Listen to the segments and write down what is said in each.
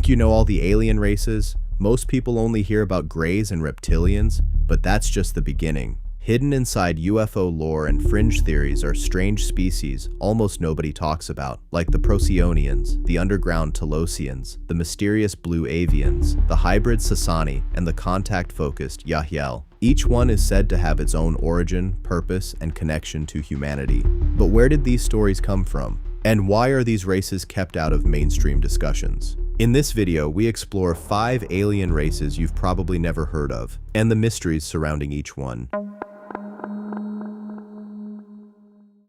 Think you know all the alien races? Most people only hear about greys and reptilians, but that's just the beginning. Hidden inside UFO lore and fringe theories are strange species almost nobody talks about, like the Procyonians, the underground Telosians, the mysterious Blue Avians, the hybrid Sassani, and the contact-focused Yahyel. Each one is said to have its own origin, purpose, and connection to humanity. But where did these stories come from? And why are these races kept out of mainstream discussions? In this video, we explore 5 alien races you've probably never heard of, and the mysteries surrounding each one.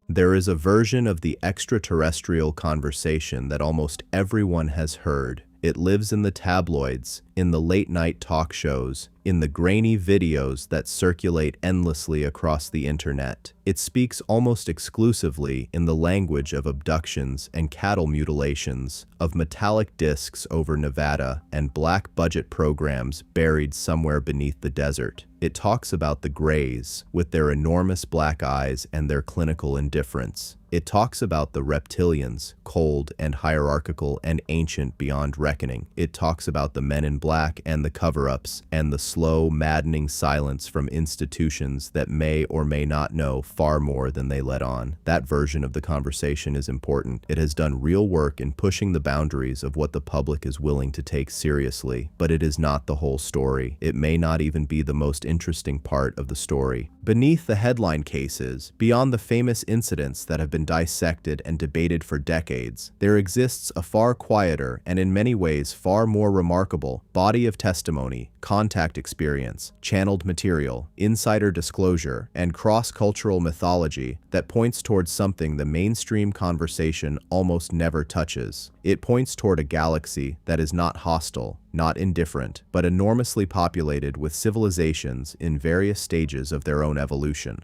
There is a version of the extraterrestrial conversation that almost everyone has heard. It lives in the tabloids, in the late-night talk shows, in the grainy videos that circulate endlessly across the internet. It speaks almost exclusively in the language of abductions and cattle mutilations, of metallic discs over Nevada and black-budget programs buried somewhere beneath the desert. It talks about the Greys, with their enormous black eyes and their clinical indifference. It talks about the Reptilians, cold and hierarchical and ancient beyond reckoning. It talks about the men in black and the cover-ups and the slow, maddening silence from institutions that may or may not know far more than they let on. That version of the conversation is important. It has done real work in pushing the boundaries of what the public is willing to take seriously, but it is not the whole story. It may not even be the most interesting part of the story. Beneath the headline cases, beyond the famous incidents that have been dissected and debated for decades, there exists a far quieter and in many ways far more remarkable body of testimony, contact experience, channeled material, insider disclosure, and cross-cultural mythology that points towards something the mainstream conversation almost never touches. It points toward a galaxy that is not hostile, not indifferent, but enormously populated with civilizations in various stages of their own evolution.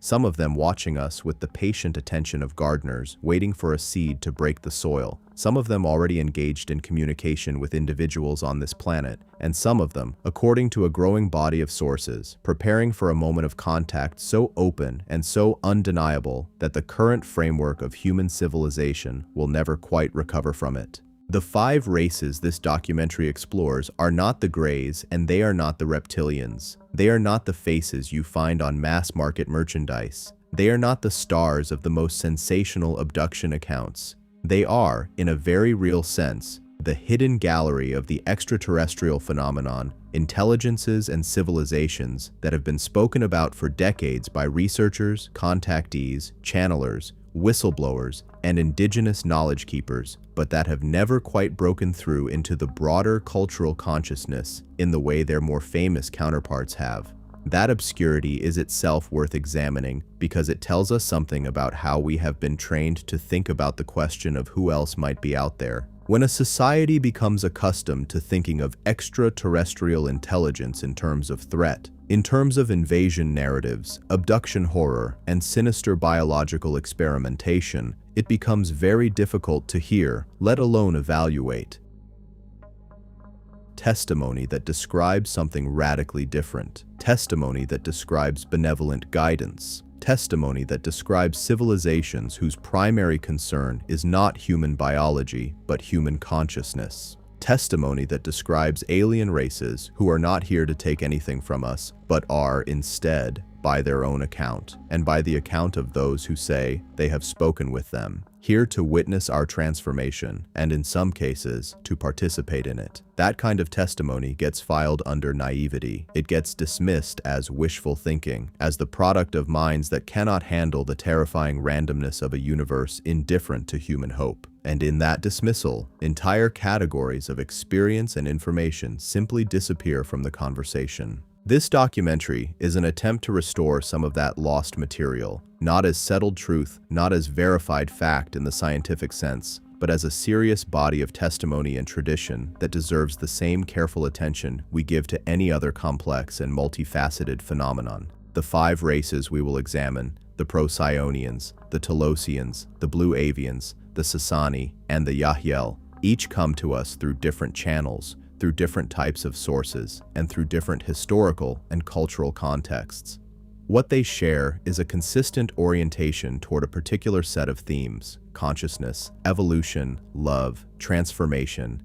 Some of them watching us with the patient attention of gardeners waiting for a seed to break the soil, some of them already engaged in communication with individuals on this planet, and some of them, according to a growing body of sources, preparing for a moment of contact so open and so undeniable that the current framework of human civilization will never quite recover from it. The 5 races this documentary explores are not the Greys, and they are not the Reptilians. They are not the faces you find on mass-market merchandise. They are not the stars of the most sensational abduction accounts. They are, in a very real sense, the hidden gallery of the extraterrestrial phenomenon, intelligences and civilizations that have been spoken about for decades by researchers, contactees, channelers, whistleblowers, and indigenous knowledge keepers, but that have never quite broken through into the broader cultural consciousness in the way their more famous counterparts have. That obscurity is itself worth examining because it tells us something about how we have been trained to think about the question of who else might be out there. When a society becomes accustomed to thinking of extraterrestrial intelligence in terms of threat, in terms of invasion narratives, abduction horror, and sinister biological experimentation, it becomes very difficult to hear, let alone evaluate, testimony that describes something radically different, testimony that describes benevolent guidance, testimony that describes civilizations whose primary concern is not human biology, but human consciousness. Testimony that describes alien races who are not here to take anything from us, but are instead, by their own account, and by the account of those who say they have spoken with them, here to witness our transformation, and in some cases, to participate in it. That kind of testimony gets filed under naivety. It gets dismissed as wishful thinking, as the product of minds that cannot handle the terrifying randomness of a universe indifferent to human hope. And in that dismissal, entire categories of experience and information simply disappear from the conversation. This documentary is an attempt to restore some of that lost material, not as settled truth, not as verified fact in the scientific sense, but as a serious body of testimony and tradition that deserves the same careful attention we give to any other complex and multifaceted phenomenon. The 5 races we will examine, the Procyonians, the Telosians, the Blue Avians, the Sassani, and the Yahyel, each come to us through different channels, through different types of sources, and through different historical and cultural contexts. What they share is a consistent orientation toward a particular set of themes: consciousness, evolution, love, transformation,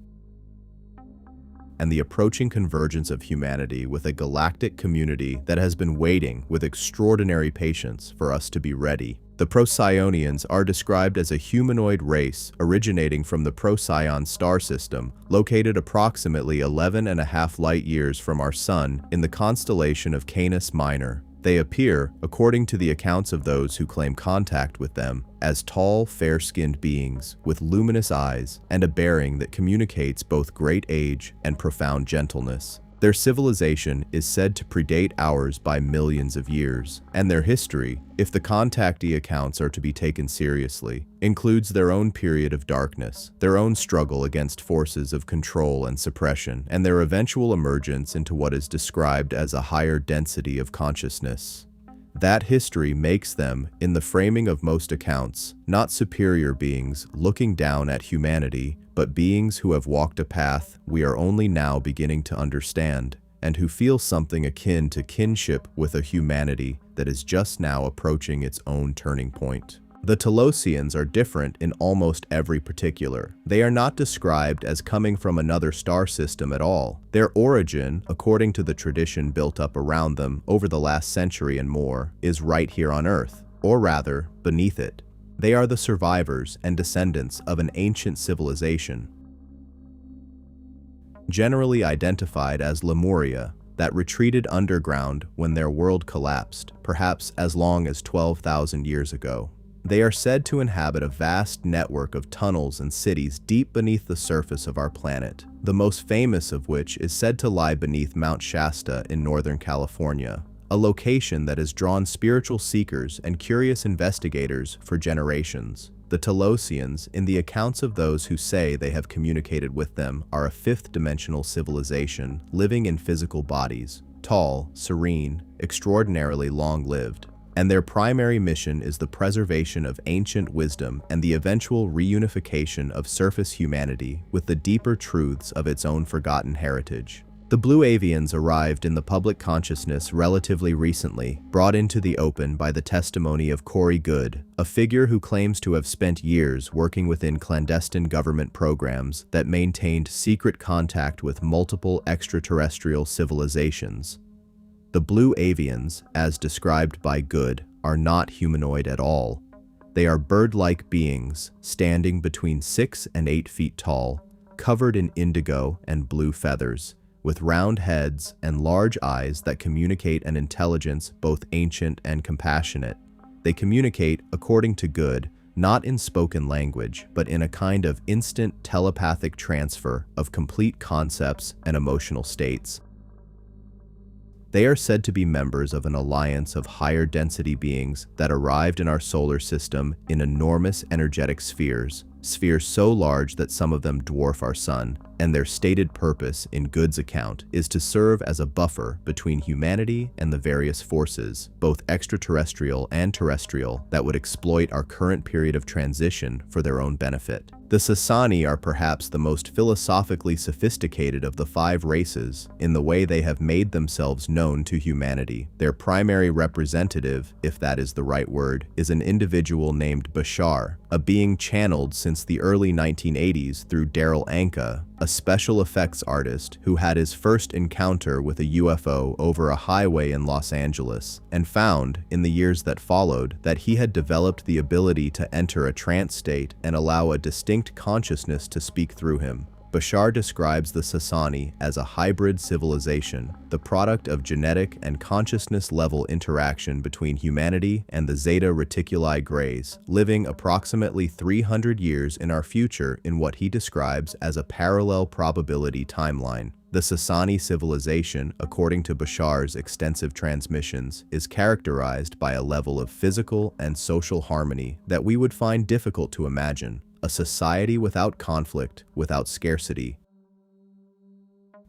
and the approaching convergence of humanity with a galactic community that has been waiting with extraordinary patience for us to be ready. The Procyonians are described as a humanoid race originating from the Procyon star system, located approximately 11.5 light-years from our Sun in the constellation of Canis Minor. They appear, according to the accounts of those who claim contact with them, as tall, fair-skinned beings with luminous eyes and a bearing that communicates both great age and profound gentleness. Their civilization is said to predate ours by millions of years, and their history, if the contactee accounts are to be taken seriously, includes their own period of darkness, their own struggle against forces of control and suppression, and their eventual emergence into what is described as a higher density of consciousness. That history makes them, in the framing of most accounts, not superior beings looking down at humanity, but beings who have walked a path we are only now beginning to understand, and who feel something akin to kinship with a humanity that is just now approaching its own turning point. The Telosians are different in almost every particular. They are not described as coming from another star system at all. Their origin, according to the tradition built up around them over the last century and more, is right here on Earth, or rather, beneath it. They are the survivors and descendants of an ancient civilization, generally identified as Lemuria, that retreated underground when their world collapsed, perhaps as long as 12,000 years ago. They are said to inhabit a vast network of tunnels and cities deep beneath the surface of our planet, the most famous of which is said to lie beneath Mount Shasta in Northern California, a location that has drawn spiritual seekers and curious investigators for generations. The Telosians, in the accounts of those who say they have communicated with them, are a fifth-dimensional civilization living in physical bodies, tall, serene, extraordinarily long-lived. And their primary mission is the preservation of ancient wisdom and the eventual reunification of surface humanity with the deeper truths of its own forgotten heritage. The Blue Avians arrived in the public consciousness relatively recently, brought into the open by the testimony of Corey Goode, a figure who claims to have spent years working within clandestine government programs that maintained secret contact with multiple extraterrestrial civilizations. The Blue Avians, as described by Goode, are not humanoid at all. They are bird-like beings, standing between 6 and 8 feet tall, covered in indigo and blue feathers, with round heads and large eyes that communicate an intelligence both ancient and compassionate. They communicate, according to Goode, not in spoken language, but in a kind of instant telepathic transfer of complete concepts and emotional states. They are said to be members of an alliance of higher density beings that arrived in our solar system in enormous energetic spheres so large that some of them dwarf our Sun, and their stated purpose, in Goode's account, is to serve as a buffer between humanity and the various forces, both extraterrestrial and terrestrial, that would exploit our current period of transition for their own benefit. The Sassani are perhaps the most philosophically sophisticated of the 5 races in the way they have made themselves known to humanity. Their primary representative, if that is the right word, is an individual named Bashar, a being channeled since the early 1980s through Daryl Anka, a special effects artist who had his first encounter with a UFO over a highway in Los Angeles, and found, in the years that followed, that he had developed the ability to enter a trance state and allow a distinct consciousness to speak through him. Bashar describes the Sassani as a hybrid civilization, the product of genetic and consciousness-level interaction between humanity and the Zeta Reticuli Greys, living approximately 300 years in our future in what he describes as a parallel probability timeline. The Sassani civilization, according to Bashar's extensive transmissions, is characterized by a level of physical and social harmony that we would find difficult to imagine. A society without conflict, without scarcity,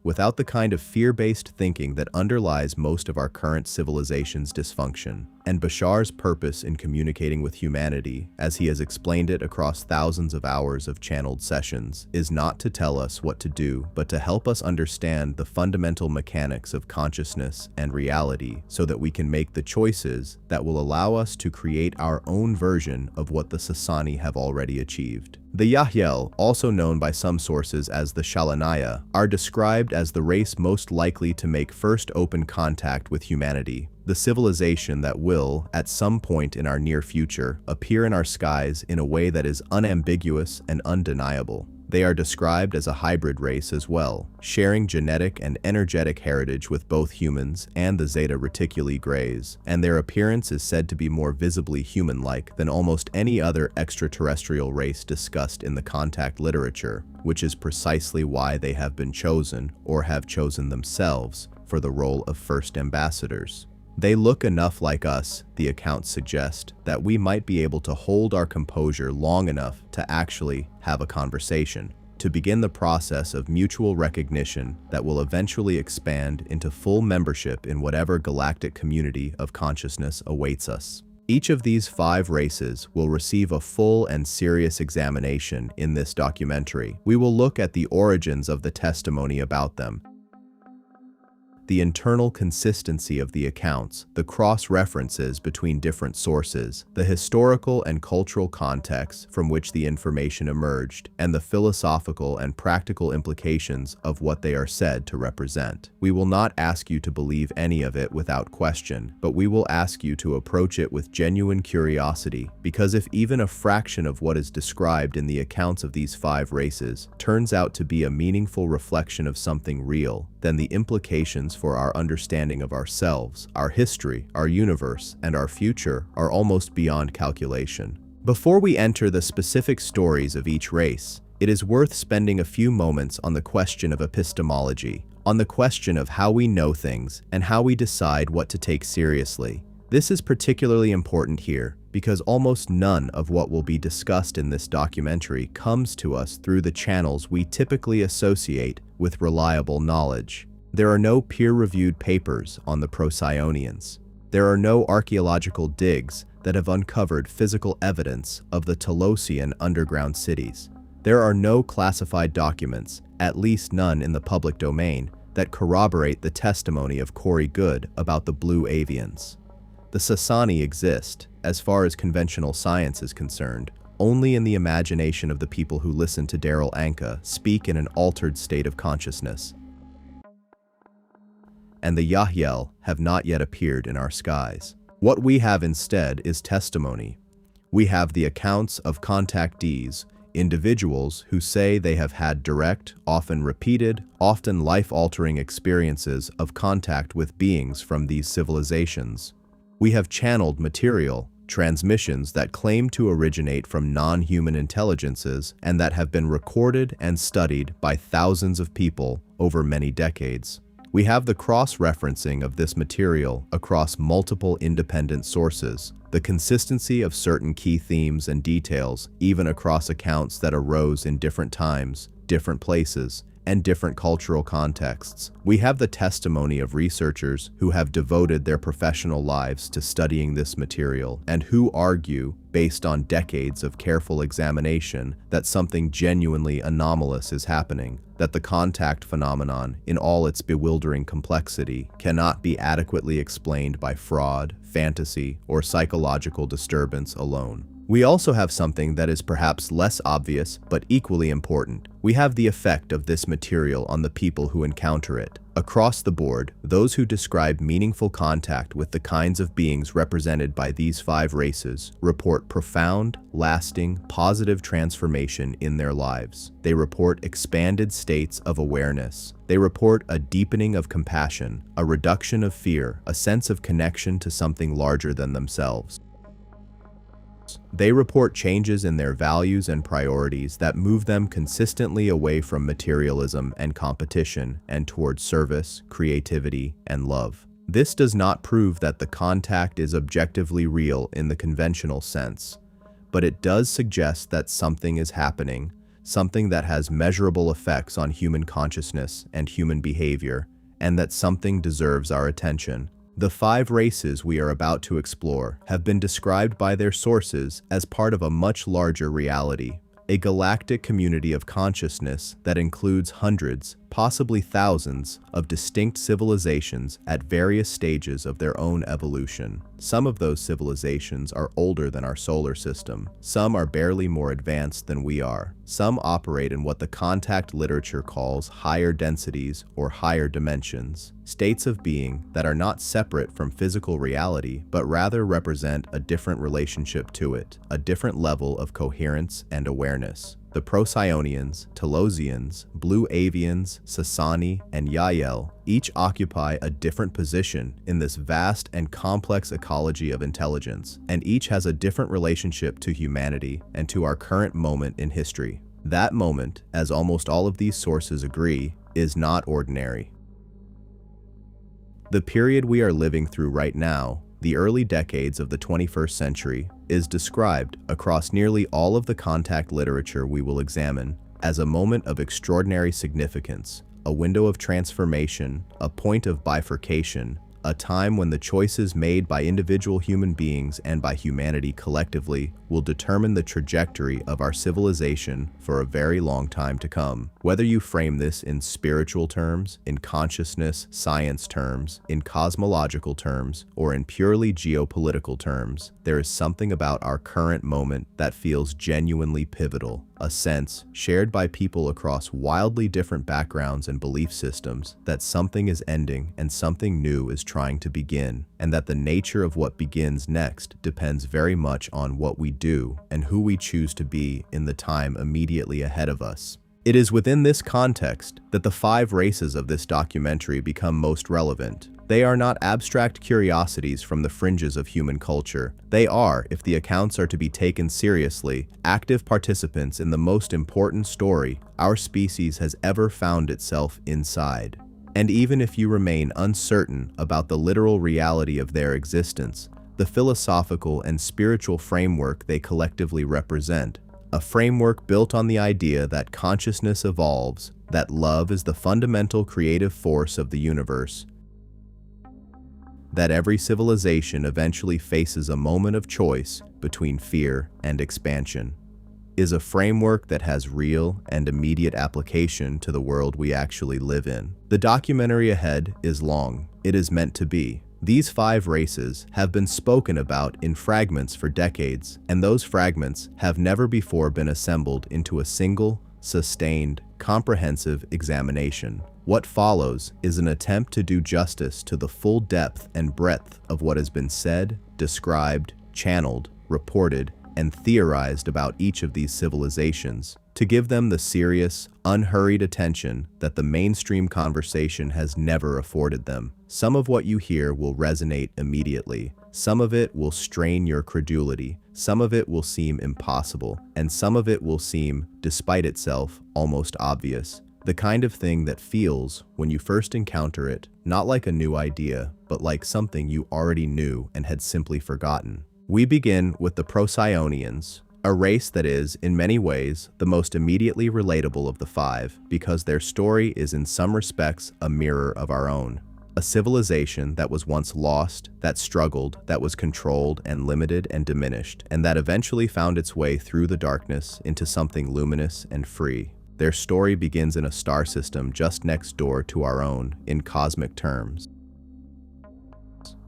without the kind of fear-based thinking that underlies most of our current civilization's dysfunction. And Bashar's purpose in communicating with humanity, as he has explained it across thousands of hours of channeled sessions, is not to tell us what to do, but to help us understand the fundamental mechanics of consciousness and reality so that we can make the choices that will allow us to create our own version of what the Sassani have already achieved. The Yahyel, also known by some sources as the Shalaniya, are described as the race most likely to make first open contact with humanity, the civilization that will, at some point in our near future, appear in our skies in a way that is unambiguous and undeniable. They are described as a hybrid race as well, sharing genetic and energetic heritage with both humans and the Zeta Reticuli Greys, and their appearance is said to be more visibly human-like than almost any other extraterrestrial race discussed in the contact literature, which is precisely why they have been chosen, or have chosen themselves, for the role of first ambassadors. They look enough like us, the accounts suggest, that we might be able to hold our composure long enough to actually have a conversation, to begin the process of mutual recognition that will eventually expand into full membership in whatever galactic community of consciousness awaits us. Each of these 5 races will receive a full and serious examination in this documentary. We will look at the origins of the testimony about them, the internal consistency of the accounts, the cross-references between different sources, the historical and cultural context from which the information emerged, and the philosophical and practical implications of what they are said to represent. We will not ask you to believe any of it without question, but we will ask you to approach it with genuine curiosity, because if even a fraction of what is described in the accounts of these 5 races turns out to be a meaningful reflection of something real, then the implications for our understanding of ourselves, our history, our universe, and our future are almost beyond calculation. Before we enter the specific stories of each race, it is worth spending a few moments on the question of epistemology, on the question of how we know things and how we decide what to take seriously. This is particularly important here because almost none of what will be discussed in this documentary comes to us through the channels we typically associate with reliable knowledge. There are no peer-reviewed papers on the Procyonians. There are no archaeological digs that have uncovered physical evidence of the Telosian underground cities. There are no classified documents, at least none in the public domain, that corroborate the testimony of Corey Good about the Blue Avians. The Sassani exist, as far as conventional science is concerned, only in the imagination of the people who listen to Daryl Anka speak in an altered state of consciousness. And the Yahyel have not yet appeared in our skies. What we have instead is testimony. We have the accounts of contactees, individuals who say they have had direct, often repeated, often life-altering experiences of contact with beings from these civilizations. We have channeled material, transmissions that claim to originate from non-human intelligences and that have been recorded and studied by thousands of people over many decades. We have the cross-referencing of this material across multiple independent sources, the consistency of certain key themes and details, even across accounts that arose in different times, different places, and different cultural contexts. We have the testimony of researchers who have devoted their professional lives to studying this material and who argue, based on decades of careful examination, that something genuinely anomalous is happening, that the contact phenomenon, in all its bewildering complexity, cannot be adequately explained by fraud, fantasy, or psychological disturbance alone. We also have something that is perhaps less obvious but equally important. We have the effect of this material on the people who encounter it. Across the board, those who describe meaningful contact with the kinds of beings represented by these 5 races report profound, lasting, positive transformation in their lives. They report expanded states of awareness. They report a deepening of compassion, a reduction of fear, a sense of connection to something larger than themselves. They report changes in their values and priorities that move them consistently away from materialism and competition and towards service, creativity, and love. This does not prove that the contact is objectively real in the conventional sense, but it does suggest that something is happening, something that has measurable effects on human consciousness and human behavior, and that something deserves our attention. The 5 races we are about to explore have been described by their sources as part of a much larger reality, a galactic community of consciousness that includes hundreds, possibly thousands, of distinct civilizations at various stages of their own evolution. Some of those civilizations are older than our solar system. Some are barely more advanced than we are. Some operate in what the contact literature calls higher densities or higher dimensions, states of being that are not separate from physical reality, but rather represent a different relationship to it, a different level of coherence and awareness. The Procyonians, Telosians, Blue Avians, Sassani, and Yahyel each occupy a different position in this vast and complex ecology of intelligence, and each has a different relationship to humanity and to our current moment in history. That moment, as almost all of these sources agree, is not ordinary. The period we are living through right now, the early decades of the 21st century, is described across nearly all of the contact literature we will examine as a moment of extraordinary significance, a window of transformation, a point of bifurcation, a time when the choices made by individual human beings and by humanity collectively will determine the trajectory of our civilization for a very long time to come. Whether you frame this in spiritual terms, in consciousness, science terms, in cosmological terms, or in purely geopolitical terms, there is something about our current moment that feels genuinely pivotal, a sense, shared by people across wildly different backgrounds and belief systems, that something is ending and something new is trying to begin, and that the nature of what begins next depends very much on what we do and who we choose to be in the time immediately ahead of us. It is within this context that the 5 races of this documentary become most relevant. They are not abstract curiosities from the fringes of human culture. They are, if the accounts are to be taken seriously, active participants in the most important story our species has ever found itself inside. And even if you remain uncertain about the literal reality of their existence, the philosophical and spiritual framework they collectively represent, a framework built on the idea that consciousness evolves, that love is the fundamental creative force of the universe, that every civilization eventually faces a moment of choice between fear and expansion, is a framework that has real and immediate application to the world we actually live in. The documentary ahead is long. It is meant to be. These 5 races have been spoken about in fragments for decades, and those fragments have never before been assembled into a single, sustained, comprehensive examination. What follows is an attempt to do justice to the full depth and breadth of what has been said, described, channeled, reported, and theorized about each of these civilizations, to give them the serious, unhurried attention that the mainstream conversation has never afforded them. Some of what you hear will resonate immediately. Some of it will strain your credulity. Some of it will seem impossible. And some of it will seem, despite itself, almost obvious. The kind of thing that feels, when you first encounter it, not like a new idea, but like something you already knew and had simply forgotten. We begin with the Procyonians, a race that is, in many ways, the most immediately relatable of the 5, because their story is in some respects a mirror of our own. A civilization that was once lost, that struggled, that was controlled and limited and diminished, and that eventually found its way through the darkness into something luminous and free. Their story begins in a star system just next door to our own, in cosmic terms,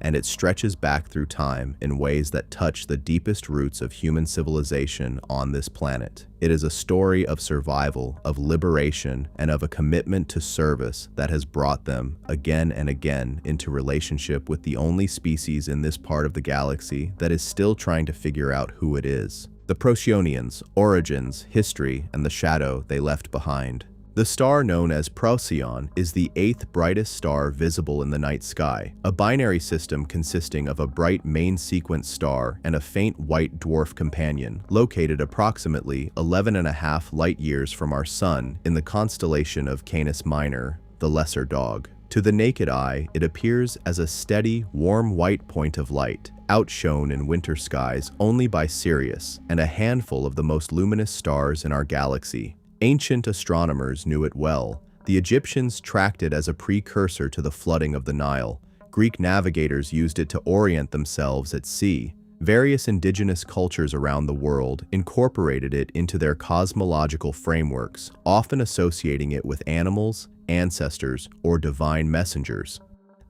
and it stretches back through time in ways that touch the deepest roots of human civilization on this planet. It is a story of survival, of liberation, and of a commitment to service that has brought them, again and again, into relationship with the only species in this part of the galaxy that is still trying to figure out who it is. The Procyonians, origins, history, and the shadow they left behind. The star known as Procyon is the 8th brightest star visible in the night sky, a binary system consisting of a bright main sequence star and a faint white dwarf companion, located approximately 11.5 light-years from our Sun in the constellation of Canis Minor, the Lesser Dog. To the naked eye, it appears as a steady, warm white point of light, outshone in winter skies only by Sirius and a handful of the most luminous stars in our galaxy. Ancient astronomers knew it well. The Egyptians tracked it as a precursor to the flooding of the Nile, Greek navigators used it to orient themselves at sea. Various indigenous cultures around the world incorporated it into their cosmological frameworks, often associating it with animals, ancestors, or divine messengers.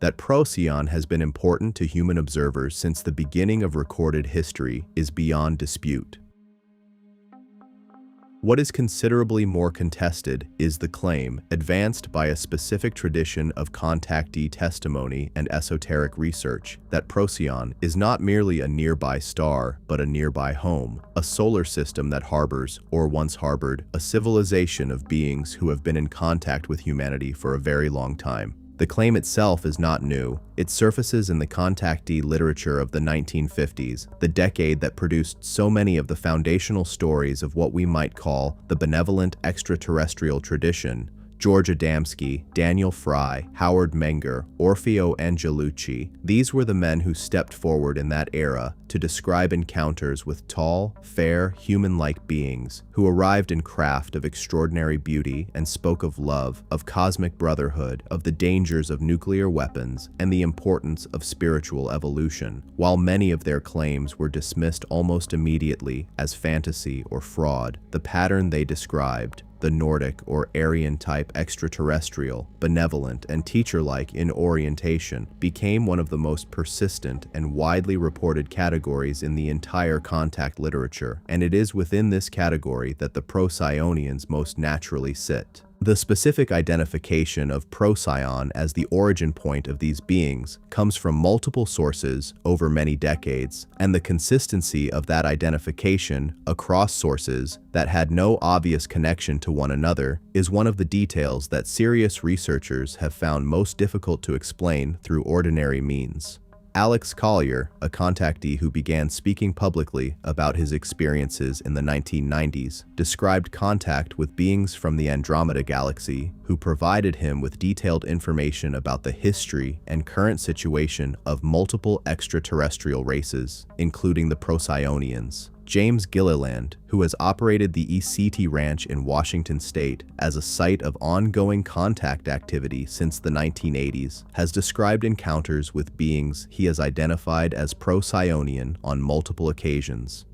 That Procyon has been important to human observers since the beginning of recorded history is beyond dispute. What is considerably more contested is the claim, advanced by a specific tradition of contactee testimony and esoteric research, that Procyon is not merely a nearby star, but a nearby home, a solar system that harbors, or once harbored, a civilization of beings who have been in contact with humanity for a very long time. The claim itself is not new. It surfaces in the contactee literature of the 1950s, the decade that produced so many of the foundational stories of what we might call the benevolent extraterrestrial tradition. George Adamski, Daniel Fry, Howard Menger, Orfeo Angelucci. These were the men who stepped forward in that era to describe encounters with tall, fair, human-like beings who arrived in craft of extraordinary beauty and spoke of love, of cosmic brotherhood, of the dangers of nuclear weapons, and the importance of spiritual evolution. While many of their claims were dismissed almost immediately as fantasy or fraud, the pattern they described, the Nordic or Aryan-type extraterrestrial, benevolent, and teacher-like in orientation, became one of the most persistent and widely reported categories in the entire contact literature, and it is within this category that the Procyonians most naturally sit. The specific identification of Procyon as the origin point of these beings comes from multiple sources over many decades, and the consistency of that identification across sources that had no obvious connection to one another is one of the details that serious researchers have found most difficult to explain through ordinary means. Alex Collier, a contactee who began speaking publicly about his experiences in the 1990s, described contact with beings from the Andromeda Galaxy who provided him with detailed information about the history and current situation of multiple extraterrestrial races, including the Procyonians. James Gilliland, who has operated the ECT Ranch in Washington state as a site of ongoing contact activity since the 1980s, has described encounters with beings he has identified as Procyonian on multiple occasions.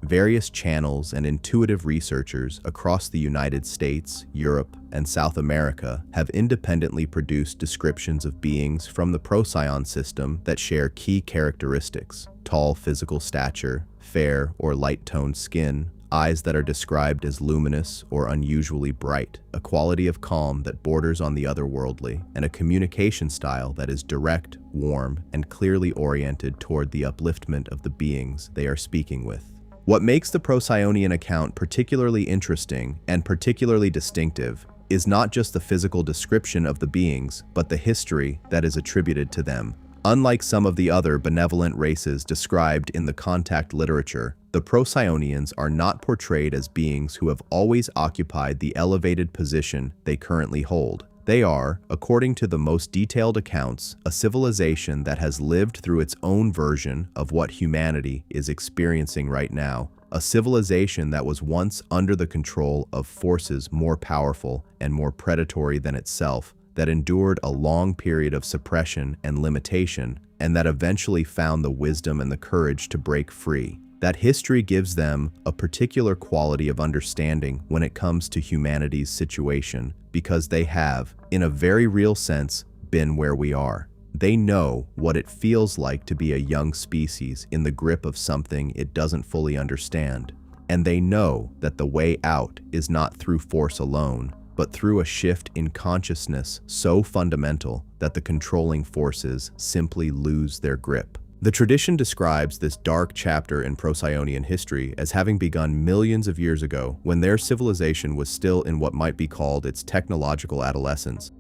Various channels and intuitive researchers across the United States, Europe, and South America have independently produced descriptions of beings from the Procyon system that share key characteristics: tall physical stature, fair or light-toned skin, eyes that are described as luminous or unusually bright, a quality of calm that borders on the otherworldly, and a communication style that is direct, warm, and clearly oriented toward the upliftment of the beings they are speaking with. What makes the Procyonian account particularly interesting and particularly distinctive is not just the physical description of the beings, but the history that is attributed to them. Unlike some of the other benevolent races described in the contact literature, the Procyonians are not portrayed as beings who have always occupied the elevated position they currently hold. They are, according to the most detailed accounts, a civilization that has lived through its own version of what humanity is experiencing right now, a civilization that was once under the control of forces more powerful and more predatory than itself, that endured a long period of suppression and limitation, and that eventually found the wisdom and the courage to break free. That history gives them a particular quality of understanding when it comes to humanity's situation, because they have, in a very real sense, been where we are. They know what it feels like to be a young species in the grip of something it doesn't fully understand. And they know that the way out is not through force alone, but through a shift in consciousness so fundamental that the controlling forces simply lose their grip. The tradition describes this dark chapter in Procyonian history as having begun millions of years ago, when their civilization was still in what might be called its technological adolescence.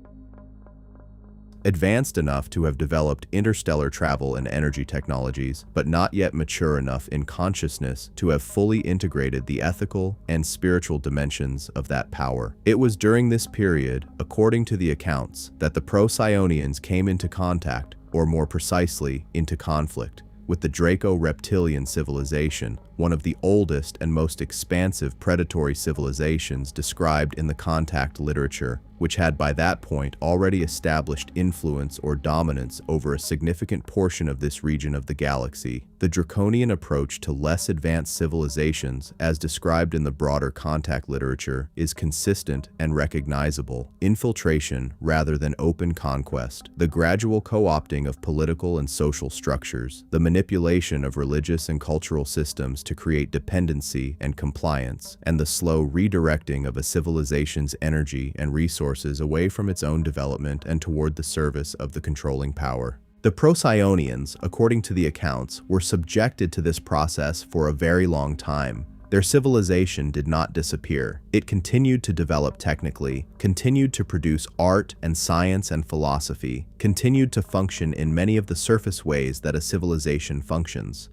Advanced enough to have developed interstellar travel and energy technologies, but not yet mature enough in consciousness to have fully integrated the ethical and spiritual dimensions of that power. It was during this period, according to the accounts, that the Procyonians came into contact, or more precisely, into conflict, with the Draco-Reptilian civilization, one of the oldest and most expansive predatory civilizations described in the contact literature, which had by that point already established influence or dominance over a significant portion of this region of the galaxy. The draconian approach to less advanced civilizations, as described in the broader contact literature, is consistent and recognizable: infiltration rather than open conquest, the gradual co-opting of political and social structures, the manipulation of religious and cultural systems to create dependency and compliance, and the slow redirecting of a civilization's energy and resources away from its own development and toward the service of the controlling power. The Procyonians, according to the accounts, were subjected to this process for a very long time. Their civilization did not disappear. It continued to develop technically, continued to produce art and science and philosophy, continued to function in many of the surface ways that a civilization functions.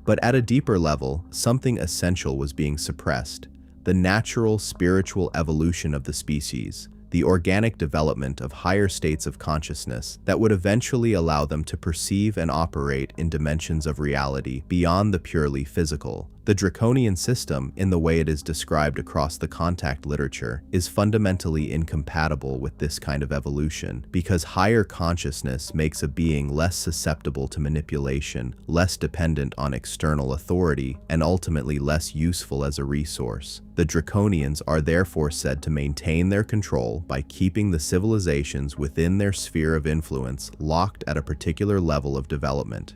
But at a deeper level, something essential was being suppressed: the natural spiritual evolution of the species, the organic development of higher states of consciousness that would eventually allow them to perceive and operate in dimensions of reality beyond the purely physical. The draconian system, in the way it is described across the contact literature, is fundamentally incompatible with this kind of evolution, because higher consciousness makes a being less susceptible to manipulation, less dependent on external authority, and ultimately less useful as a resource. The draconians are therefore said to maintain their control by keeping the civilizations within their sphere of influence locked at a particular level of development.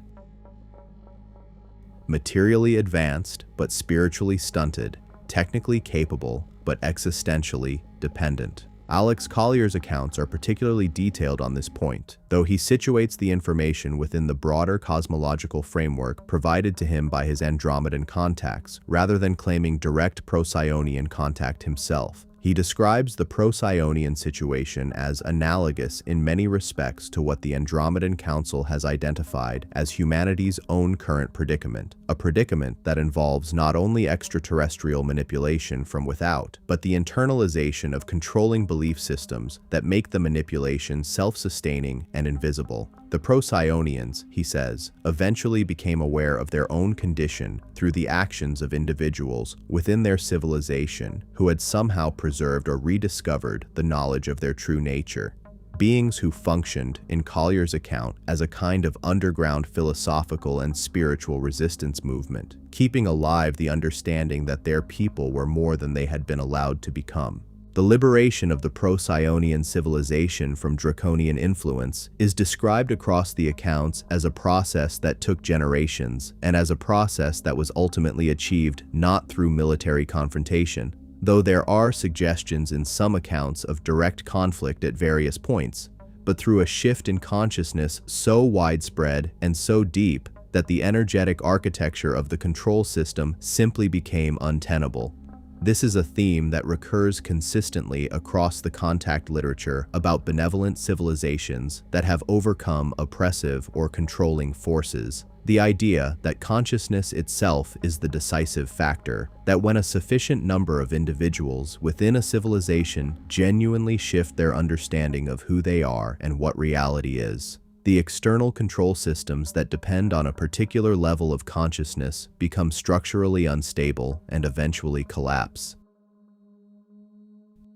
Materially advanced but spiritually stunted, technically capable but existentially dependent. Alex Collier's accounts are particularly detailed on this point, though he situates the information within the broader cosmological framework provided to him by his Andromedan contacts, rather than claiming direct Procyonian contact himself. He describes the Procyonian situation as analogous in many respects to what the Andromedan Council has identified as humanity's own current predicament, a predicament that involves not only extraterrestrial manipulation from without, but the internalization of controlling belief systems that make the manipulation self-sustaining and invisible. The Procyonians, he says, eventually became aware of their own condition through the actions of individuals within their civilization who had somehow preserved or rediscovered the knowledge of their true nature. Beings who functioned, in Collier's account, as a kind of underground philosophical and spiritual resistance movement, keeping alive the understanding that their people were more than they had been allowed to become. The liberation of the Procyonian civilization from draconian influence is described across the accounts as a process that took generations, and as a process that was ultimately achieved not through military confrontation, though there are suggestions in some accounts of direct conflict at various points, but through a shift in consciousness so widespread and so deep that the energetic architecture of the control system simply became untenable. This is a theme that recurs consistently across the contact literature about benevolent civilizations that have overcome oppressive or controlling forces. The idea that consciousness itself is the decisive factor, that when a sufficient number of individuals within a civilization genuinely shift their understanding of who they are and what reality is, the external control systems that depend on a particular level of consciousness become structurally unstable and eventually collapse.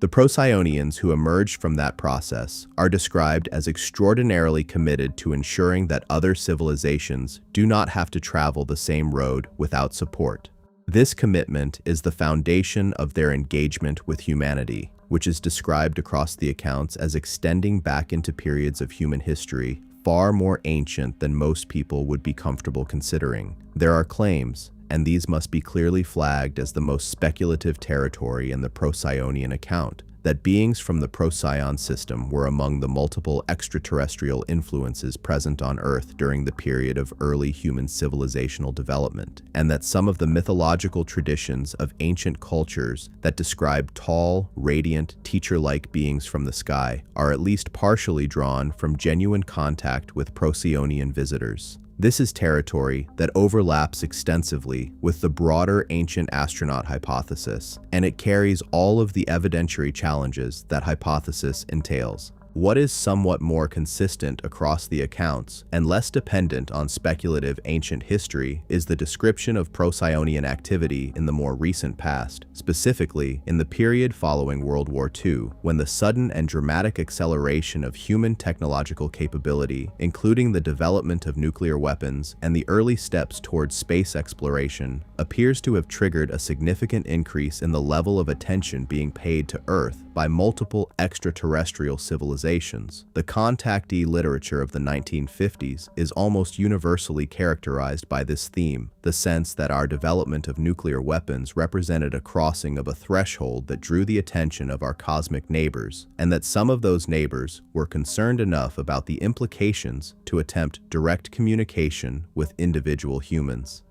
The Procyonians who emerged from that process are described as extraordinarily committed to ensuring that other civilizations do not have to travel the same road without support. This commitment is the foundation of their engagement with humanity, which is described across the accounts as extending back into periods of human history far more ancient than most people would be comfortable considering. There are claims, and these must be clearly flagged as the most speculative territory in the Procyonian account, that beings from the Procyon system were among the multiple extraterrestrial influences present on Earth during the period of early human civilizational development, and that some of the mythological traditions of ancient cultures that describe tall, radiant, teacher-like beings from the sky are at least partially drawn from genuine contact with Procyonian visitors. This is territory that overlaps extensively with the broader ancient astronaut hypothesis, and it carries all of the evidentiary challenges that hypothesis entails. What is somewhat more consistent across the accounts and less dependent on speculative ancient history is the description of Procyonian activity in the more recent past, specifically in the period following World War II, when the sudden and dramatic acceleration of human technological capability, including the development of nuclear weapons and the early steps towards space exploration, appears to have triggered a significant increase in the level of attention being paid to Earth by multiple extraterrestrial civilizations. The contactee literature of the 1950s is almost universally characterized by this theme, the sense that our development of nuclear weapons represented a crossing of a threshold that drew the attention of our cosmic neighbors, and that some of those neighbors were concerned enough about the implications to attempt direct communication with individual humans.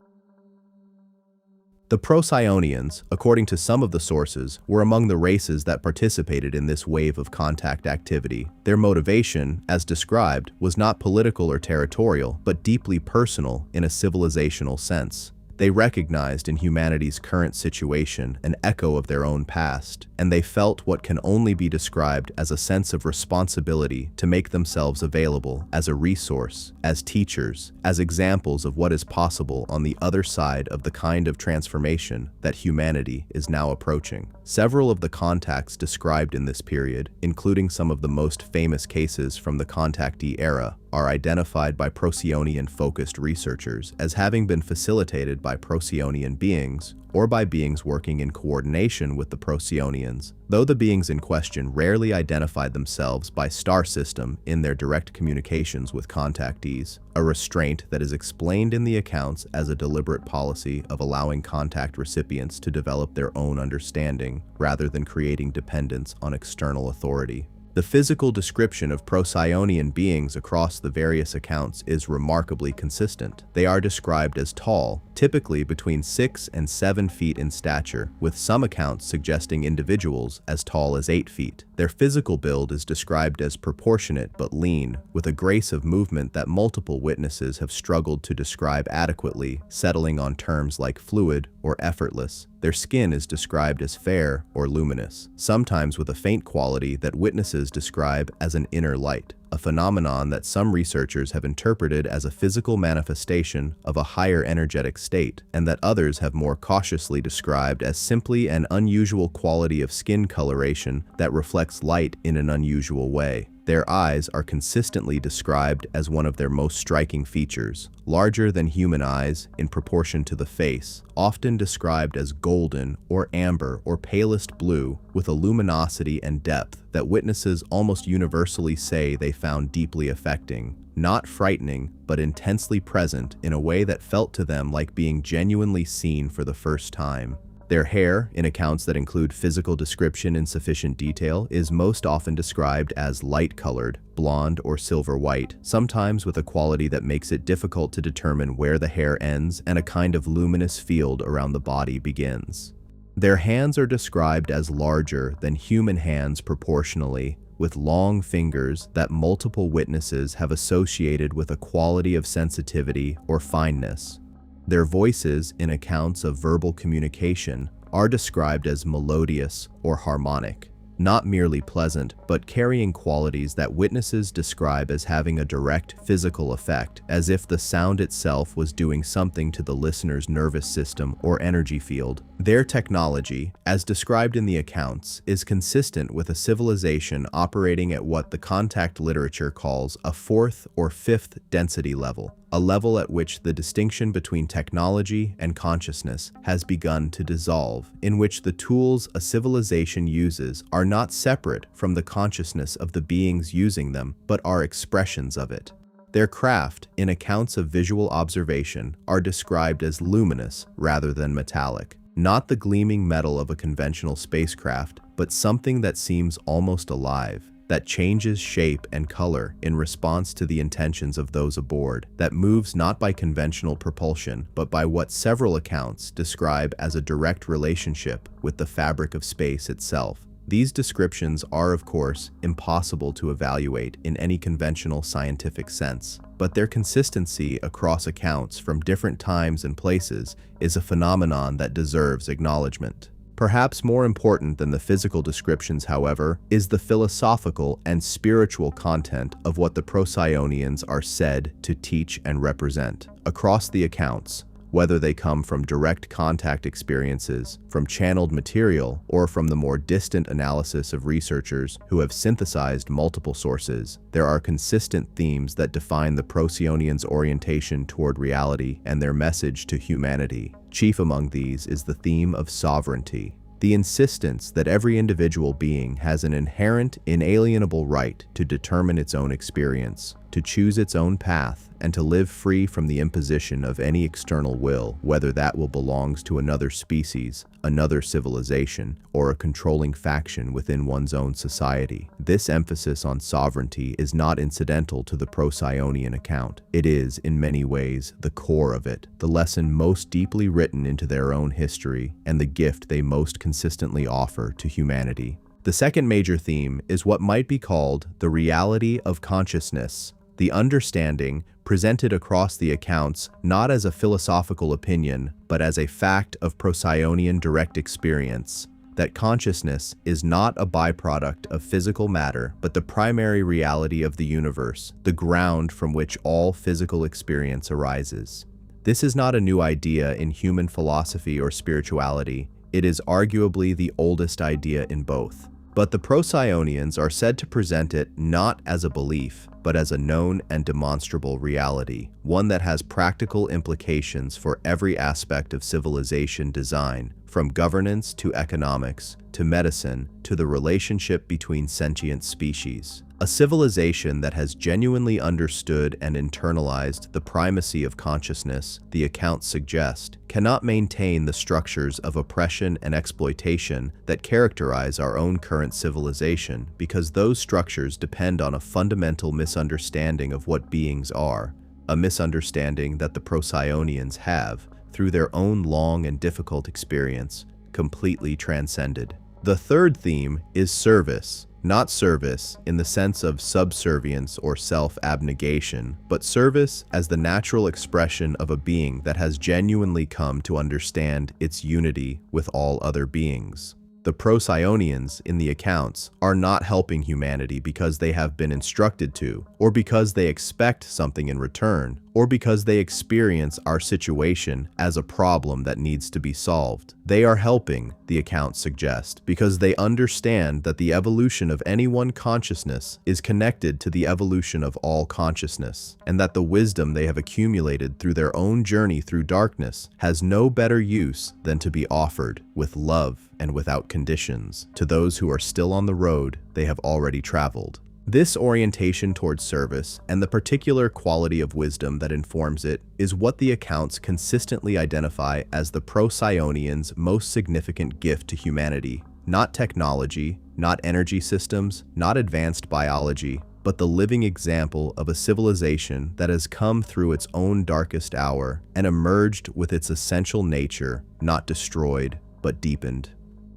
The Procyonians, according to some of the sources, were among the races that participated in this wave of contact activity. Their motivation, as described, was not political or territorial, but deeply personal in a civilizational sense. They recognized in humanity's current situation an echo of their own past, and they felt what can only be described as a sense of responsibility to make themselves available as a resource, as teachers, as examples of what is possible on the other side of the kind of transformation that humanity is now approaching. Several of the contacts described in this period, including some of the most famous cases from the contactee era, are identified by Procyonian-focused researchers as having been facilitated by Procyonian beings or by beings working in coordination with the Procyonians, though the beings in question rarely identified themselves by star system in their direct communications with contactees, a restraint that is explained in the accounts as a deliberate policy of allowing contact recipients to develop their own understanding rather than creating dependence on external authority. The physical description of Procyonian beings across the various accounts is remarkably consistent. They are described as tall, typically between 6 and 7 feet in stature, with some accounts suggesting individuals as tall as 8 feet. Their physical build is described as proportionate but lean, with a grace of movement that multiple witnesses have struggled to describe adequately, settling on terms like fluid or effortless. Their skin is described as fair or luminous, sometimes with a faint quality that witnesses describe as an inner light, a phenomenon that some researchers have interpreted as a physical manifestation of a higher energetic state, and that others have more cautiously described as simply an unusual quality of skin coloration that reflects light in an unusual way. Their eyes are consistently described as one of their most striking features, larger than human eyes in proportion to the face, often described as golden or amber or palest blue, with a luminosity and depth that witnesses almost universally say they found deeply affecting. Not frightening, but intensely present in a way that felt to them like being genuinely seen for the first time. Their hair, in accounts that include physical description in sufficient detail, is most often described as light-colored, blonde or silver-white, sometimes with a quality that makes it difficult to determine where the hair ends and a kind of luminous field around the body begins. Their hands are described as larger than human hands proportionally, with long fingers that multiple witnesses have associated with a quality of sensitivity or fineness. Their voices, in accounts of verbal communication, are described as melodious or harmonic, not merely pleasant, but carrying qualities that witnesses describe as having a direct physical effect, as if the sound itself was doing something to the listener's nervous system or energy field. Their technology, as described in the accounts, is consistent with a civilization operating at what the contact literature calls a 4th or 5th density level, a level at which the distinction between technology and consciousness has begun to dissolve, in which the tools a civilization uses are not separate from the consciousness of the beings using them, but are expressions of it. Their craft, in accounts of visual observation, are described as luminous rather than metallic. Not the gleaming metal of a conventional spacecraft, but something that seems almost alive, that changes shape and color in response to the intentions of those aboard, that moves not by conventional propulsion, but by what several accounts describe as a direct relationship with the fabric of space itself. These descriptions are, of course, impossible to evaluate in any conventional scientific sense, but their consistency across accounts from different times and places is a phenomenon that deserves acknowledgement. Perhaps more important than the physical descriptions, however, is the philosophical and spiritual content of what the Procyonians are said to teach and represent. Across the accounts, whether they come from direct contact experiences, from channeled material, or from the more distant analysis of researchers who have synthesized multiple sources, there are consistent themes that define the Procyonians' orientation toward reality and their message to humanity. Chief among these is the theme of sovereignty, the insistence that every individual being has an inherent, inalienable right to determine its own experience, to choose its own path, and to live free from the imposition of any external will, whether that will belongs to another species, another civilization, or a controlling faction within one's own society. This emphasis on sovereignty is not incidental to the Procyonian account. It is, in many ways, the core of it, the lesson most deeply written into their own history, and the gift they most consistently offer to humanity. The second major theme is what might be called the reality of consciousness, the understanding presented across the accounts not as a philosophical opinion, but as a fact of Procyonian direct experience, that consciousness is not a byproduct of physical matter, but the primary reality of the universe, the ground from which all physical experience arises. This is not a new idea in human philosophy or spirituality. It is arguably the oldest idea in both. But the Procyonians are said to present it not as a belief, but as a known and demonstrable reality, one that has practical implications for every aspect of civilization design, from governance to economics, to medicine, to the relationship between sentient species. A civilization that has genuinely understood and internalized the primacy of consciousness, the accounts suggest, cannot maintain the structures of oppression and exploitation that characterize our own current civilization, because those structures depend on a fundamental misunderstanding of what beings are, a misunderstanding that the Procyonians have, through their own long and difficult experience, completely transcended. The third theme is service. Not service in the sense of subservience or self-abnegation, but service as the natural expression of a being that has genuinely come to understand its unity with all other beings. The Procyonians in the accounts are not helping humanity because they have been instructed to, or because they expect something in return, or because they experience our situation as a problem that needs to be solved. They are helping, the accounts suggest, because they understand that the evolution of any one consciousness is connected to the evolution of all consciousness, and that the wisdom they have accumulated through their own journey through darkness has no better use than to be offered with love and without conditions to those who are still on the road they have already traveled. This orientation towards service and the particular quality of wisdom that informs it is what the accounts consistently identify as the Procyonians' most significant gift to humanity. Not technology, not energy systems, not advanced biology, but the living example of a civilization that has come through its own darkest hour and emerged with its essential nature, not destroyed, but deepened.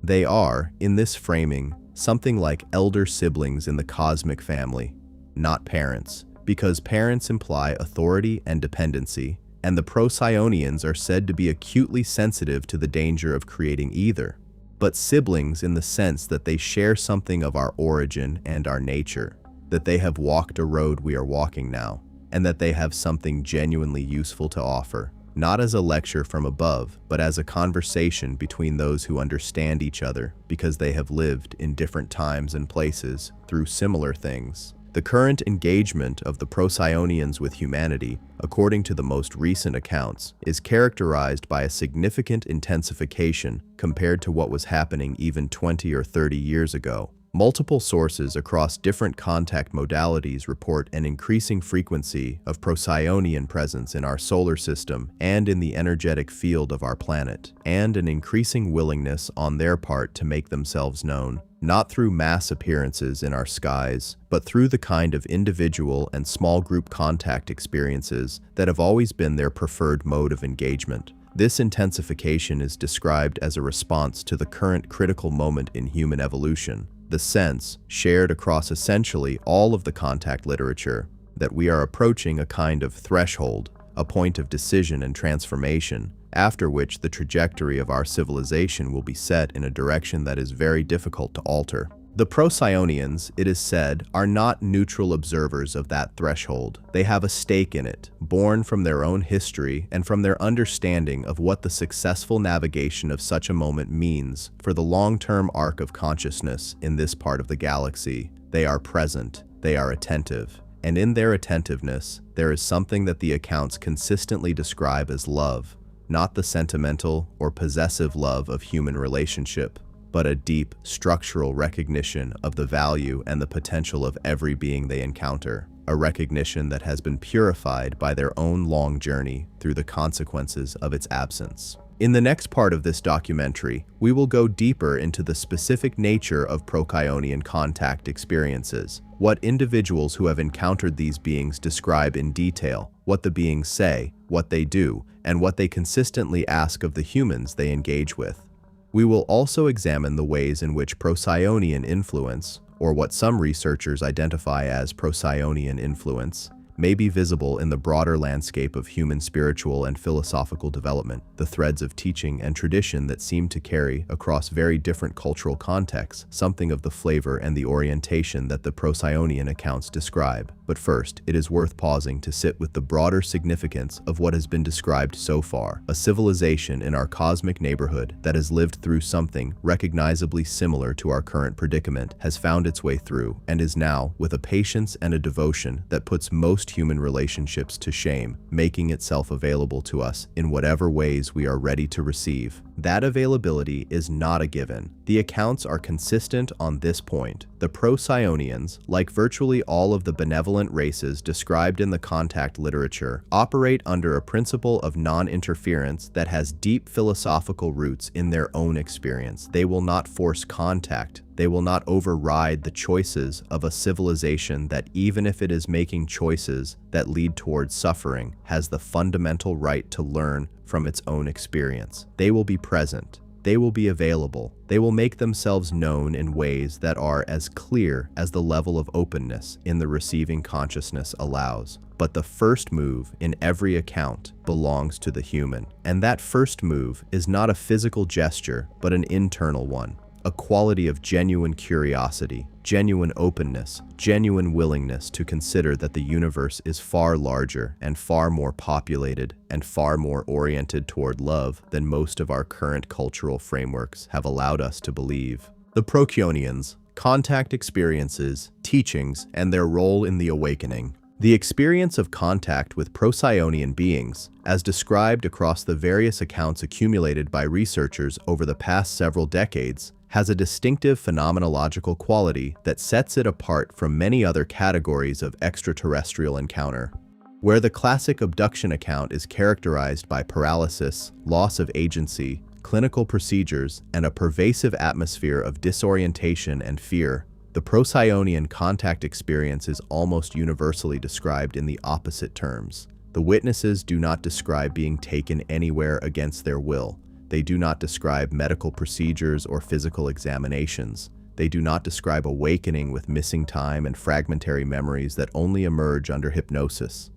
They are, in this framing, something like elder siblings in the cosmic family, not parents, because parents imply authority and dependency, and the Procyonians are said to be acutely sensitive to the danger of creating either, but siblings in the sense that they share something of our origin and our nature, that they have walked a road we are walking now, and that they have something genuinely useful to offer. Not as a lecture from above, but as a conversation between those who understand each other because they have lived in different times and places through similar things. The current engagement of the Procyonians with humanity, according to the most recent accounts, is characterized by a significant intensification compared to what was happening even 20 or 30 years ago. Multiple sources across different contact modalities report an increasing frequency of Procyonian presence in our solar system and in the energetic field of our planet, and an increasing willingness on their part to make themselves known, not through mass appearances in our skies, but through the kind of individual and small group contact experiences that have always been their preferred mode of engagement. This intensification is described as a response to the current critical moment in human evolution, the sense, shared across essentially all of the contact literature, that we are approaching a kind of threshold, a point of decision and transformation, after which the trajectory of our civilization will be set in a direction that is very difficult to alter. The Procyonians, it is said, are not neutral observers of that threshold. They have a stake in it, born from their own history and from their understanding of what the successful navigation of such a moment means for the long-term arc of consciousness in this part of the galaxy. They are present, they are attentive, and in their attentiveness, there is something that the accounts consistently describe as love, not the sentimental or possessive love of human relationship, but a deep, structural recognition of the value and the potential of every being they encounter, a recognition that has been purified by their own long journey through the consequences of its absence. In the next part of this documentary, we will go deeper into the specific nature of Procyonian contact experiences, what individuals who have encountered these beings describe in detail, what the beings say, what they do, and what they consistently ask of the humans they engage with. We will also examine the ways in which Procyonian influence, or what some researchers identify as Procyonian influence, may be visible in the broader landscape of human spiritual and philosophical development, the threads of teaching and tradition that seem to carry across very different cultural contexts something of the flavor and the orientation that the Procyonian accounts describe. But first, it is worth pausing to sit with the broader significance of what has been described so far, a civilization in our cosmic neighborhood that has lived through something recognizably similar to our current predicament, has found its way through, and is now, with a patience and a devotion that puts most human relationships to shame, making itself available to us in whatever ways we are ready to receive. That availability is not a given. The accounts are consistent on this point. The Procyonians, like virtually all of the benevolent races described in the contact literature, operate under a principle of non-interference that has deep philosophical roots in their own experience. They will not force contact. They will not override the choices of a civilization that, even if it is making choices that lead towards suffering, has the fundamental right to learn from its own experience. They will be present. They will be available. They will make themselves known in ways that are as clear as the level of openness in the receiving consciousness allows. But the first move in every account belongs to the human. And that first move is not a physical gesture, but an internal one. A quality of genuine curiosity, genuine openness, genuine willingness to consider that the universe is far larger and far more populated and far more oriented toward love than most of our current cultural frameworks have allowed us to believe. The Procyonians, contact experiences, teachings, and their role in the awakening. The experience of contact with Procyonian beings, as described across the various accounts accumulated by researchers over the past several decades, has a distinctive phenomenological quality that sets it apart from many other categories of extraterrestrial encounter. Where the classic abduction account is characterized by paralysis, loss of agency, clinical procedures, and a pervasive atmosphere of disorientation and fear, the Procyonian contact experience is almost universally described in the opposite terms. The witnesses do not describe being taken anywhere against their will. They do not describe medical procedures or physical examinations. They do not describe awakening with missing time and fragmentary memories that only emerge under hypnosis.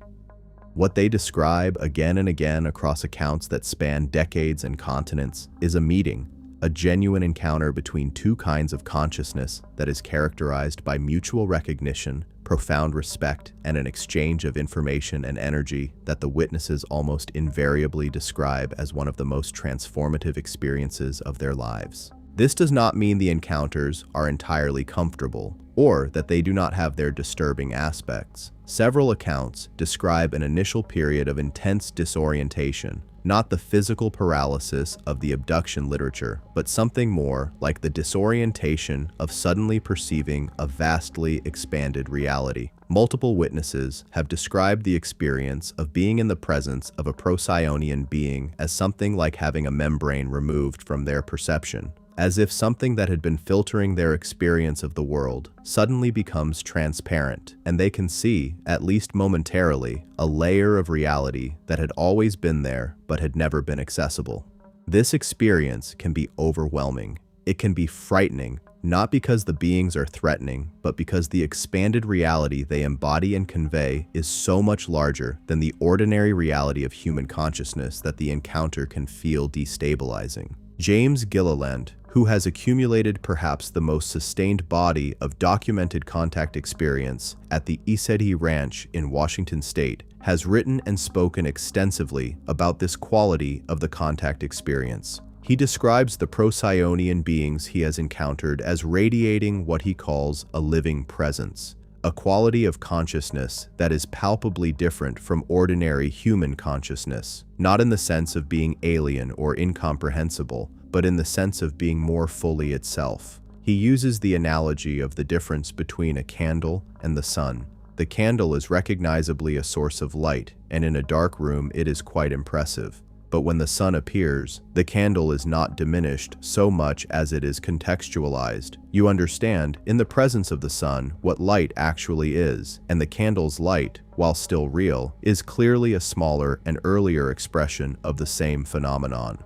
What they describe again and again across accounts that span decades and continents is a meeting, a genuine encounter between two kinds of consciousness that is characterized by mutual recognition, profound respect, and an exchange of information and energy that the witnesses almost invariably describe as one of the most transformative experiences of their lives. This does not mean the encounters are entirely comfortable, or that they do not have their disturbing aspects. Several accounts describe an initial period of intense disorientation, not the physical paralysis of the abduction literature, but something more like the disorientation of suddenly perceiving a vastly expanded reality. Multiple witnesses have described the experience of being in the presence of a Procyonian being as something like having a membrane removed from their perception, as if something that had been filtering their experience of the world suddenly becomes transparent, and they can see, at least momentarily, a layer of reality that had always been there but had never been accessible. This experience can be overwhelming. It can be frightening, not because the beings are threatening, but because the expanded reality they embody and convey is so much larger than the ordinary reality of human consciousness that the encounter can feel destabilizing. James Gilliland, who has accumulated perhaps the most sustained body of documented contact experience at the Isedi Ranch in Washington State, has written and spoken extensively about this quality of the contact experience. He describes the Procyonian beings he has encountered as radiating what he calls a living presence, a quality of consciousness that is palpably different from ordinary human consciousness, not in the sense of being alien or incomprehensible, but in the sense of being more fully itself. He uses the analogy of the difference between a candle and the sun. The candle is recognizably a source of light, and in a dark room it is quite impressive. But when the sun appears, the candle is not diminished so much as it is contextualized. You understand, in the presence of the sun, what light actually is, and the candle's light, while still real, is clearly a smaller and earlier expression of the same phenomenon.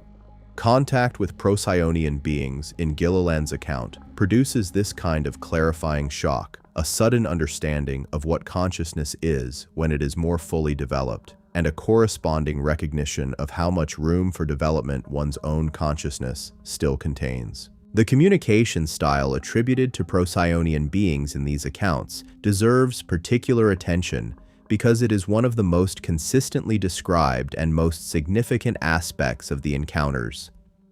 Contact with Procyonian beings, in Gilliland's account, produces this kind of clarifying shock, a sudden understanding of what consciousness is when it is more fully developed, and a corresponding recognition of how much room for development one's own consciousness still contains. The communication style attributed to Procyonian beings in these accounts deserves particular attention because it is one of the most consistently described and most significant aspects of the encounters.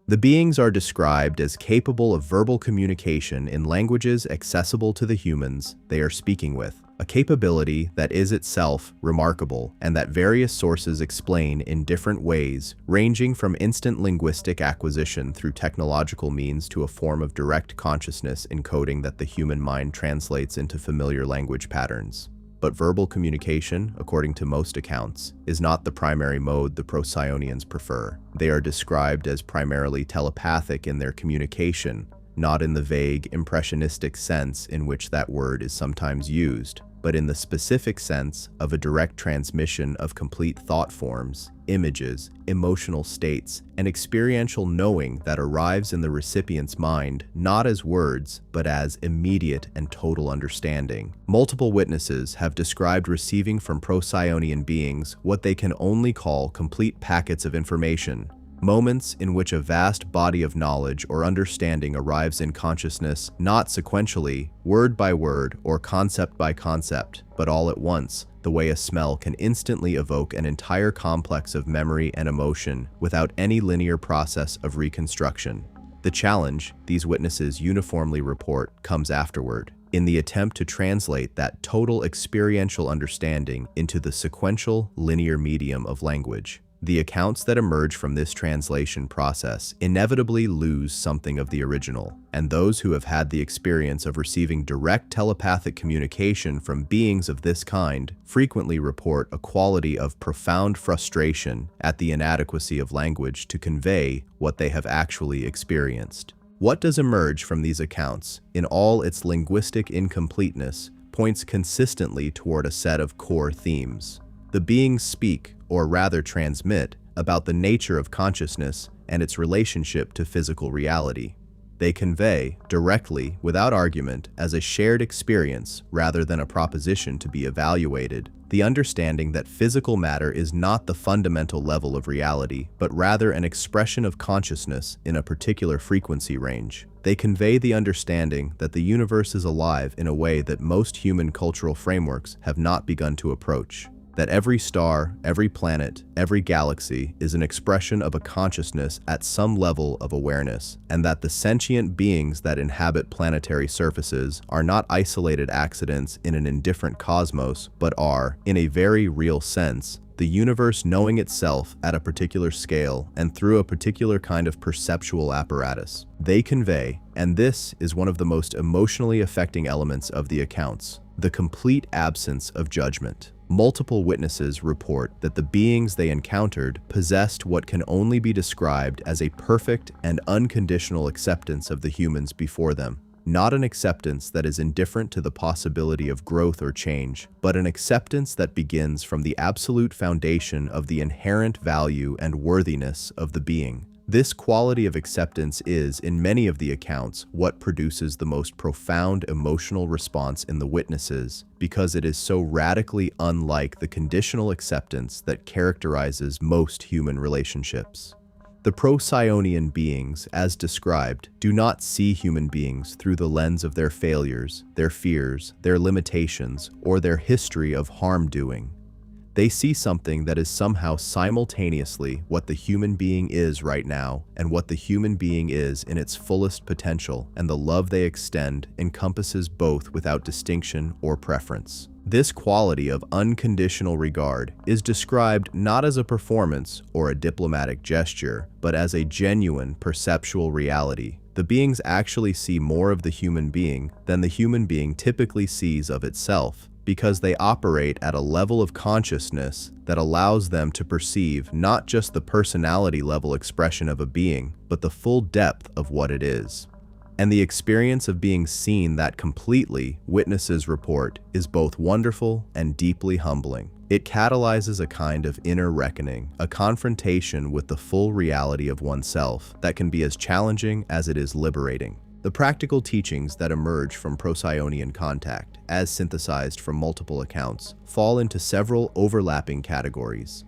The beings are described as capable of verbal communication in languages accessible to the humans they are speaking with, a capability that is itself remarkable and that various sources explain in different ways, ranging from instant linguistic acquisition through technological means to a form of direct consciousness encoding that the human mind translates into familiar language patterns. But verbal communication, according to most accounts, is not the primary mode the Procyonians prefer. They are described as primarily telepathic in their communication, not in the vague, impressionistic sense in which that word is sometimes used, but in the specific sense of a direct transmission of complete thought forms, images, emotional states, and experiential knowing that arrives in the recipient's mind not as words, but as immediate and total understanding. Multiple witnesses have described receiving from Procyonian beings what they can only call complete packets of information, moments in which a vast body of knowledge or understanding arrives in consciousness not sequentially, word by word, or concept by concept, but all at once, the way a smell can instantly evoke an entire complex of memory and emotion without any linear process of reconstruction. The challenge, these witnesses uniformly report, comes afterward, in the attempt to translate that total experiential understanding into the sequential, linear medium of language. The accounts that emerge from this translation process inevitably lose something of the original, and those who have had the experience of receiving direct telepathic communication from beings of this kind frequently report a quality of profound frustration at the inadequacy of language to convey what they have actually experienced. What does emerge from these accounts, in all its linguistic incompleteness, points consistently toward a set of core themes. The beings speak, or rather transmit, about the nature of consciousness and its relationship to physical reality. They convey, directly, without argument, as a shared experience rather than a proposition to be evaluated, the understanding that physical matter is not the fundamental level of reality, but rather an expression of consciousness in a particular frequency range. They convey the understanding that the universe is alive in a way that most human cultural frameworks have not begun to approach. That every star, every planet, every galaxy is an expression of a consciousness at some level of awareness, and that the sentient beings that inhabit planetary surfaces are not isolated accidents in an indifferent cosmos, but are, in a very real sense, the universe knowing itself at a particular scale and through a particular kind of perceptual apparatus. They convey, and this is one of the most emotionally affecting elements of the accounts, the complete absence of judgment. Multiple witnesses report that the beings they encountered possessed what can only be described as a perfect and unconditional acceptance of the humans before them. Not an acceptance that is indifferent to the possibility of growth or change, but an acceptance that begins from the absolute foundation of the inherent value and worthiness of the being. This quality of acceptance is, in many of the accounts, what produces the most profound emotional response in the witnesses, because it is so radically unlike the conditional acceptance that characterizes most human relationships. The Procyonian beings, as described, do not see human beings through the lens of their failures, their fears, their limitations, or their history of harm-doing. They see something that is somehow simultaneously what the human being is right now and what the human being is in its fullest potential, and the love they extend encompasses both without distinction or preference. This quality of unconditional regard is described not as a performance or a diplomatic gesture, but as a genuine perceptual reality. The beings actually see more of the human being than the human being typically sees of itself, because they operate at a level of consciousness that allows them to perceive not just the personality level expression of a being, but the full depth of what it is. And the experience of being seen that completely, witnesses report, is both wonderful and deeply humbling. It catalyzes a kind of inner reckoning, a confrontation with the full reality of oneself that can be as challenging as it is liberating. The practical teachings that emerge from Procyonian contact, as synthesized from multiple accounts, fall into several overlapping categories.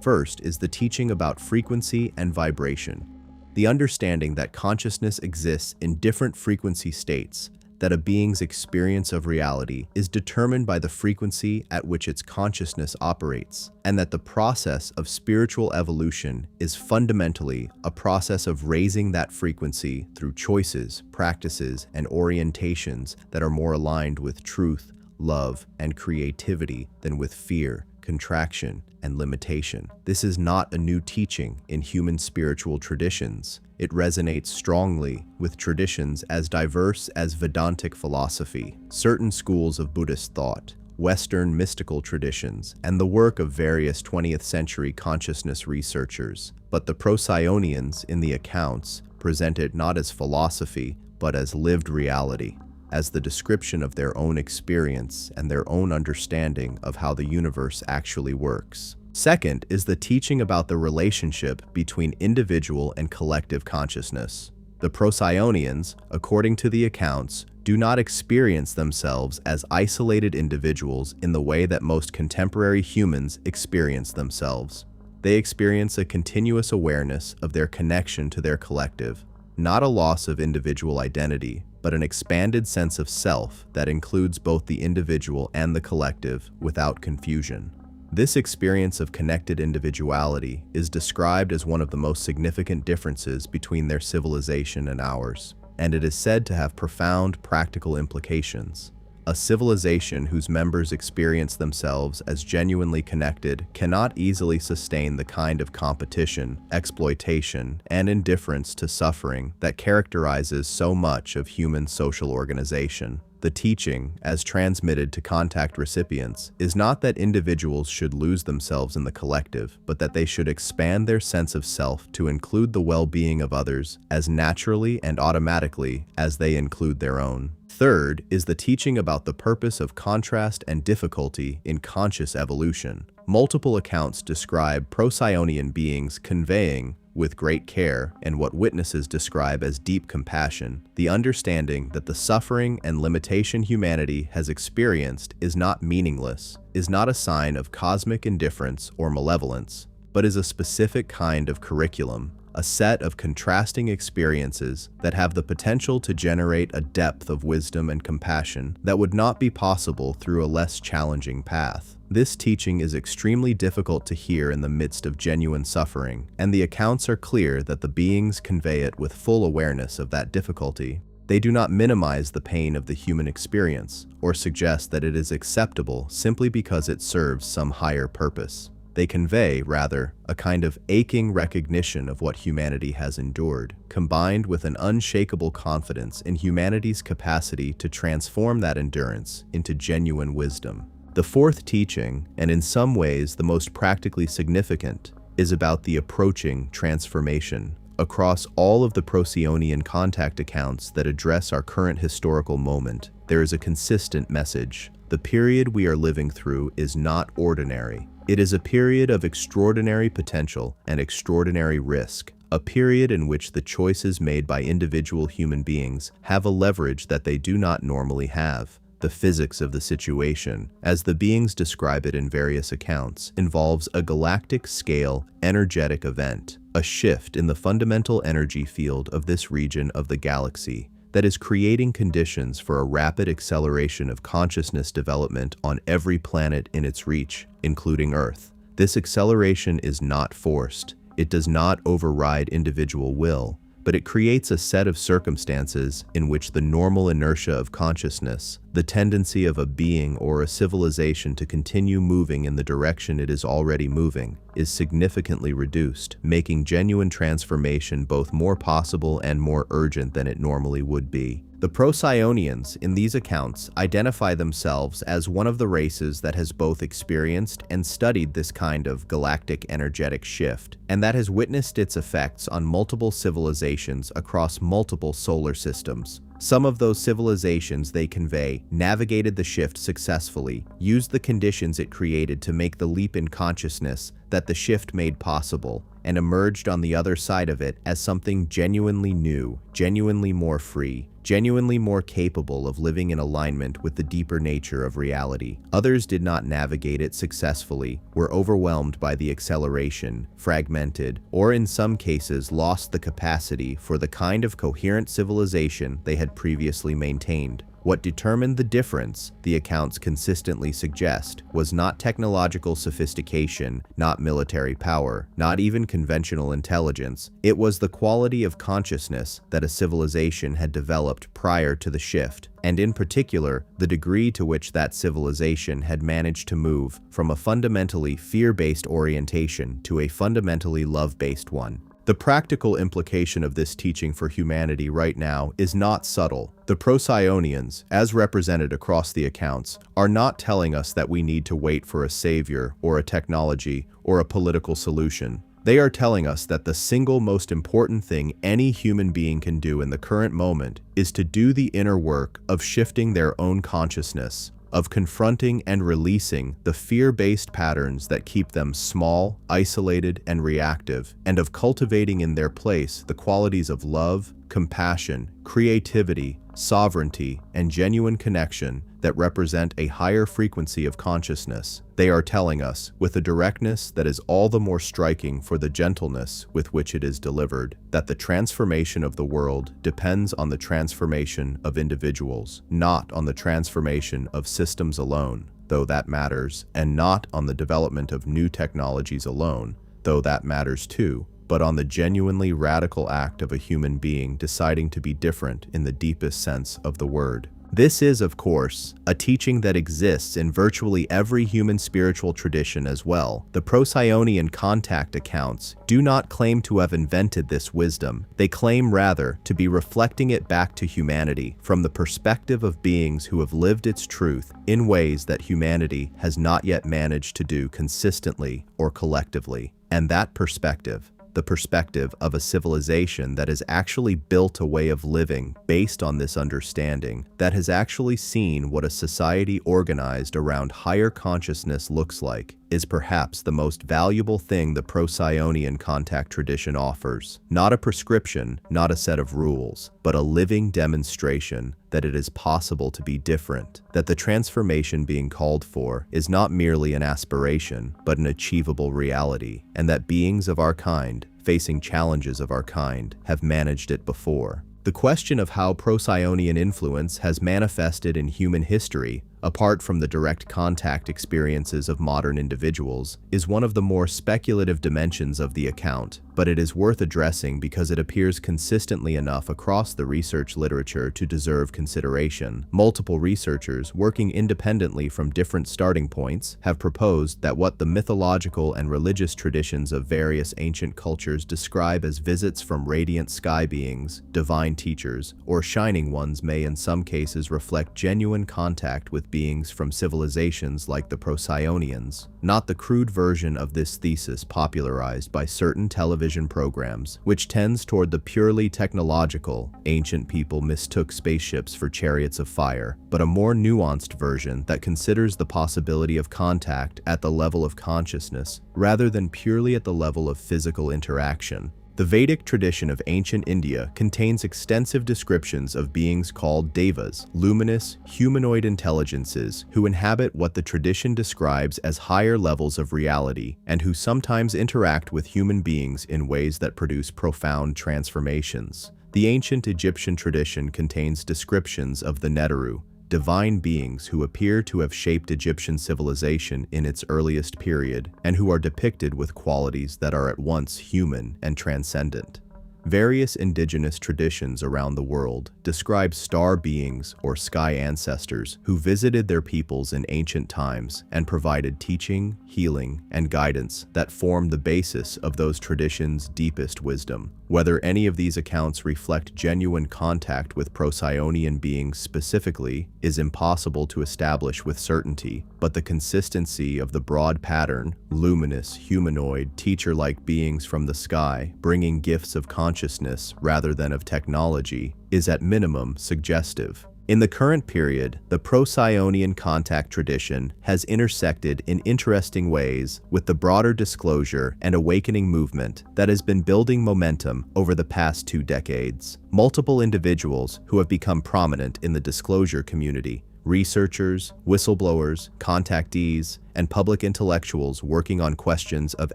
First is the teaching about frequency and vibration, the understanding that consciousness exists in different frequency states, that a being's experience of reality is determined by the frequency at which its consciousness operates, and that the process of spiritual evolution is fundamentally a process of raising that frequency through choices, practices, and orientations that are more aligned with truth, love, and creativity than with fear, contraction, and limitation. This is not a new teaching in human spiritual traditions. It resonates strongly with traditions as diverse as Vedantic philosophy, certain schools of Buddhist thought, Western mystical traditions, and the work of various 20th century consciousness researchers. But the Procyonians in the accounts present it not as philosophy, but as lived reality, as the description of their own experience and their own understanding of how the universe actually works. Second is the teaching about the relationship between individual and collective consciousness. The Procyonians, according to the accounts, do not experience themselves as isolated individuals in the way that most contemporary humans experience themselves. They experience a continuous awareness of their connection to their collective, not a loss of individual identity, but an expanded sense of self that includes both the individual and the collective without confusion. This experience of connected individuality is described as one of the most significant differences between their civilization and ours, and it is said to have profound practical implications. A civilization whose members experience themselves as genuinely connected cannot easily sustain the kind of competition, exploitation, and indifference to suffering that characterizes so much of human social organization. The teaching, as transmitted to contact recipients, is not that individuals should lose themselves in the collective, but that they should expand their sense of self to include the well-being of others as naturally and automatically as they include their own. Third is the teaching about the purpose of contrast and difficulty in conscious evolution. Multiple accounts describe Procyonian beings conveying, with great care, and what witnesses describe as deep compassion, the understanding that the suffering and limitation humanity has experienced is not meaningless, is not a sign of cosmic indifference or malevolence, but is a specific kind of curriculum, a set of contrasting experiences that have the potential to generate a depth of wisdom and compassion that would not be possible through a less challenging path. This teaching is extremely difficult to hear in the midst of genuine suffering, and the accounts are clear that the beings convey it with full awareness of that difficulty. They do not minimize the pain of the human experience, or suggest that it is acceptable simply because it serves some higher purpose. They convey, rather, a kind of aching recognition of what humanity has endured, combined with an unshakable confidence in humanity's capacity to transform that endurance into genuine wisdom. The fourth teaching, and in some ways the most practically significant, is about the approaching transformation. Across all of the Procyonian contact accounts that address our current historical moment, there is a consistent message. The period we are living through is not ordinary. It is a period of extraordinary potential and extraordinary risk, a period in which the choices made by individual human beings have a leverage that they do not normally have. The physics of the situation, as the beings describe it in various accounts, involves a galactic-scale energetic event, a shift in the fundamental energy field of this region of the galaxy that is creating conditions for a rapid acceleration of consciousness development on every planet in its reach, including Earth. This acceleration is not forced. It does not override individual will, but it creates a set of circumstances in which the normal inertia of consciousness, the tendency of a being or a civilization to continue moving in the direction it is already moving, is significantly reduced, making genuine transformation both more possible and more urgent than it normally would be. The Procyonians in these accounts identify themselves as one of the races that has both experienced and studied this kind of galactic energetic shift, and that has witnessed its effects on multiple civilizations across multiple solar systems. Some of those civilizations, they convey, navigated the shift successfully, used the conditions it created to make the leap in consciousness that the shift made possible, and emerged on the other side of it as something genuinely new, genuinely more free, genuinely more capable of living in alignment with the deeper nature of reality. Others did not navigate it successfully, were overwhelmed by the acceleration, fragmented, or in some cases lost the capacity for the kind of coherent civilization they had previously maintained. What determined the difference, the accounts consistently suggest, was not technological sophistication, not military power, not even conventional intelligence. It was the quality of consciousness that a civilization had developed prior to the shift, and in particular, the degree to which that civilization had managed to move from a fundamentally fear-based orientation to a fundamentally love-based one. The practical implication of this teaching for humanity right now is not subtle. The Procyonians, as represented across the accounts, are not telling us that we need to wait for a savior or a technology or a political solution. They are telling us that the single most important thing any human being can do in the current moment is to do the inner work of shifting their own consciousness, of confronting and releasing the fear-based patterns that keep them small, isolated, and reactive, and of cultivating in their place the qualities of love, compassion, creativity, sovereignty, and genuine connection that represent a higher frequency of consciousness. They are telling us, with a directness that is all the more striking for the gentleness with which it is delivered, that the transformation of the world depends on the transformation of individuals, not on the transformation of systems alone, though that matters, and not on the development of new technologies alone, though that matters too, but on the genuinely radical act of a human being deciding to be different in the deepest sense of the word. This is, of course, a teaching that exists in virtually every human spiritual tradition as well. The Procyonian contact accounts do not claim to have invented this wisdom. They claim rather to be reflecting it back to humanity from the perspective of beings who have lived its truth in ways that humanity has not yet managed to do consistently or collectively. And that perspective, the perspective of a civilization that has actually built a way of living based on this understanding, that has actually seen what a society organized around higher consciousness looks like, is perhaps the most valuable thing the Procyonian contact tradition offers. Not a prescription, not a set of rules, but a living demonstration that it is possible to be different, that the transformation being called for is not merely an aspiration, but an achievable reality, and that beings of our kind, facing challenges of our kind, have managed it before. The question of how Procyonian influence has manifested in human history, apart from the direct contact experiences of modern individuals, is one of the more speculative dimensions of the account, but it is worth addressing because it appears consistently enough across the research literature to deserve consideration. Multiple researchers, working independently from different starting points, have proposed that what the mythological and religious traditions of various ancient cultures describe as visits from radiant sky beings, divine teachers, or shining ones may in some cases reflect genuine contact with beings from civilizations like the Procyonians, not the crude version of this thesis popularized by certain television programs, which tends toward the purely technological, ancient people mistook spaceships for chariots of fire, but a more nuanced version that considers the possibility of contact at the level of consciousness rather than purely at the level of physical interaction. The Vedic tradition of ancient India contains extensive descriptions of beings called devas, luminous, humanoid intelligences who inhabit what the tradition describes as higher levels of reality and who sometimes interact with human beings in ways that produce profound transformations. The ancient Egyptian tradition contains descriptions of the Neteru, divine beings who appear to have shaped Egyptian civilization in its earliest period and who are depicted with qualities that are at once human and transcendent. Various indigenous traditions around the world describe star beings or sky ancestors who visited their peoples in ancient times and provided teaching, healing, and guidance that form the basis of those traditions' deepest wisdom. Whether any of these accounts reflect genuine contact with Procyonian beings specifically is impossible to establish with certainty, but the consistency of the broad pattern, luminous, humanoid, teacher-like beings from the sky, bringing gifts of consciousness rather than of technology, is at minimum suggestive. In the current period, the Procyonian contact tradition has intersected in interesting ways with the broader disclosure and awakening movement that has been building momentum over the past 2 decades. Multiple individuals who have become prominent in the disclosure community, researchers, whistleblowers, contactees, and public intellectuals working on questions of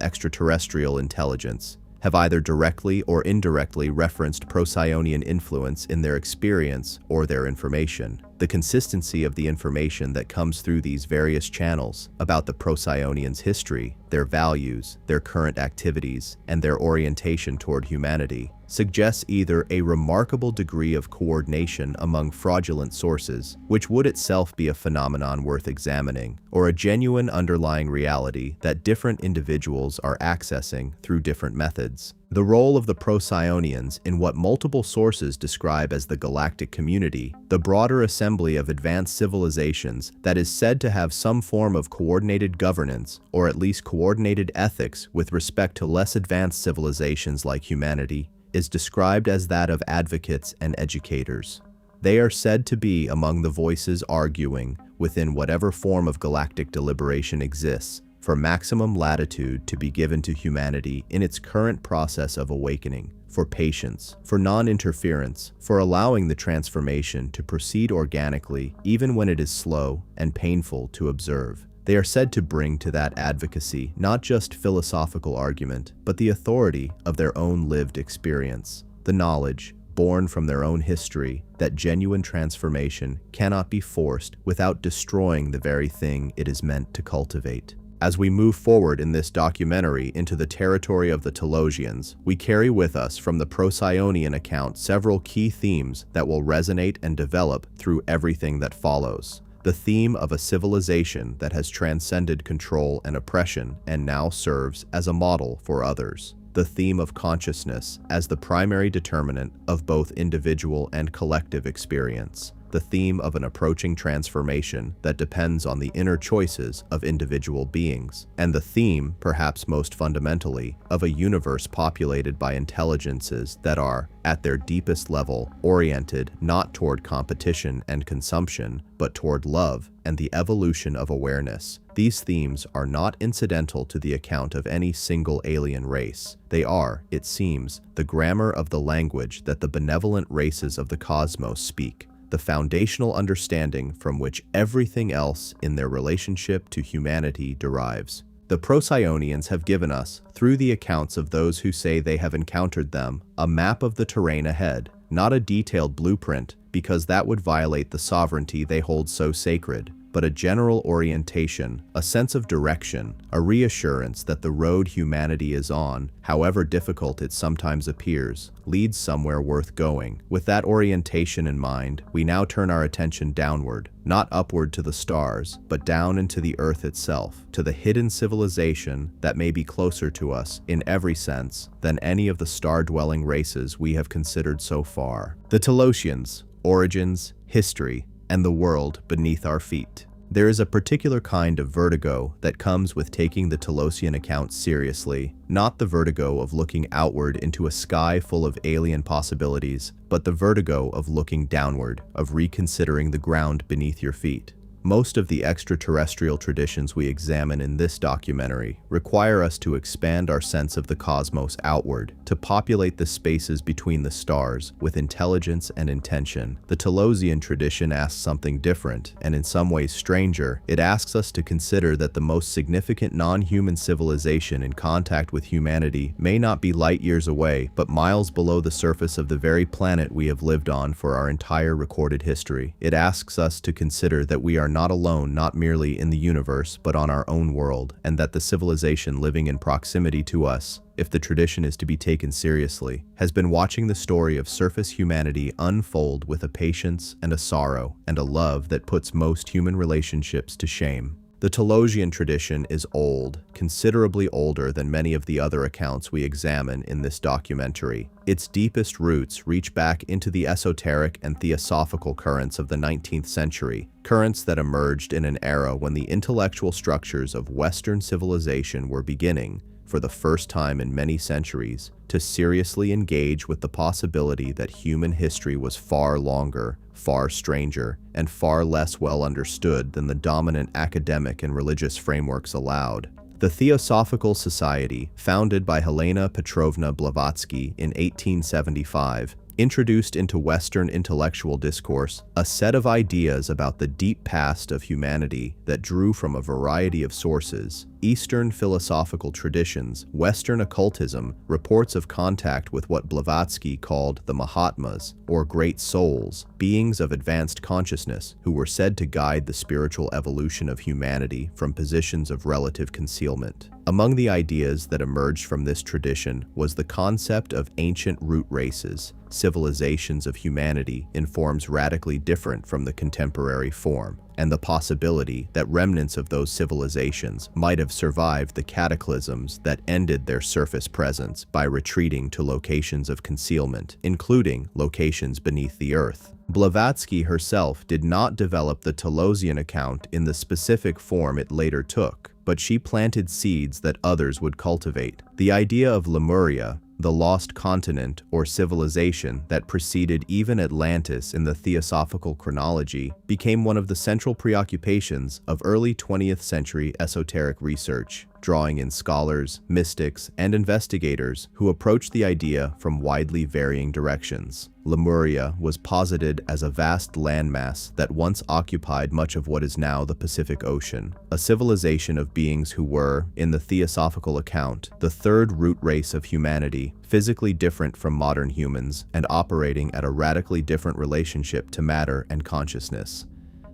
extraterrestrial intelligence, have either directly or indirectly referenced Procyonian influence in their experience or their information. The consistency of the information that comes through these various channels about the Procyonians' history, their values, their current activities, and their orientation toward humanity suggests either a remarkable degree of coordination among fraudulent sources, which would itself be a phenomenon worth examining, or a genuine underlying reality that different individuals are accessing through different methods. The role of the Procyonians in what multiple sources describe as the galactic community, the broader assembly of advanced civilizations that is said to have some form of coordinated governance, or at least coordinated ethics with respect to less advanced civilizations like humanity, is described as that of advocates and educators. They are said to be among the voices arguing, within whatever form of galactic deliberation exists, for maximum latitude to be given to humanity in its current process of awakening, for patience, for non-interference, for allowing the transformation to proceed organically even when it is slow and painful to observe. They are said to bring to that advocacy not just philosophical argument, but the authority of their own lived experience, the knowledge, born from their own history, that genuine transformation cannot be forced without destroying the very thing it is meant to cultivate. As we move forward in this documentary into the territory of the Tallosians, we carry with us from the Procyonian account several key themes that will resonate and develop through everything that follows. The theme of a civilization that has transcended control and oppression and now serves as a model for others. The theme of consciousness as the primary determinant of both individual and collective experience. The theme of an approaching transformation that depends on the inner choices of individual beings. And the theme, perhaps most fundamentally, of a universe populated by intelligences that are, at their deepest level, oriented not toward competition and consumption, but toward love and the evolution of awareness. These themes are not incidental to the account of any single alien race. They are, it seems, the grammar of the language that the benevolent races of the cosmos speak, the foundational understanding from which everything else in their relationship to humanity derives. The Procyonians have given us, through the accounts of those who say they have encountered them, a map of the terrain ahead, not a detailed blueprint, because that would violate the sovereignty they hold so sacred, but a general orientation, a sense of direction, a reassurance that the road humanity is on, however difficult it sometimes appears, leads somewhere worth going. With that orientation in mind, we now turn our attention downward, not upward to the stars, but down into the earth itself, to the hidden civilization that may be closer to us, in every sense, than any of the star-dwelling races we have considered so far. The Telosians, origins, history, and the world beneath our feet. There is a particular kind of vertigo that comes with taking the Telosian account seriously, not the vertigo of looking outward into a sky full of alien possibilities, but the vertigo of looking downward, of reconsidering the ground beneath your feet. Most of the extraterrestrial traditions we examine in this documentary require us to expand our sense of the cosmos outward, to populate the spaces between the stars with intelligence and intention. The Telosian tradition asks something different, and in some ways stranger. It asks us to consider that the most significant non-human civilization in contact with humanity may not be light years away, but miles below the surface of the very planet we have lived on for our entire recorded history. It asks us to consider that we are not alone, not merely in the universe, but on our own world, and that the civilization living in proximity to us, if the tradition is to be taken seriously, has been watching the story of surface humanity unfold with a patience and a sorrow and a love that puts most human relationships to shame. The Telosian tradition is old, considerably older than many of the other accounts we examine in this documentary. Its deepest roots reach back into the esoteric and theosophical currents of the 19th century, currents that emerged in an era when the intellectual structures of Western civilization were beginning, for the first time in many centuries, to seriously engage with the possibility that human history was far longer, far stranger, and far less well understood than the dominant academic and religious frameworks allowed. The Theosophical Society, founded by Helena Petrovna Blavatsky in 1875, introduced into Western intellectual discourse a set of ideas about the deep past of humanity that drew from a variety of sources: Eastern philosophical traditions, Western occultism, reports of contact with what Blavatsky called the Mahatmas, or great souls, beings of advanced consciousness who were said to guide the spiritual evolution of humanity from positions of relative concealment. Among the ideas that emerged from this tradition was the concept of ancient root races, civilizations of humanity in forms radically different from the contemporary form, and the possibility that remnants of those civilizations might have survived the cataclysms that ended their surface presence by retreating to locations of concealment, including locations beneath the earth. Blavatsky herself did not develop the Telosian account in the specific form it later took, but she planted seeds that others would cultivate. The idea of Lemuria, the lost continent or civilization that preceded even Atlantis in the theosophical chronology, became one of the central preoccupations of early 20th century esoteric research, drawing in scholars, mystics, and investigators who approached the idea from widely varying directions. Lemuria was posited as a vast landmass that once occupied much of what is now the Pacific Ocean, a civilization of beings who were, in the theosophical account, the third root race of humanity, physically different from modern humans and operating at a radically different relationship to matter and consciousness.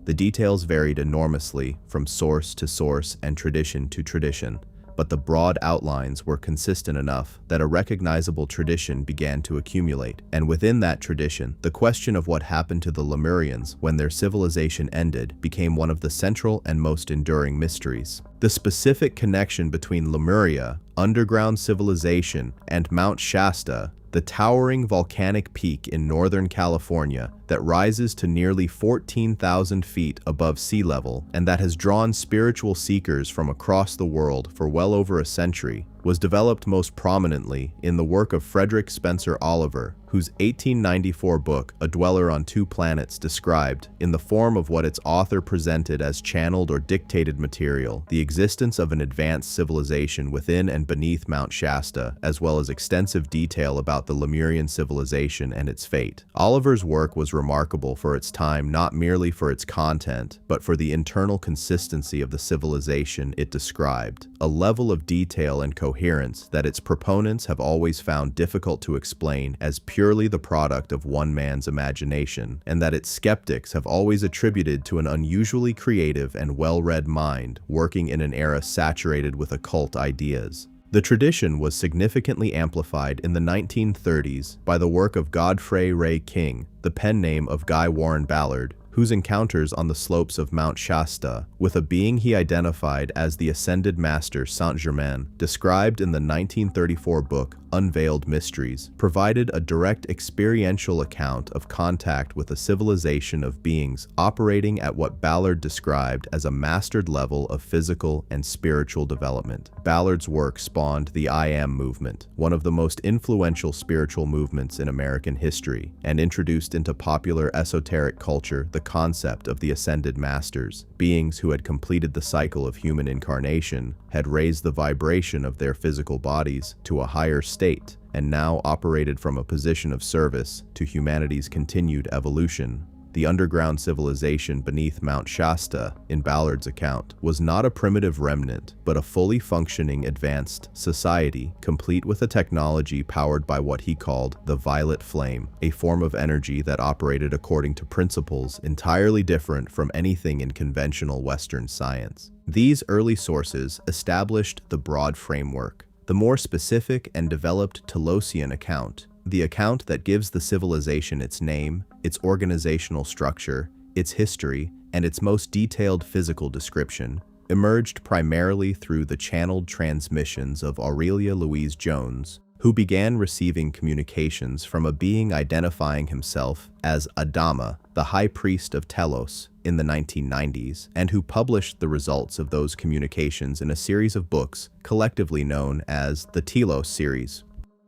The details varied enormously from source to source and tradition to tradition, but the broad outlines were consistent enough that a recognizable tradition began to accumulate, and within that tradition, the question of what happened to the Lemurians when their civilization ended became one of the central and most enduring mysteries. The specific connection between Lemuria, underground civilization, and Mount Shasta, the towering volcanic peak in Northern California that rises to nearly 14,000 feet above sea level and that has drawn spiritual seekers from across the world for well over a century, was developed most prominently in the work of Frederick Spencer Oliver, whose 1894 book, A Dweller on Two Planets, described, in the form of what its author presented as channeled or dictated material, the existence of an advanced civilization within and beneath Mount Shasta, as well as extensive detail about the Lemurian civilization and its fate. Oliver's work was remarkable for its time not merely for its content, but for the internal consistency of the civilization it described, a level of detail and coherence that its proponents have always found difficult to explain as purely the product of one man's imagination, and that its skeptics have always attributed to an unusually creative and well-read mind working in an era saturated with occult ideas. The tradition was significantly amplified in the 1930s by the work of Godfrey Ray King, the pen name of Guy Warren Ballard, whose encounters on the slopes of Mount Shasta with a being he identified as the Ascended Master Saint-Germain, described in the 1934 book Unveiled Mysteries, provided a direct experiential account of contact with a civilization of beings operating at what Ballard described as a mastered level of physical and spiritual development. Ballard's work spawned the I Am movement, one of the most influential spiritual movements in American history, and introduced into popular esoteric culture the concept of the ascended masters, beings who had completed the cycle of human incarnation, had raised the vibration of their physical bodies to a higher state, and now operated from a position of service to humanity's continued evolution. The underground civilization beneath Mount Shasta, in Ballard's account, was not a primitive remnant, but a fully functioning advanced society, complete with a technology powered by what he called the violet flame, a form of energy that operated according to principles entirely different from anything in conventional Western science. These early sources established the broad framework. The more specific and developed Telosian account, the account that gives the civilization its name, its organizational structure, its history, and its most detailed physical description, emerged primarily through the channeled transmissions of Aurelia Louise Jones, who began receiving communications from a being identifying himself as Adama, the high priest of Telos, in the 1990s, and who published the results of those communications in a series of books collectively known as the Telos series.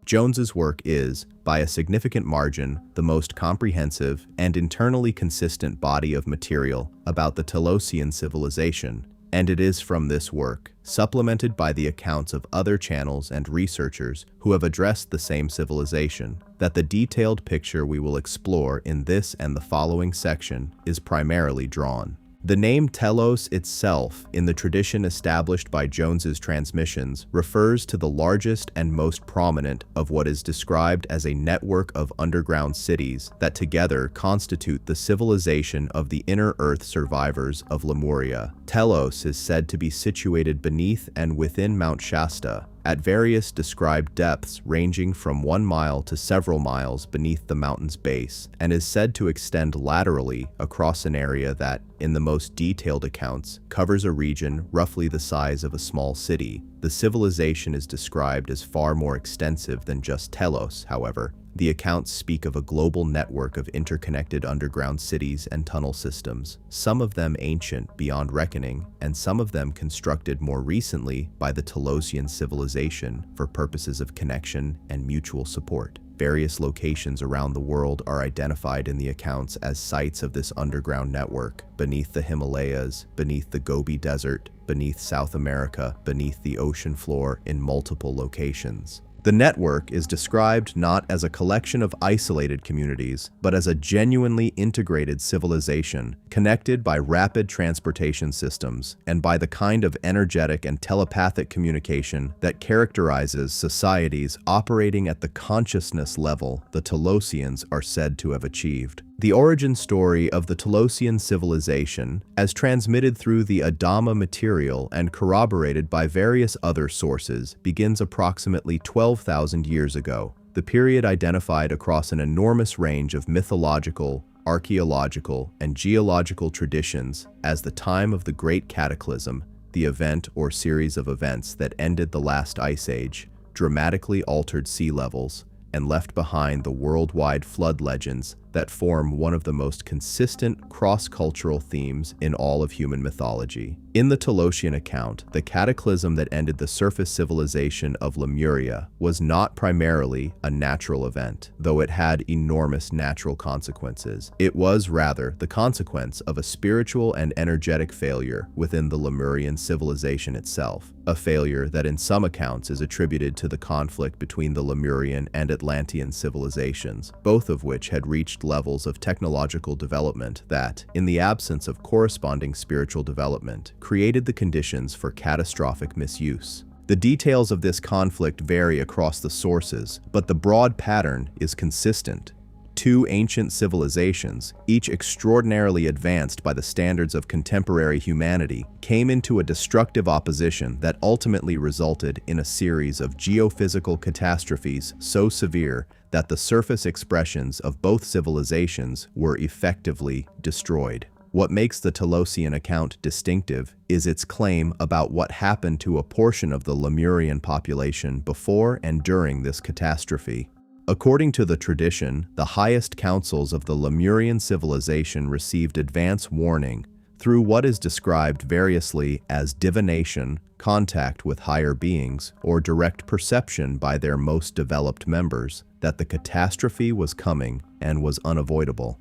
Jones's work is, by a significant margin, the most comprehensive and internally consistent body of material about the Telosian civilization, and it is from this work, supplemented by the accounts of other channels and researchers who have addressed the same civilization, that the detailed picture we will explore in this and the following section is primarily drawn. The name Telos itself, in the tradition established by Jones's transmissions, refers to the largest and most prominent of what is described as a network of underground cities that together constitute the civilization of the inner earth survivors of Lemuria. Telos is said to be situated beneath and within Mount Shasta, at various described depths ranging from 1 mile to several miles beneath the mountain's base, and is said to extend laterally across an area that, in the most detailed accounts, covers a region roughly the size of a small city. The civilization is described as far more extensive than just Telos, however. The accounts speak of a global network of interconnected underground cities and tunnel systems, some of them ancient beyond reckoning, and some of them constructed more recently by the Telosian civilization for purposes of connection and mutual support. Various locations around the world are identified in the accounts as sites of this underground network, beneath the Himalayas, beneath the Gobi Desert, beneath South America, beneath the ocean floor, in multiple locations. The network is described not as a collection of isolated communities, but as a genuinely integrated civilization, connected by rapid transportation systems and by the kind of energetic and telepathic communication that characterizes societies operating at the consciousness level the Tallosians are said to have achieved. The origin story of the Telosian civilization, as transmitted through the Adama material and corroborated by various other sources, begins approximately 12,000 years ago, the period identified across an enormous range of mythological, archaeological, and geological traditions as the time of the Great Cataclysm, the event or series of events that ended the last ice age, dramatically altered sea levels, and left behind the worldwide flood legends that form one of the most consistent cross-cultural themes in all of human mythology. In the Telosian account, the cataclysm that ended the surface civilization of Lemuria was not primarily a natural event, though it had enormous natural consequences. It was rather the consequence of a spiritual and energetic failure within the Lemurian civilization itself, a failure that in some accounts is attributed to the conflict between the Lemurian and Atlantean civilizations, both of which had reached levels of technological development that, in the absence of corresponding spiritual development, created the conditions for catastrophic misuse. The details of this conflict vary across the sources, but the broad pattern is consistent. Two ancient civilizations, each extraordinarily advanced by the standards of contemporary humanity, came into a destructive opposition that ultimately resulted in a series of geophysical catastrophes so severe that the surface expressions of both civilizations were effectively destroyed. What makes the Telosian account distinctive is its claim about what happened to a portion of the Lemurian population before and during this catastrophe. According to the tradition, the highest councils of the Lemurian civilization received advance warning through what is described variously as divination, contact with higher beings, or direct perception by their most developed members that the catastrophe was coming and was unavoidable.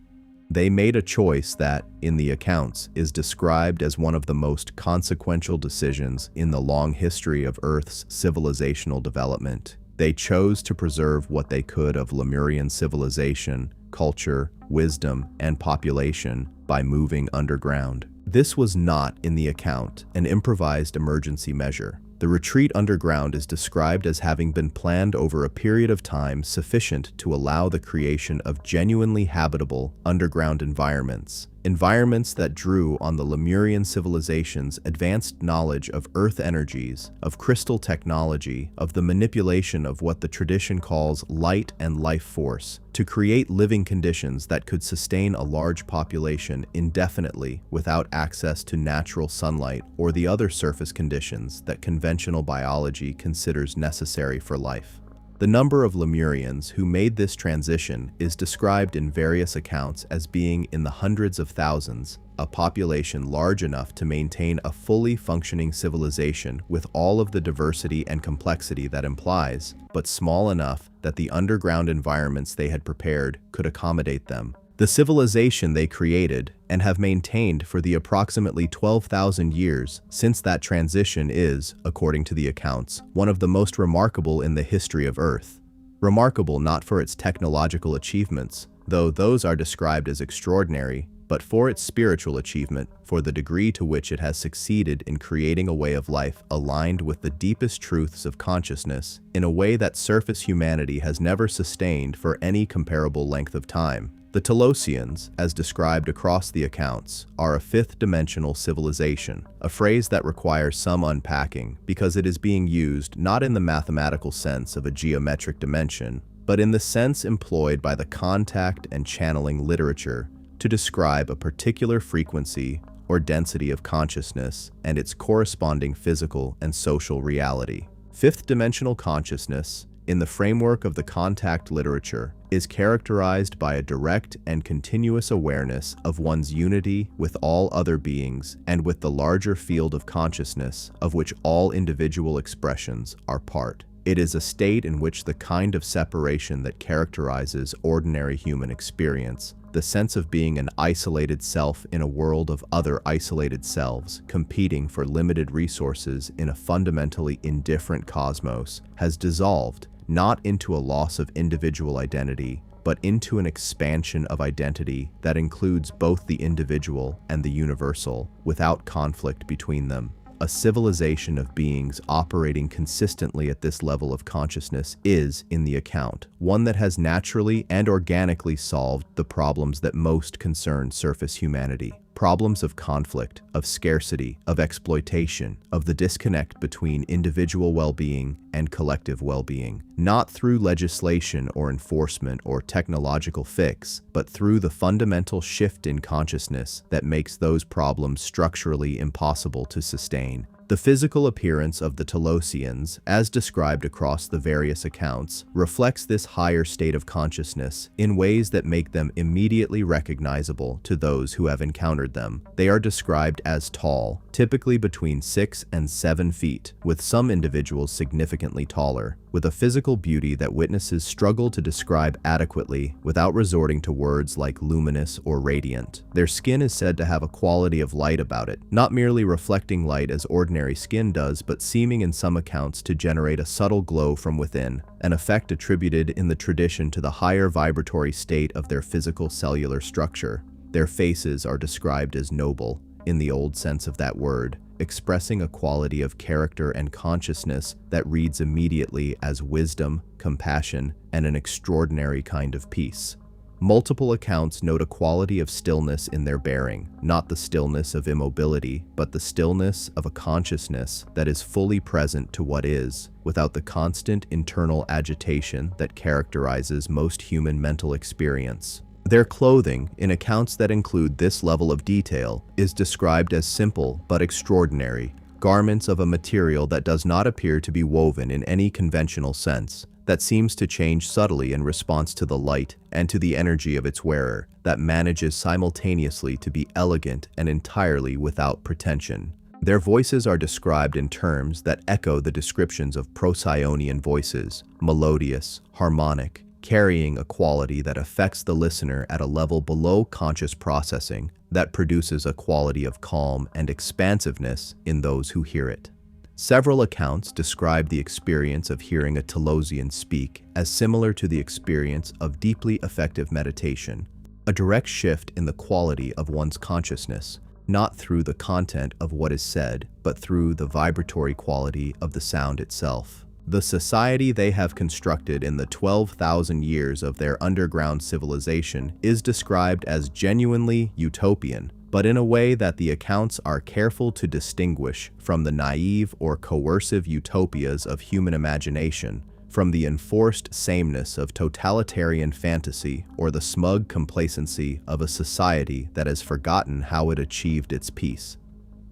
They made a choice that, in the accounts, is described as one of the most consequential decisions in the long history of Earth's civilizational development. They chose to preserve what they could of Lemurian civilization, culture, wisdom, and population by moving underground. This was not, in the account, an improvised emergency measure. The retreat underground is described as having been planned over a period of time sufficient to allow the creation of genuinely habitable underground environments that drew on the Lemurian civilization's advanced knowledge of earth energies, of crystal technology, of the manipulation of what the tradition calls light and life force, to create living conditions that could sustain a large population indefinitely without access to natural sunlight or the other surface conditions that conventional biology considers necessary for life. The number of Lemurians who made this transition is described in various accounts as being in the hundreds of thousands, a population large enough to maintain a fully functioning civilization with all of the diversity and complexity that implies, but small enough that the underground environments they had prepared could accommodate them. The civilization they created and have maintained for the approximately 12,000 years since that transition is, according to the accounts, one of the most remarkable in the history of Earth. Remarkable not for its technological achievements, though those are described as extraordinary, but for its spiritual achievement, for the degree to which it has succeeded in creating a way of life aligned with the deepest truths of consciousness in a way that surface humanity has never sustained for any comparable length of time. The Telosians, as described across the accounts, are a fifth-dimensional civilization, a phrase that requires some unpacking because it is being used not in the mathematical sense of a geometric dimension, but in the sense employed by the contact and channeling literature to describe a particular frequency or density of consciousness and its corresponding physical and social reality. Fifth-dimensional consciousness, in the framework of the contact literature, is characterized by a direct and continuous awareness of one's unity with all other beings and with the larger field of consciousness of which all individual expressions are part. It is a state in which the kind of separation that characterizes ordinary human experience, the sense of being an isolated self in a world of other isolated selves, competing for limited resources in a fundamentally indifferent cosmos, has dissolved not into a loss of individual identity, but into an expansion of identity that includes both the individual and the universal, without conflict between them. A civilization of beings operating consistently at this level of consciousness is, in the account, one that has naturally and organically solved the problems that most concern surface humanity. Problems of conflict, of scarcity, of exploitation, of the disconnect between individual well-being and collective well-being, not through legislation or enforcement or technological fix, but through the fundamental shift in consciousness that makes those problems structurally impossible to sustain. The physical appearance of the Telosians, as described across the various accounts, reflects this higher state of consciousness in ways that make them immediately recognizable to those who have encountered them. They are described as tall, typically between 6 and 7 feet, with some individuals significantly taller, with a physical beauty that witnesses struggle to describe adequately without resorting to words like luminous or radiant. Their skin is said to have a quality of light about it, not merely reflecting light as ordinary skin does, but seeming in some accounts to generate a subtle glow from within, an effect attributed in the tradition to the higher vibratory state of their physical cellular structure. Their faces are described as noble, in the old sense of that word, expressing a quality of character and consciousness that reads immediately as wisdom, compassion, and an extraordinary kind of peace. Multiple accounts note a quality of stillness in their bearing, not the stillness of immobility, but the stillness of a consciousness that is fully present to what is, without the constant internal agitation that characterizes most human mental experience. Their clothing, in accounts that include this level of detail, is described as simple but extraordinary, garments of a material that does not appear to be woven in any conventional sense, that seems to change subtly in response to the light and to the energy of its wearer, that manages simultaneously to be elegant and entirely without pretension. Their voices are described in terms that echo the descriptions of Procyonian voices, melodious, harmonic, carrying a quality that affects the listener at a level below conscious processing, that produces a quality of calm and expansiveness in those who hear it. Several accounts describe the experience of hearing a Telosian speak as similar to the experience of deeply effective meditation, a direct shift in the quality of one's consciousness, not through the content of what is said, but through the vibratory quality of the sound itself. The society they have constructed in the 12,000 years of their underground civilization is described as genuinely utopian, but in a way that the accounts are careful to distinguish from the naive or coercive utopias of human imagination, from the enforced sameness of totalitarian fantasy or the smug complacency of a society that has forgotten how it achieved its peace.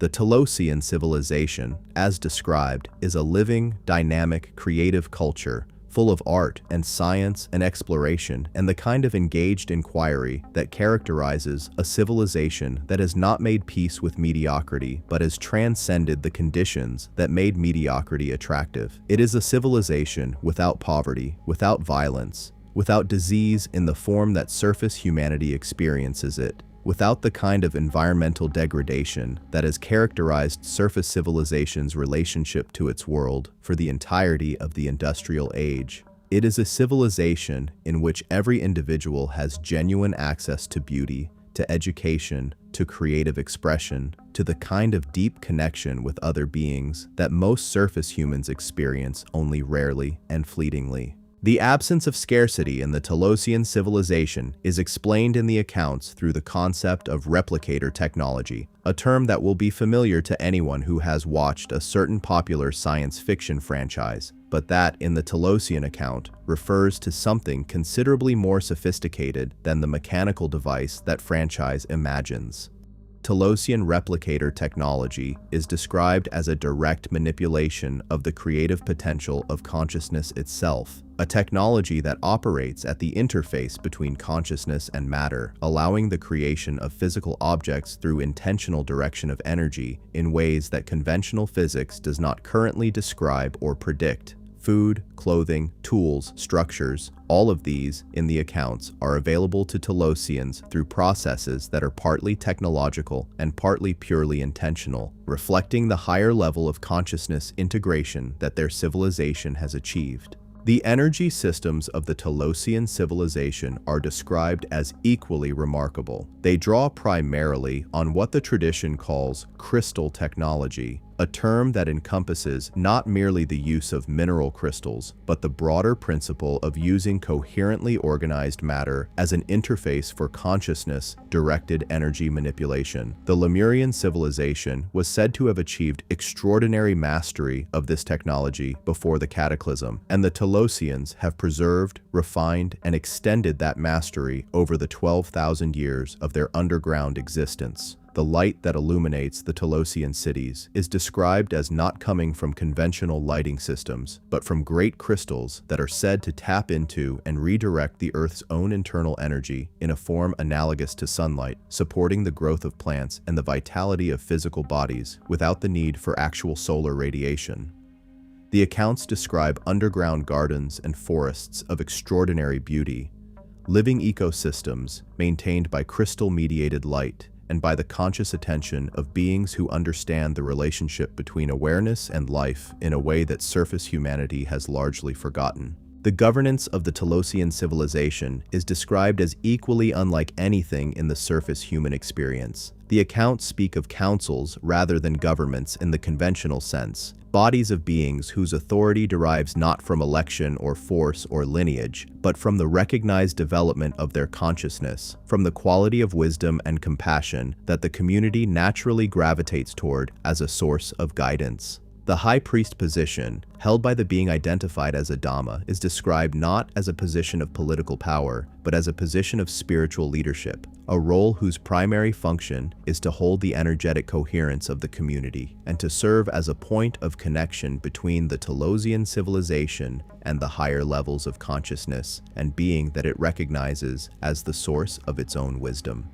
The Telosian civilization, as described, is a living, dynamic, creative culture, full of art and science and exploration and the kind of engaged inquiry that characterizes a civilization that has not made peace with mediocrity but has transcended the conditions that made mediocrity attractive. It is a civilization without poverty, without violence, without disease in the form that surface humanity experiences it, without the kind of environmental degradation that has characterized surface civilization's relationship to its world for the entirety of the industrial age. It is a civilization in which every individual has genuine access to beauty, to education, to creative expression, to the kind of deep connection with other beings that most surface humans experience only rarely and fleetingly. The absence of scarcity in the Telosian civilization is explained in the accounts through the concept of replicator technology, a term that will be familiar to anyone who has watched a certain popular science fiction franchise, but that, in the Telosian account, refers to something considerably more sophisticated than the mechanical device that franchise imagines. Telosian replicator technology is described as a direct manipulation of the creative potential of consciousness itself, a technology that operates at the interface between consciousness and matter, allowing the creation of physical objects through intentional direction of energy in ways that conventional physics does not currently describe or predict. Food, clothing, tools, structures, all of these, in the accounts, are available to Telosians through processes that are partly technological and partly purely intentional, reflecting the higher level of consciousness integration that their civilization has achieved. The energy systems of the Telosian civilization are described as equally remarkable. They draw primarily on what the tradition calls crystal technology, a term that encompasses not merely the use of mineral crystals, but the broader principle of using coherently organized matter as an interface for consciousness-directed energy manipulation. The Lemurian civilization was said to have achieved extraordinary mastery of this technology before the cataclysm, and the Telosians have preserved, refined, and extended that mastery over the 12,000 years of their underground existence. The light that illuminates the Telosian cities is described as not coming from conventional lighting systems, but from great crystals that are said to tap into and redirect the Earth's own internal energy in a form analogous to sunlight, supporting the growth of plants and the vitality of physical bodies without the need for actual solar radiation. The accounts describe underground gardens and forests of extraordinary beauty, living ecosystems maintained by crystal-mediated light, and by the conscious attention of beings who understand the relationship between awareness and life in a way that surface humanity has largely forgotten. The governance of the Telosian civilization is described as equally unlike anything in the surface human experience. The accounts speak of councils rather than governments in the conventional sense, bodies of beings whose authority derives not from election or force or lineage, but from the recognized development of their consciousness, from the quality of wisdom and compassion that the community naturally gravitates toward as a source of guidance. The high priest position, held by the being identified as Adama, is described not as a position of political power, but as a position of spiritual leadership, a role whose primary function is to hold the energetic coherence of the community and to serve as a point of connection between the Telosian civilization and the higher levels of consciousness and being that it recognizes as the source of its own wisdom.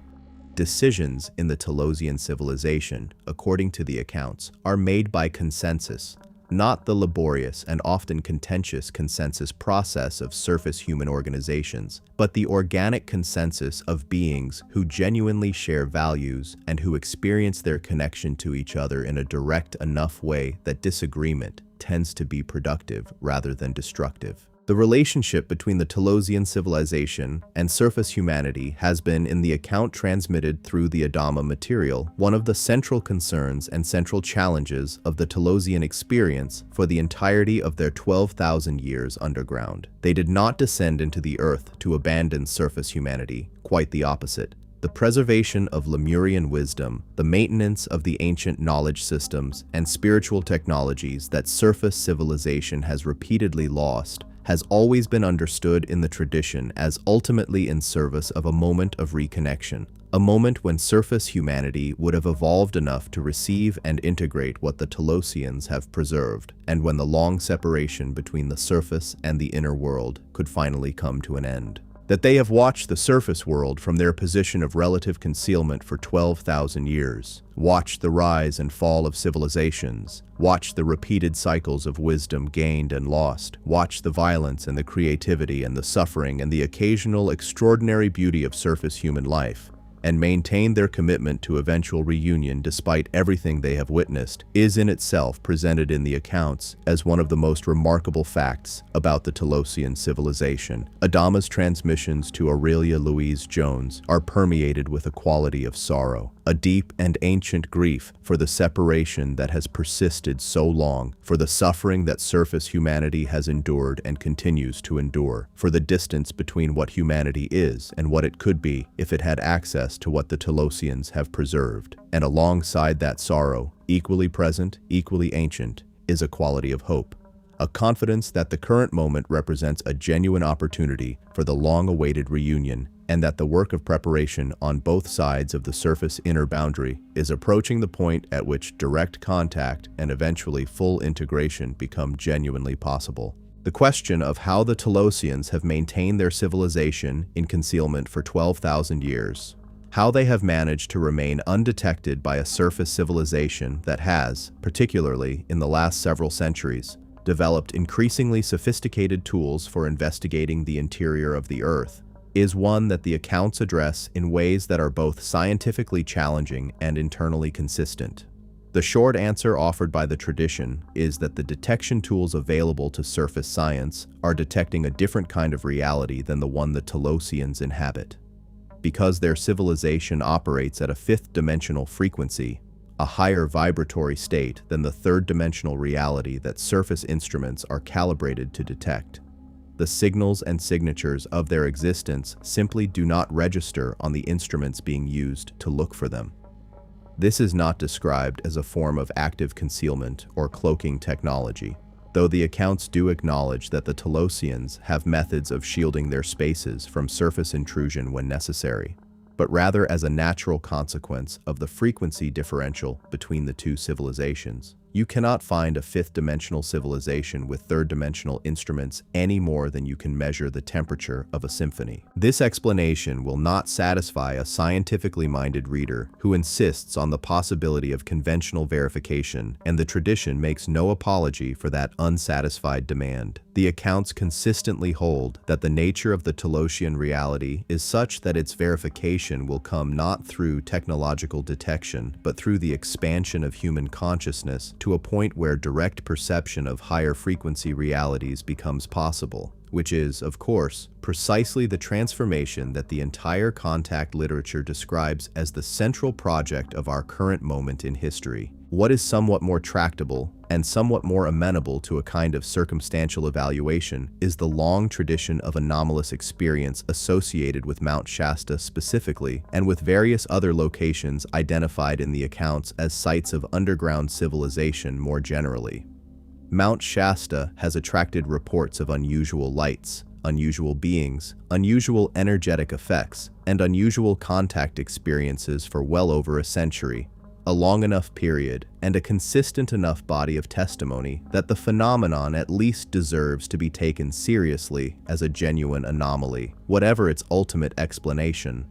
Decisions in the Telosian civilization, according to the accounts, are made by consensus, not the laborious and often contentious consensus process of surface human organizations, but the organic consensus of beings who genuinely share values and who experience their connection to each other in a direct enough way that disagreement tends to be productive rather than destructive. The relationship between the Telosian civilization and surface humanity has been, in the account transmitted through the Adama material, one of the central concerns and central challenges of the Telosian experience for the entirety of their 12,000 years underground. They did not descend into the earth to abandon surface humanity, quite the opposite. The preservation of Lemurian wisdom, the maintenance of the ancient knowledge systems and spiritual technologies that surface civilization has repeatedly lost, has always been understood in the tradition as ultimately in service of a moment of reconnection, a moment when surface humanity would have evolved enough to receive and integrate what the Telosians have preserved, and when the long separation between the surface and the inner world could finally come to an end. That they have watched the surface world from their position of relative concealment for 12,000 years, watched the rise and fall of civilizations, watched the repeated cycles of wisdom gained and lost, watched the violence and the creativity and the suffering and the occasional extraordinary beauty of surface human life, and maintain their commitment to eventual reunion despite everything they have witnessed, is in itself presented in the accounts as one of the most remarkable facts about the Telosian civilization. Adama's transmissions to Aurelia Louise Jones are permeated with a quality of sorrow, a deep and ancient grief for the separation that has persisted so long, for the suffering that surface humanity has endured and continues to endure, for the distance between what humanity is and what it could be if it had access to what the Telosians have preserved. And alongside that sorrow, equally present, equally ancient, is a quality of hope, a confidence that the current moment represents a genuine opportunity for the long-awaited reunion, and that the work of preparation on both sides of the surface inner boundary is approaching the point at which direct contact and eventually full integration become genuinely possible. The question of how the Telosians have maintained their civilization in concealment for 12,000 years, how they have managed to remain undetected by a surface civilization that has, particularly in the last several centuries, developed increasingly sophisticated tools for investigating the interior of the Earth, is one that the accounts address in ways that are both scientifically challenging and internally consistent. The short answer offered by the tradition is that the detection tools available to surface science are detecting a different kind of reality than the one the Telosians inhabit. Because their civilization operates at a fifth-dimensional frequency, a higher vibratory state than the third-dimensional reality that surface instruments are calibrated to detect, the signals and signatures of their existence simply do not register on the instruments being used to look for them. This is not described as a form of active concealment or cloaking technology, though the accounts do acknowledge that the Telosians have methods of shielding their spaces from surface intrusion when necessary, but rather as a natural consequence of the frequency differential between the two civilizations. You cannot find a fifth-dimensional civilization with third-dimensional instruments any more than you can measure the temperature of a symphony. This explanation will not satisfy a scientifically minded reader who insists on the possibility of conventional verification, and the tradition makes no apology for that unsatisfied demand. The accounts consistently hold that the nature of the Telosian reality is such that its verification will come not through technological detection, but through the expansion of human consciousness to a point where direct perception of higher frequency realities becomes possible, which is, of course, precisely the transformation that the entire contact literature describes as the central project of our current moment in history. What is somewhat more tractable and somewhat more amenable to a kind of circumstantial evaluation is the long tradition of anomalous experience associated with Mount Shasta specifically, and with various other locations identified in the accounts as sites of underground civilization more generally. Mount Shasta has attracted reports of unusual lights, unusual beings, unusual energetic effects, and unusual contact experiences for well over a century, a long enough period and a consistent enough body of testimony that the phenomenon at least deserves to be taken seriously as a genuine anomaly, whatever its ultimate explanation.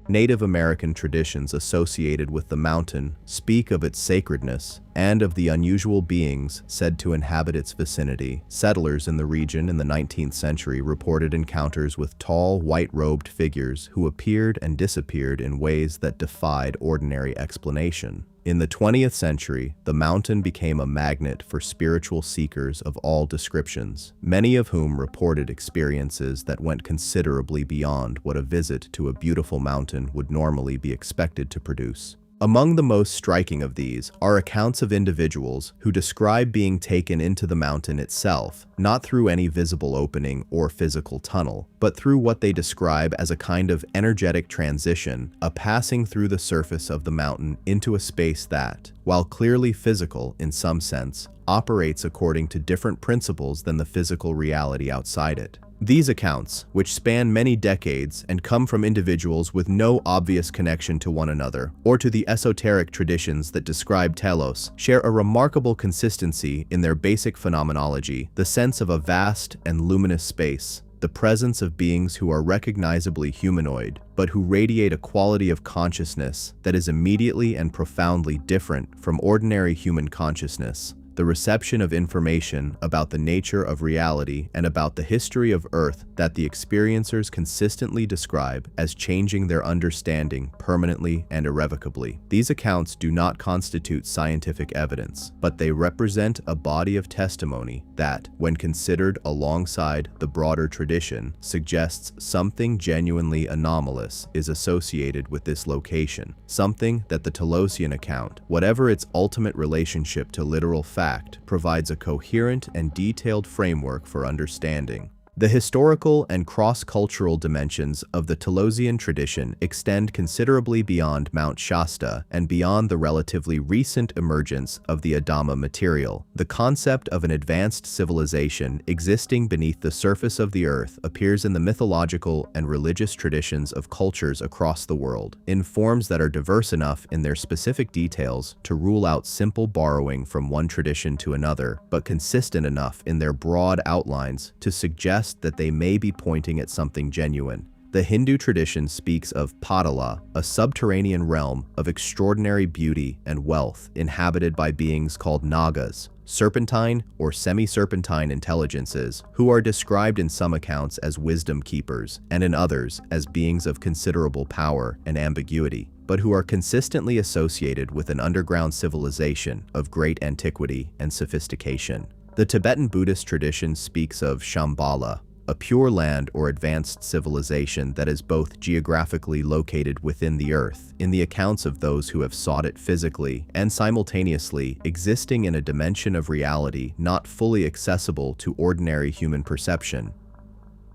Native American traditions associated with the mountain speak of its sacredness and of the unusual beings said to inhabit its vicinity. Settlers in the region in the 19th century reported encounters with tall, white-robed figures who appeared and disappeared in ways that defied ordinary explanation. In the 20th century, the mountain became a magnet for spiritual seekers of all descriptions, many of whom reported experiences that went considerably beyond what a visit to a beautiful mountain would normally be expected to produce. Among the most striking of these are accounts of individuals who describe being taken into the mountain itself, not through any visible opening or physical tunnel, but through what they describe as a kind of energetic transition, a passing through the surface of the mountain into a space that, while clearly physical in some sense, operates according to different principles than the physical reality outside it. These accounts, which span many decades and come from individuals with no obvious connection to one another or to the esoteric traditions that describe Telos, share a remarkable consistency in their basic phenomenology, the sense of a vast and luminous space, the presence of beings who are recognizably humanoid, but who radiate a quality of consciousness that is immediately and profoundly different from ordinary human consciousness, the reception of information about the nature of reality and about the history of Earth that the experiencers consistently describe as changing their understanding permanently and irrevocably. These accounts do not constitute scientific evidence, but they represent a body of testimony that, when considered alongside the broader tradition, suggests something genuinely anomalous is associated with this location, something that the Telosian account, whatever its ultimate relationship to literal fact, provides a coherent and detailed framework for understanding. The historical and cross-cultural dimensions of the Telosian tradition extend considerably beyond Mount Shasta and beyond the relatively recent emergence of the Adama material. The concept of an advanced civilization existing beneath the surface of the Earth appears in the mythological and religious traditions of cultures across the world, in forms that are diverse enough in their specific details to rule out simple borrowing from one tradition to another, but consistent enough in their broad outlines to suggest that they may be pointing at something genuine. The Hindu tradition speaks of Patala, a subterranean realm of extraordinary beauty and wealth inhabited by beings called Nagas, serpentine or semi-serpentine intelligences, who are described in some accounts as wisdom keepers and in others as beings of considerable power and ambiguity, but who are consistently associated with an underground civilization of great antiquity and sophistication. The Tibetan Buddhist tradition speaks of Shambhala, a pure land or advanced civilization that is both geographically located within the earth, in the accounts of those who have sought it physically, and simultaneously existing in a dimension of reality not fully accessible to ordinary human perception.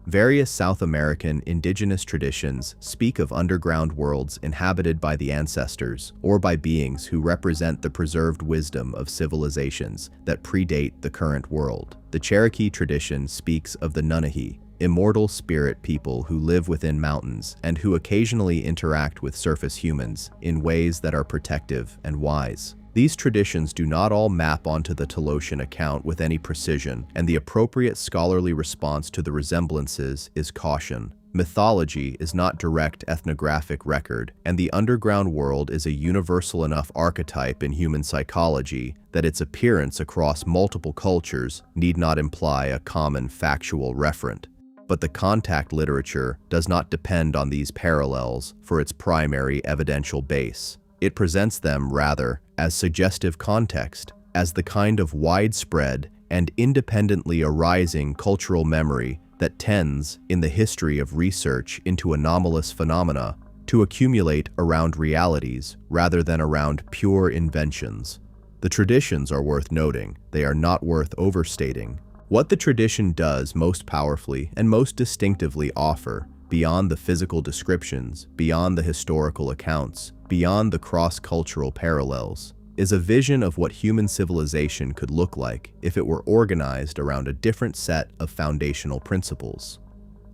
Various South American indigenous traditions speak of underground worlds inhabited by the ancestors or by beings who represent the preserved wisdom of civilizations that predate the current world. The Cherokee tradition speaks of the Nunahi, immortal spirit people who live within mountains and who occasionally interact with surface humans in ways that are protective and wise. These traditions do not all map onto the Telosian account with any precision, and the appropriate scholarly response to the resemblances is caution. Mythology is not direct ethnographic record, and the underground world is a universal enough archetype in human psychology that its appearance across multiple cultures need not imply a common factual referent. But the contact literature does not depend on these parallels for its primary evidential base. It presents them, rather, as suggestive context, as the kind of widespread and independently arising cultural memory that tends, in the history of research into anomalous phenomena, to accumulate around realities rather than around pure inventions. The traditions are worth noting, they are not worth overstating. What the tradition does most powerfully and most distinctively offer, beyond the physical descriptions, beyond the historical accounts, beyond the cross-cultural parallels, is a vision of what human civilization could look like if it were organized around a different set of foundational principles.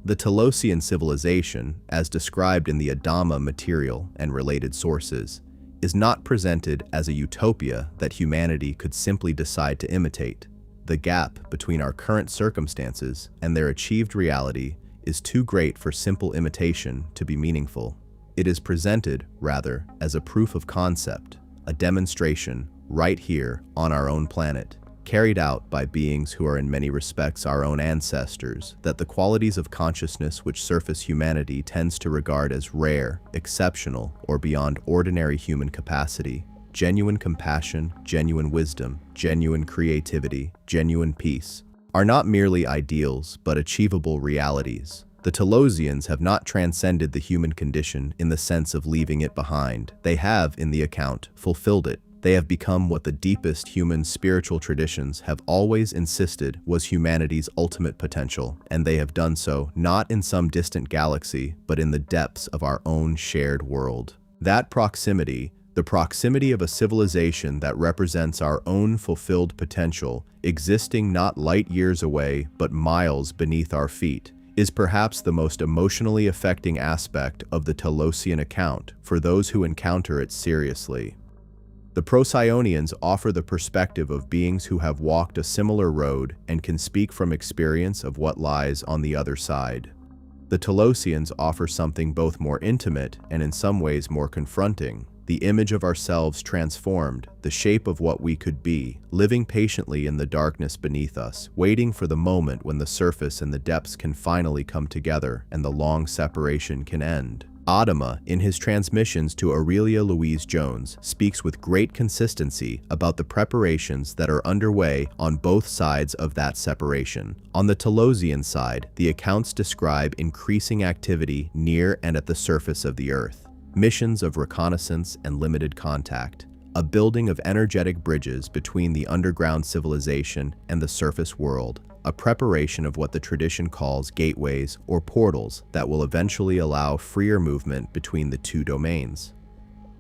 The Telosian civilization, as described in the Adama material and related sources, is not presented as a utopia that humanity could simply decide to imitate. The gap between our current circumstances and their achieved reality is too great for simple imitation to be meaningful. It is presented, rather, as a proof of concept, a demonstration, right here on our own planet, carried out by beings who are in many respects our own ancestors, that the qualities of consciousness which surface humanity tends to regard as rare, exceptional, or beyond ordinary human capacity, genuine compassion, genuine wisdom, genuine creativity, genuine peace, are not merely ideals but achievable realities. The Telosians have not transcended the human condition in the sense of leaving it behind. They have, in the account, fulfilled it. They have become what the deepest human spiritual traditions have always insisted was humanity's ultimate potential, and they have done so not in some distant galaxy, but in the depths of our own shared world. That proximity, the proximity of a civilization that represents our own fulfilled potential, existing not light years away, but miles beneath our feet, is perhaps the most emotionally affecting aspect of the Telosian account for those who encounter it seriously. The Procyonians offer the perspective of beings who have walked a similar road and can speak from experience of what lies on the other side. The Telosians offer something both more intimate and in some ways more confronting, the image of ourselves transformed, the shape of what we could be, living patiently in the darkness beneath us, waiting for the moment when the surface and the depths can finally come together and the long separation can end. Adama, in his transmissions to Aurelia Louise Jones, speaks with great consistency about the preparations that are underway on both sides of that separation. On the Telosian side, the accounts describe increasing activity near and at the surface of the Earth, missions of reconnaissance and limited contact, a building of energetic bridges between the underground civilization and the surface world, a preparation of what the tradition calls gateways or portals that will eventually allow freer movement between the two domains.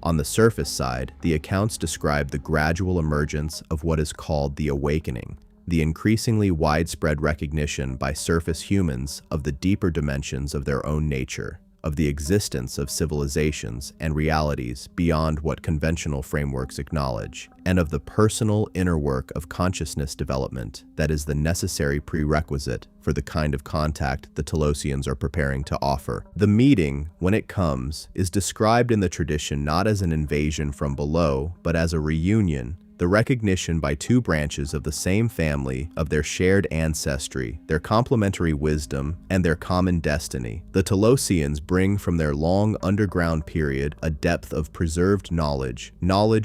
On the surface side, the accounts describe the gradual emergence of what is called the awakening, the increasingly widespread recognition by surface humans of the deeper dimensions of their own nature, of the existence of civilizations and realities beyond what conventional frameworks acknowledge, and of the personal inner work of consciousness development that is the necessary prerequisite for the kind of contact the Telosians are preparing to offer. The meeting, when it comes, is described in the tradition not as an invasion from below, but as a reunion, the recognition by two branches of the same family of their shared ancestry, their complementary wisdom, and their common destiny. The Telosians bring from their long underground period a depth of preserved knowledge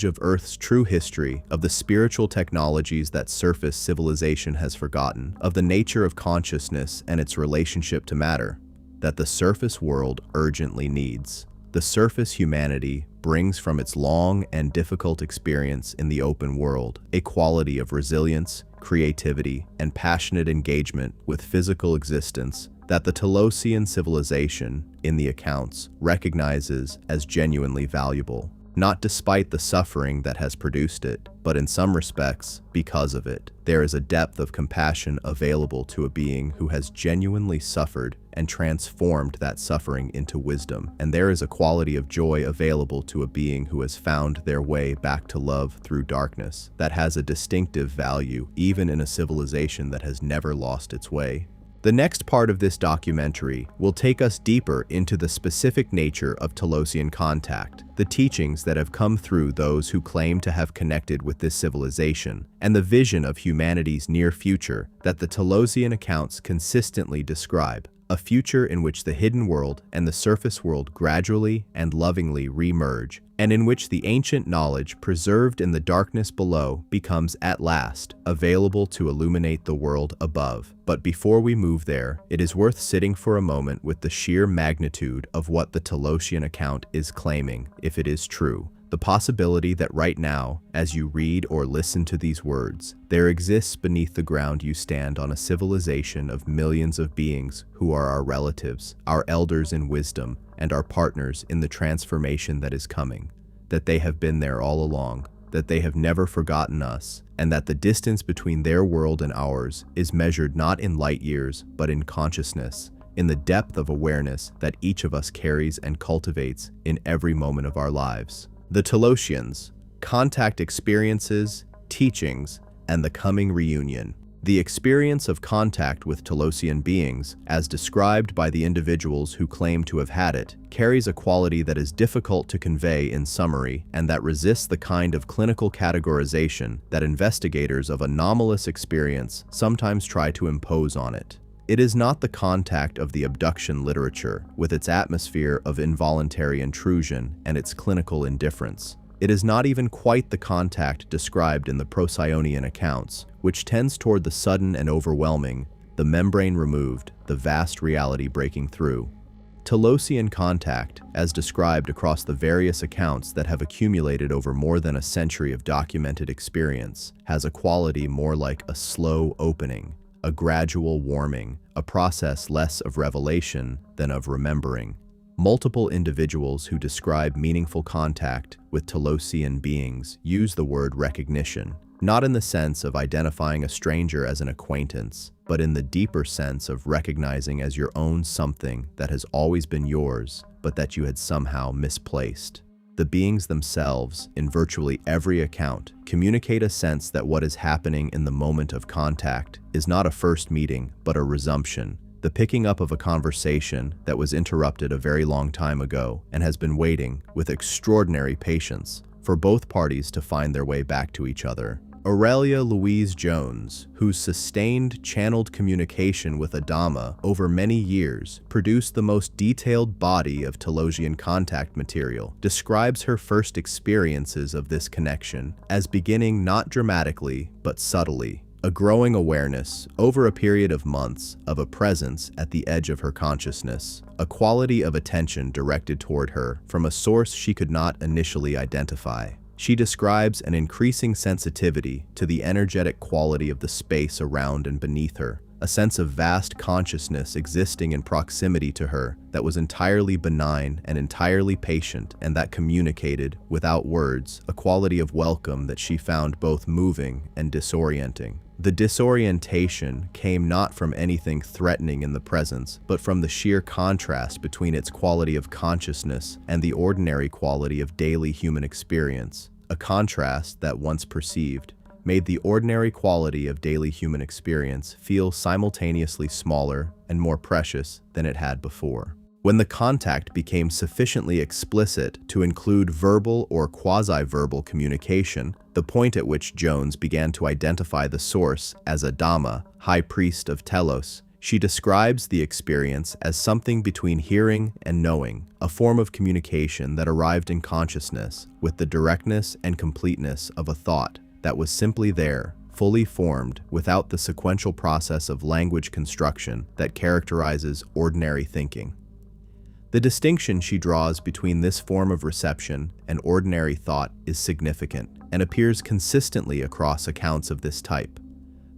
of Earth's true history, of the spiritual technologies that surface civilization has forgotten, of the nature of consciousness and its relationship to matter, that the surface world urgently needs. The surface humanity brings from its long and difficult experience in the open world a quality of resilience, creativity, and passionate engagement with physical existence that the Telosian civilization, in the accounts, recognizes as genuinely valuable, not despite the suffering that has produced it, but in some respects, because of it. There is a depth of compassion available to a being who has genuinely suffered and transformed that suffering into wisdom, and there is a quality of joy available to a being who has found their way back to love through darkness that has a distinctive value even in a civilization that has never lost its way. The next part of this documentary will take us deeper into the specific nature of Telosian contact, the teachings that have come through those who claim to have connected with this civilization, and the vision of humanity's near future that the Telosian accounts consistently describe, a future in which the hidden world and the surface world gradually and lovingly re-merge, and in which the ancient knowledge preserved in the darkness below becomes at last available to illuminate the world above. But before we move there, it is worth sitting for a moment with the sheer magnitude of what the Telosian account is claiming, if it is true. The possibility that right now, as you read or listen to these words, there exists beneath the ground you stand on a civilization of millions of beings who are our relatives, our elders in wisdom, and our partners in the transformation that is coming. That they have been there all along, that they have never forgotten us, and that the distance between their world and ours is measured not in light years, but in consciousness, in the depth of awareness that each of us carries and cultivates in every moment of our lives. The Telosians, contact experiences, teachings, and the coming reunion. The experience of contact with Telosian beings, as described by the individuals who claim to have had it, carries a quality that is difficult to convey in summary and that resists the kind of clinical categorization that investigators of anomalous experience sometimes try to impose on it. It is not the contact of the abduction literature, with its atmosphere of involuntary intrusion and its clinical indifference. It is not even quite the contact described in the Procyonian accounts, which tends toward the sudden and overwhelming, the membrane removed, the vast reality breaking through. Telosian contact, as described across the various accounts that have accumulated over more than a century of documented experience, has a quality more like a slow opening, a gradual warming, a process less of revelation than of remembering. Multiple individuals who describe meaningful contact with Telosian beings use the word recognition, not in the sense of identifying a stranger as an acquaintance, but in the deeper sense of recognizing as your own something that has always been yours, but that you had somehow misplaced. The beings themselves, in virtually every account, communicate a sense that what is happening in the moment of contact is not a first meeting, but a resumption, the picking up of a conversation that was interrupted a very long time ago and has been waiting, with extraordinary patience, for both parties to find their way back to each other. Aurelia Louise Jones, whose sustained channeled communication with Adama over many years produced the most detailed body of Telosian contact material, describes her first experiences of this connection as beginning not dramatically but subtly, a growing awareness, over a period of months, of a presence at the edge of her consciousness, a quality of attention directed toward her from a source she could not initially identify. She describes an increasing sensitivity to the energetic quality of the space around and beneath her, a sense of vast consciousness existing in proximity to her that was entirely benign and entirely patient, and that communicated, without words, a quality of welcome that she found both moving and disorienting. The disorientation came not from anything threatening in the presence, but from the sheer contrast between its quality of consciousness and the ordinary quality of daily human experience, a contrast that, once perceived, made the ordinary quality of daily human experience feel simultaneously smaller and more precious than it had before. When the contact became sufficiently explicit to include verbal or quasi-verbal communication, the point at which Jones began to identify the source as Adama, high priest of Telos, she describes the experience as something between hearing and knowing, a form of communication that arrived in consciousness with the directness and completeness of a thought that was simply there, fully formed, without the sequential process of language construction that characterizes ordinary thinking. The distinction she draws between this form of reception and ordinary thought is significant and appears consistently across accounts of this type.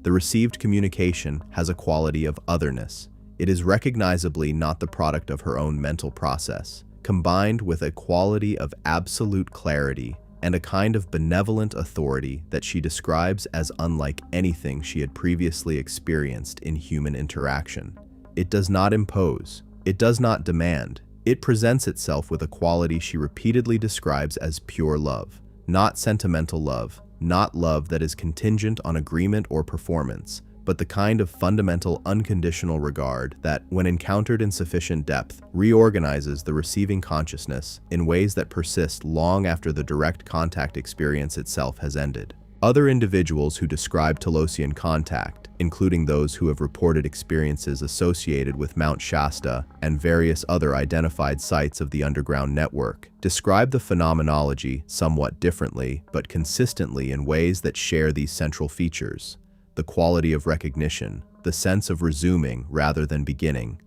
The received communication has a quality of otherness. It is recognizably not the product of her own mental process, combined with a quality of absolute clarity and a kind of benevolent authority that she describes as unlike anything she had previously experienced in human interaction. It does not impose. It does not demand. It presents itself with a quality she repeatedly describes as pure love, not sentimental love, not love that is contingent on agreement or performance, but the kind of fundamental unconditional regard that, when encountered in sufficient depth, reorganizes the receiving consciousness in ways that persist long after the direct contact experience itself has ended. Other individuals who describe Telosian contact, including those who have reported experiences associated with Mount Shasta and various other identified sites of the underground network, describe the phenomenology somewhat differently but consistently in ways that share these central features: the quality of recognition, the sense of resuming rather than beginning,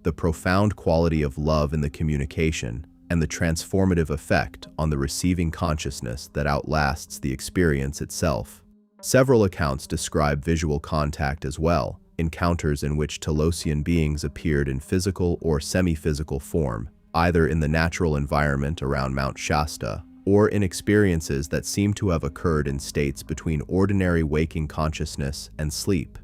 the profound quality of love in the communication, and the transformative effect on the receiving consciousness that outlasts the experience itself. Several accounts describe visual contact as well, encounters in which Telosian beings appeared in physical or semi-physical form, either in the natural environment around Mount Shasta or in experiences that seem to have occurred in states between ordinary waking consciousness and sleep.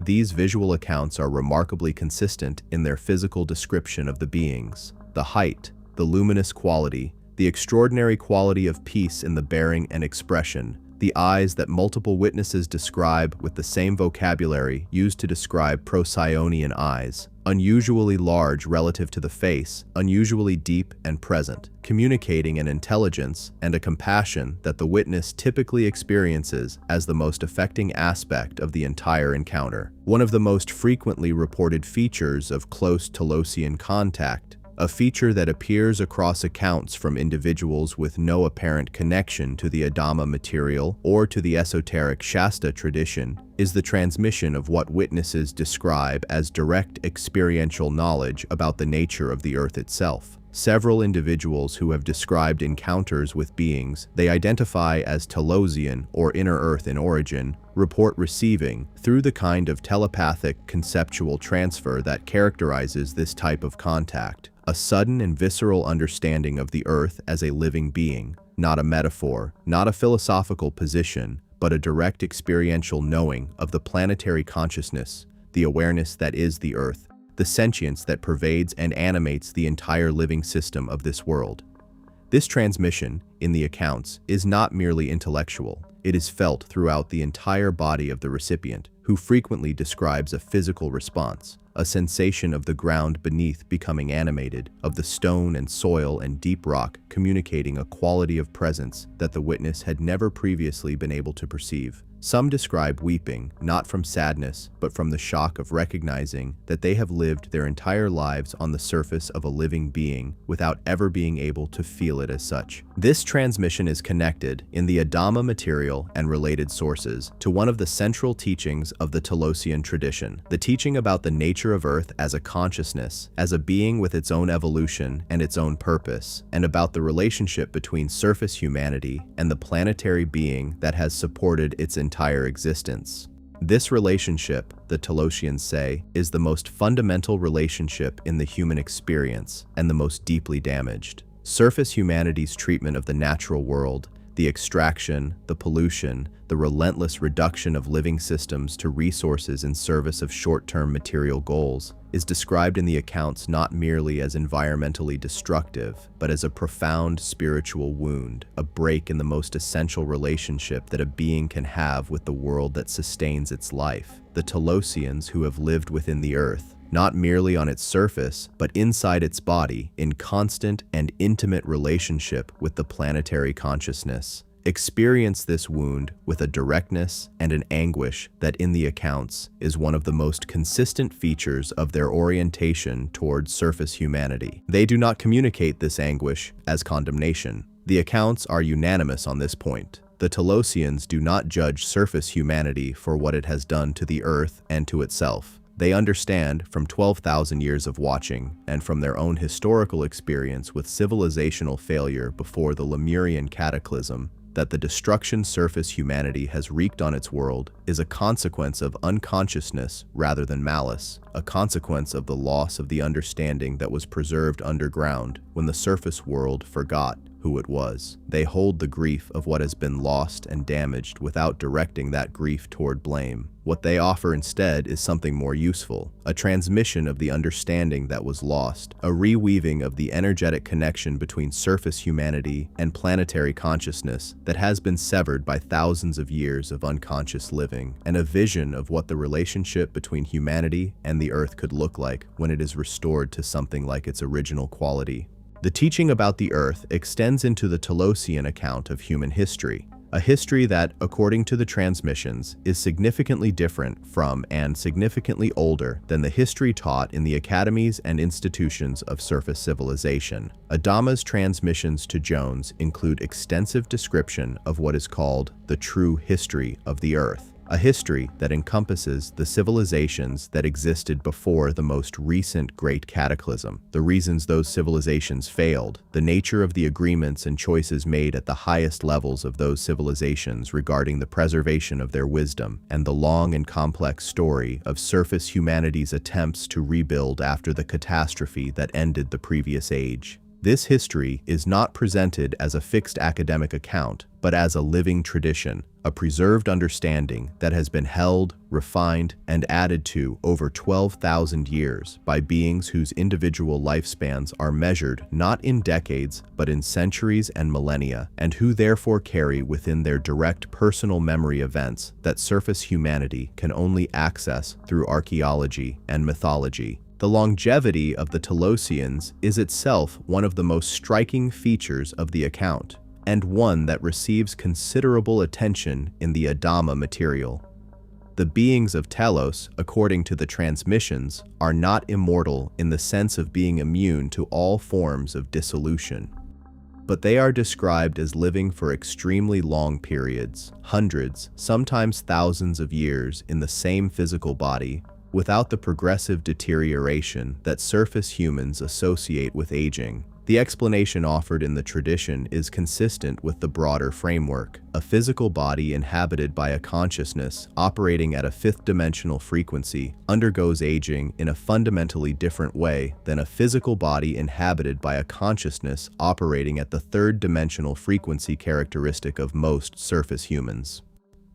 These visual accounts are remarkably consistent in their physical description of the beings: the height, the luminous quality, the extraordinary quality of peace in the bearing and expression, the eyes that multiple witnesses describe with the same vocabulary used to describe Procyonian eyes, unusually large relative to the face, unusually deep and present, communicating an intelligence and a compassion that the witness typically experiences as the most affecting aspect of the entire encounter. One of the most frequently reported features of close Telosian contact, a feature that appears across accounts from individuals with no apparent connection to the Adama material or to the esoteric Shasta tradition, is the transmission of what witnesses describe as direct experiential knowledge about the nature of the earth itself. Several individuals who have described encounters with beings they identify as Telosian or inner earth in origin report receiving, through the kind of telepathic conceptual transfer that characterizes this type of contact, a sudden and visceral understanding of the earth as a living being, not a metaphor, not a philosophical position, but a direct experiential knowing of the planetary consciousness, the awareness that is the earth, the sentience that pervades and animates the entire living system of this world. This transmission, in the accounts, is not merely intellectual. It is felt throughout the entire body of the recipient, who frequently describes a physical response, a sensation of the ground beneath becoming animated, of the stone and soil and deep rock communicating a quality of presence that the witness had never previously been able to perceive. Some describe weeping, not from sadness, but from the shock of recognizing that they have lived their entire lives on the surface of a living being without ever being able to feel it as such. This transmission is connected, in the Adama material and related sources, to one of the central teachings of the Telosian tradition, the teaching about the nature of Earth as a consciousness, as a being with its own evolution and its own purpose, and about the relationship between surface humanity and the planetary being that has supported its entire existence. This relationship, the Tallosians say, is the most fundamental relationship in the human experience and the most deeply damaged. Surface humanity's treatment of the natural world, the extraction, the pollution, the relentless reduction of living systems to resources in service of short-term material goals, is described in the accounts not merely as environmentally destructive, but as a profound spiritual wound, a break in the most essential relationship that a being can have with the world that sustains its life. The Telosians, who have lived within the earth, not merely on its surface, but inside its body, in constant and intimate relationship with the planetary consciousness, experience this wound with a directness and an anguish that in the accounts is one of the most consistent features of their orientation toward surface humanity. They do not communicate this anguish as condemnation. The accounts are unanimous on this point. The Telosians do not judge surface humanity for what it has done to the earth and to itself. They understand, from 12,000 years of watching, and from their own historical experience with civilizational failure before the Lemurian cataclysm, that the destruction surface humanity has wreaked on its world is a consequence of unconsciousness rather than malice, a consequence of the loss of the understanding that was preserved underground when the surface world forgot who it was. They hold the grief of what has been lost and damaged without directing that grief toward blame. What they offer instead is something more useful, a transmission of the understanding that was lost, a reweaving of the energetic connection between surface humanity and planetary consciousness that has been severed by thousands of years of unconscious living, and a vision of what the relationship between humanity and the earth could look like when it is restored to something like its original quality. The teaching about the earth extends into the Telosian account of human history, a history that, according to the transmissions, is significantly different from and significantly older than the history taught in the academies and institutions of surface civilization. Adama's transmissions to Jones include extensive description of what is called the true history of the earth, a history that encompasses the civilizations that existed before the most recent great cataclysm, the reasons those civilizations failed, the nature of the agreements and choices made at the highest levels of those civilizations regarding the preservation of their wisdom, and the long and complex story of surface humanity's attempts to rebuild after the catastrophe that ended the previous age. This history is not presented as a fixed academic account, but as a living tradition, a preserved understanding that has been held, refined, and added to over 12,000 years by beings whose individual lifespans are measured not in decades, but in centuries and millennia, and who therefore carry within their direct personal memory events that surface humanity can only access through archaeology and mythology. The longevity of the Telosians is itself one of the most striking features of the account, and one that receives considerable attention in the Adama material. The beings of Telos, according to the transmissions, are not immortal in the sense of being immune to all forms of dissolution, but they are described as living for extremely long periods, hundreds, sometimes thousands of years in the same physical body, without the progressive deterioration that surface humans associate with aging. The explanation offered in the tradition is consistent with the broader framework. A physical body inhabited by a consciousness operating at a fifth-dimensional frequency undergoes aging in a fundamentally different way than a physical body inhabited by a consciousness operating at the third-dimensional frequency characteristic of most surface humans.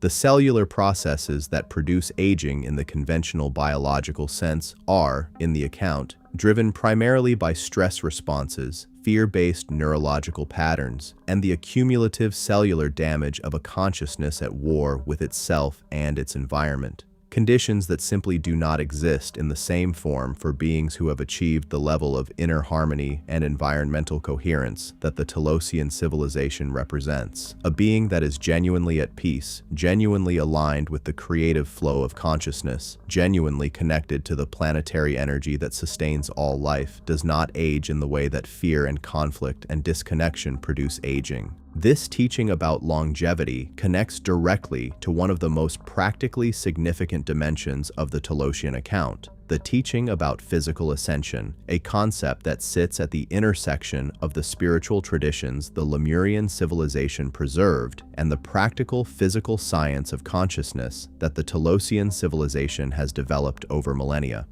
The cellular processes that produce aging in the conventional biological sense are, in the account, driven primarily by stress responses, fear-based neurological patterns, and the accumulative cellular damage of a consciousness at war with itself and its environment. Conditions that simply do not exist in the same form for beings who have achieved the level of inner harmony and environmental coherence that the Telosian civilization represents. A being that is genuinely at peace, genuinely aligned with the creative flow of consciousness, genuinely connected to the planetary energy that sustains all life, does not age in the way that fear and conflict and disconnection produce aging. This teaching about longevity connects directly to one of the most practically significant dimensions of the Telosian account, the teaching about physical ascension, a concept that sits at the intersection of the spiritual traditions the Lemurian civilization preserved and the practical physical science of consciousness that the Telosian civilization has developed over millennia.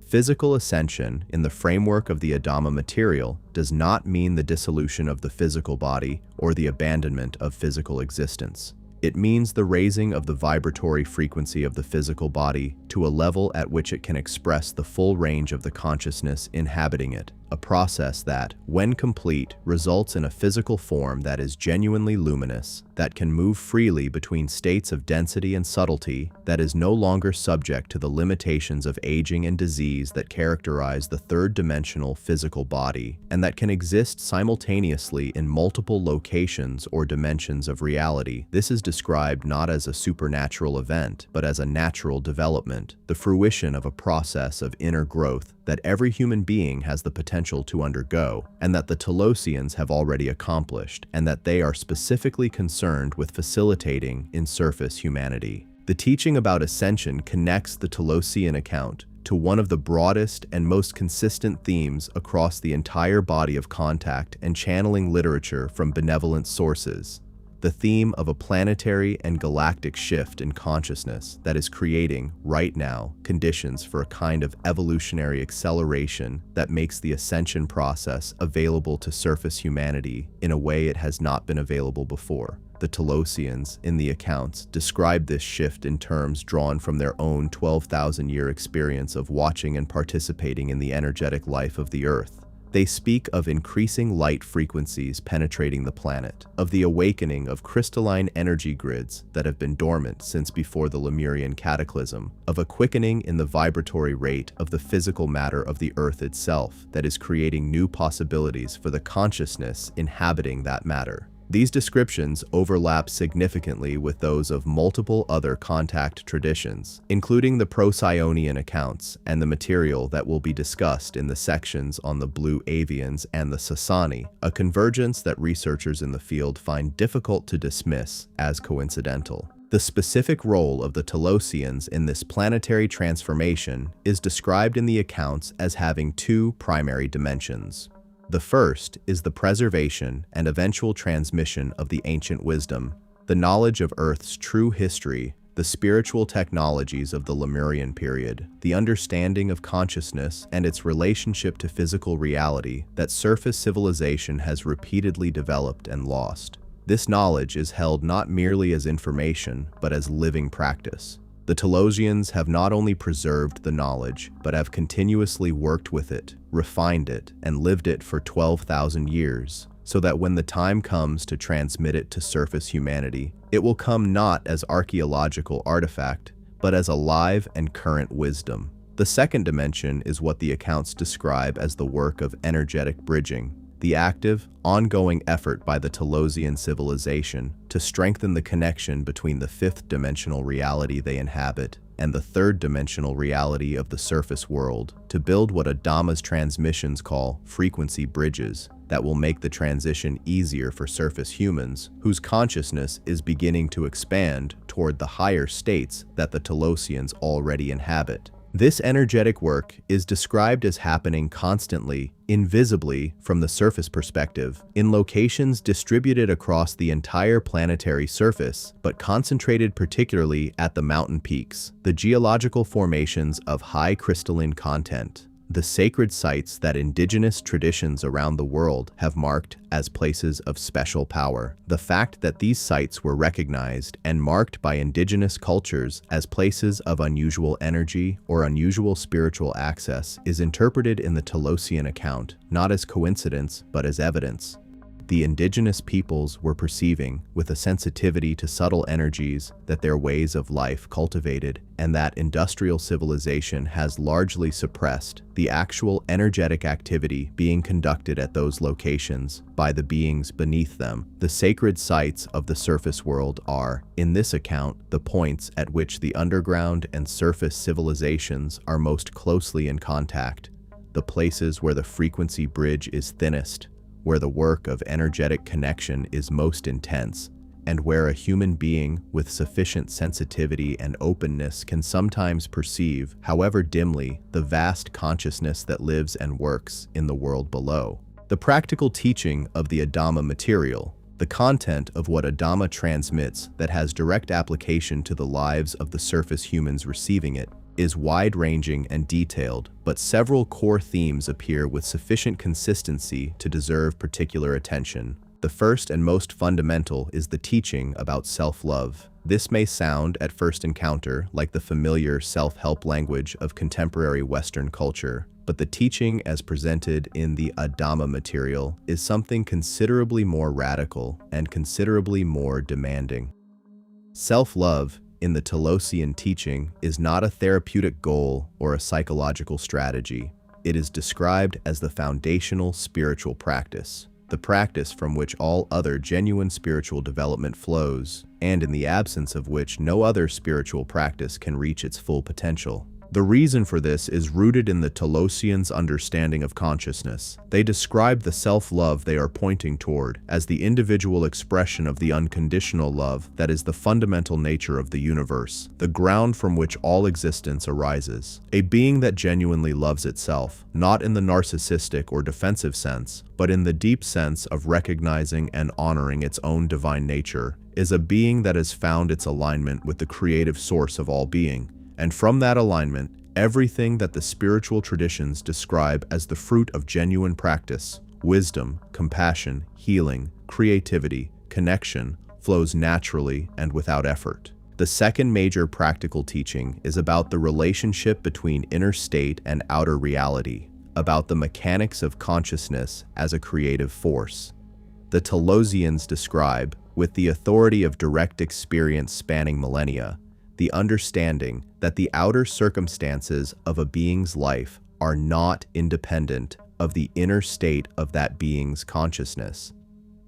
Physical ascension, in the framework of the Adama material, does not mean the dissolution of the physical body or the abandonment of physical existence. It means the raising of the vibratory frequency of the physical body to a level at which it can express the full range of the consciousness inhabiting it, a process that, when complete, results in a physical form that is genuinely luminous, that can move freely between states of density and subtlety, that is no longer subject to the limitations of aging and disease that characterize the third-dimensional physical body, and that can exist simultaneously in multiple locations or dimensions of reality. This is described not as a supernatural event, but as a natural development, the fruition of a process of inner growth that every human being has the potential to undergo, and that the Tallosians have already accomplished, and that they are specifically concerned with facilitating in surface humanity. The teaching about ascension connects the Telosian account to one of the broadest and most consistent themes across the entire body of contact and channeling literature from benevolent sources, the theme of a planetary and galactic shift in consciousness that is creating, right now, conditions for a kind of evolutionary acceleration that makes the ascension process available to surface humanity in a way it has not been available before. The Telosians, in the accounts, describe this shift in terms drawn from their own 12,000-year experience of watching and participating in the energetic life of the Earth. They speak of increasing light frequencies penetrating the planet, of the awakening of crystalline energy grids that have been dormant since before the Lemurian cataclysm, of a quickening in the vibratory rate of the physical matter of the Earth itself that is creating new possibilities for the consciousness inhabiting that matter. These descriptions overlap significantly with those of multiple other contact traditions, including the Procyonian accounts and the material that will be discussed in the sections on the Blue Avians and the Sassani, a convergence that researchers in the field find difficult to dismiss as coincidental. The specific role of the Telosians in this planetary transformation is described in the accounts as having two primary dimensions. The first is the preservation and eventual transmission of the ancient wisdom, the knowledge of Earth's true history, the spiritual technologies of the Lemurian period, the understanding of consciousness and its relationship to physical reality that surface civilization has repeatedly developed and lost. This knowledge is held not merely as information, but as living practice. The Telosians have not only preserved the knowledge, but have continuously worked with it, refined it, and lived it for 12,000 years, so that when the time comes to transmit it to surface humanity, it will come not as archaeological artifact, but as alive and current wisdom. The second dimension is what the accounts describe as the work of energetic bridging, the active, ongoing effort by the Telosian civilization to strengthen the connection between the fifth-dimensional reality they inhabit and the third-dimensional reality of the surface world, to build what Adama's transmissions call frequency bridges that will make the transition easier for surface humans whose consciousness is beginning to expand toward the higher states that the Telosians already inhabit. This energetic work is described as happening constantly, invisibly from the surface perspective, in locations distributed across the entire planetary surface, but concentrated particularly at the mountain peaks, the geological formations of high crystalline content, the sacred sites that indigenous traditions around the world have marked as places of special power. The fact that these sites were recognized and marked by indigenous cultures as places of unusual energy or unusual spiritual access is interpreted in the Telosian account not as coincidence but as evidence. The indigenous peoples were perceiving, with a sensitivity to subtle energies that their ways of life cultivated, and that industrial civilization has largely suppressed, the actual energetic activity being conducted at those locations by the beings beneath them. The sacred sites of the surface world are, in this account, the points at which the underground and surface civilizations are most closely in contact, the places where the frequency bridge is thinnest, where the work of energetic connection is most intense, and where a human being with sufficient sensitivity and openness can sometimes perceive, however dimly, the vast consciousness that lives and works in the world below. The practical teaching of the Adama material, the content of what Adama transmits that has direct application to the lives of the surface humans receiving it, is wide-ranging and detailed, but several core themes appear with sufficient consistency to deserve particular attention. The first and most fundamental is the teaching about self-love. This may sound, at first encounter, like the familiar self-help language of contemporary Western culture, but the teaching as presented in the Adama material is something considerably more radical and considerably more demanding. Self-love in the Telosian teaching is not a therapeutic goal or a psychological strategy. It is described as the foundational spiritual practice, the practice from which all other genuine spiritual development flows, and in the absence of which no other spiritual practice can reach its full potential. The reason for this is rooted in the Telosians' understanding of consciousness. They describe the self-love they are pointing toward as the individual expression of the unconditional love that is the fundamental nature of the universe, the ground from which all existence arises. A being that genuinely loves itself, not in the narcissistic or defensive sense, but in the deep sense of recognizing and honoring its own divine nature, is a being that has found its alignment with the creative source of all being. And from that alignment, everything that the spiritual traditions describe as the fruit of genuine practice, wisdom, compassion, healing, creativity, connection, flows naturally and without effort. The second major practical teaching is about the relationship between inner state and outer reality, about the mechanics of consciousness as a creative force. The Telosians describe, with the authority of direct experience spanning millennia, the understanding that the outer circumstances of a being's life are not independent of the inner state of that being's consciousness.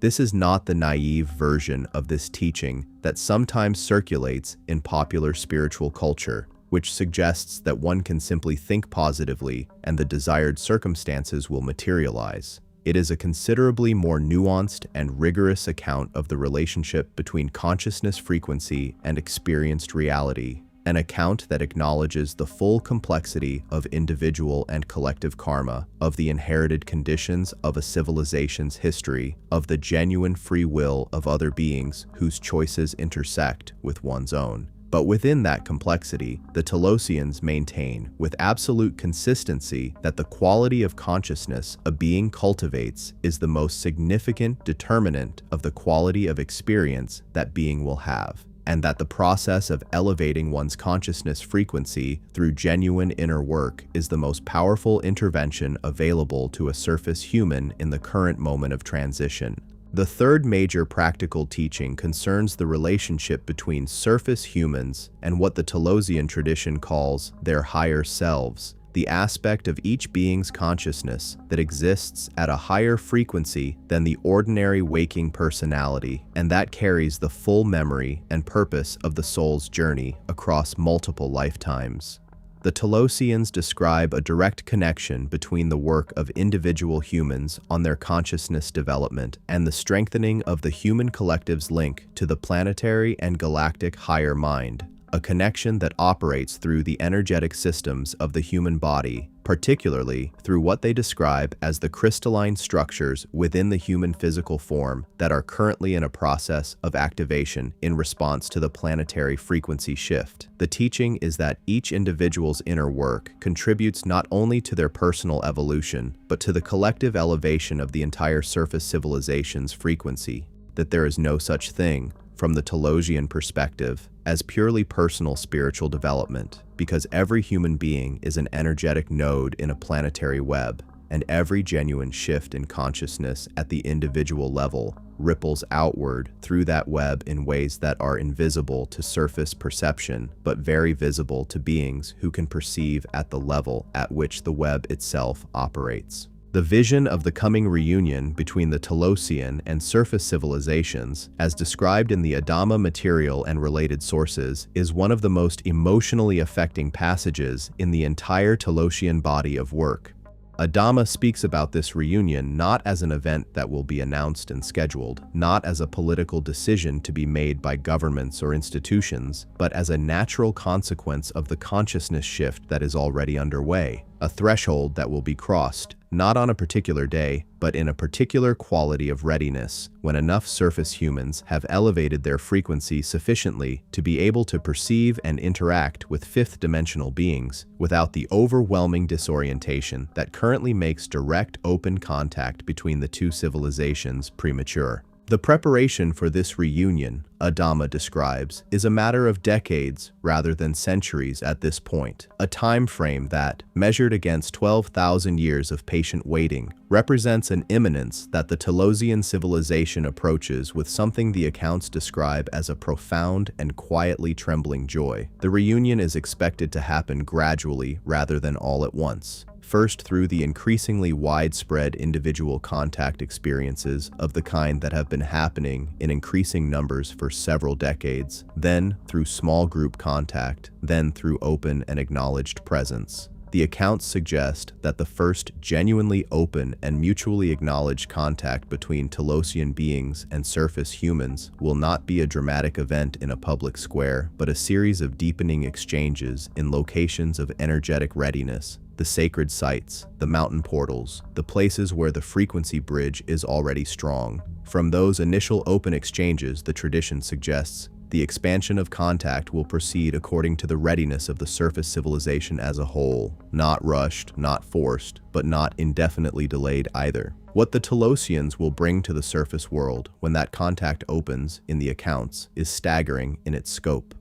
This is not the naive version of this teaching that sometimes circulates in popular spiritual culture, which suggests that one can simply think positively and the desired circumstances will materialize. It is a considerably more nuanced and rigorous account of the relationship between consciousness frequency and experienced reality, an account that acknowledges the full complexity of individual and collective karma, of the inherited conditions of a civilization's history, of the genuine free will of other beings whose choices intersect with one's own. But within that complexity, the Telosians maintain with absolute consistency that the quality of consciousness a being cultivates is the most significant determinant of the quality of experience that being will have, and that the process of elevating one's consciousness frequency through genuine inner work is the most powerful intervention available to a surface human in the current moment of transition. The third major practical teaching concerns the relationship between surface humans and what the Telosian tradition calls their higher selves, the aspect of each being's consciousness that exists at a higher frequency than the ordinary waking personality, and that carries the full memory and purpose of the soul's journey across multiple lifetimes. The Telosians describe a direct connection between the work of individual humans on their consciousness development and the strengthening of the human collective's link to the planetary and galactic higher mind, a connection that operates through the energetic systems of the human body, particularly through what they describe as the crystalline structures within the human physical form that are currently in a process of activation in response to the planetary frequency shift. The teaching is that each individual's inner work contributes not only to their personal evolution, but to the collective elevation of the entire surface civilization's frequency, that there is no such thing, from the Telosian perspective, as purely personal spiritual development, because every human being is an energetic node in a planetary web, and every genuine shift in consciousness at the individual level ripples outward through that web in ways that are invisible to surface perception, but very visible to beings who can perceive at the level at which the web itself operates. The vision of the coming reunion between the Telosian and surface civilizations, as described in the Adama material and related sources, is one of the most emotionally affecting passages in the entire Telosian body of work. Adama speaks about this reunion not as an event that will be announced and scheduled, not as a political decision to be made by governments or institutions, but as a natural consequence of the consciousness shift that is already underway, a threshold that will be crossed, not on a particular day, but in a particular quality of readiness, when enough surface humans have elevated their frequency sufficiently to be able to perceive and interact with fifth-dimensional beings without the overwhelming disorientation that currently makes direct open contact between the two civilizations premature. The preparation for this reunion, Adama describes, is a matter of decades rather than centuries at this point, a time frame that, measured against 12,000 years of patient waiting, represents an imminence that the Telosian civilization approaches with something the accounts describe as a profound and quietly trembling joy. The reunion is expected to happen gradually rather than all at once. First through the increasingly widespread individual contact experiences of the kind that have been happening in increasing numbers for several decades, then through small group contact, then through open and acknowledged presence. The accounts suggest that the first genuinely open and mutually acknowledged contact between Telosian beings and surface humans will not be a dramatic event in a public square, but a series of deepening exchanges in locations of energetic readiness, the sacred sites, the mountain portals, the places where the frequency bridge is already strong. From those initial open exchanges, the tradition suggests, the expansion of contact will proceed according to the readiness of the surface civilization as a whole, not rushed, not forced, but not indefinitely delayed either. What the Telosians will bring to the surface world when that contact opens in the accounts is staggering in its scope.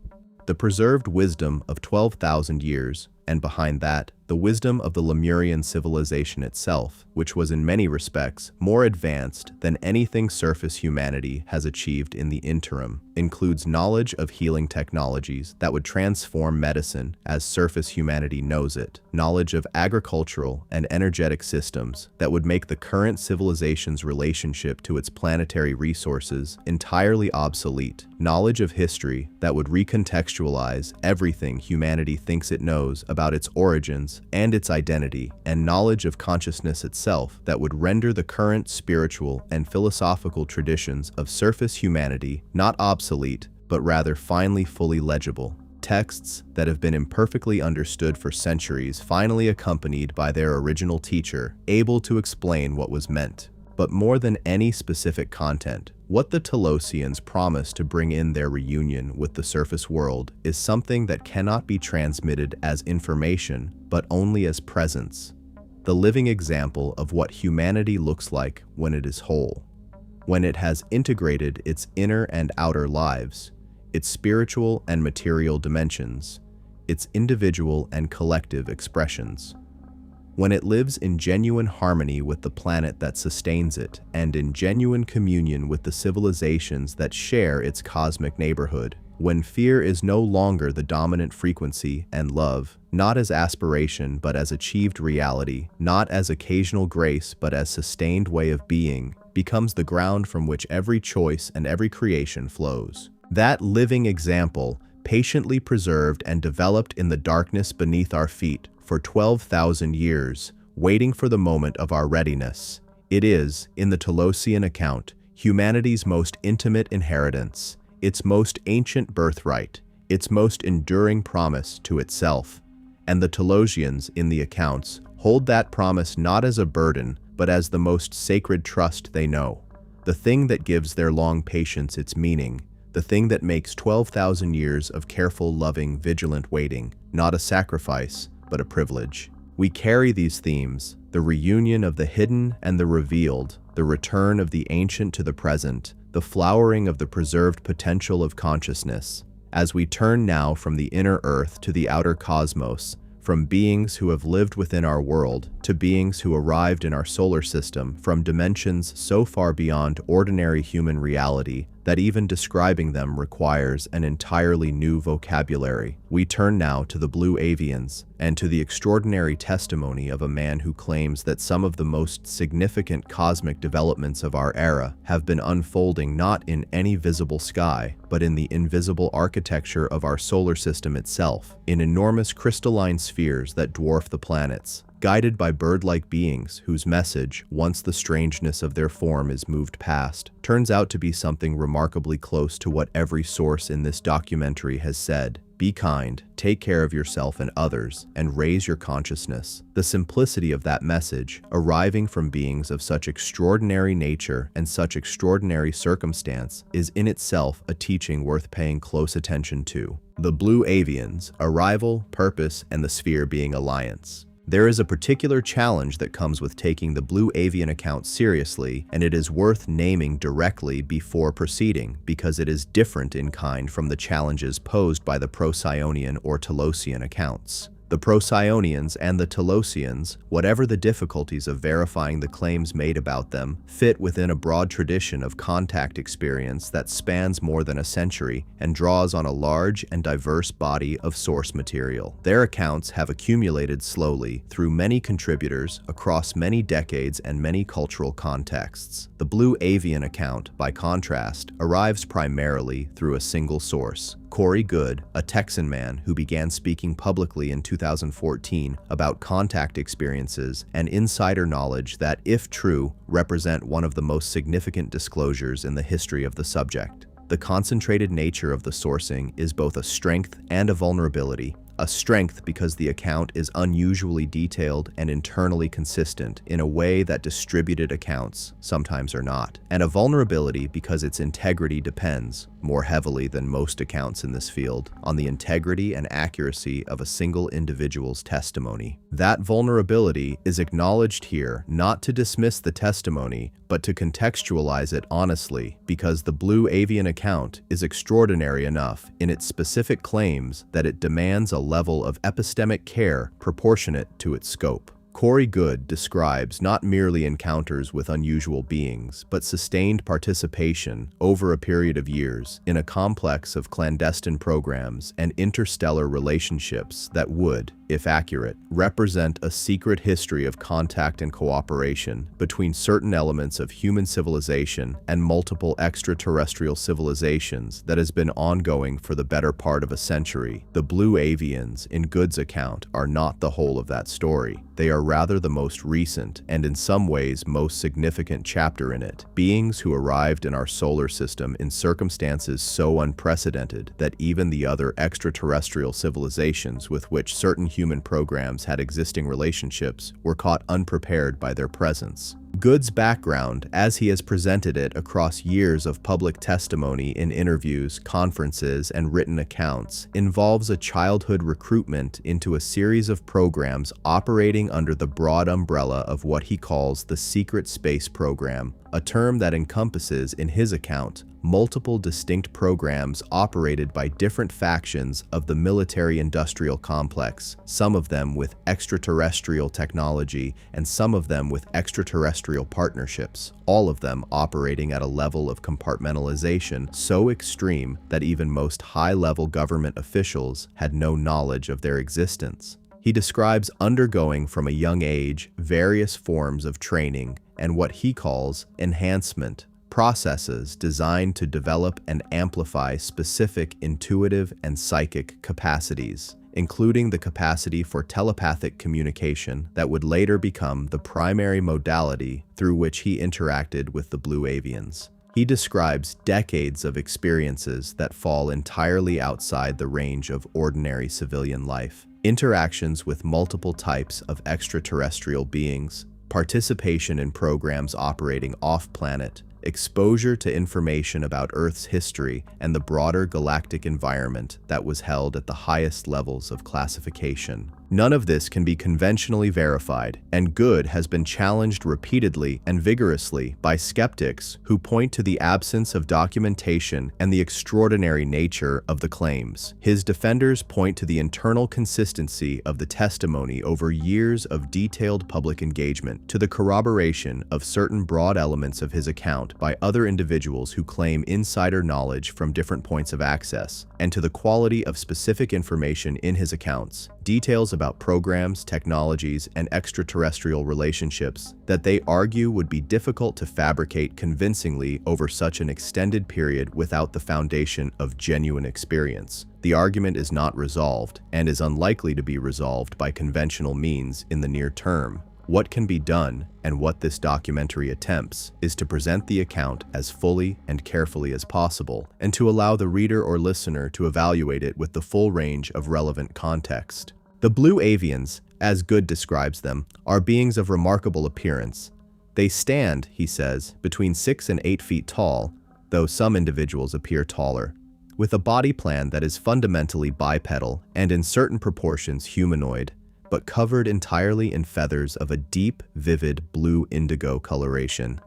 The preserved wisdom of 12,000 years, and behind that, the wisdom of the Lemurian civilization itself, which was in many respects more advanced than anything surface humanity has achieved in the interim, includes knowledge of healing technologies that would transform medicine as surface humanity knows it, knowledge of agricultural and energetic systems that would make the current civilization's relationship to its planetary resources entirely obsolete, knowledge of history that would recontextualize everything humanity thinks it knows about its origins and its identity, and knowledge of consciousness itself that would render the current spiritual and philosophical traditions of surface humanity not obsolete, but rather finally fully legible. Texts that have been imperfectly understood for centuries, finally accompanied by their original teacher, able to explain what was meant. But more than any specific content, what the Telosians promise to bring in their reunion with the surface world is something that cannot be transmitted as information, but only as presence. The living example of what humanity looks like when it is whole, when it has integrated its inner and outer lives, its spiritual and material dimensions, its individual and collective expressions. When it lives in genuine harmony with the planet that sustains it, and in genuine communion with the civilizations that share its cosmic neighborhood. When fear is no longer the dominant frequency and love, not as aspiration but as achieved reality, not as occasional grace but as sustained way of being, becomes the ground from which every choice and every creation flows. That living example, patiently preserved and developed in the darkness beneath our feet for 12,000 years, waiting for the moment of our readiness. It is, in the Telosian account, humanity's most intimate inheritance, its most ancient birthright, its most enduring promise to itself. And the Tallosians, in the accounts, hold that promise not as a burden, but as the most sacred trust they know, the thing that gives their long patience its meaning, the thing that makes 12,000 years of careful, loving, vigilant waiting not a sacrifice, but a privilege. We carry these themes, the reunion of the hidden and the revealed, the return of the ancient to the present, the flowering of the preserved potential of consciousness, as we turn now from the inner earth to the outer cosmos, from beings who have lived within our world to beings who arrived in our solar system from dimensions so far beyond ordinary human reality that even describing them requires an entirely new vocabulary. We turn now to the Blue Avians and to the extraordinary testimony of a man who claims that some of the most significant cosmic developments of our era have been unfolding not in any visible sky, but in the invisible architecture of our solar system itself, in enormous crystalline spheres that dwarf the planets, guided by bird-like beings whose message, once the strangeness of their form is moved past, turns out to be something remarkably close to what every source in this documentary has said. Be kind, take care of yourself and others, and raise your consciousness. The simplicity of that message, arriving from beings of such extraordinary nature and such extraordinary circumstance, is in itself a teaching worth paying close attention to. The Blue Avians, arrival, purpose, and the sphere being alliance. There is a particular challenge that comes with taking the Blue Avian account seriously, and it is worth naming directly before proceeding because it is different in kind from the challenges posed by the Procyonian or Telosian accounts. The Procyonians and the Telosians, whatever the difficulties of verifying the claims made about them, fit within a broad tradition of contact experience that spans more than a century and draws on a large and diverse body of source material. Their accounts have accumulated slowly through many contributors across many decades and many cultural contexts. The Blue Avian account, by contrast, arrives primarily through a single source. Corey Goode, a Texan man who began speaking publicly in 2014 about contact experiences and insider knowledge that, if true, represent one of the most significant disclosures in the history of the subject. The concentrated nature of the sourcing is both a strength and a vulnerability. A strength because the account is unusually detailed and internally consistent in a way that distributed accounts sometimes are not. And a vulnerability because its integrity depends, more heavily than most accounts in this field, on the integrity and accuracy of a single individual's testimony. That vulnerability is acknowledged here not to dismiss the testimony, but to contextualize it honestly, because the Blue Avian account is extraordinary enough in its specific claims that it demands a level of epistemic care proportionate to its scope. Corey Goode describes not merely encounters with unusual beings, but sustained participation over a period of years in a complex of clandestine programs and interstellar relationships that would, if accurate, represent a secret history of contact and cooperation between certain elements of human civilization and multiple extraterrestrial civilizations that has been ongoing for the better part of a century. The Blue Avians, in Good's account, are not the whole of that story. They are rather the most recent and in some ways most significant chapter in it. Beings who arrived in our solar system in circumstances so unprecedented that even the other extraterrestrial civilizations with which certain human programs had existing relationships were caught unprepared by their presence. Good's background, as he has presented it across years of public testimony in interviews, conferences, and written accounts, involves a childhood recruitment into a series of programs operating under the broad umbrella of what he calls the Secret Space Program, a term that encompasses, in his account, multiple distinct programs operated by different factions of the military-industrial complex, some of them with extraterrestrial technology and some of them with extraterrestrial partnerships, all of them operating at a level of compartmentalization so extreme that even most high-level government officials had no knowledge of their existence. He describes undergoing from a young age various forms of training and what he calls enhancement, processes designed to develop and amplify specific intuitive and psychic capacities, including the capacity for telepathic communication that would later become the primary modality through which he interacted with the Blue Avians. He describes decades of experiences that fall entirely outside the range of ordinary civilian life, interactions with multiple types of extraterrestrial beings, participation in programs operating off-planet, exposure to information about Earth's history and the broader galactic environment that was held at the highest levels of classification. None of this can be conventionally verified, and Good has been challenged repeatedly and vigorously by skeptics who point to the absence of documentation and the extraordinary nature of the claims. His defenders point to the internal consistency of the testimony over years of detailed public engagement, to the corroboration of certain broad elements of his account by other individuals who claim insider knowledge from different points of access, and to the quality of specific information in his accounts, details about programs, technologies, and extraterrestrial relationships that they argue would be difficult to fabricate convincingly over such an extended period without the foundation of genuine experience. The argument is not resolved and is unlikely to be resolved by conventional means in the near term. What can be done, and what this documentary attempts, is to present the account as fully and carefully as possible, and to allow the reader or listener to evaluate it with the full range of relevant context. The Blue Avians, as Good describes them, are beings of remarkable appearance. They stand, he says, between 6 and 8 feet tall, though some individuals appear taller, with a body plan that is fundamentally bipedal and in certain proportions humanoid, but covered entirely in feathers of a deep, vivid blue indigo coloration.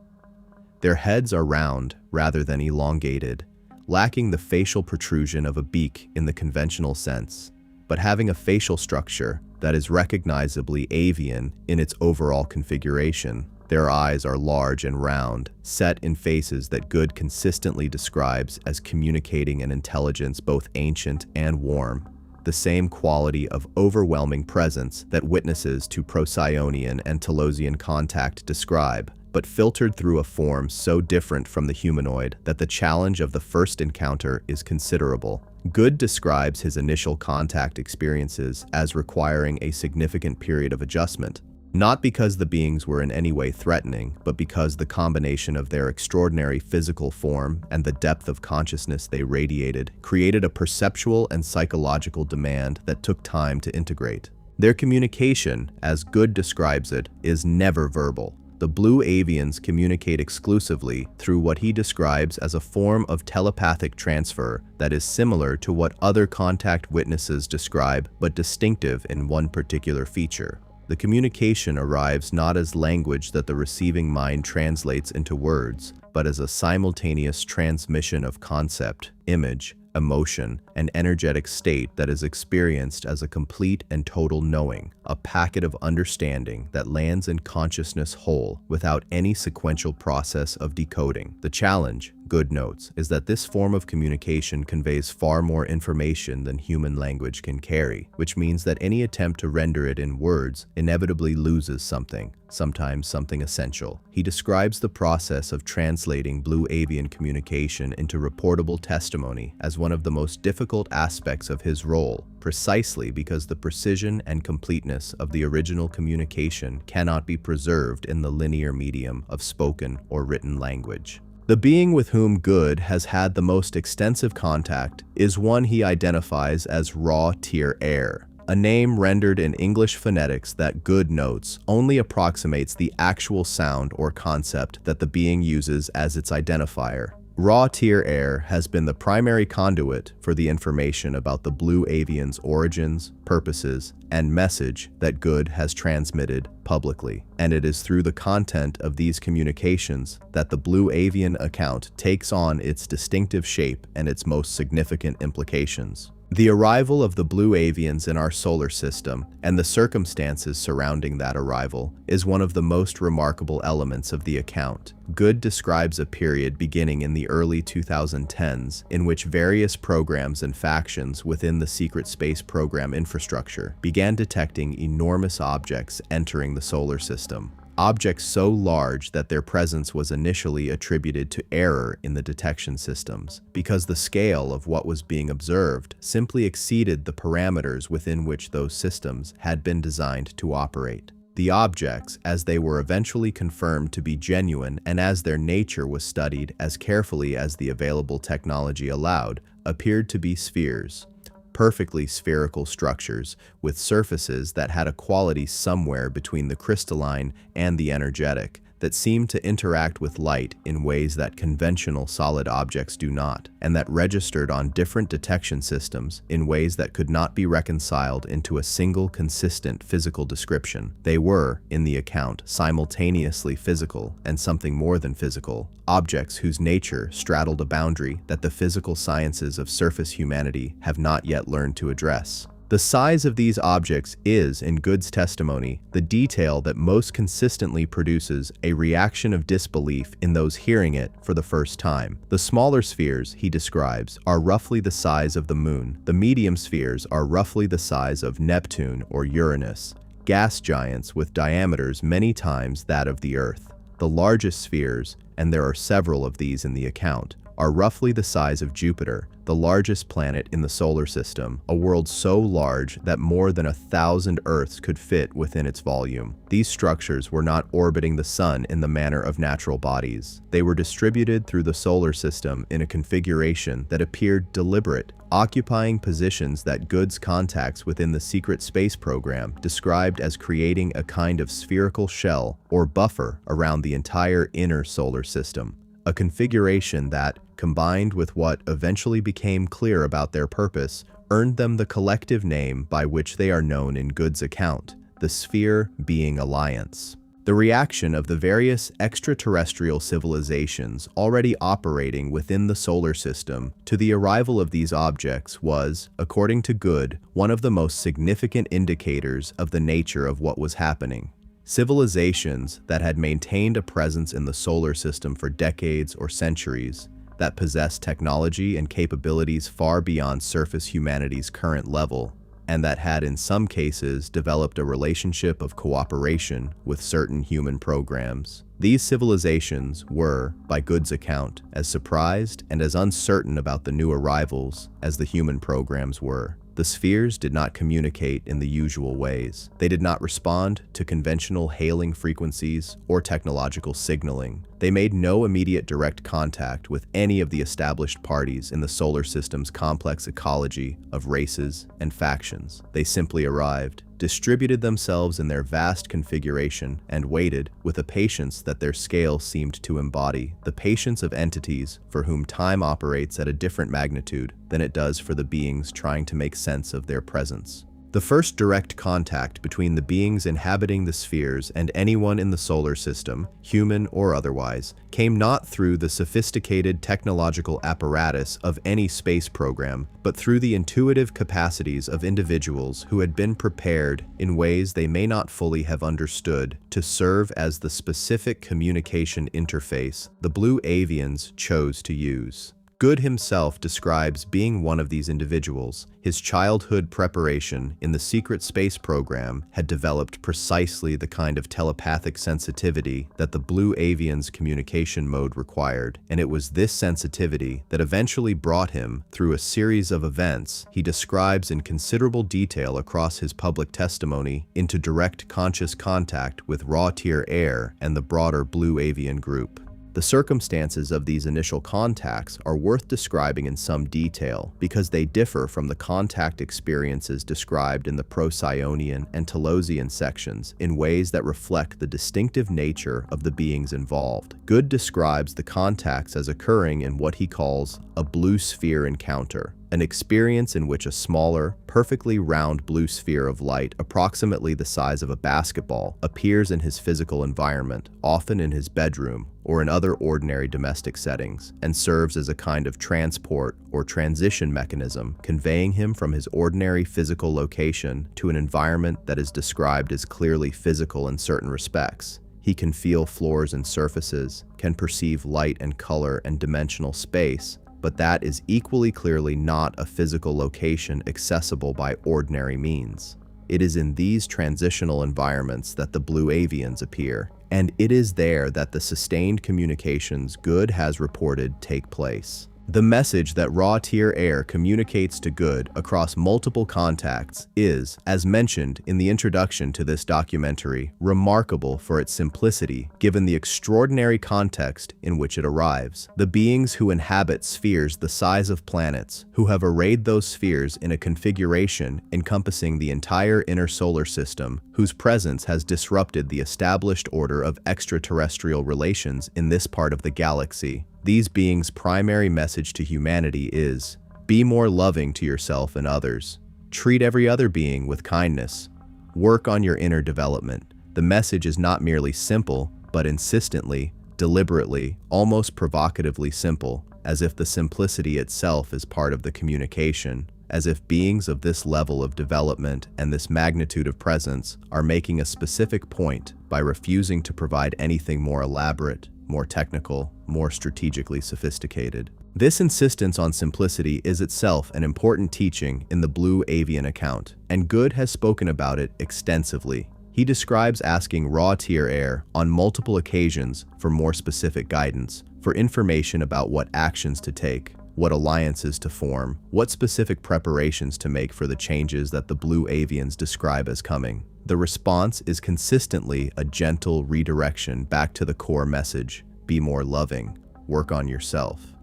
Their heads are round rather than elongated, lacking the facial protrusion of a beak in the conventional sense, but having a facial structure that is recognizably avian in its overall configuration. Their eyes are large and round, set in faces that Good consistently describes as communicating an intelligence both ancient and warm, the same quality of overwhelming presence that witnesses to Procyonian and Telosian contact describe, but filtered through a form so different from the humanoid that the challenge of the first encounter is considerable. Good describes his initial contact experiences as requiring a significant period of adjustment, not because the beings were in any way threatening, but because the combination of their extraordinary physical form and the depth of consciousness they radiated created a perceptual and psychological demand that took time to integrate. Their communication, as Good describes it, is never verbal. The Blue Avians communicate exclusively through what he describes as a form of telepathic transfer that is similar to what other contact witnesses describe, but distinctive in one particular feature. The communication arrives not as language that the receiving mind translates into words, but as a simultaneous transmission of concept, image, emotion, and energetic state that is experienced as a complete and total knowing, a packet of understanding that lands in consciousness whole without any sequential process of decoding. The challenge, Good notes is that this form of communication conveys far more information than human language can carry, which means that any attempt to render it in words inevitably loses something, sometimes something essential. He describes the process of translating Blue Avian communication into reportable testimony as one of the most difficult aspects of his role, precisely because the precision and completeness of the original communication cannot be preserved in the linear medium of spoken or written language. The being with whom Good has had the most extensive contact is one he identifies as Raw Tier Air, a name rendered in English phonetics that Good notes only approximates the actual sound or concept that the being uses as its identifier. Raw Tier Air has been the primary conduit for the information about the Blue Avians' origins, purposes, and message that Good has transmitted publicly. And it is through the content of these communications that the Blue Avian account takes on its distinctive shape and its most significant implications. The arrival of the Blue Avians in our solar system and the circumstances surrounding that arrival is one of the most remarkable elements of the account. Good describes a period beginning in the early 2010s in which various programs and factions within the secret space program infrastructure began detecting enormous objects entering the solar system. Objects so large that their presence was initially attributed to error in the detection systems, because the scale of what was being observed simply exceeded the parameters within which those systems had been designed to operate. The objects, as they were eventually confirmed to be genuine and as their nature was studied as carefully as the available technology allowed, appeared to be spheres. Perfectly spherical structures with surfaces that had a quality somewhere between the crystalline and the energetic, that seemed to interact with light in ways that conventional solid objects do not, and that registered on different detection systems in ways that could not be reconciled into a single consistent physical description. They were, in the account, simultaneously physical and something more than physical, objects whose nature straddled a boundary that the physical sciences of surface humanity have not yet learned to address. The size of these objects is, in Good's testimony, the detail that most consistently produces a reaction of disbelief in those hearing it for the first time. The smaller spheres, he describes, are roughly the size of the Moon. The medium spheres are roughly the size of Neptune or Uranus, gas giants with diameters many times that of the Earth. The largest spheres, and there are several of these in the account, are roughly the size of Jupiter, the largest planet in the solar system, a world so large that more than 1,000 Earths could fit within its volume. These structures were not orbiting the sun in the manner of natural bodies. They were distributed through the solar system in a configuration that appeared deliberate, occupying positions that Good's contacts within the secret space program described as creating a kind of spherical shell or buffer around the entire inner solar system. A configuration that, combined with what eventually became clear about their purpose, earned them the collective name by which they are known in Good's account, the Sphere Being Alliance. The reaction of the various extraterrestrial civilizations already operating within the solar system to the arrival of these objects was, according to Good, one of the most significant indicators of the nature of what was happening. Civilizations that had maintained a presence in the solar system for decades or centuries, that possessed technology and capabilities far beyond surface humanity's current level, and that had in some cases developed a relationship of cooperation with certain human programs. These civilizations were, by Good's account, as surprised and as uncertain about the new arrivals as the human programs were. The spheres did not communicate in the usual ways. They did not respond to conventional hailing frequencies or technological signaling. They made no immediate direct contact with any of the established parties in the solar system's complex ecology of races and factions. They simply arrived, distributed themselves in their vast configuration, and waited with a patience that their scale seemed to embody, the patience of entities for whom time operates at a different magnitude than it does for the beings trying to make sense of their presence. The first direct contact between the beings inhabiting the spheres and anyone in the solar system, human or otherwise, came not through the sophisticated technological apparatus of any space program, but through the intuitive capacities of individuals who had been prepared in ways they may not fully have understood to serve as the specific communication interface the Blue Avians chose to use. Good himself describes being one of these individuals. His childhood preparation in the secret space program had developed precisely the kind of telepathic sensitivity that the Blue Avians' communication mode required, and it was this sensitivity that eventually brought him, through a series of events he describes in considerable detail across his public testimony, into direct conscious contact with raw-tier air and the broader Blue Avian group. The circumstances of these initial contacts are worth describing in some detail because they differ from the contact experiences described in the Procyonian and Telosian sections in ways that reflect the distinctive nature of the beings involved. Good describes the contacts as occurring in what he calls a blue sphere encounter, an experience in which a smaller, perfectly round blue sphere of light, approximately the size of a basketball, appears in his physical environment, often in his bedroom or in other ordinary domestic settings, and serves as a kind of transport or transition mechanism, conveying him from his ordinary physical location to an environment that is described as clearly physical in certain respects. He can feel floors and surfaces, can perceive light and color and dimensional space, but that is equally clearly not a physical location accessible by ordinary means. It is in these transitional environments that the Blue Avians appear, and it is there that the sustained communications Good has reported take place. The message that raw-tier air communicates to Good across multiple contacts is, as mentioned in the introduction to this documentary, remarkable for its simplicity given the extraordinary context in which it arrives. The beings who inhabit spheres the size of planets, who have arrayed those spheres in a configuration encompassing the entire inner solar system, whose presence has disrupted the established order of extraterrestrial relations in this part of the galaxy. These beings' primary message to humanity is, be more loving to yourself and others. Treat every other being with kindness. Work on your inner development. The message is not merely simple, but insistently, deliberately, almost provocatively simple, as if the simplicity itself is part of the communication, as if beings of this level of development and this magnitude of presence are making a specific point by refusing to provide anything more elaborate, more technical, more strategically sophisticated. This insistence on simplicity is itself an important teaching in the Blue Avian account, and Good has spoken about it extensively. He describes asking raw-tier air on multiple occasions for more specific guidance, for information about what actions to take, what alliances to form, what specific preparations to make for the changes that the Blue Avians describe as coming. The response is consistently a gentle redirection back to the core message: be more loving, work on yourself.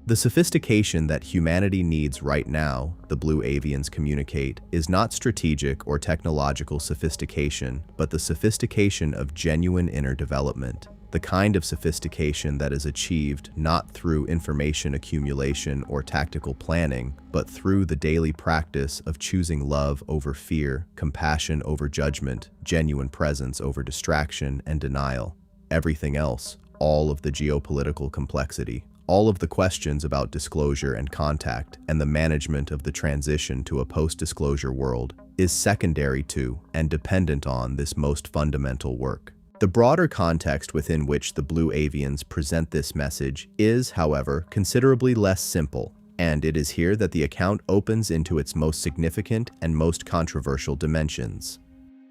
The sophistication that humanity needs right now, the Blue Avians communicate, is not strategic or technological sophistication, but the sophistication of genuine inner development. The kind of sophistication that is achieved not through information accumulation or tactical planning, but through the daily practice of choosing love over fear, compassion over judgment, genuine presence over distraction and denial. Everything else, all of the geopolitical complexity, all of the questions about disclosure and contact, and the management of the transition to a post-disclosure world, is secondary to and dependent on this most fundamental work. The broader context within which the Blue Avians present this message is, however, considerably less simple, and it is here that the account opens into its most significant and most controversial dimensions.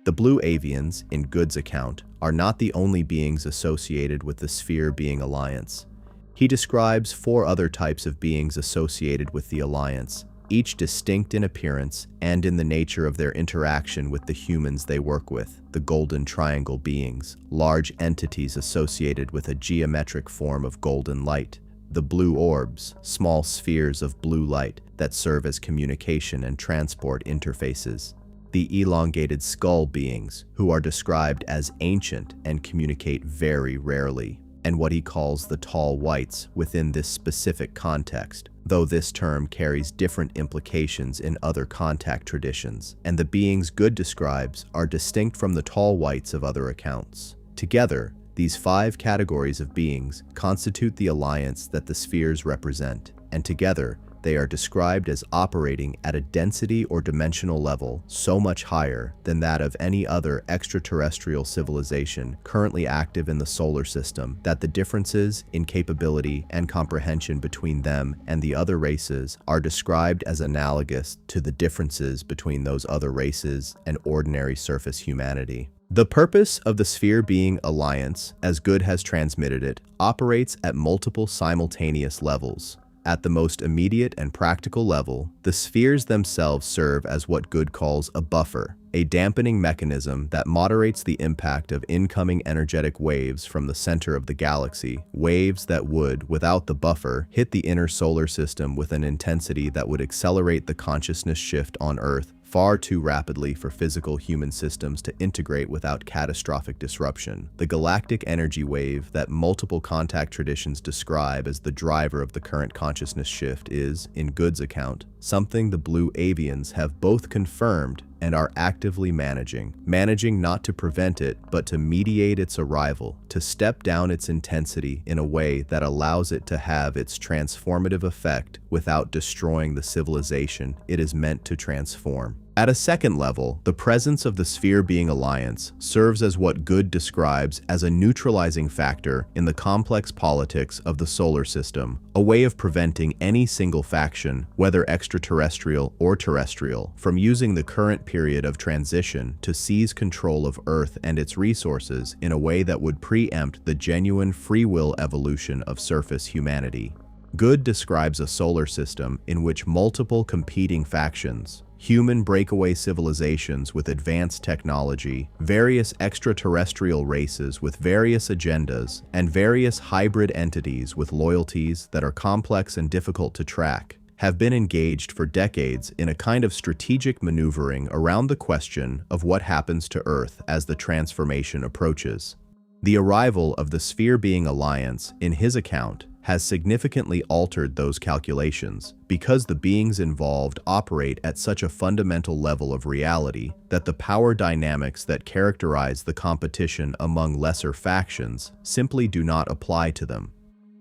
The Blue Avians, in Good's account, are not the only beings associated with the Sphere Being Alliance. He describes 4 other types of beings associated with the Alliance, each distinct in appearance and in the nature of their interaction with the humans they work with: the Golden Triangle beings, large entities associated with a geometric form of golden light; the Blue Orbs, small spheres of blue light that serve as communication and transport interfaces; the Elongated Skull beings, who are described as ancient and communicate very rarely; and what he calls the tall whites within this specific context, though this term carries different implications in other contact traditions, and the beings Good describes are distinct from the tall whites of other accounts. Together, these 5 categories of beings constitute the alliance that the spheres represent, and together they are described as operating at a density or dimensional level so much higher than that of any other extraterrestrial civilization currently active in the solar system that the differences in capability and comprehension between them and the other races are described as analogous to the differences between those other races and ordinary surface humanity. The purpose of the Sphere Being Alliance, as Good has transmitted it, operates at multiple simultaneous levels. At the most immediate and practical level, the spheres themselves serve as what Good calls a buffer, a dampening mechanism that moderates the impact of incoming energetic waves from the center of the galaxy, waves that would, without the buffer, hit the inner solar system with an intensity that would accelerate the consciousness shift on Earth far too rapidly for physical human systems to integrate without catastrophic disruption. The galactic energy wave that multiple contact traditions describe as the driver of the current consciousness shift is, in Good's account, something the Blue Avians have both confirmed and are actively managing not to prevent it, but to mediate its arrival, to step down its intensity in a way that allows it to have its transformative effect without destroying the civilization it is meant to transform. At a second level, the presence of the Sphere Being Alliance serves as what Good describes as a neutralizing factor in the complex politics of the solar system, a way of preventing any single faction, whether extraterrestrial or terrestrial, from using the current period of transition to seize control of Earth and its resources in a way that would preempt the genuine free will evolution of surface humanity. Good describes a solar system in which multiple competing factions, human breakaway civilizations with advanced technology, various extraterrestrial races with various agendas, and various hybrid entities with loyalties that are complex and difficult to track, have been engaged for decades in a kind of strategic maneuvering around the question of what happens to Earth as the transformation approaches. The arrival of the Sphere Being Alliance, in his account, has significantly altered those calculations because the beings involved operate at such a fundamental level of reality that the power dynamics that characterize the competition among lesser factions simply do not apply to them.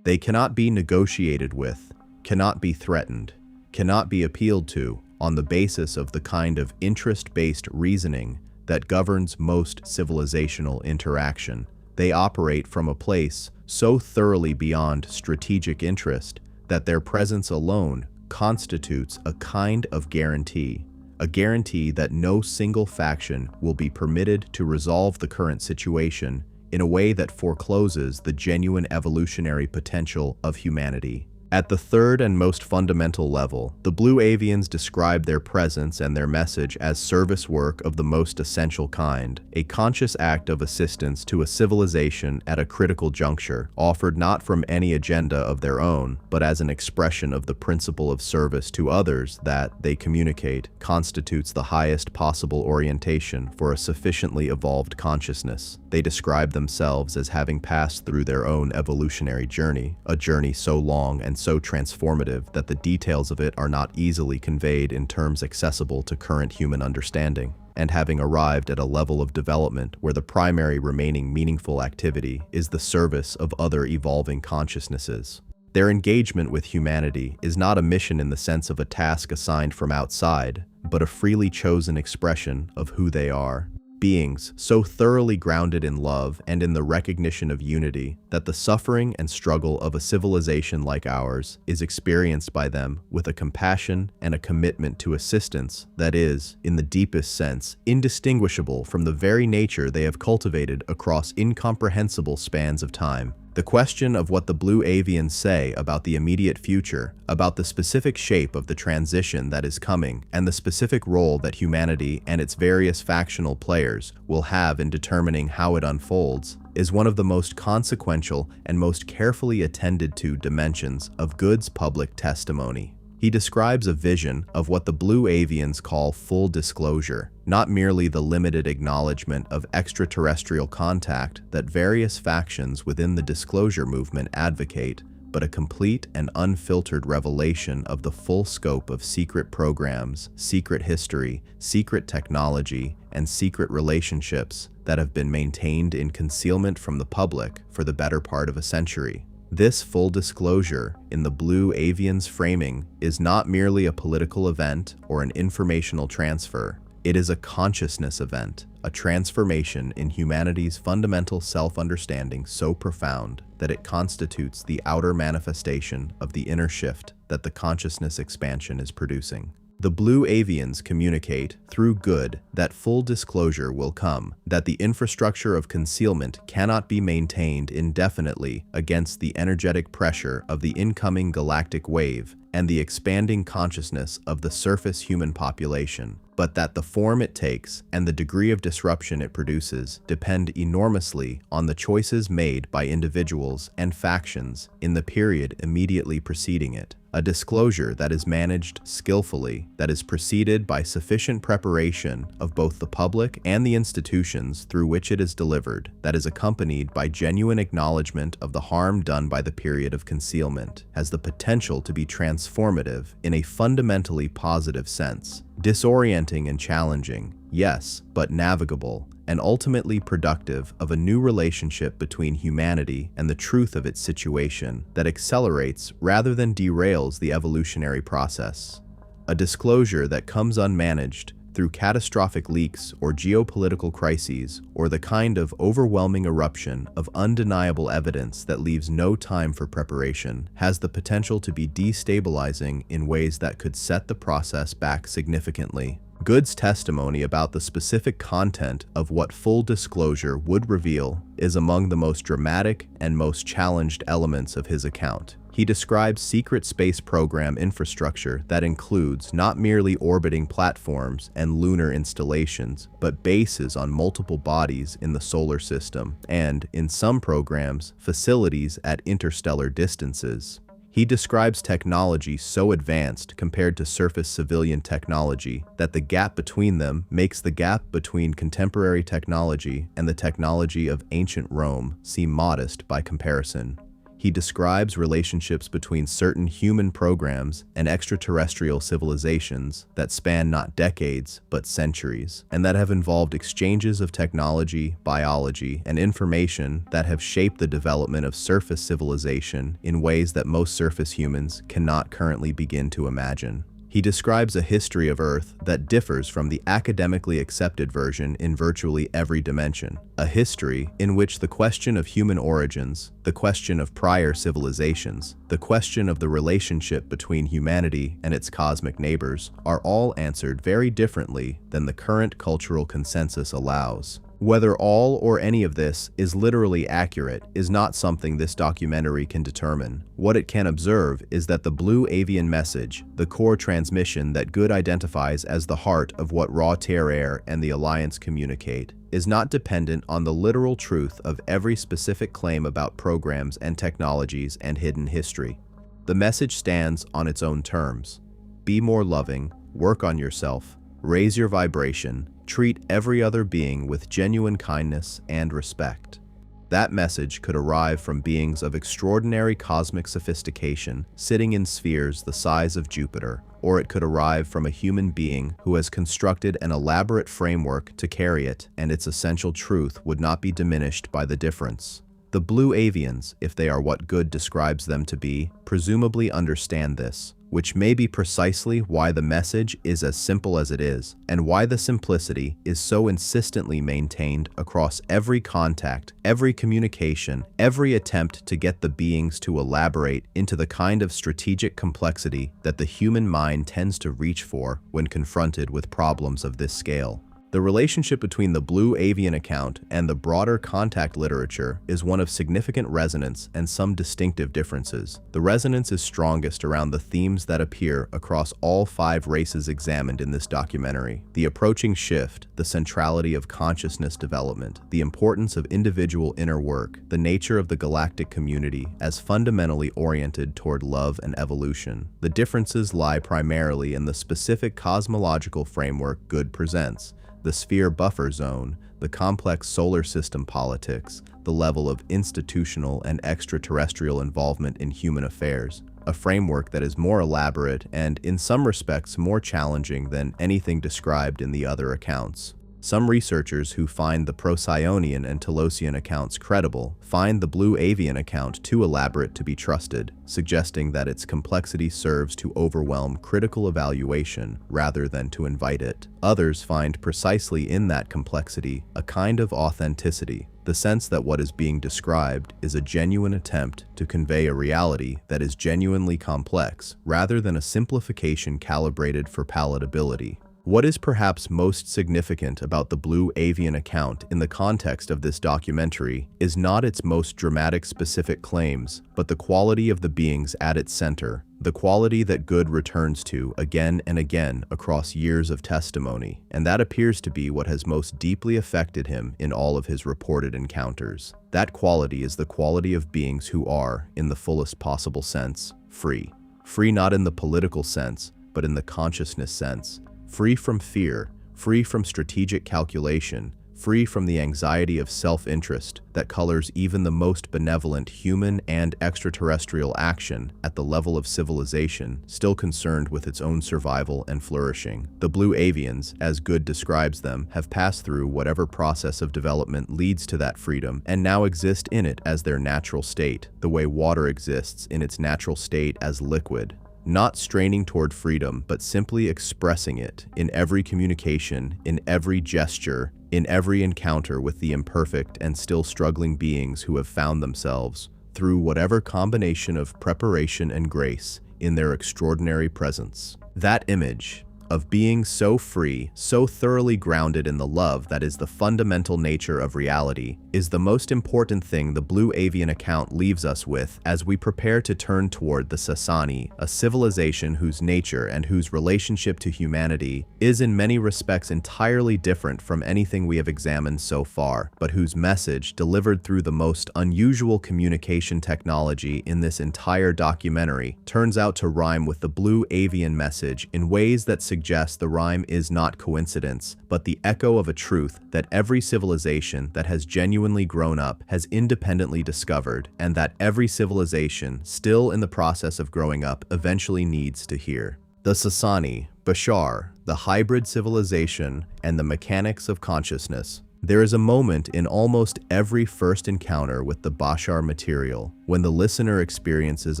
They cannot be negotiated with, cannot be threatened, cannot be appealed to on the basis of the kind of interest-based reasoning that governs most civilizational interaction. They operate from a place so thoroughly beyond strategic interest that their presence alone constitutes a kind of guarantee, a guarantee that no single faction will be permitted to resolve the current situation in a way that forecloses the genuine evolutionary potential of humanity. At the third and most fundamental level, the Blue Avians describe their presence and their message as service work of the most essential kind, a conscious act of assistance to a civilization at a critical juncture, offered not from any agenda of their own, but as an expression of the principle of service to others that, they communicate, constitutes the highest possible orientation for a sufficiently evolved consciousness. They describe themselves as having passed through their own evolutionary journey, a journey so long and so transformative that the details of it are not easily conveyed in terms accessible to current human understanding, and having arrived at a level of development where the primary remaining meaningful activity is the service of other evolving consciousnesses. Their engagement with humanity is not a mission in the sense of a task assigned from outside, but a freely chosen expression of who they are. Beings so thoroughly grounded in love and in the recognition of unity that the suffering and struggle of a civilization like ours is experienced by them with a compassion and a commitment to assistance that is, in the deepest sense, indistinguishable from the very nature they have cultivated across incomprehensible spans of time. The question of what the Blue Avians say about the immediate future, about the specific shape of the transition that is coming, and the specific role that humanity and its various factional players will have in determining how it unfolds, is one of the most consequential and most carefully attended to dimensions of Good's public testimony. He describes a vision of what the Blue Avians call full disclosure, not merely the limited acknowledgement of extraterrestrial contact that various factions within the disclosure movement advocate, but a complete and unfiltered revelation of the full scope of secret programs, secret history, secret technology, and secret relationships that have been maintained in concealment from the public for the better part of a century. This full disclosure, in the Blue Avians' framing, is not merely a political event or an informational transfer. It is a consciousness event, a transformation in humanity's fundamental self-understanding so profound that it constitutes the outer manifestation of the inner shift that the consciousness expansion is producing. The Blue Avians communicate, through good, that full disclosure will come, that the infrastructure of concealment cannot be maintained indefinitely against the energetic pressure of the incoming galactic wave and the expanding consciousness of the surface human population, but that the form it takes and the degree of disruption it produces depend enormously on the choices made by individuals and factions in the period immediately preceding it. A disclosure that is managed skillfully, that is preceded by sufficient preparation of both the public and the institutions through which it is delivered, that is accompanied by genuine acknowledgement of the harm done by the period of concealment, has the potential to be transformative in a fundamentally positive sense, disorienting and challenging, yes, but navigable, and ultimately productive of a new relationship between humanity and the truth of its situation that accelerates rather than derails the evolutionary process. A disclosure that comes unmanaged through catastrophic leaks or geopolitical crises, or the kind of overwhelming eruption of undeniable evidence that leaves no time for preparation, has the potential to be destabilizing in ways that could set the process back significantly. Good's testimony about the specific content of what full disclosure would reveal is among the most dramatic and most challenged elements of his account. He describes secret space program infrastructure that includes not merely orbiting platforms and lunar installations, but bases on multiple bodies in the solar system, and, in some programs, facilities at interstellar distances. He describes technology so advanced compared to surface civilian technology that the gap between them makes the gap between contemporary technology and the technology of ancient Rome seem modest by comparison. He describes relationships between certain human programs and extraterrestrial civilizations that span not decades, but centuries, and that have involved exchanges of technology, biology, and information that have shaped the development of surface civilization in ways that most surface humans cannot currently begin to imagine. He describes a history of Earth that differs from the academically accepted version in virtually every dimension. A history in which the question of human origins, the question of prior civilizations, the question of the relationship between humanity and its cosmic neighbors are all answered very differently than the current cultural consensus allows. Whether all or any of this is literally accurate is not something this documentary can determine. What it can observe is that the Blue Avian message, the core transmission that Good identifies as the heart of what Raw Terror and the Alliance communicate, is not dependent on the literal truth of every specific claim about programs and technologies and hidden history. The message stands on its own terms. Be more loving, work on yourself, raise your vibration, treat every other being with genuine kindness and respect. That message could arrive from beings of extraordinary cosmic sophistication sitting in spheres the size of Jupiter, or it could arrive from a human being who has constructed an elaborate framework to carry it, and its essential truth would not be diminished by the difference. The Blue Avians, if they are what Good describes them to be, presumably understand this, which may be precisely why the message is as simple as it is, and why the simplicity is so insistently maintained across every contact, every communication, every attempt to get the beings to elaborate into the kind of strategic complexity that the human mind tends to reach for when confronted with problems of this scale. The relationship between the Blue Avian account and the broader contact literature is one of significant resonance and some distinctive differences. The resonance is strongest around the themes that appear across all 5 races examined in this documentary: the approaching shift, the centrality of consciousness development, the importance of individual inner work, the nature of the galactic community as fundamentally oriented toward love and evolution. The differences lie primarily in the specific cosmological framework Good presents: the sphere buffer zone, the complex solar system politics, the level of institutional and extraterrestrial involvement in human affairs, a framework that is more elaborate and, in some respects, more challenging than anything described in the other accounts. Some researchers who find the Procyonian and Telosian accounts credible find the Blue Avian account too elaborate to be trusted, suggesting that its complexity serves to overwhelm critical evaluation rather than to invite it. Others find precisely in that complexity a kind of authenticity, the sense that what is being described is a genuine attempt to convey a reality that is genuinely complex, rather than a simplification calibrated for palatability. What is perhaps most significant about the Blue Avian account in the context of this documentary is not its most dramatic specific claims, but the quality of the beings at its center, the quality that Good returns to again and again across years of testimony, and that appears to be what has most deeply affected him in all of his reported encounters. That quality is the quality of beings who are, in the fullest possible sense, free. Free not in the political sense, but in the consciousness sense. Free from fear, free from strategic calculation, free from the anxiety of self-interest that colors even the most benevolent human and extraterrestrial action at the level of civilization, still concerned with its own survival and flourishing. The Blue Avians, as Good describes them, have passed through whatever process of development leads to that freedom and now exist in it as their natural state, the way water exists in its natural state as liquid. Not straining toward freedom, but simply expressing it in every communication, in every gesture, in every encounter with the imperfect and still struggling beings who have found themselves, through whatever combination of preparation and grace, in their extraordinary presence. That image of being so free, so thoroughly grounded in the love that is the fundamental nature of reality, is the most important thing the Blue Avian account leaves us with as we prepare to turn toward the Sassani, a civilization whose nature and whose relationship to humanity is in many respects entirely different from anything we have examined so far, but whose message, delivered through the most unusual communication technology in this entire documentary, turns out to rhyme with the Blue Avian message in ways that suggest the rhyme is not coincidence, but the echo of a truth that every civilization that has genuinely grown up has independently discovered, and that every civilization still in the process of growing up eventually needs to hear. The Sassani, Bashar, the hybrid civilization, and the mechanics of consciousness. There is a moment in almost every first encounter with the Bashar material when the listener experiences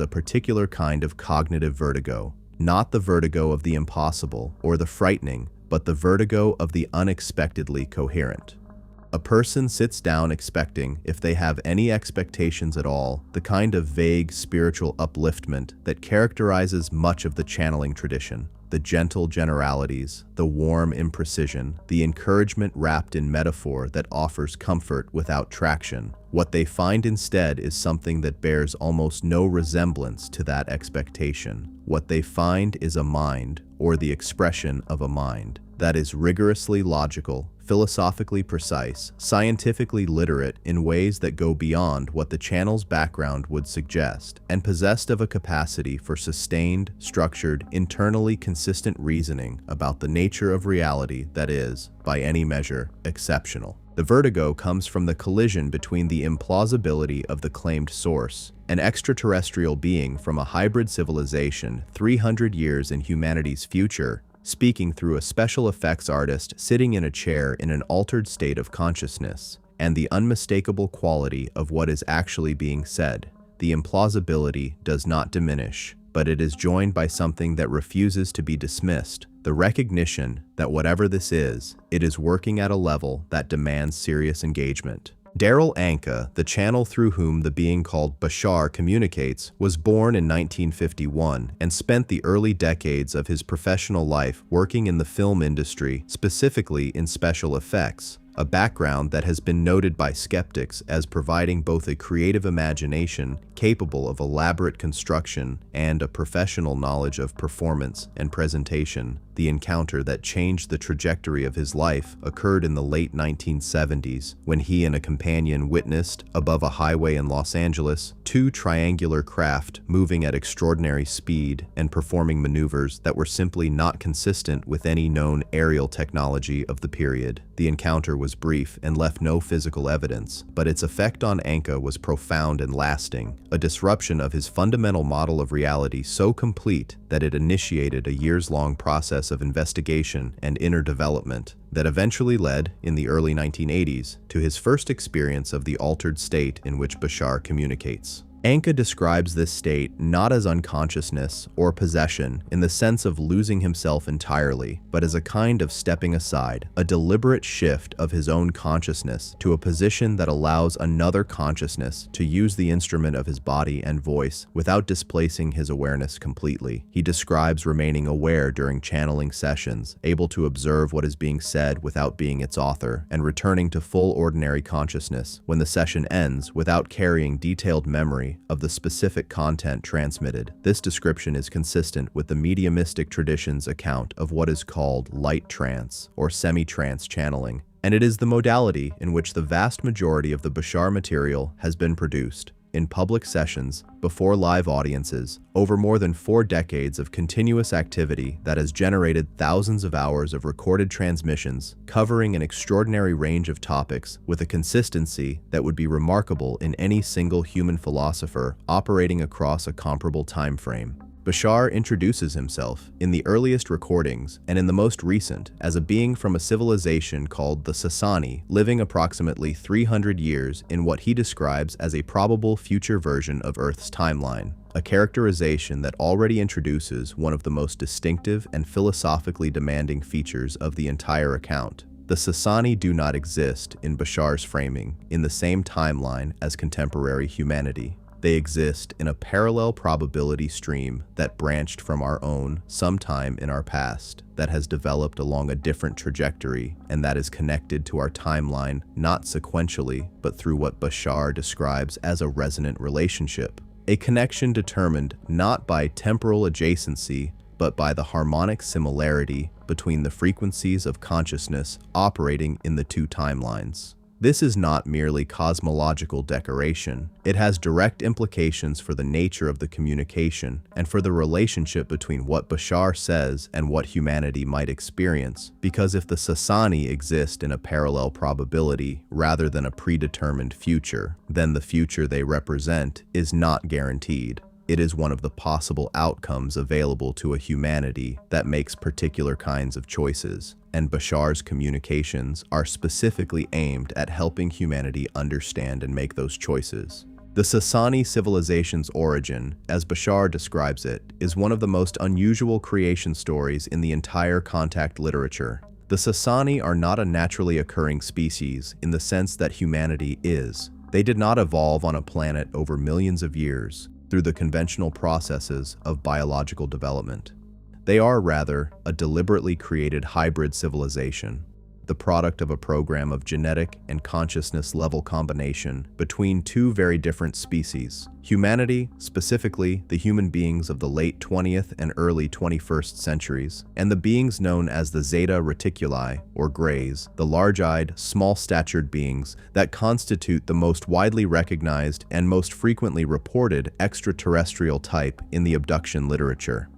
a particular kind of cognitive vertigo. Not the vertigo of the impossible or the frightening, but the vertigo of the unexpectedly coherent. A person sits down expecting, if they have any expectations at all, the kind of vague spiritual upliftment that characterizes much of the channeling tradition. The gentle generalities, the warm imprecision, the encouragement wrapped in metaphor that offers comfort without traction. What they find instead is something that bears almost no resemblance to that expectation. What they find is a mind, or the expression of a mind, that is rigorously logical, philosophically precise, scientifically literate in ways that go beyond what the channel's background would suggest, and possessed of a capacity for sustained, structured, internally consistent reasoning about the nature of reality that is, by any measure, exceptional. The vertigo comes from the collision between the implausibility of the claimed source, an extraterrestrial being from a hybrid civilization 300 years in humanity's future, speaking through a special effects artist sitting in a chair in an altered state of consciousness, and the unmistakable quality of what is actually being said. The implausibility does not diminish, but it is joined by something that refuses to be dismissed, the recognition that whatever this is, it is working at a level that demands serious engagement. Daryl Anka, the channel through whom the being called Bashar communicates, was born in 1951 and spent the early decades of his professional life working in the film industry, specifically in special effects, a background that has been noted by skeptics as providing both a creative imagination capable of elaborate construction and a professional knowledge of performance and presentation. The encounter that changed the trajectory of his life occurred in the late 1970s when he and a companion witnessed, above a highway in Los Angeles, two triangular craft moving at extraordinary speed and performing maneuvers that were simply not consistent with any known aerial technology of the period. The encounter was brief and left no physical evidence, but its effect on Anka was profound and lasting, a disruption of his fundamental model of reality so complete that it initiated a years-long process of investigation and inner development that eventually led, in the early 1980s, to his first experience of the altered state in which Bashar communicates. Anka describes this state not as unconsciousness or possession in the sense of losing himself entirely, but as a kind of stepping aside, a deliberate shift of his own consciousness to a position that allows another consciousness to use the instrument of his body and voice without displacing his awareness completely. He describes remaining aware during channeling sessions, able to observe what is being said without being its author, and returning to full ordinary consciousness when the session ends without carrying detailed memory of the specific content transmitted. This description is consistent with the mediumistic tradition's account of what is called light trance or semi-trance channeling, and it is the modality in which the vast majority of the Bashar material has been produced. In public sessions, before live audiences, over more than 4 decades of continuous activity that has generated thousands of hours of recorded transmissions covering an extraordinary range of topics with a consistency that would be remarkable in any single human philosopher operating across a comparable time frame. Bashar introduces himself in the earliest recordings and in the most recent as a being from a civilization called the Sassani, living approximately 300 years in what he describes as a probable future version of Earth's timeline, a characterization that already introduces one of the most distinctive and philosophically demanding features of the entire account. The Sassani do not exist, in Bashar's framing, in the same timeline as contemporary humanity. They exist in a parallel probability stream that branched from our own sometime in our past, that has developed along a different trajectory, and that is connected to our timeline not sequentially, but through what Bashar describes as a resonant relationship. A connection determined not by temporal adjacency, but by the harmonic similarity between the frequencies of consciousness operating in the two timelines. This is not merely cosmological decoration. It has direct implications for the nature of the communication and for the relationship between what Bashar says and what humanity might experience, because if the Sassani exist in a parallel probability rather than a predetermined future, then the future they represent is not guaranteed. It is one of the possible outcomes available to a humanity that makes particular kinds of choices, and Bashar's communications are specifically aimed at helping humanity understand and make those choices. The Sassani civilization's origin, as Bashar describes it, is one of the most unusual creation stories in the entire contact literature. The Sassani are not a naturally occurring species in the sense that humanity is. They did not evolve on a planet over millions of years through the conventional processes of biological development. They are, rather, a deliberately created hybrid civilization, the product of a program of genetic and consciousness level combination between two very different species. Humanity, specifically the human beings of the late 20th and early 21st centuries, and the beings known as the Zeta Reticuli, or Greys, the large-eyed, small-statured beings that constitute the most widely recognized and most frequently reported extraterrestrial type in the abduction literature.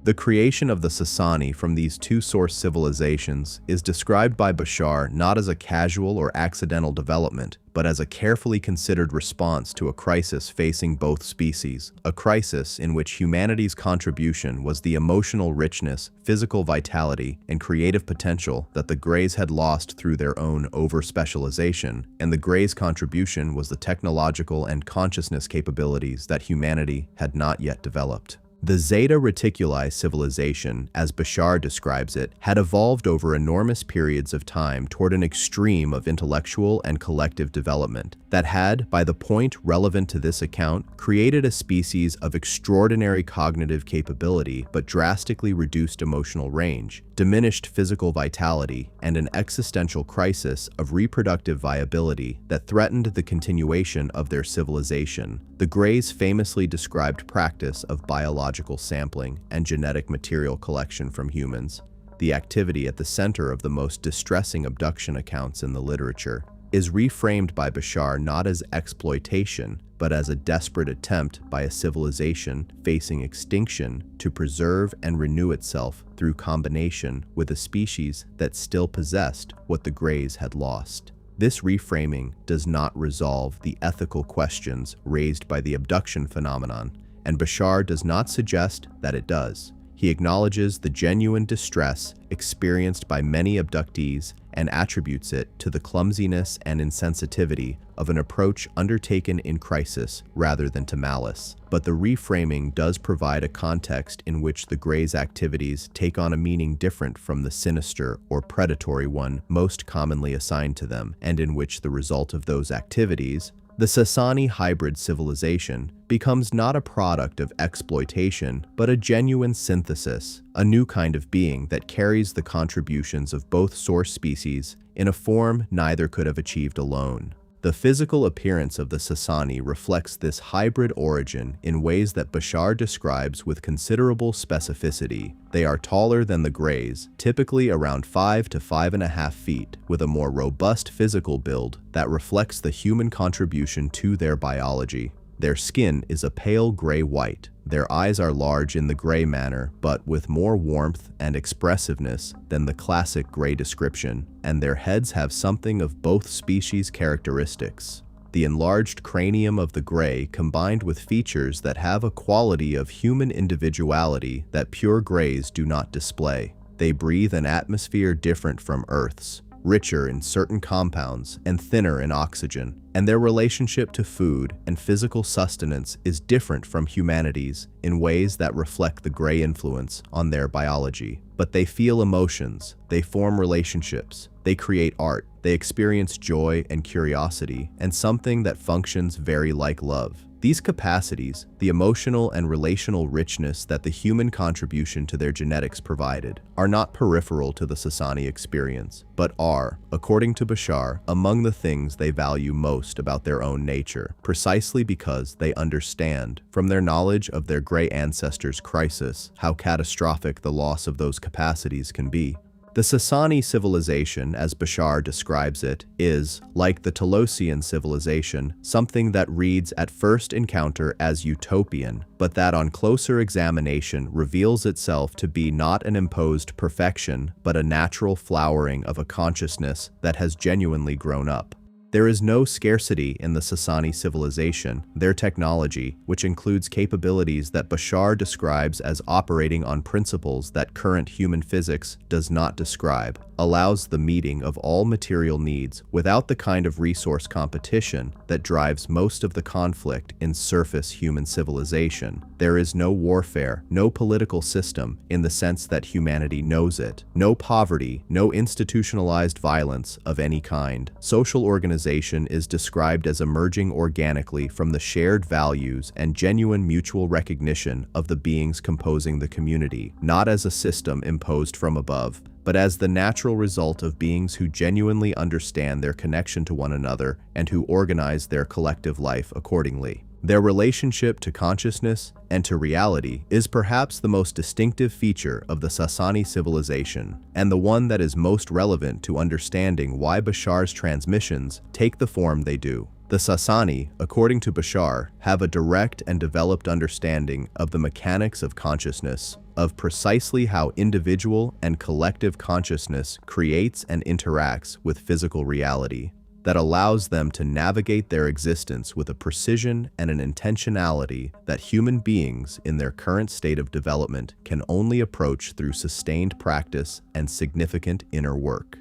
The creation of the Sassani from these two source civilizations is described by Bashar not as a casual or accidental development, but as a carefully considered response to a crisis facing both species, a crisis in which humanity's contribution was the emotional richness, physical vitality, and creative potential that the Greys had lost through their own over-specialization, and the Greys' contribution was the technological and consciousness capabilities that humanity had not yet developed. The Zeta Reticuli civilization, as Bashar describes it, had evolved over enormous periods of time toward an extreme of intellectual and collective development that had, by the point relevant to this account, created a species of extraordinary cognitive capability but drastically reduced emotional range, diminished physical vitality, and an existential crisis of reproductive viability that threatened the continuation of their civilization. The Greys famously described practice of biological sampling and genetic material collection from humans, the activity at the center of the most distressing abduction accounts in the literature, is reframed by Bashar not as exploitation, but as a desperate attempt by a civilization facing extinction to preserve and renew itself through combination with a species that still possessed what the Greys had lost. This reframing does not resolve the ethical questions raised by the abduction phenomenon, and Bashar does not suggest that it does. He acknowledges the genuine distress experienced by many abductees and attributes it to the clumsiness and insensitivity of an approach undertaken in crisis rather than to malice. But the reframing does provide a context in which the Greys' activities take on a meaning different from the sinister or predatory one most commonly assigned to them, and in which the result of those activities, the Sassani hybrid civilization, becomes not a product of exploitation, but a genuine synthesis, a new kind of being that carries the contributions of both source species in a form neither could have achieved alone. The physical appearance of the Sassani reflects this hybrid origin in ways that Bashar describes with considerable specificity. They are taller than the Greys, typically around 5 to 5.5 feet, with a more robust physical build that reflects the human contribution to their biology. Their skin is a pale gray-white. Their eyes are large in the gray manner, but with more warmth and expressiveness than the classic gray description, and their heads have something of both species' characteristics. The enlarged cranium of the gray combined with features that have a quality of human individuality that pure Greys do not display. They breathe an atmosphere different from Earth's, richer in certain compounds and thinner in oxygen, and their relationship to food and physical sustenance is different from humanity's in ways that reflect the Grey influence on their biology. But they feel emotions, they form relationships, they create art, they experience joy and curiosity, and something that functions very like love. These capacities, the emotional and relational richness that the human contribution to their genetics provided, are not peripheral to the Sassani experience, but are, according to Bashar, among the things they value most about their own nature, precisely because they understand, from their knowledge of their Grey ancestors' crisis, how catastrophic the loss of those capacities can be. The Sassani civilization, as Bashar describes it, is, like the Telosian civilization, something that reads at first encounter as utopian, but that on closer examination reveals itself to be not an imposed perfection, but a natural flowering of a consciousness that has genuinely grown up. There is no scarcity in the Sassani civilization. Their technology, which includes capabilities that Bashar describes as operating on principles that current human physics does not describe, allows the meeting of all material needs without the kind of resource competition that drives most of the conflict in surface human civilization. There is no warfare, no political system in the sense that humanity knows it, no poverty, no institutionalized violence of any kind. Social organization is described as emerging organically from the shared values and genuine mutual recognition of the beings composing the community, not as a system imposed from above, but as the natural result of beings who genuinely understand their connection to one another and who organize their collective life accordingly. Their relationship to consciousness and to reality is perhaps the most distinctive feature of the Sassani civilization, and the one that is most relevant to understanding why Bashar's transmissions take the form they do. The Sassani, according to Bashar, have a direct and developed understanding of the mechanics of consciousness, of precisely how individual and collective consciousness creates and interacts with physical reality, that allows them to navigate their existence with a precision and an intentionality that human beings in their current state of development can only approach through sustained practice and significant inner work.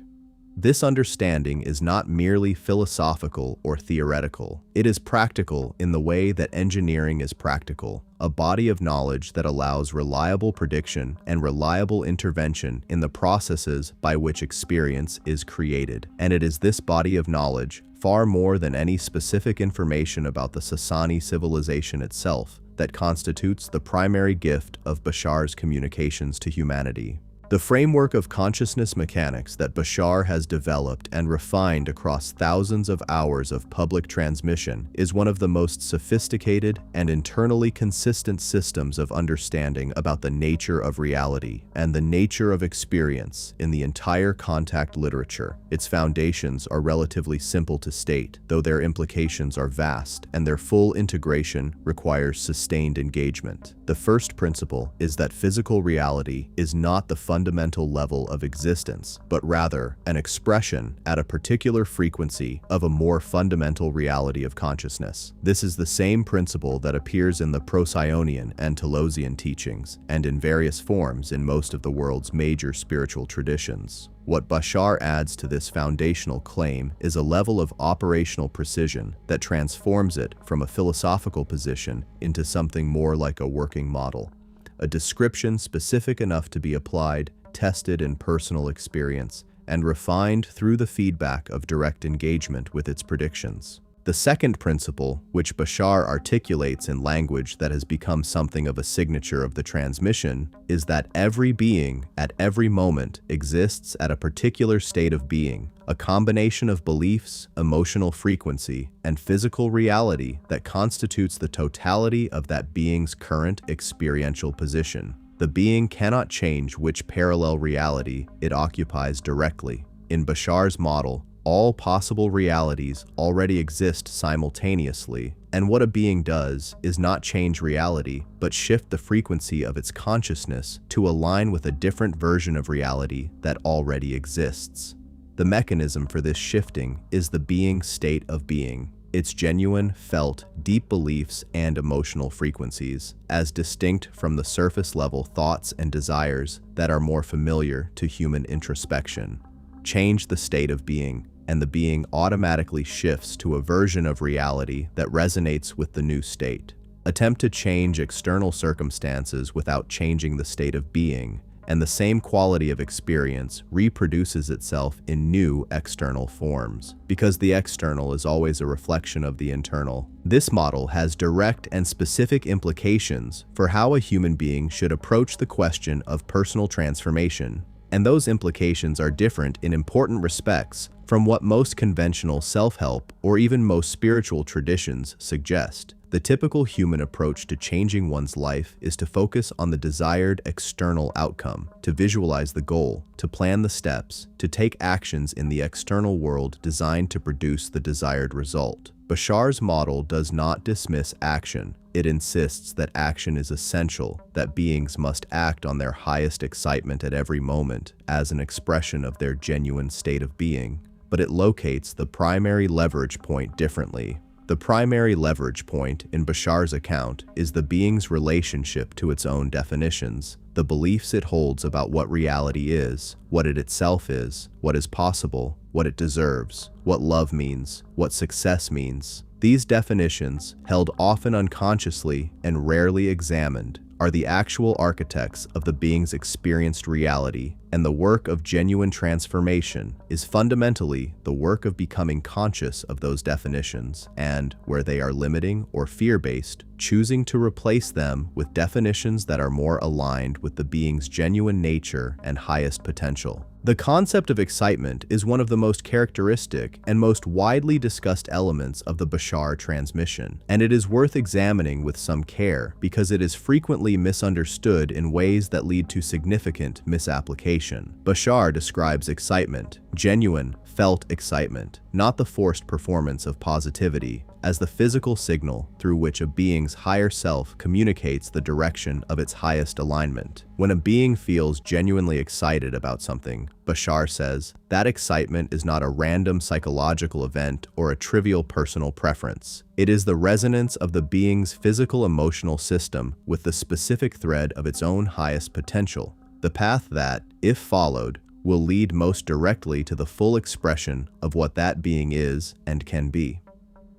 This understanding is not merely philosophical or theoretical. It is practical in the way that engineering is practical, a body of knowledge that allows reliable prediction and reliable intervention in the processes by which experience is created. And it is this body of knowledge, far more than any specific information about the Sassani civilization itself, that constitutes the primary gift of Bashar's communications to humanity. The framework of consciousness mechanics that Bashar has developed and refined across thousands of hours of public transmission is one of the most sophisticated and internally consistent systems of understanding about the nature of reality and the nature of experience in the entire contact literature. Its foundations are relatively simple to state, though their implications are vast, and their full integration requires sustained engagement. The first principle is that physical reality is not the fundamental level of existence, but rather an expression at a particular frequency of a more fundamental reality of consciousness. This is the same principle that appears in the Procyonian and Telosian teachings, and in various forms in most of the world's major spiritual traditions. What Bashar adds to this foundational claim is a level of operational precision that transforms it from a philosophical position into something more like a working model, a description specific enough to be applied, tested in personal experience, and refined through the feedback of direct engagement with its predictions. The second principle, which Bashar articulates in language that has become something of a signature of the transmission, is that every being, at every moment, exists at a particular state of being, a combination of beliefs, emotional frequency, and physical reality that constitutes the totality of that being's current experiential position. The being cannot change which parallel reality it occupies directly. In Bashar's model, all possible realities already exist simultaneously, and what a being does is not change reality, but shift the frequency of its consciousness to align with a different version of reality that already exists. The mechanism for this shifting is the being's state of being, its genuine, felt, deep beliefs and emotional frequencies, as distinct from the surface-level thoughts and desires that are more familiar to human introspection. Change the state of being, and the being automatically shifts to a version of reality that resonates with the new state. Attempt to change external circumstances without changing the state of being, and the same quality of experience reproduces itself in new external forms. Because the external is always a reflection of the internal, this model has direct and specific implications for how a human being should approach the question of personal transformation. And those implications are different in important respects from what most conventional self-help or even most spiritual traditions suggest. The typical human approach to changing one's life is to focus on the desired external outcome, to visualize the goal, to plan the steps, to take actions in the external world designed to produce the desired result. Bashar's model does not dismiss action. It insists that action is essential, that beings must act on their highest excitement at every moment as an expression of their genuine state of being. But it locates the primary leverage point differently. The primary leverage point in Bashar's account is the being's relationship to its own definitions, the beliefs it holds about what reality is, what it itself is, what is possible, what it deserves, what love means, what success means. These definitions, held often unconsciously and rarely examined, are the actual architects of the being's experienced reality, and the work of genuine transformation is fundamentally the work of becoming conscious of those definitions and, where they are limiting or fear-based, choosing to replace them with definitions that are more aligned with the being's genuine nature and highest potential. The concept of excitement is one of the most characteristic and most widely discussed elements of the Bashar transmission, and it is worth examining with some care because it is frequently misunderstood in ways that lead to significant misapplication. Bashar describes excitement, genuine, felt excitement, not the forced performance of positivity, as the physical signal through which a being's higher self communicates the direction of its highest alignment. When a being feels genuinely excited about something, Bashar says, that excitement is not a random psychological event or a trivial personal preference. It is the resonance of the being's physical emotional system with the specific thread of its own highest potential, the path that, if followed, will lead most directly to the full expression of what that being is and can be.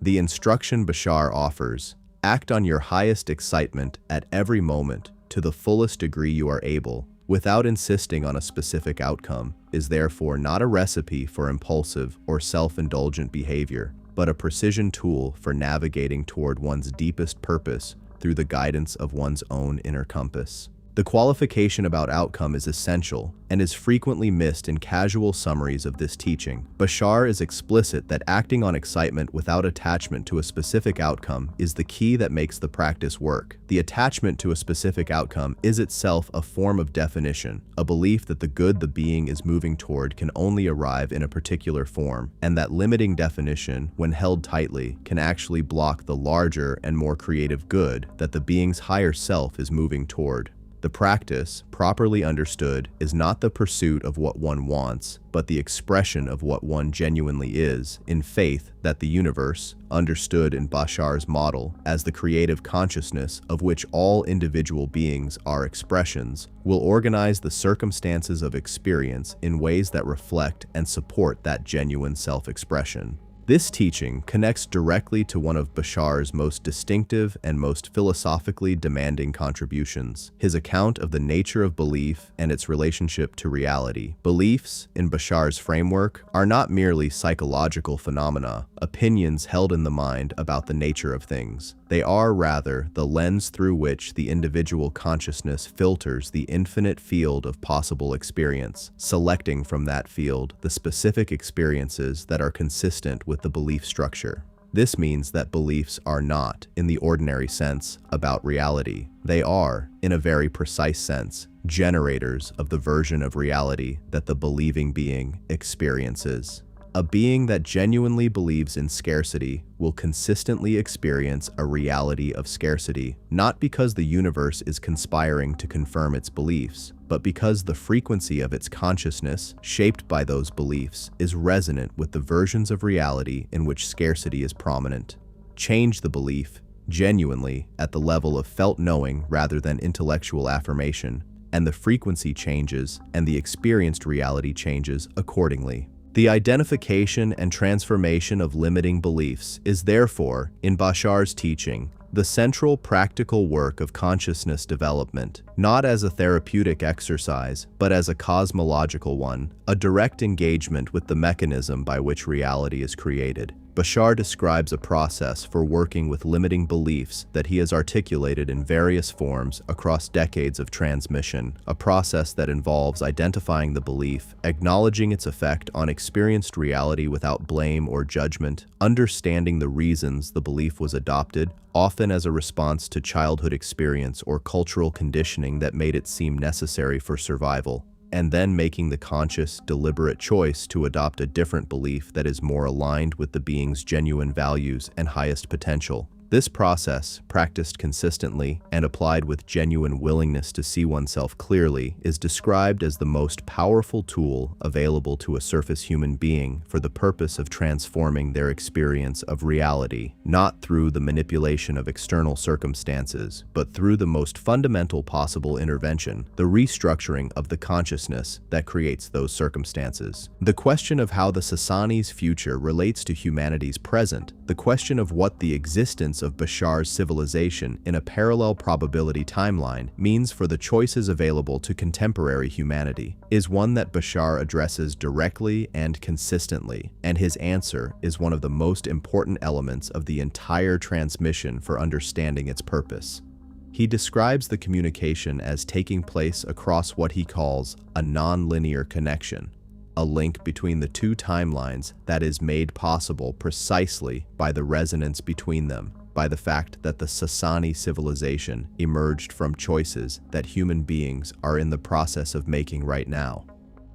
The instruction Bashar offers, act on your highest excitement at every moment to the fullest degree you are able, without insisting on a specific outcome, is therefore not a recipe for impulsive or self-indulgent behavior, but a precision tool for navigating toward one's deepest purpose through the guidance of one's own inner compass. The qualification about outcome is essential and is frequently missed in casual summaries of this teaching. Bashar is explicit that acting on excitement without attachment to a specific outcome is the key that makes the practice work. The attachment to a specific outcome is itself a form of definition, a belief that the good the being is moving toward can only arrive in a particular form, and that limiting definition, when held tightly, can actually block the larger and more creative good that the being's higher self is moving toward. The practice, properly understood, is not the pursuit of what one wants, but the expression of what one genuinely is, in faith that the universe, understood in Bashar's model as the creative consciousness of which all individual beings are expressions, will organize the circumstances of experience in ways that reflect and support that genuine self-expression. This teaching connects directly to one of Bashar's most distinctive and most philosophically demanding contributions, his account of the nature of belief and its relationship to reality. Beliefs, in Bashar's framework, are not merely psychological phenomena, opinions held in the mind about the nature of things. They are, rather, the lens through which the individual consciousness filters the infinite field of possible experience, selecting from that field the specific experiences that are consistent with the belief structure. This means that beliefs are not, in the ordinary sense, about reality. They are, in a very precise sense, generators of the version of reality that the believing being experiences. A being that genuinely believes in scarcity will consistently experience a reality of scarcity, not because the universe is conspiring to confirm its beliefs, but because the frequency of its consciousness, shaped by those beliefs, is resonant with the versions of reality in which scarcity is prominent. Change the belief, genuinely, at the level of felt knowing rather than intellectual affirmation, and the frequency changes and the experienced reality changes accordingly. The identification and transformation of limiting beliefs is therefore, in Bashar's teaching, the central practical work of consciousness development, not as a therapeutic exercise, but as a cosmological one, a direct engagement with the mechanism by which reality is created. Bashar describes a process for working with limiting beliefs that he has articulated in various forms across decades of transmission, a process that involves identifying the belief, acknowledging its effect on experienced reality without blame or judgment, understanding the reasons the belief was adopted, often as a response to childhood experience or cultural conditioning that made it seem necessary for survival, and then making the conscious, deliberate choice to adopt a different belief that is more aligned with the being's genuine values and highest potential. This process, practiced consistently and applied with genuine willingness to see oneself clearly, is described as the most powerful tool available to a surface human being for the purpose of transforming their experience of reality, not through the manipulation of external circumstances, but through the most fundamental possible intervention, the restructuring of the consciousness that creates those circumstances. The question of how the Sassani's future relates to humanity's present, the question of what the existence of Bashar's civilization in a parallel probability timeline means for the choices available to contemporary humanity, is one that Bashar addresses directly and consistently, and his answer is one of the most important elements of the entire transmission for understanding its purpose. He describes the communication as taking place across what he calls a non-linear connection, a link between the two timelines that is made possible precisely by the resonance between them, by the fact that the Sassani civilization emerged from choices that human beings are in the process of making right now.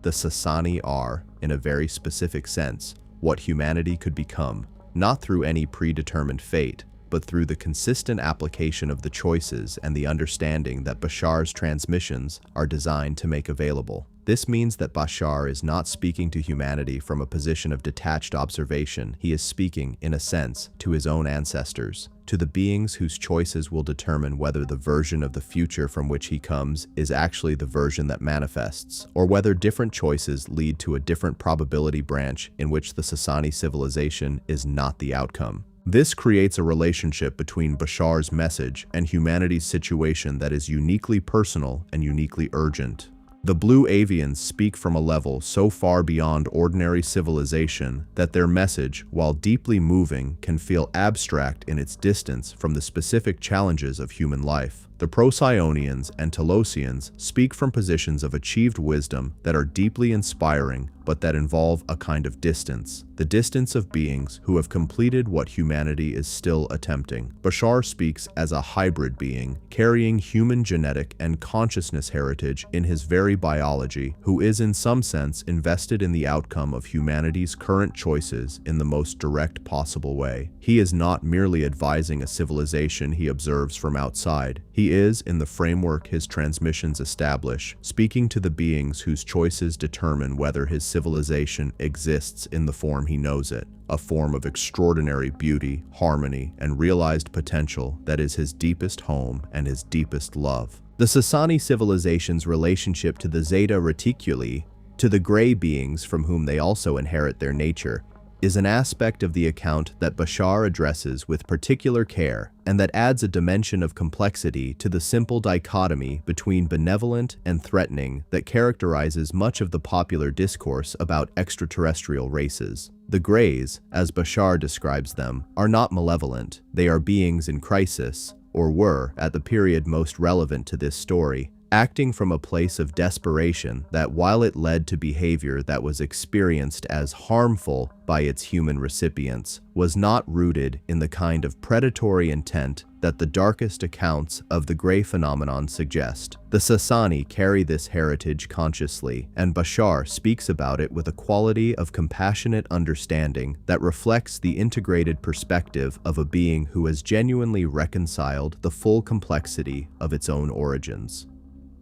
The Sassani are, in a very specific sense, what humanity could become, not through any predetermined fate, but through the consistent application of the choices and the understanding that Bashar's transmissions are designed to make available. This means that Bashar is not speaking to humanity from a position of detached observation. He is speaking, in a sense, to his own ancestors, to the beings whose choices will determine whether the version of the future from which he comes is actually the version that manifests, or whether different choices lead to a different probability branch in which the Sassani civilization is not the outcome. This creates a relationship between Bashar's message and humanity's situation that is uniquely personal and uniquely urgent. The Blue Avians speak from a level so far beyond ordinary civilization that their message, while deeply moving, can feel abstract in its distance from the specific challenges of human life. The Procyonians and Telosians speak from positions of achieved wisdom that are deeply inspiring, but that involve a kind of distance, the distance of beings who have completed what humanity is still attempting. Bashar speaks as a hybrid being, carrying human genetic and consciousness heritage in his very biology, who is in some sense invested in the outcome of humanity's current choices in the most direct possible way. He is not merely advising a civilization he observes from outside. He is, in the framework his transmissions establish, speaking to the beings whose choices determine whether his civilization exists in the form he knows it, a form of extraordinary beauty, harmony, and realized potential that is his deepest home and his deepest love. The Sassani civilization's relationship to the Zeta Reticuli, to the gray beings from whom they also inherit their nature, is an aspect of the account that Bashar addresses with particular care and that adds a dimension of complexity to the simple dichotomy between benevolent and threatening that characterizes much of the popular discourse about extraterrestrial races. The Greys, as Bashar describes them, are not malevolent. They are beings in crisis, or were at the period most relevant to this story, acting from a place of desperation that, while it led to behavior that was experienced as harmful by its human recipients, was not rooted in the kind of predatory intent that the darkest accounts of the gray phenomenon suggest. The Sassani carry this heritage consciously, and Bashar speaks about it with a quality of compassionate understanding that reflects the integrated perspective of a being who has genuinely reconciled the full complexity of its own origins.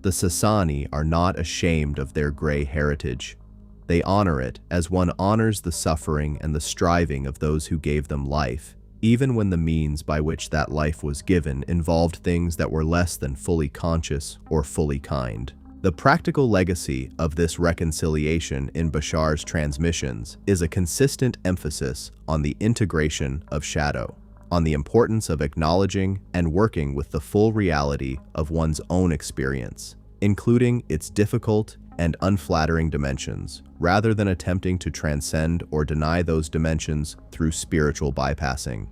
The Sassani are not ashamed of their gray heritage. They honor it as one honors the suffering and the striving of those who gave them life, even when the means by which that life was given involved things that were less than fully conscious or fully kind. The practical legacy of this reconciliation in Bashar's transmissions is a consistent emphasis on the integration of shadow, on the importance of acknowledging and working with the full reality of one's own experience, including its difficult and unflattering dimensions, rather than attempting to transcend or deny those dimensions through spiritual bypassing.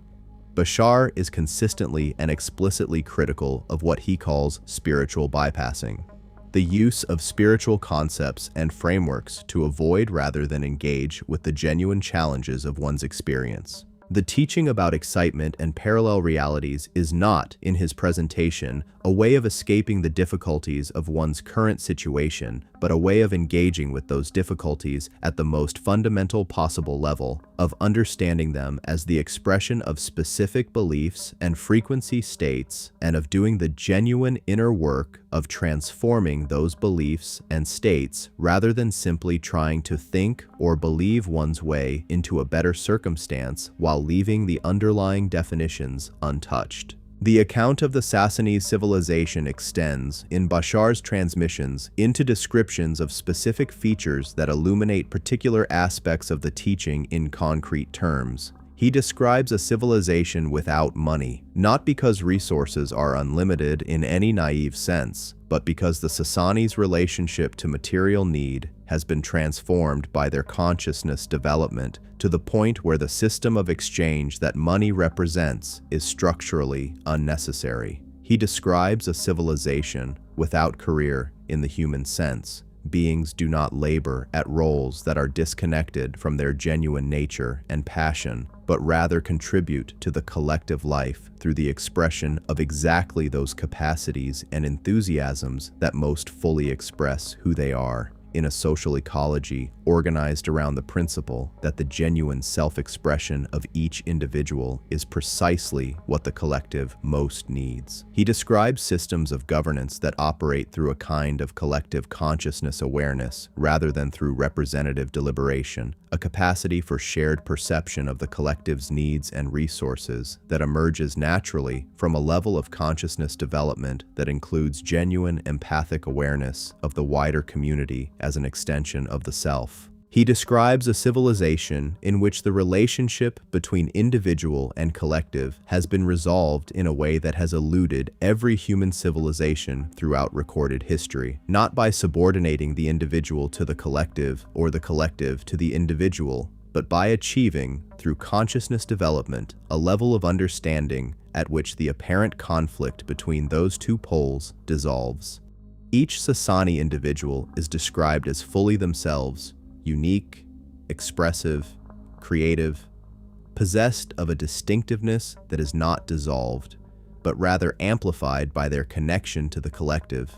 Bashar is consistently and explicitly critical of what he calls spiritual bypassing, the use of spiritual concepts and frameworks to avoid rather than engage with the genuine challenges of one's experience. The teaching about excitement and parallel realities is not, in his presentation, a way of escaping the difficulties of one's current situation, but a way of engaging with those difficulties at the most fundamental possible level, of understanding them as the expression of specific beliefs and frequency states, and of doing the genuine inner work of transforming those beliefs and states rather than simply trying to think or believe one's way into a better circumstance while leaving the underlying definitions untouched. The account of the Sassani civilization extends, in Bashar's transmissions, into descriptions of specific features that illuminate particular aspects of the teaching in concrete terms. He describes a civilization without money, not because resources are unlimited in any naive sense, but because the Sassani's relationship to material need has been transformed by their consciousness development to the point where the system of exchange that money represents is structurally unnecessary. He describes a civilization without career in the human sense. Beings do not labor at roles that are disconnected from their genuine nature and passion, but rather contribute to the collective life through the expression of exactly those capacities and enthusiasms that most fully express who they are. in a social ecology organized around the principle that the genuine self-expression of each individual is precisely what the collective most needs. He describes systems of governance that operate through a kind of collective consciousness awareness rather than through representative deliberation, a capacity for shared perception of the collective's needs and resources that emerges naturally from a level of consciousness development that includes genuine empathic awareness of the wider community as an extension of the self. He describes a civilization in which the relationship between individual and collective has been resolved in a way that has eluded every human civilization throughout recorded history, not by subordinating the individual to the collective or the collective to the individual, but by achieving, through consciousness development, a level of understanding at which the apparent conflict between those two poles dissolves. Each Sassani individual is described as fully themselves, unique, expressive, creative, possessed of a distinctiveness that is not dissolved, but rather amplified by their connection to the collective,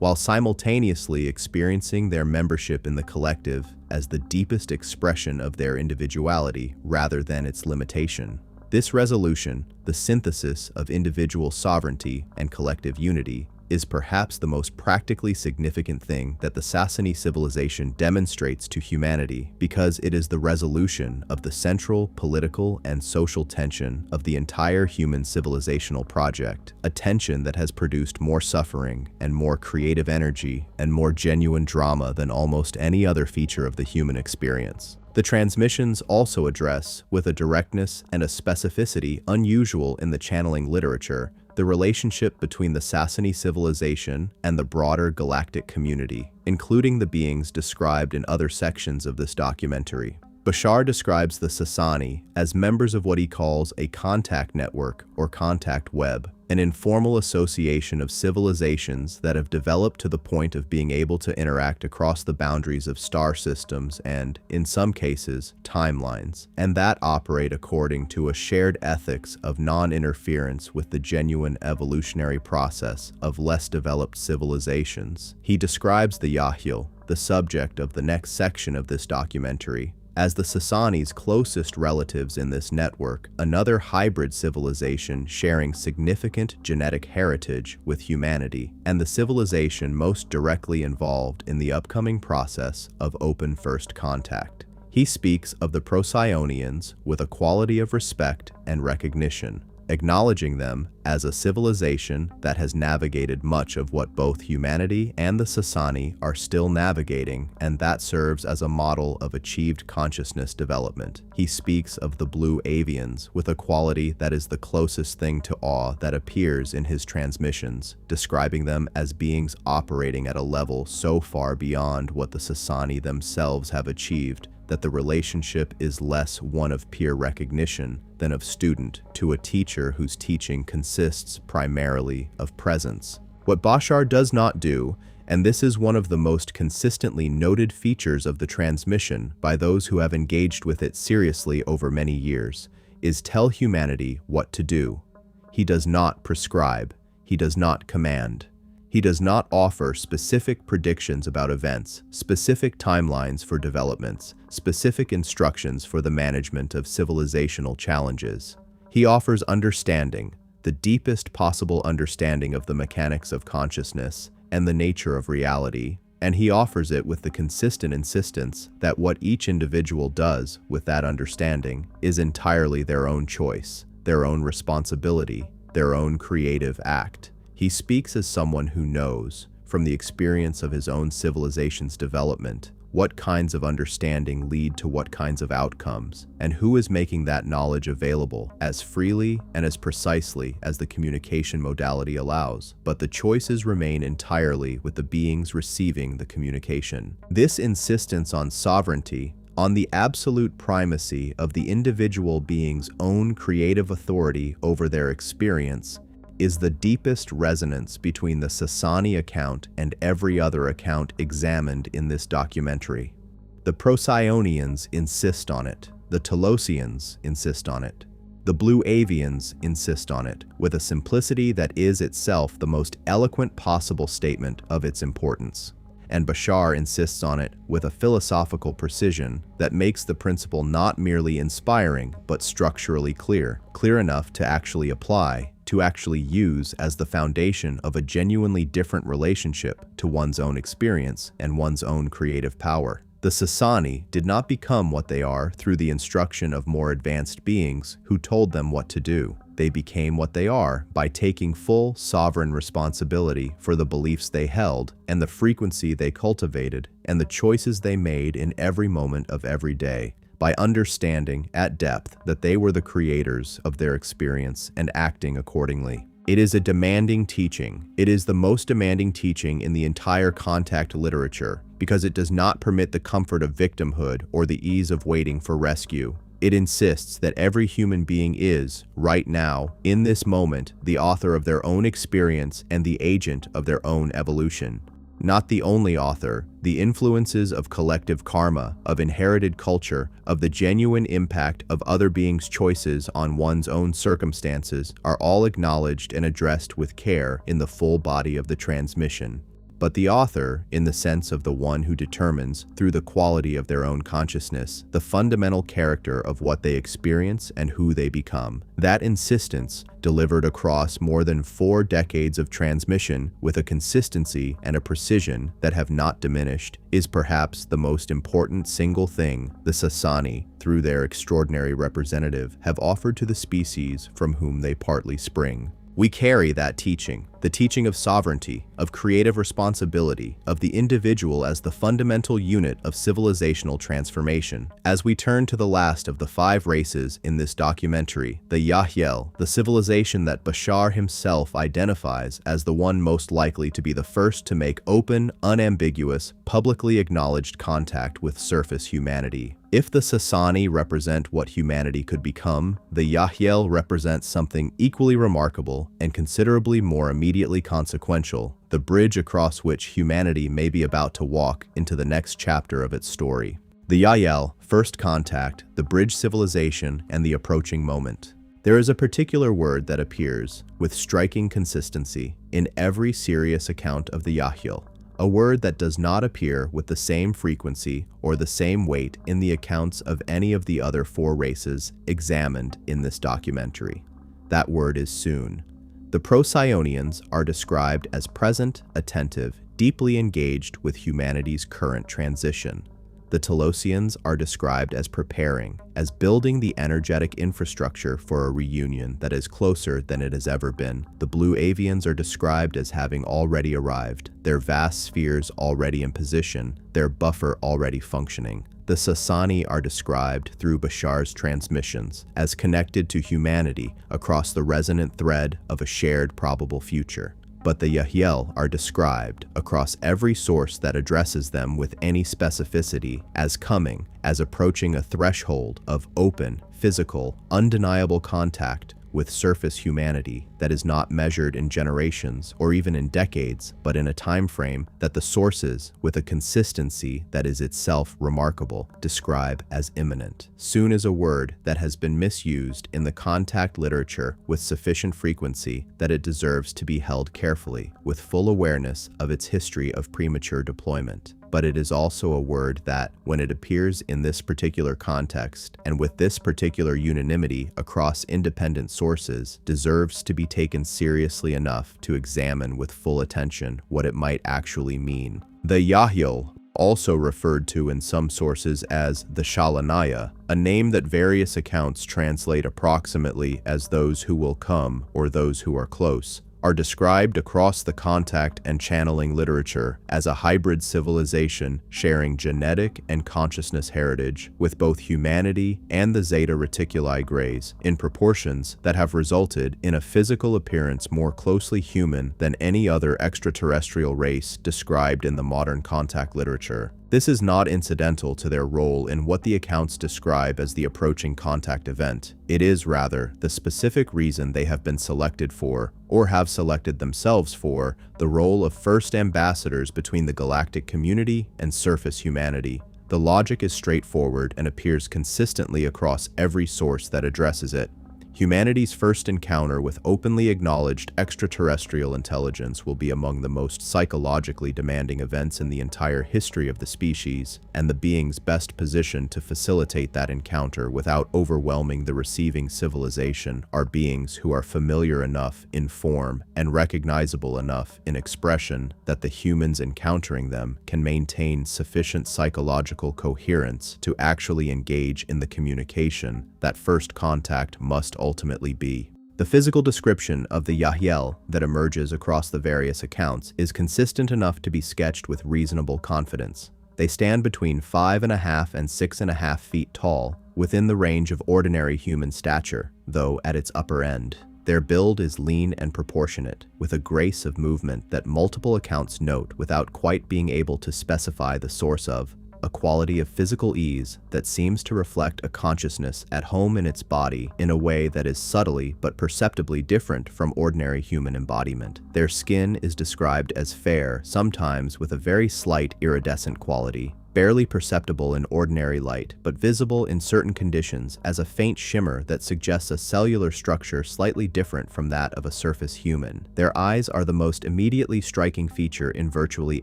while simultaneously experiencing their membership in the collective as the deepest expression of their individuality rather than its limitation. This resolution, the synthesis of individual sovereignty and collective unity, is perhaps the most practically significant thing that the Sassani civilization demonstrates to humanity because it is the resolution of the central political and social tension of the entire human civilizational project, a tension that has produced more suffering and more creative energy and more genuine drama than almost any other feature of the human experience. The transmissions also address, with a directness and a specificity unusual in the channeling literature, the relationship between the Sassani civilization and the broader galactic community, including the beings described in other sections of this documentary. Bashar describes the Sassani as members of what he calls a contact network or contact web, an informal association of civilizations that have developed to the point of being able to interact across the boundaries of star systems and, in some cases, timelines, and that operate according to a shared ethics of non-interference with the genuine evolutionary process of less developed civilizations. He describes the Yahyel, the subject of the next section of this documentary, as the Sassani's closest relatives in this network, another hybrid civilization sharing significant genetic heritage with humanity, and the civilization most directly involved in the upcoming process of open first contact. He speaks of the Procyonians with a quality of respect and recognition, acknowledging them as a civilization that has navigated much of what both humanity and the Sassani are still navigating, and that serves as a model of achieved consciousness development. He speaks of the Blue Avians with a quality that is the closest thing to awe that appears in his transmissions, describing them as beings operating at a level so far beyond what the Sassani themselves have achieved that the relationship is less one of peer recognition than of student to a teacher whose teaching consists primarily of presence. What Bashar does not do, and this is one of the most consistently noted features of the transmission by those who have engaged with it seriously over many years, is tell humanity what to do. He does not prescribe. He does not command. He does not offer specific predictions about events, specific timelines for developments, specific instructions for the management of civilizational challenges. He offers understanding, the deepest possible understanding of the mechanics of consciousness and the nature of reality, and he offers it with the consistent insistence that what each individual does with that understanding is entirely their own choice, their own responsibility, their own creative act. He speaks as someone who knows, from the experience of his own civilization's development, what kinds of understanding lead to what kinds of outcomes, and who is making that knowledge available as freely and as precisely as the communication modality allows. But the choices remain entirely with the beings receiving the communication. This insistence on sovereignty, on the absolute primacy of the individual being's own creative authority over their experience, is the deepest resonance between the Sassani account and every other account examined in this documentary. The Procyonians insist on it. The Telosians insist on it. The Blue Avians insist on it, with a simplicity that is itself the most eloquent possible statement of its importance. and Bashar insists on it with a philosophical precision that makes the principle not merely inspiring but structurally clear enough to actually apply, to actually use as the foundation of a genuinely different relationship to one's own experience and one's own creative power. The Sassani did not become what they are through the instruction of more advanced beings who told them what to do. They became what they are by taking full sovereign responsibility for the beliefs they held and the frequency they cultivated and the choices they made in every moment of every day, by understanding at depth that they were the creators of their experience and acting accordingly. It is a demanding teaching. It is the most demanding teaching in the entire contact literature because it does not permit the comfort of victimhood or the ease of waiting for rescue. It insists that every human being is, right now, in this moment, the author of their own experience and the agent of their own evolution. Not the only author, the influences of collective karma, of inherited culture, of the genuine impact of other beings' choices on one's own circumstances are all acknowledged and addressed with care in the full body of the transmission. But the author, in the sense of the one who determines, through the quality of their own consciousness, the fundamental character of what they experience and who they become. That insistence, delivered across more than 4 decades of transmission with a consistency and a precision that have not diminished, is perhaps the most important single thing the Sassani, through their extraordinary representative, have offered to the species from whom they partly spring. We carry that teaching, the teaching of sovereignty, of creative responsibility, of the individual as the fundamental unit of civilizational transformation. As we turn to the last of the 5 races in this documentary, the Yahyel, the civilization that Bashar himself identifies as the one most likely to be the first to make open, unambiguous, publicly acknowledged contact with surface humanity. If the Sassani represent what humanity could become, the Yahyel represents something equally remarkable and considerably more immediately consequential, the bridge across which humanity may be about to walk into the next chapter of its story. The Yahyel, first contact, the bridge civilization, and the approaching moment. There is a particular word that appears, with striking consistency, in every serious account of the Yahyel. A word that does not appear with the same frequency or the same weight in the accounts of any of the other 4 races examined in this documentary. That word is soon. The Procyonians are described as present, attentive, deeply engaged with humanity's current transition. The Telosians are described as preparing, as building the energetic infrastructure for a reunion that is closer than it has ever been. The Blue Avians are described as having already arrived, their vast spheres already in position, their buffer already functioning. The Sassani are described through Bashar's transmissions as connected to humanity across the resonant thread of a shared probable future. But the Yahyel are described across every source that addresses them with any specificity as coming, as approaching a threshold of open, physical, undeniable contact with surface humanity that is not measured in generations or even in decades, but in a time frame that the sources, with a consistency that is itself remarkable, describe as imminent. Soon is a word that has been misused in the contact literature with sufficient frequency that it deserves to be held carefully, with full awareness of its history of premature deployment. But it is also a word that, when it appears in this particular context and with this particular unanimity across independent sources, deserves to be taken seriously enough to examine with full attention what it might actually mean. The Yahyel, also referred to in some sources as the Shalanaya, a name that various accounts translate approximately as those who will come or those who are close, are described across the contact and channeling literature as a hybrid civilization sharing genetic and consciousness heritage with both humanity and the Zeta Reticuli Greys in proportions that have resulted in a physical appearance more closely human than any other extraterrestrial race described in the modern contact literature. This is not incidental to their role in what the accounts describe as the approaching contact event. It is, rather, the specific reason they have been selected for, or have selected themselves for, the role of first ambassadors between the galactic community and surface humanity. The logic is straightforward and appears consistently across every source that addresses it. Humanity's first encounter with openly acknowledged extraterrestrial intelligence will be among the most psychologically demanding events in the entire history of the species, and the beings best positioned to facilitate that encounter without overwhelming the receiving civilization are beings who are familiar enough in form and recognizable enough in expression that the humans encountering them can maintain sufficient psychological coherence to actually engage in the communication that first contact must ultimately be. The physical description of the Yahyel that emerges across the various accounts is consistent enough to be sketched with reasonable confidence. They stand between 5.5 and 6.5 feet tall, within the range of ordinary human stature, though at its upper end. Their build is lean and proportionate, with a grace of movement that multiple accounts note without quite being able to specify the source of, a quality of physical ease that seems to reflect a consciousness at home in its body in a way that is subtly but perceptibly different from ordinary human embodiment. Their skin is described as fair, sometimes with a very slight iridescent quality, barely perceptible in ordinary light, but visible in certain conditions as a faint shimmer that suggests a cellular structure slightly different from that of a surface human. Their eyes are the most immediately striking feature in virtually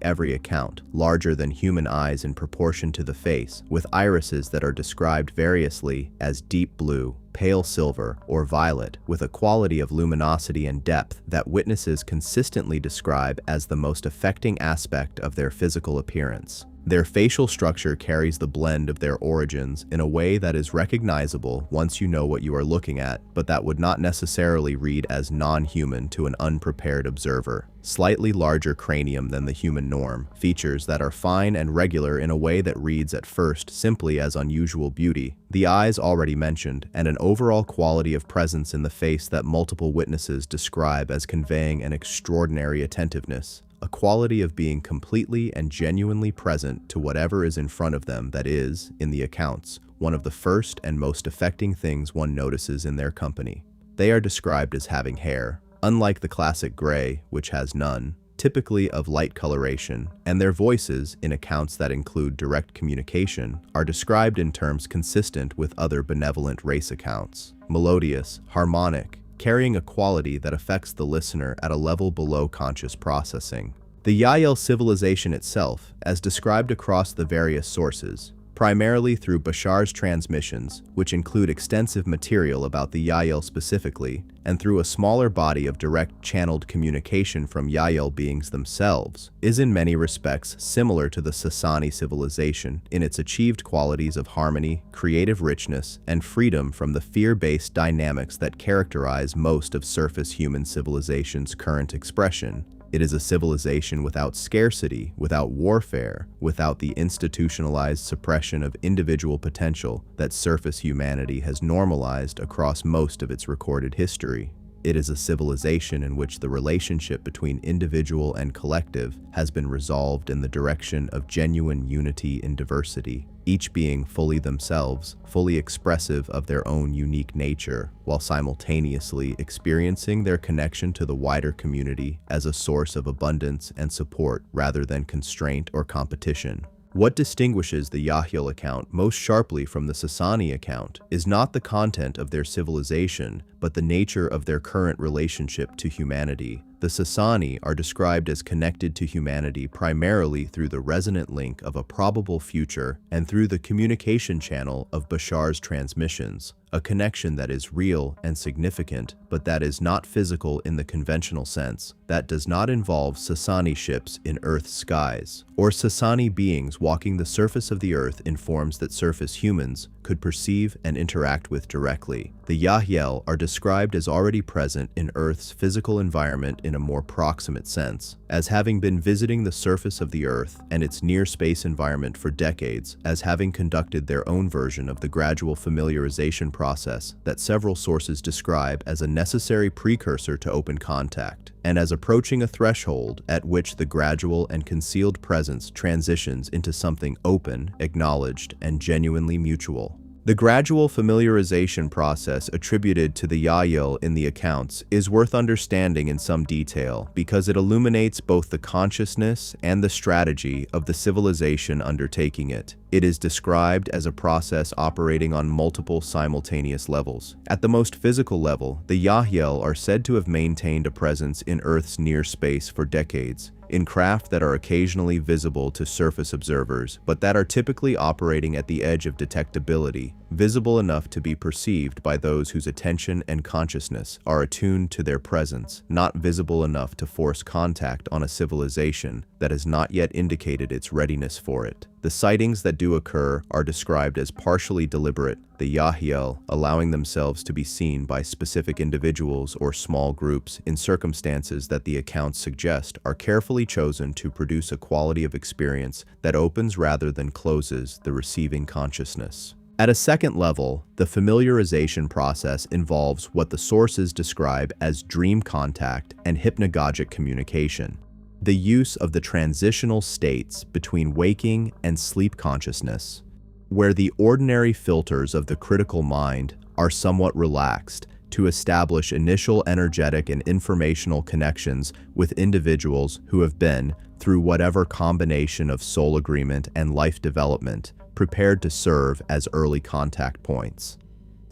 every account, larger than human eyes in proportion to the face, with irises that are described variously as deep blue, pale silver, or violet, with a quality of luminosity and depth that witnesses consistently describe as the most affecting aspect of their physical appearance. Their facial structure carries the blend of their origins in a way that is recognizable once you know what you are looking at, but that would not necessarily read as non-human to an unprepared observer. Slightly larger cranium than the human norm, features that are fine and regular in a way that reads at first simply as unusual beauty, the eyes already mentioned, and an overall quality of presence in the face that multiple witnesses describe as conveying an extraordinary attentiveness. A quality of being completely and genuinely present to whatever is in front of them that is, in the accounts, one of the first and most affecting things one notices in their company. They are described as having hair, unlike the classic gray, which has none, typically of light coloration, and their voices, in accounts that include direct communication, are described in terms consistent with other benevolent race accounts: melodious, harmonic, carrying a quality that affects the listener at a level below conscious processing. The Yahyel civilization itself, as described across the various sources, primarily through Bashar's transmissions, which include extensive material about the Yahyel specifically, and through a smaller body of direct channeled communication from Yahyel beings themselves, is in many respects similar to the Sassani civilization in its achieved qualities of harmony, creative richness, and freedom from the fear-based dynamics that characterize most of surface human civilization's current expression. It is a civilization without scarcity, without warfare, without the institutionalized suppression of individual potential that surface humanity has normalized across most of its recorded history. It is a civilization in which the relationship between individual and collective has been resolved in the direction of genuine unity in diversity, each being fully themselves, fully expressive of their own unique nature, while simultaneously experiencing their connection to the wider community as a source of abundance and support rather than constraint or competition. What distinguishes the Yahyel account most sharply from the Sassani account is not the content of their civilization, but the nature of their current relationship to humanity. The Sassani are described as connected to humanity primarily through the resonant link of a probable future and through the communication channel of Bashar's transmissions, a connection that is real and significant, but that is not physical in the conventional sense, that does not involve Sassani ships in Earth's skies, or Sassani beings walking the surface of the Earth in forms that surface humans could perceive and interact with directly. The Yahyel are described as already present in Earth's physical environment in a more proximate sense, as having been visiting the surface of the Earth and its near-space environment for decades, as having conducted their own version of the gradual familiarization process that several sources describe as a necessary precursor to open contact, and as approaching a threshold at which the gradual and concealed presence transitions into something open, acknowledged, and genuinely mutual. The gradual familiarization process attributed to the Yahyel in the accounts is worth understanding in some detail because it illuminates both the consciousness and the strategy of the civilization undertaking it. It is described as a process operating on multiple simultaneous levels. At the most physical level, the Yahyel are said to have maintained a presence in Earth's near space for decades, in craft that are occasionally visible to surface observers, but that are typically operating at the edge of detectability, visible enough to be perceived by those whose attention and consciousness are attuned to their presence, not visible enough to force contact on a civilization that has not yet indicated its readiness for it. The sightings that do occur are described as partially deliberate, the Yahyel allowing themselves to be seen by specific individuals or small groups in circumstances that the accounts suggest are carefully chosen to produce a quality of experience that opens rather than closes the receiving consciousness. At a second level, the familiarization process involves what the sources describe as dream contact and hypnagogic communication. The use of the transitional states between waking and sleep consciousness, where the ordinary filters of the critical mind are somewhat relaxed to establish initial energetic and informational connections with individuals who have been, through whatever combination of soul agreement and life development, prepared to serve as early contact points.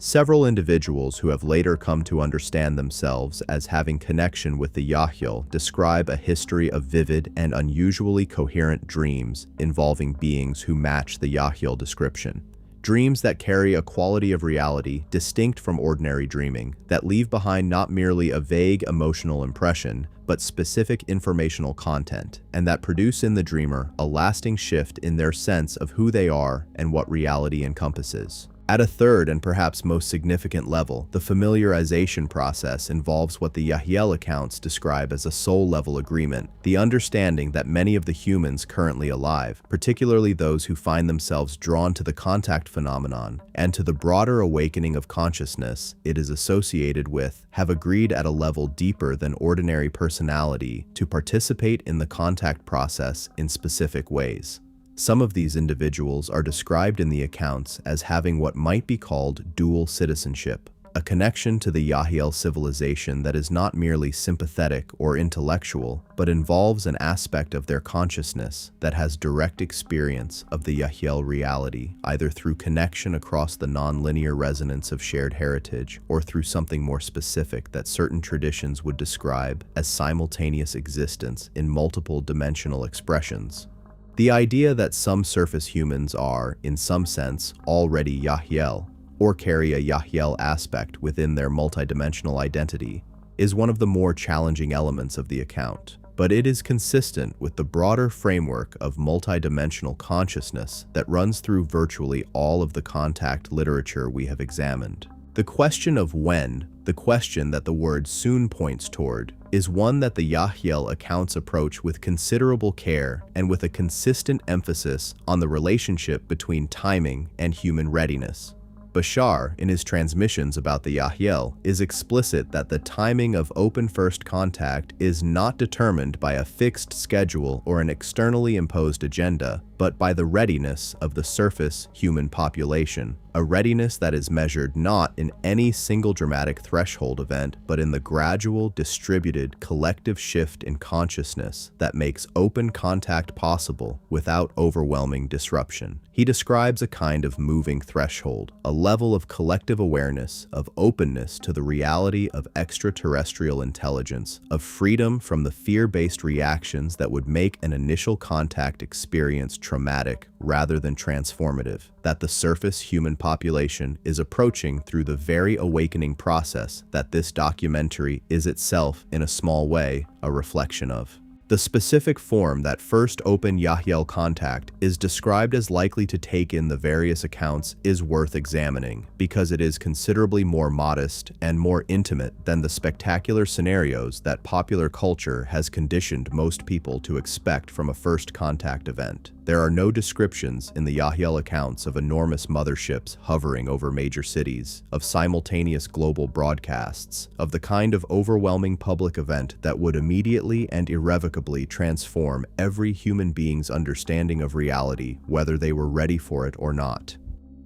Several individuals who have later come to understand themselves as having connection with the Yahyel describe a history of vivid and unusually coherent dreams involving beings who match the Yahyel description. Dreams that carry a quality of reality distinct from ordinary dreaming, that leave behind not merely a vague emotional impression, but specific informational content, and that produce in the dreamer a lasting shift in their sense of who they are and what reality encompasses. At a third and perhaps most significant level, the familiarization process involves what the Yahyel accounts describe as a soul-level agreement, the understanding that many of the humans currently alive, particularly those who find themselves drawn to the contact phenomenon and to the broader awakening of consciousness it is associated with, have agreed at a level deeper than ordinary personality to participate in the contact process in specific ways. Some of these individuals are described in the accounts as having what might be called dual citizenship, a connection to the Yahyel civilization that is not merely sympathetic or intellectual, but involves an aspect of their consciousness that has direct experience of the Yahyel reality, either through connection across the non-linear resonance of shared heritage or through something more specific that certain traditions would describe as simultaneous existence in multiple dimensional expressions. The idea that some surface humans are, in some sense, already Yahyel, or carry a Yahyel aspect within their multidimensional identity, is one of the more challenging elements of the account, but it is consistent with the broader framework of multidimensional consciousness that runs through virtually all of the contact literature we have examined. The question of when, the question that the word soon points toward, is one that the Yahyel accounts approach with considerable care and with a consistent emphasis on the relationship between timing and human readiness. Bashar, in his transmissions about the Yahyel, is explicit that the timing of open first contact is not determined by a fixed schedule or an externally imposed agenda, but by the readiness of the surface human population, a readiness that is measured not in any single dramatic threshold event, but in the gradual, distributed, collective shift in consciousness that makes open contact possible without overwhelming disruption. He describes a kind of moving threshold, a level of collective awareness, of openness to the reality of extraterrestrial intelligence, of freedom from the fear-based reactions that would make an initial contact experience traumatic rather than transformative, that the surface human population is approaching through the very awakening process that this documentary is itself, in a small way, a reflection of. The specific form that first open Yahyel contact is described as likely to take in the various accounts is worth examining, because it is considerably more modest and more intimate than the spectacular scenarios that popular culture has conditioned most people to expect from a first contact event. There are no descriptions in the Yahyel accounts of enormous motherships hovering over major cities, of simultaneous global broadcasts, of the kind of overwhelming public event that would immediately and irrevocably transform every human being's understanding of reality, whether they were ready for it or not.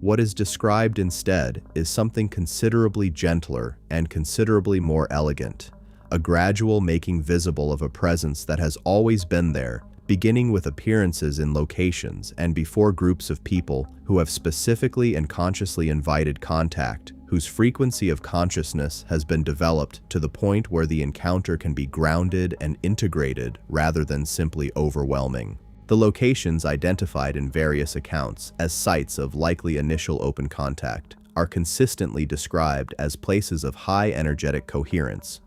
What is described instead is something considerably gentler and considerably more elegant, a gradual making visible of a presence that has always been there, beginning with appearances in locations and before groups of people who have specifically and consciously invited contact, whose frequency of consciousness has been developed to the point where the encounter can be grounded and integrated rather than simply overwhelming. The locations identified in various accounts as sites of likely initial open contact are consistently described as places of high energetic coherence.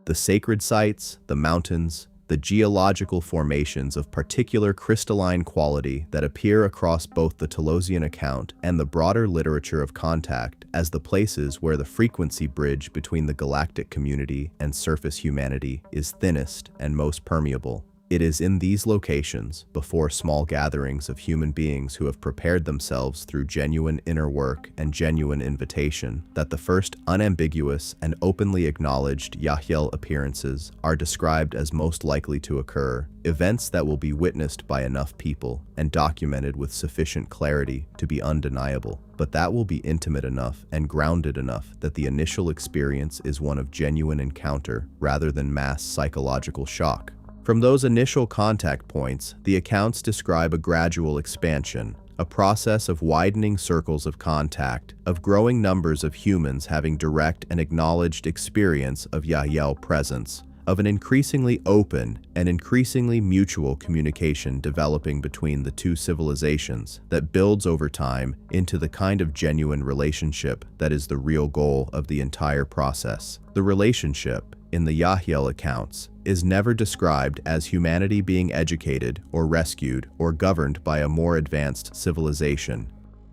The sacred sites, the mountains, the geological formations of particular crystalline quality that appear across both the Telosian account and the broader literature of contact as the places where the frequency bridge between the galactic community and surface humanity is thinnest and most permeable. It is in these locations, before small gatherings of human beings who have prepared themselves through genuine inner work and genuine invitation, that the first unambiguous and openly acknowledged Yahyel appearances are described as most likely to occur, events that will be witnessed by enough people and documented with sufficient clarity to be undeniable, but that will be intimate enough and grounded enough that the initial experience is one of genuine encounter rather than mass psychological shock. From those initial contact points, the accounts describe a gradual expansion, a process of widening circles of contact, of growing numbers of humans having direct and acknowledged experience of Yahyel presence, of an increasingly open and increasingly mutual communication developing between the two civilizations that builds over time into the kind of genuine relationship that is the real goal of the entire process. The relationship, in the Yahyel accounts, is never described as humanity being educated or rescued or governed by a more advanced civilization.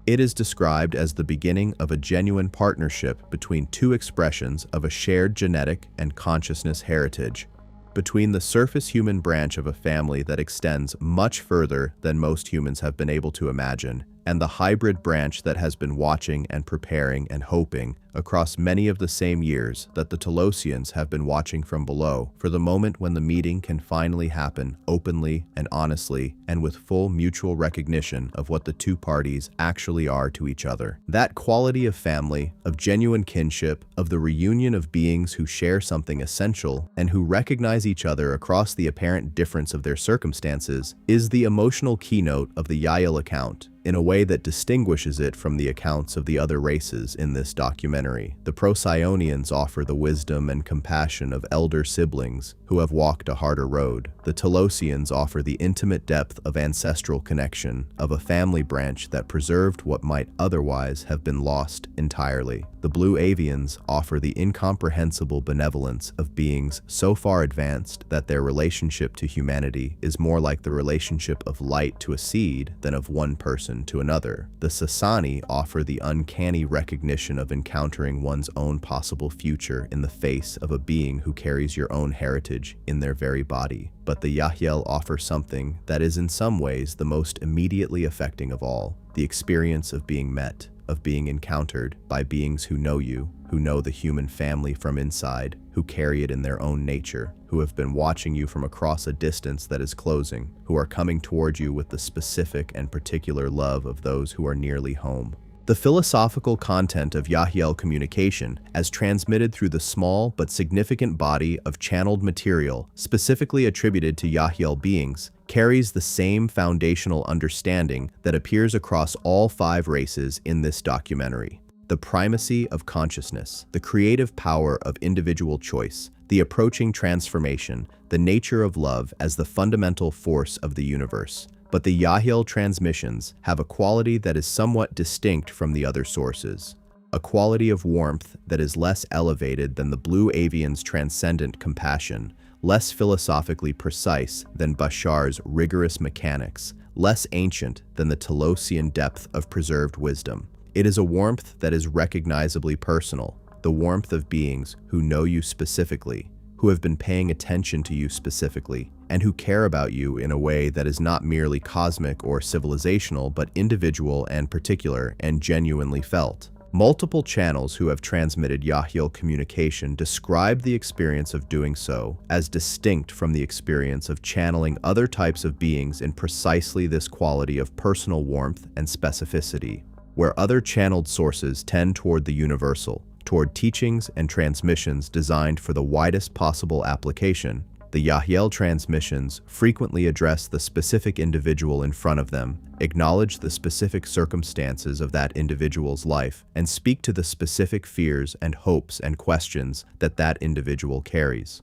It is described as the beginning of a genuine partnership between two expressions of a shared genetic and consciousness heritage, between the surface human branch of a family that extends much further than most humans have been able to imagine, and the hybrid branch that has been watching and preparing and hoping across many of the same years that the Tallosians have been watching from below for the moment when the meeting can finally happen openly and honestly and with full mutual recognition of what the two parties actually are to each other. That quality of family, of genuine kinship, of the reunion of beings who share something essential and who recognize each other across the apparent difference of their circumstances, is the emotional keynote of the Yahyel account, in a way that distinguishes it from the accounts of the other races in this documentary. The Procyonians offer the wisdom and compassion of elder siblings who have walked a harder road. The Telosians offer the intimate depth of ancestral connection of a family branch that preserved what might otherwise have been lost entirely. The Blue Avians offer the incomprehensible benevolence of beings so far advanced that their relationship to humanity is more like the relationship of light to a seed than of one person to another. The Sassani offer the uncanny recognition of encountering one's own possible future in the face of a being who carries your own heritage in their very body. But the Yahyel offer something that is in some ways the most immediately affecting of all, the experience of being met, of being encountered by beings who know you, who know the human family from inside, who carry it in their own nature, who have been watching you from across a distance that is closing, who are coming toward you with the specific and particular love of those who are nearly home. The philosophical content of Yahyel communication, as transmitted through the small but significant body of channeled material specifically attributed to Yahyel beings, carries the same foundational understanding that appears across all 5 races in this documentary. The primacy of consciousness, the creative power of individual choice, the approaching transformation, the nature of love as the fundamental force of the universe. But the Yahyel transmissions have a quality that is somewhat distinct from the other sources, a quality of warmth that is less elevated than the Blue Avians' transcendent compassion, less philosophically precise than Bashar's rigorous mechanics, less ancient than the Telosian depth of preserved wisdom. It is a warmth that is recognizably personal, the warmth of beings who know you specifically, who have been paying attention to you specifically, and who care about you in a way that is not merely cosmic or civilizational, but individual and particular and genuinely felt. Multiple channels who have transmitted Yahyel communication describe the experience of doing so as distinct from the experience of channeling other types of beings in precisely this quality of personal warmth and specificity. where other channeled sources tend toward the universal, toward teachings and transmissions designed for the widest possible application. The Yahyel transmissions frequently address the specific individual in front of them, acknowledge the specific circumstances of that individual's life, and speak to the specific fears and hopes and questions that that individual carries.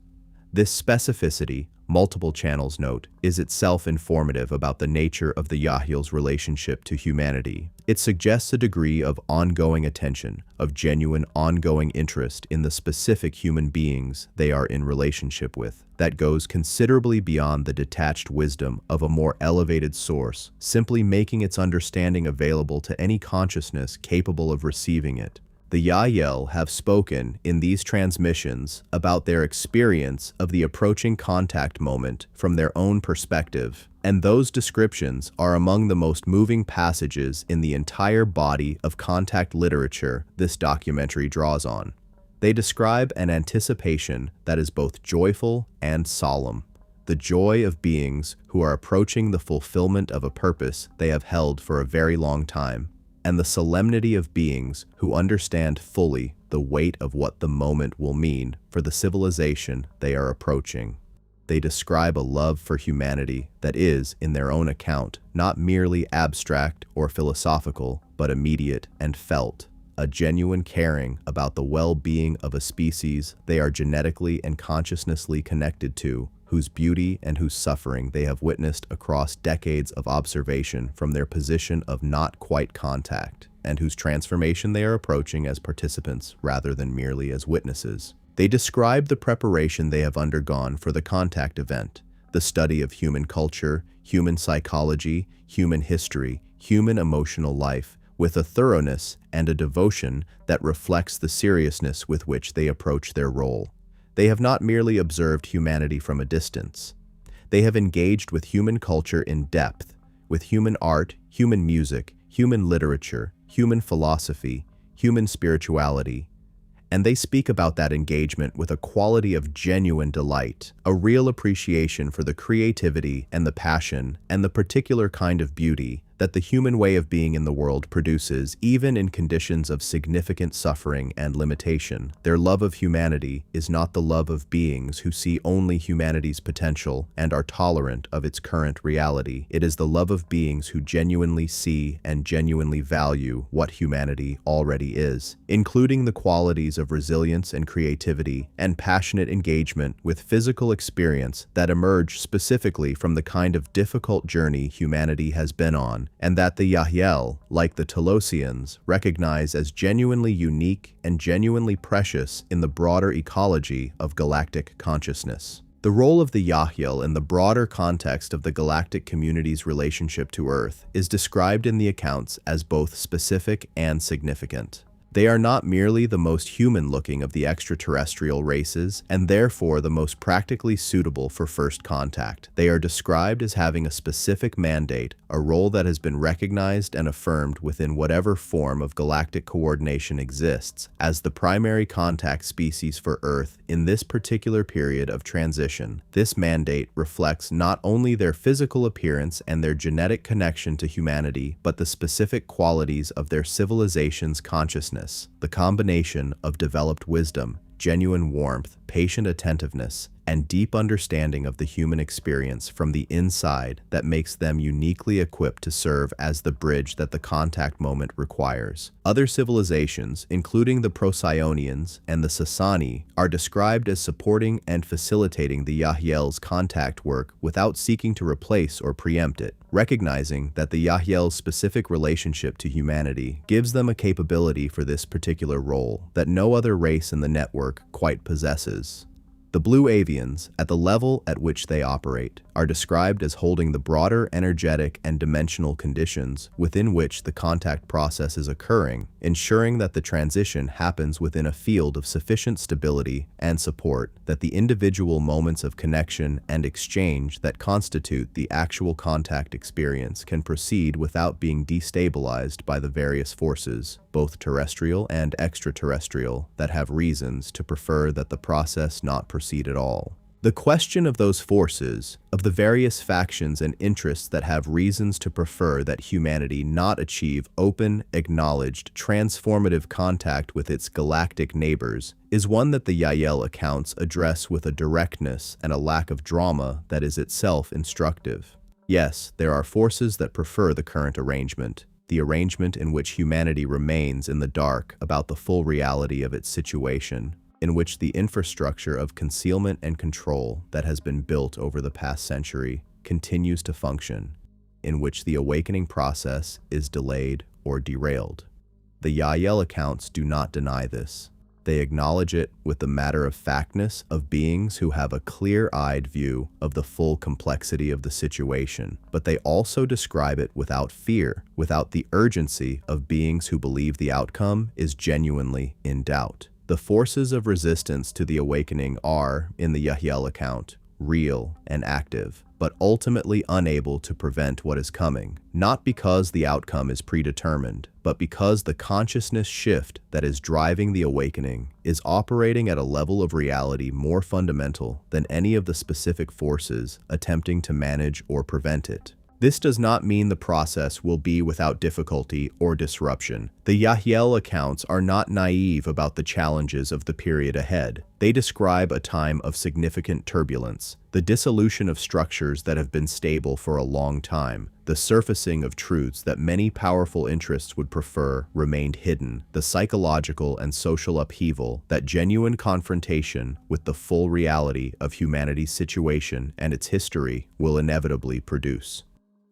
This specificity, multiple channels note, is itself informative about the nature of the Yahyel's relationship to humanity. It suggests a degree of ongoing attention, of genuine ongoing interest in the specific human beings they are in relationship with, that goes considerably beyond the detached wisdom of a more elevated source, simply making its understanding available to any consciousness capable of receiving it. The Yahyel have spoken in these transmissions about their experience of the approaching contact moment from their own perspective, and those descriptions are among the most moving passages in the entire body of contact literature this documentary draws on. They describe an anticipation that is both joyful and solemn, the joy of beings who are approaching the fulfillment of a purpose they have held for a very long time, and the solemnity of beings who understand fully the weight of what the moment will mean for the civilization they are approaching. They describe a love for humanity that is, in their own account, not merely abstract or philosophical, but immediate and felt, a genuine caring about the well-being of a species they are genetically and consciously connected to, whose beauty and whose suffering they have witnessed across decades of observation from their position of not quite contact, and whose transformation they are approaching as participants rather than merely as witnesses. They describe the preparation they have undergone for the contact event, the study of human culture, human psychology, human history, human emotional life, with a thoroughness and a devotion that reflects the seriousness with which they approach their role. They have not merely observed humanity from a distance. They have engaged with human culture in depth, with human art, human music, human literature, human philosophy, human spirituality, and they speak about that engagement with a quality of genuine delight, a real appreciation for the creativity and the passion and the particular kind of beauty that the human way of being in the world produces, even in conditions of significant suffering and limitation. Their love of humanity is not the love of beings who see only humanity's potential and are tolerant of its current reality. It is the love of beings who genuinely see and genuinely value what humanity already is, including the qualities of resilience and creativity and passionate engagement with physical experience that emerge specifically from the kind of difficult journey humanity has been on, and that the Yahyel, like the Telosians, recognize as genuinely unique and genuinely precious in the broader ecology of galactic consciousness. The role of the Yahyel in the broader context of the galactic community's relationship to Earth is described in the accounts as both specific and significant. They are not merely the most human-looking of the extraterrestrial races, and therefore the most practically suitable for first contact. They are described as having a specific mandate, a role that has been recognized and affirmed within whatever form of galactic coordination exists, as the primary contact species for Earth in this particular period of transition. This mandate reflects not only their physical appearance and their genetic connection to humanity, but the specific qualities of their civilization's consciousness. The combination of developed wisdom, genuine warmth, patient attentiveness, and deep understanding of the human experience from the inside that makes them uniquely equipped to serve as the bridge that the contact moment requires. Other civilizations, including the Procyonians and the Sassani, are described as supporting and facilitating the Yahyel's contact work without seeking to replace or preempt it, recognizing that the Yahyel's specific relationship to humanity gives them a capability for this particular role that no other race in the network quite possesses. The Blue Avians, at the level at which they operate, are described as holding the broader energetic and dimensional conditions within which the contact process is occurring, ensuring that the transition happens within a field of sufficient stability and support that the individual moments of connection and exchange that constitute the actual contact experience can proceed without being destabilized by the various forces, both terrestrial and extraterrestrial, that have reasons to prefer that the process not proceed at all. The question of those forces, of the various factions and interests that have reasons to prefer that humanity not achieve open, acknowledged, transformative contact with its galactic neighbors, is one that the Yahyel accounts address with a directness and a lack of drama that is itself instructive. Yes, there are forces that prefer the current arrangement, the arrangement in which humanity remains in the dark about the full reality of its situation, in which the infrastructure of concealment and control that has been built over the past century continues to function, in which the awakening process is delayed or derailed. The Yahyel accounts do not deny this. They acknowledge it with the matter-of-factness of beings who have a clear-eyed view of the full complexity of the situation, but they also describe it without fear, without the urgency of beings who believe the outcome is genuinely in doubt. The forces of resistance to the awakening are, in the Yahyel account, real and active, but ultimately unable to prevent what is coming, not because the outcome is predetermined, but because the consciousness shift that is driving the awakening is operating at a level of reality more fundamental than any of the specific forces attempting to manage or prevent it. This does not mean the process will be without difficulty or disruption. The Yahyel accounts are not naive about the challenges of the period ahead. They describe a time of significant turbulence, the dissolution of structures that have been stable for a long time, the surfacing of truths that many powerful interests would prefer remained hidden, the psychological and social upheaval that genuine confrontation with the full reality of humanity's situation and its history will inevitably produce.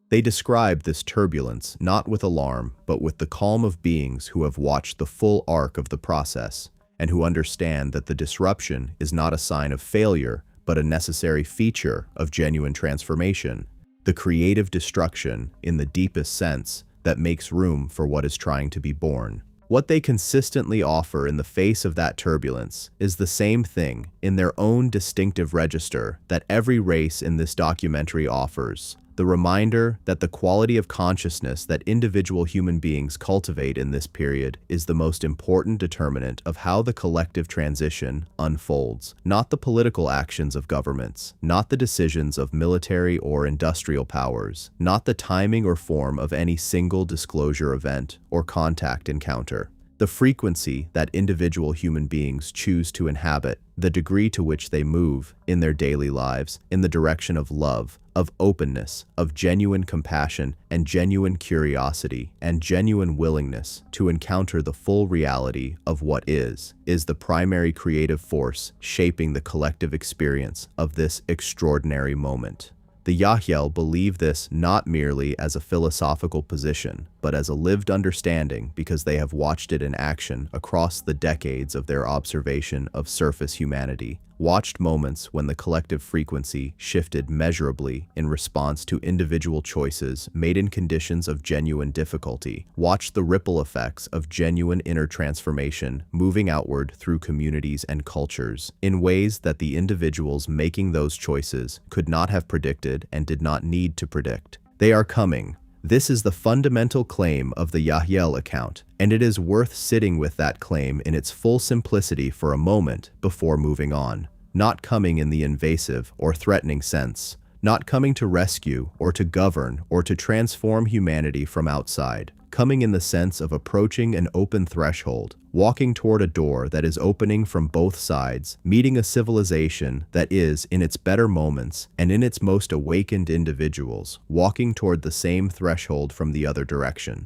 They describe this turbulence not with alarm, but with the calm of beings who have watched the full arc of the process, and who understand that the disruption is not a sign of failure, but a necessary feature of genuine transformation, the creative destruction, in the deepest sense, that makes room for what is trying to be born. What they consistently offer in the face of that turbulence is the same thing, in their own distinctive register, that every race in this documentary offers: the reminder that the quality of consciousness that individual human beings cultivate in this period is the most important determinant of how the collective transition unfolds, not the political actions of governments, not the decisions of military or industrial powers, not the timing or form of any single disclosure event or contact encounter. The frequency that individual human beings choose to inhabit, the degree to which they move in their daily lives in the direction of love, of openness, of genuine compassion and genuine curiosity and genuine willingness to encounter the full reality of what is the primary creative force shaping the collective experience of this extraordinary moment. The Yahyel believe this not merely as a philosophical position, but as a lived understanding because they have watched it in action across the decades of their observation of surface humanity, watched moments when the collective frequency shifted measurably in response to individual choices made in conditions of genuine difficulty, watched the ripple effects of genuine inner transformation moving outward through communities and cultures in ways that the individuals making those choices could not have predicted and did not need to predict. They are coming. This is the fundamental claim of the Yahyel account, and it is worth sitting with that claim in its full simplicity for a moment before moving on. Not coming in the invasive or threatening sense, not coming to rescue or to govern or to transform humanity from outside, coming in the sense of approaching an open threshold, walking toward a door that is opening from both sides, meeting a civilization that is, in its better moments and in its most awakened individuals, walking toward the same threshold from the other direction.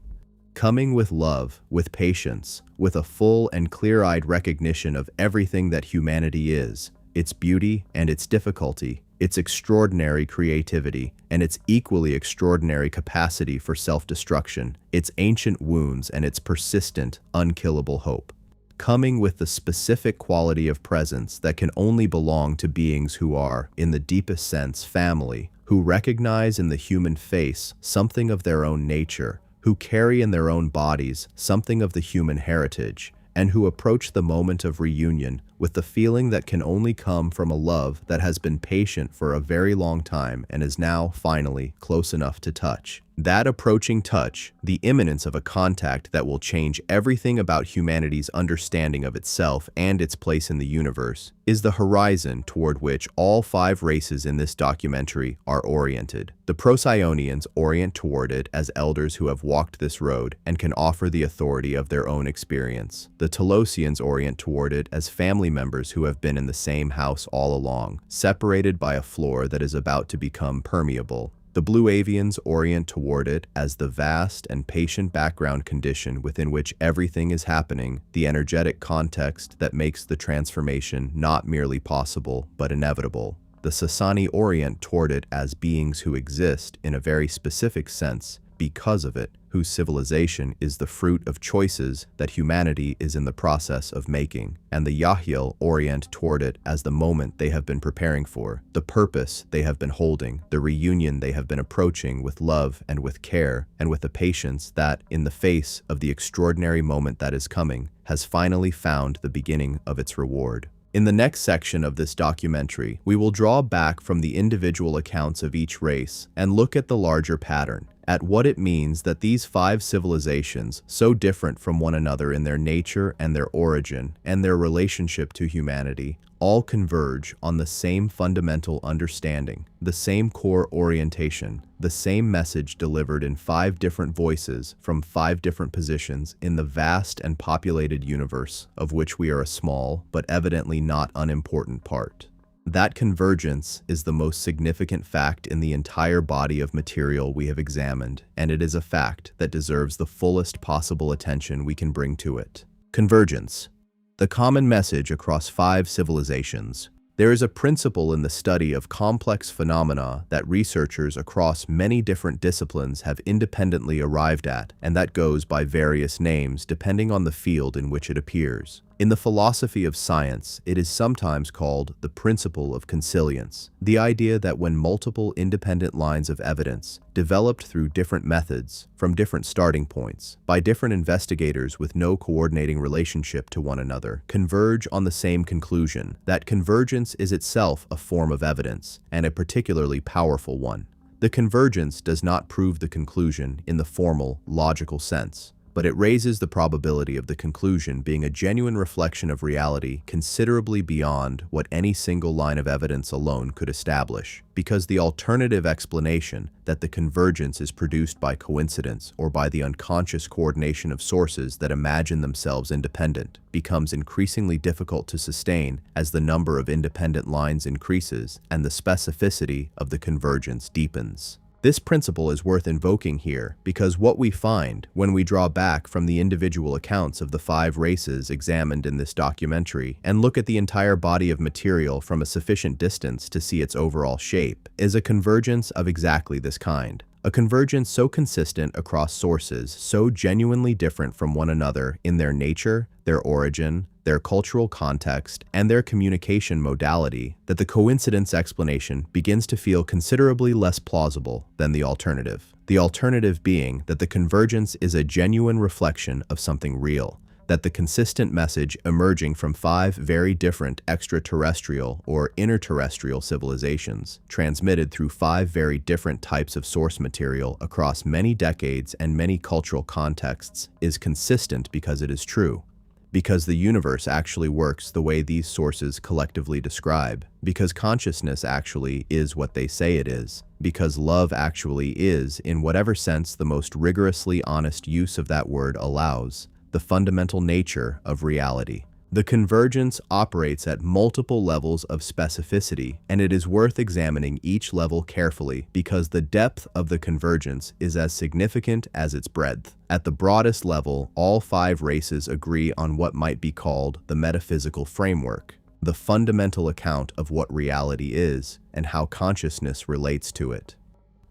Coming with love, with patience, with a full and clear-eyed recognition of everything that humanity is, its beauty and its difficulty, its extraordinary creativity, and its equally extraordinary capacity for self-destruction, its ancient wounds and its persistent, unkillable hope. Coming with the specific quality of presence that can only belong to beings who are, in the deepest sense, family, who recognize in the human face something of their own nature, who carry in their own bodies something of the human heritage, and who approach the moment of reunion with the feeling that can only come from a love that has been patient for a very long time and is now, finally, close enough to touch. That approaching touch, the imminence of a contact that will change everything about humanity's understanding of itself and its place in the universe, is the horizon toward which all 5 races in this documentary are oriented. The Procyonians orient toward it as elders who have walked this road and can offer the authority of their own experience. The Telosians orient toward it as family members who have been in the same house all along, separated by a floor that is about to become permeable. The Blue Avians orient toward it as the vast and patient background condition within which everything is happening, the energetic context that makes the transformation not merely possible but inevitable. The Sassani orient toward it as beings who exist in a very specific sense because of it, whose civilization is the fruit of choices that humanity is in the process of making, and the Yahyel orient toward it as the moment they have been preparing for, the purpose they have been holding, the reunion they have been approaching with love and with care, and with a patience that, in the face of the extraordinary moment that is coming, has finally found the beginning of its reward. In the next section of this documentary, we will draw back from the individual accounts of each race and look at the larger pattern, at what it means that these 5 civilizations, so different from one another in their nature and their origin and their relationship to humanity, all converge on the same fundamental understanding, the same core orientation, the same message delivered in 5 different voices from 5 different positions in the vast and populated universe of which we are a small but evidently not unimportant part. That convergence is the most significant fact in the entire body of material we have examined, and it is a fact that deserves the fullest possible attention we can bring to it. Convergence. The common message across 5 civilizations. There is a principle in the study of complex phenomena that researchers across many different disciplines have independently arrived at, and that goes by various names depending on the field in which it appears. In the philosophy of science, it is sometimes called the principle of consilience, the idea that when multiple independent lines of evidence, developed through different methods, from different starting points, by different investigators with no coordinating relationship to one another, converge on the same conclusion, that convergence is itself a form of evidence, and a particularly powerful one. The convergence does not prove the conclusion in the formal, logical sense, but it raises the probability of the conclusion being a genuine reflection of reality considerably beyond what any single line of evidence alone could establish, because the alternative explanation that the convergence is produced by coincidence or by the unconscious coordination of sources that imagine themselves independent becomes increasingly difficult to sustain as the number of independent lines increases and the specificity of the convergence deepens. This principle is worth invoking here because what we find when we draw back from the individual accounts of the 5 races examined in this documentary and look at the entire body of material from a sufficient distance to see its overall shape is a convergence of exactly this kind. A convergence so consistent across sources, so genuinely different from one another in their nature, their origin, their cultural context, and their communication modality, that the coincidence explanation begins to feel considerably less plausible than the alternative. The alternative being that the convergence is a genuine reflection of something real, that the consistent message emerging from 5 very different extraterrestrial or interterrestrial civilizations, transmitted through 5 very different types of source material across many decades and many cultural contexts, is consistent because it is true. Because the universe actually works the way these sources collectively describe, because consciousness actually is what they say it is, because love actually is, in whatever sense the most rigorously honest use of that word allows, the fundamental nature of reality. The convergence operates at multiple levels of specificity, and it is worth examining each level carefully because the depth of the convergence is as significant as its breadth. At the broadest level, all 5 races agree on what might be called the metaphysical framework, the fundamental account of what reality is and how consciousness relates to it.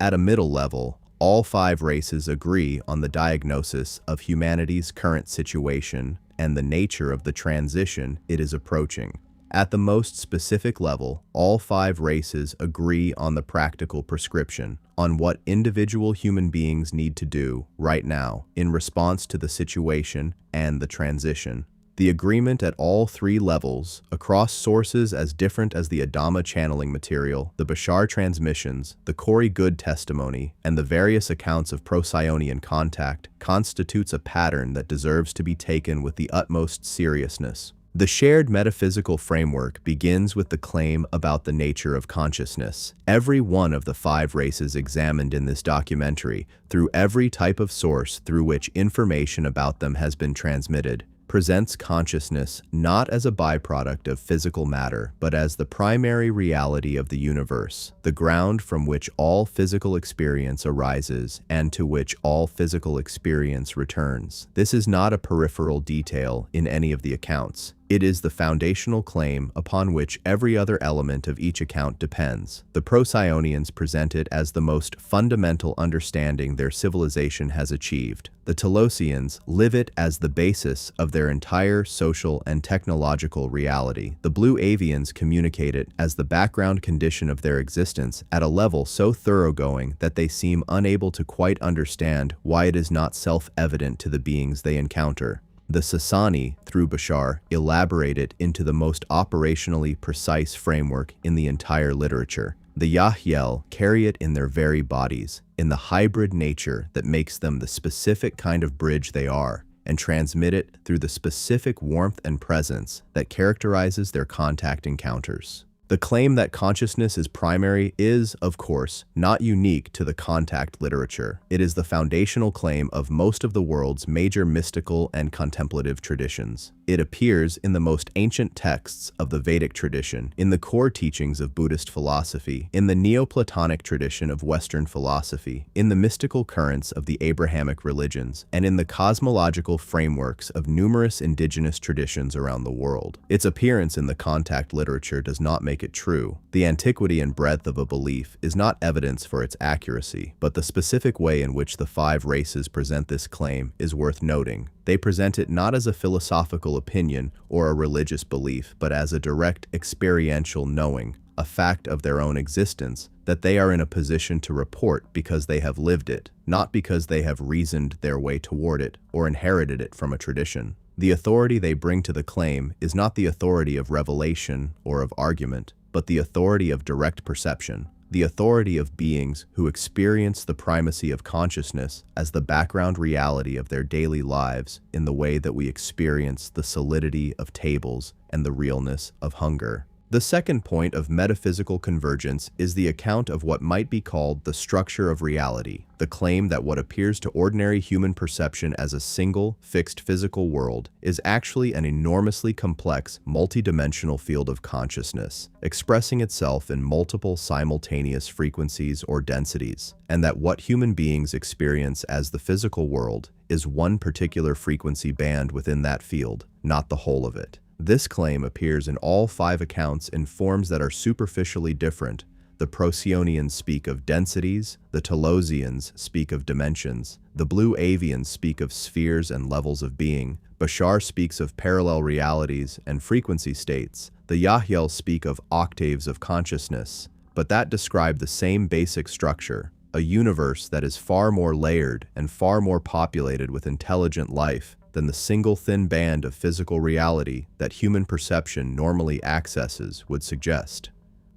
At a middle level, all 5 races agree on the diagnosis of humanity's current situation and the nature of the transition it is approaching. At the most specific level, all 5 races agree on the practical prescription, on what individual human beings need to do right now in response to the situation and the transition. The agreement at all three levels, across sources as different as the Adama channeling material, the Bashar transmissions, the Corey Good testimony, and the various accounts of Procyonian contact, constitutes a pattern that deserves to be taken with the utmost seriousness. The shared metaphysical framework begins with the claim about the nature of consciousness. Every one of the 5 races examined in this documentary, through every type of source through which information about them has been transmitted, presents consciousness not as a byproduct of physical matter, but as the primary reality of the universe, the ground from which all physical experience arises and to which all physical experience returns. This is not a peripheral detail in any of the accounts. It is the foundational claim upon which every other element of each account depends. The Procyonians present it as the most fundamental understanding their civilization has achieved. The Telosians live it as the basis of their entire social and technological reality. The Blue Avians communicate it as the background condition of their existence at a level so thoroughgoing that they seem unable to quite understand why it is not self-evident to the beings they encounter. The Sassani, through Bashar, elaborate it into the most operationally precise framework in the entire literature. The Yahyel carry it in their very bodies, in the hybrid nature that makes them the specific kind of bridge they are, and transmit it through the specific warmth and presence that characterizes their contact encounters. The claim that consciousness is primary is, of course, not unique to the contact literature. It is the foundational claim of most of the world's major mystical and contemplative traditions. It appears in the most ancient texts of the Vedic tradition, in the core teachings of Buddhist philosophy, in the Neoplatonic tradition of Western philosophy, in the mystical currents of the Abrahamic religions, and in the cosmological frameworks of numerous indigenous traditions around the world. Its appearance in the contact literature does not make it true. The antiquity and breadth of a belief is not evidence for its accuracy, but the specific way in which the 5 races present this claim is worth noting. They present it not as a philosophical opinion or a religious belief, but as a direct experiential knowing, a fact of their own existence that they are in a position to report because they have lived it, not because they have reasoned their way toward it or inherited it from a tradition. The authority they bring to the claim is not the authority of revelation or of argument, but the authority of direct perception, the authority of beings who experience the primacy of consciousness as the background reality of their daily lives in the way that we experience the solidity of tables and the realness of hunger. The second point of metaphysical convergence is the account of what might be called the structure of reality, the claim that what appears to ordinary human perception as a single, fixed physical world is actually an enormously complex, multidimensional field of consciousness, expressing itself in multiple simultaneous frequencies or densities, and that what human beings experience as the physical world is one particular frequency band within that field, not the whole of it. This claim appears in all 5 accounts in forms that are superficially different. The Procyonians speak of densities, the Tallosians speak of dimensions, the Blue Avians speak of spheres and levels of being, Bashar speaks of parallel realities and frequency states, the Yahyel speak of octaves of consciousness, but that describe the same basic structure, a universe that is far more layered and far more populated with intelligent life than the single thin band of physical reality that human perception normally accesses would suggest.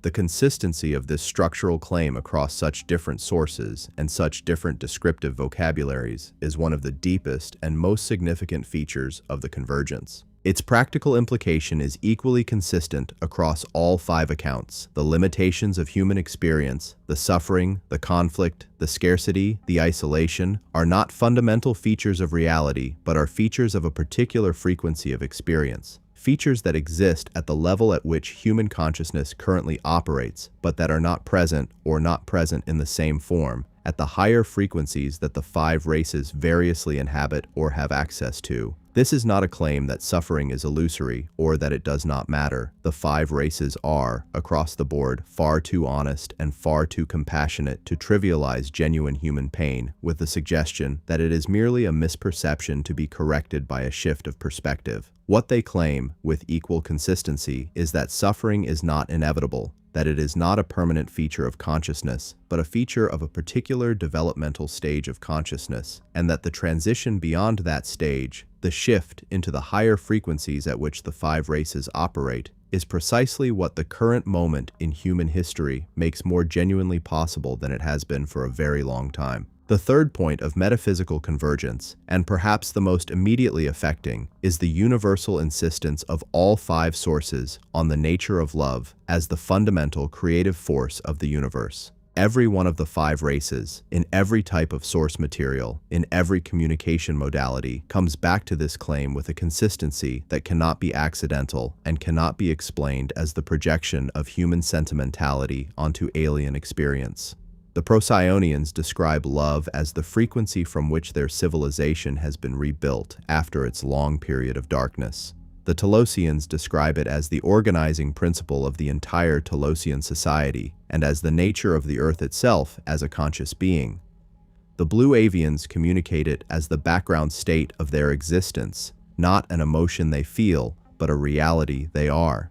The consistency of this structural claim across such different sources and such different descriptive vocabularies is one of the deepest and most significant features of the convergence. Its practical implication is equally consistent across all 5 accounts. The limitations of human experience, the suffering, the conflict, the scarcity, the isolation, are not fundamental features of reality, but are features of a particular frequency of experience. Features that exist at the level at which human consciousness currently operates, but that are not present or not present in the same form at the higher frequencies that the 5 races variously inhabit or have access to. This is not a claim that suffering is illusory or that it does not matter. The 5 races are, across the board, far too honest and far too compassionate to trivialize genuine human pain with the suggestion that it is merely a misperception to be corrected by a shift of perspective. What they claim, with equal consistency, is that suffering is not inevitable, that it is not a permanent feature of consciousness, but a feature of a particular developmental stage of consciousness, and that the transition beyond that stage, the shift into the higher frequencies at which the five races operate, is precisely what the current moment in human history makes more genuinely possible than it has been for a very long time. The third point of metaphysical convergence, and perhaps the most immediately affecting, is the universal insistence of all five sources on the nature of love as the fundamental creative force of the universe. Every one of the five races, in every type of source material, in every communication modality, comes back to this claim with a consistency that cannot be accidental and cannot be explained as the projection of human sentimentality onto alien experience. The Procyonians describe love as the frequency from which their civilization has been rebuilt after its long period of darkness. The Telosians describe it as the organizing principle of the entire Telosian society, and as the nature of the earth itself as a conscious being. The Blue Avians communicate it as the background state of their existence, not an emotion they feel, but a reality they are.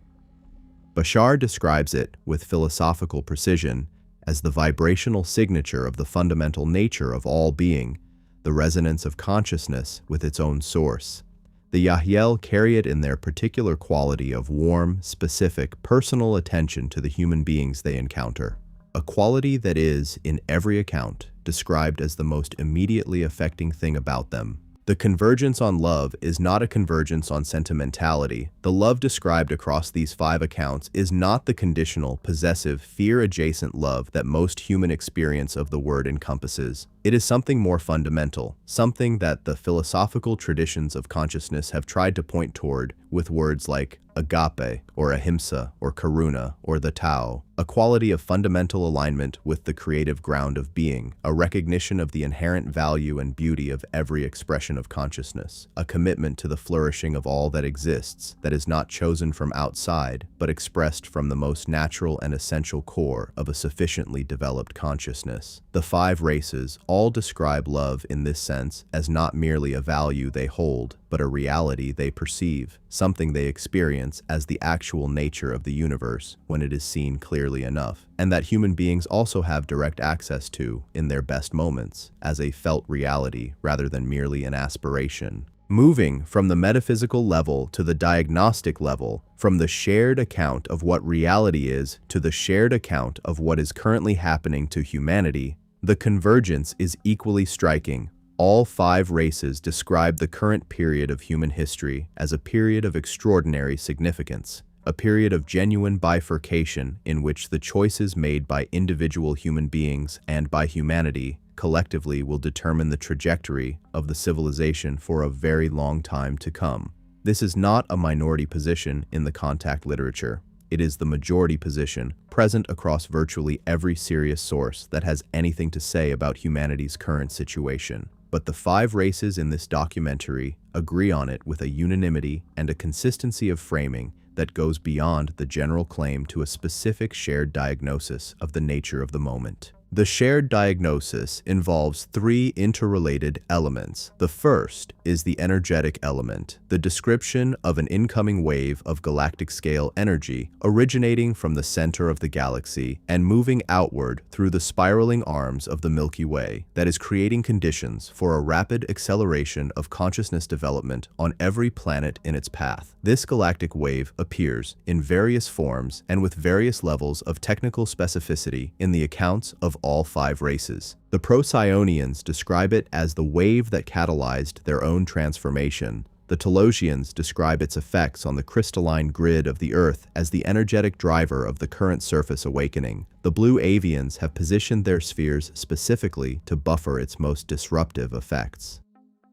Bashar describes it, with philosophical precision, as the vibrational signature of the fundamental nature of all being, the resonance of consciousness with its own source. The Yahyel carry it in their particular quality of warm, specific, personal attention to the human beings they encounter, a quality that is, in every account, described as the most immediately affecting thing about them. The convergence on love is not a convergence on sentimentality. The love described across these five accounts is not the conditional, possessive, fear-adjacent love that most human experience of the word encompasses. It is something more fundamental, something that the philosophical traditions of consciousness have tried to point toward with words like agape, or ahimsa, or karuna, or the Tao, a quality of fundamental alignment with the creative ground of being, a recognition of the inherent value and beauty of every expression of consciousness, a commitment to the flourishing of all that exists, that is not chosen from outside, but expressed from the most natural and essential core of a sufficiently developed consciousness. The five races all describe love in this sense as not merely a value they hold, but a reality they perceive, something they experience as the actual nature of the universe when it is seen clearly enough, and that human beings also have direct access to in their best moments, as a felt reality rather than merely an aspiration. Moving from the metaphysical level to the diagnostic level, from the shared account of what reality is to the shared account of what is currently happening to humanity, the convergence is equally striking. All five races describe the current period of human history as a period of extraordinary significance, a period of genuine bifurcation in which the choices made by individual human beings and by humanity collectively will determine the trajectory of the civilization for a very long time to come. This is not a minority position in the contact literature. It is the majority position present across virtually every serious source that has anything to say about humanity's current situation. But the five races in this documentary agree on it with a unanimity and a consistency of framing that goes beyond the general claim to a specific shared diagnosis of the nature of the moment. The shared diagnosis involves three interrelated elements. The first is the energetic element, the description of an incoming wave of galactic-scale energy originating from the center of the galaxy and moving outward through the spiraling arms of the Milky Way that is creating conditions for a rapid acceleration of consciousness development on every planet in its path. This galactic wave appears in various forms and with various levels of technical specificity in the accounts of all five races. The Procyonians describe it as the wave that catalyzed their own transformation. The Tallosians describe its effects on the crystalline grid of the Earth as the energetic driver of the current surface awakening. The Blue Avians have positioned their spheres specifically to buffer its most disruptive effects.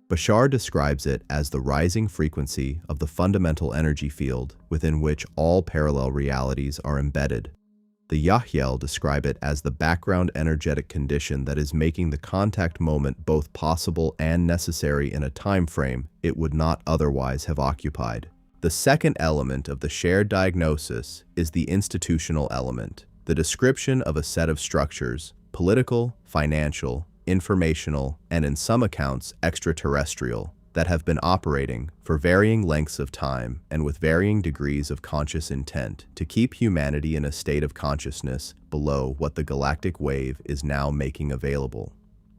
Bashar describes it as the rising frequency of the fundamental energy field within which all parallel realities are embedded. The Yahel describe it as the background energetic condition that is making the contact moment both possible and necessary in a time frame it would not otherwise have occupied. The second element of the shared diagnosis is the institutional element, the description of a set of structures, political, financial, informational, and in some accounts, extraterrestrial, that have been operating for varying lengths of time and with varying degrees of conscious intent to keep humanity in a state of consciousness below what the galactic wave is now making available.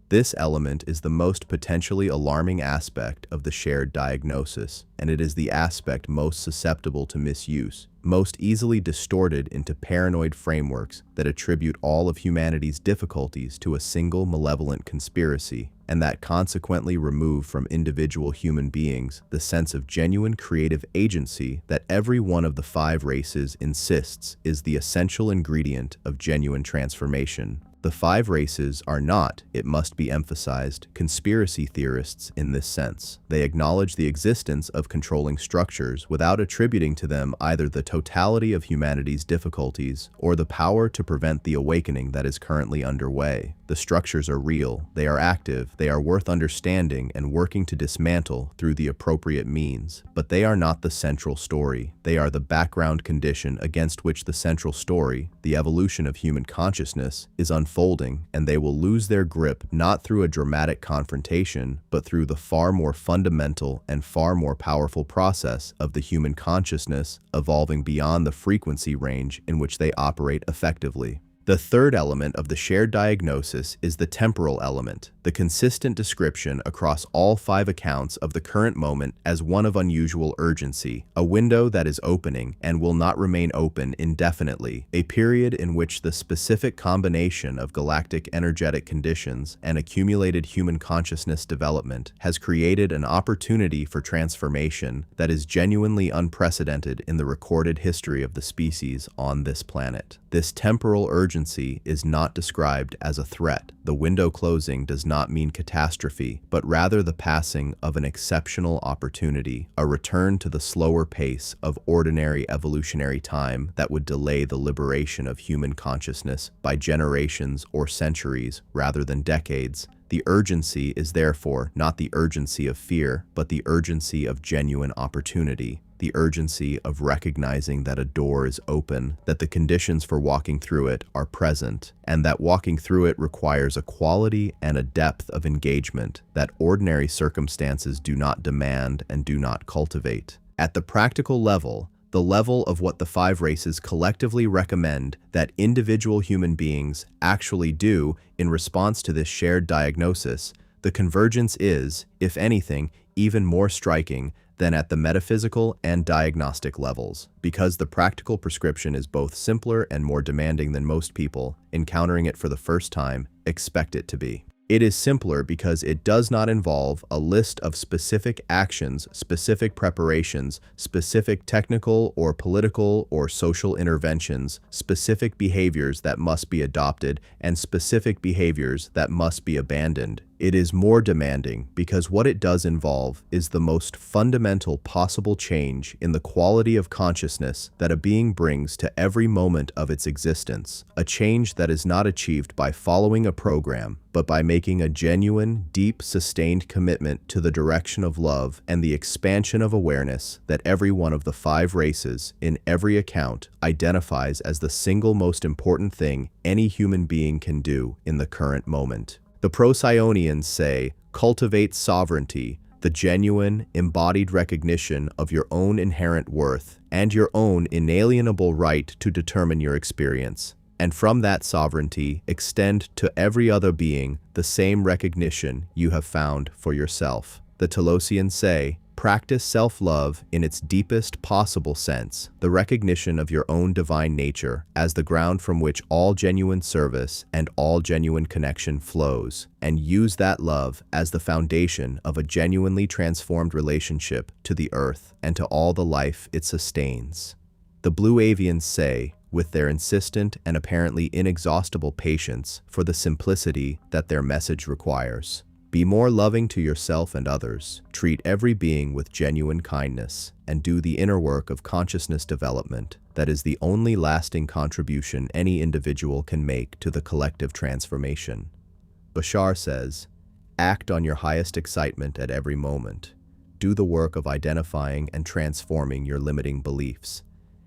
This element is the most potentially alarming aspect of the shared diagnosis, and it is the aspect most susceptible to misuse, most easily distorted into paranoid frameworks that attribute all of humanity's difficulties to a single malevolent conspiracy, and that consequently remove from individual human beings the sense of genuine creative agency that every one of the 5 races insists is the essential ingredient of genuine transformation. The 5 races are not, it must be emphasized, conspiracy theorists in this sense. They acknowledge the existence of controlling structures without attributing to them either the totality of humanity's difficulties or the power to prevent the awakening that is currently underway. The structures are real, they are active, they are worth understanding and working to dismantle through the appropriate means. But they are not the central story. They are the background condition against which the central story, the evolution of human consciousness, is unfolding, and they will lose their grip not through a dramatic confrontation, but through the far more fundamental and far more powerful process of the human consciousness evolving beyond the frequency range in which they operate effectively. The third element of the shared diagnosis is the temporal element, the consistent description across all 5 accounts of the current moment as one of unusual urgency, a window that is opening and will not remain open indefinitely, a period in which the specific combination of galactic energetic conditions and accumulated human consciousness development has created an opportunity for transformation that is genuinely unprecedented in the recorded history of the species on this planet. This temporal urgency is not described as a threat. The window closing does not mean catastrophe, but rather the passing of an exceptional opportunity, a return to the slower pace of ordinary evolutionary time that would delay the liberation of human consciousness by generations or centuries rather than decades. The urgency is therefore not the urgency of fear, but the urgency of genuine opportunity. The urgency of recognizing that a door is open, that the conditions for walking through it are present, and that walking through it requires a quality and a depth of engagement that ordinary circumstances do not demand and do not cultivate. At the practical level, the level of what the 5 races collectively recommend that individual human beings actually do in response to this shared diagnosis, the convergence is, if anything, even more striking than at the metaphysical and diagnostic levels, because the practical prescription is both simpler and more demanding than most people, encountering it for the first time, expect it to be. It is simpler because it does not involve a list of specific actions, specific preparations, specific technical or political or social interventions, specific behaviors that must be adopted, and specific behaviors that must be abandoned. It is more demanding because what it does involve is the most fundamental possible change in the quality of consciousness that a being brings to every moment of its existence, a change that is not achieved by following a program, but by making a genuine, deep, sustained commitment to the direction of love and the expansion of awareness that every one of the 5 races, in every account, identifies as the single most important thing any human being can do in the current moment. The Procyonians say, cultivate sovereignty, the genuine, embodied recognition of your own inherent worth and your own inalienable right to determine your experience. And from that sovereignty, extend to every other being the same recognition you have found for yourself. The Telosians say, practice self-love in its deepest possible sense, the recognition of your own divine nature as the ground from which all genuine service and all genuine connection flows, and use that love as the foundation of a genuinely transformed relationship to the earth and to all the life it sustains. The Blue Avians say, with their insistent and apparently inexhaustible patience for the simplicity that their message requires, be more loving to yourself and others, treat every being with genuine kindness, and do the inner work of consciousness development that is the only lasting contribution any individual can make to the collective transformation. Bashar says, act on your highest excitement at every moment. Do the work of identifying and transforming your limiting beliefs,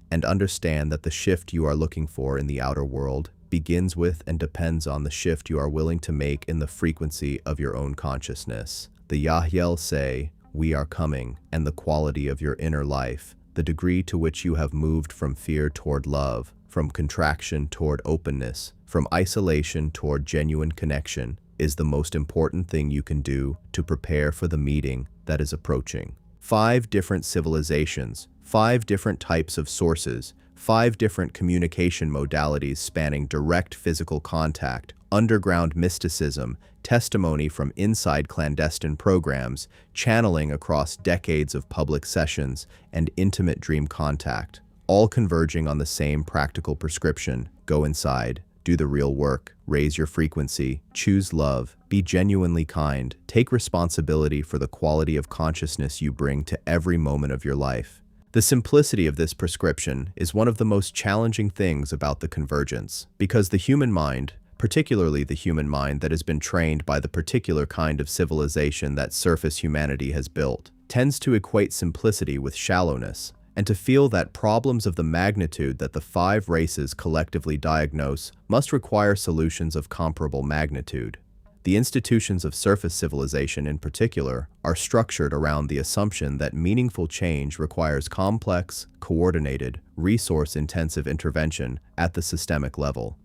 and understand that the shift you are looking for in the outer world begins with and depends on the shift you are willing to make in the frequency of your own consciousness. The Yahel say, we are coming, and the quality of your inner life, the degree to which you have moved from fear toward love, from contraction toward openness, from isolation toward genuine connection, is the most important thing you can do to prepare for the meeting that is approaching. 5 different civilizations, 5 different types of sources, 5 different communication modalities spanning direct physical contact, underground mysticism, testimony from inside clandestine programs, channeling across decades of public sessions, and intimate dream contact, all converging on the same practical prescription: go inside, do the real work, raise your frequency, choose love, be genuinely kind, take responsibility for the quality of consciousness you bring to every moment of your life. The simplicity of this prescription is one of the most challenging things about the convergence, because the human mind, particularly the human mind that has been trained by the particular kind of civilization that surface humanity has built, tends to equate simplicity with shallowness, and to feel that problems of the magnitude that the 5 races collectively diagnose must require solutions of comparable magnitude. The institutions of surface civilization in particular are structured around the assumption that meaningful change requires complex, coordinated, resource-intensive intervention at the systemic level.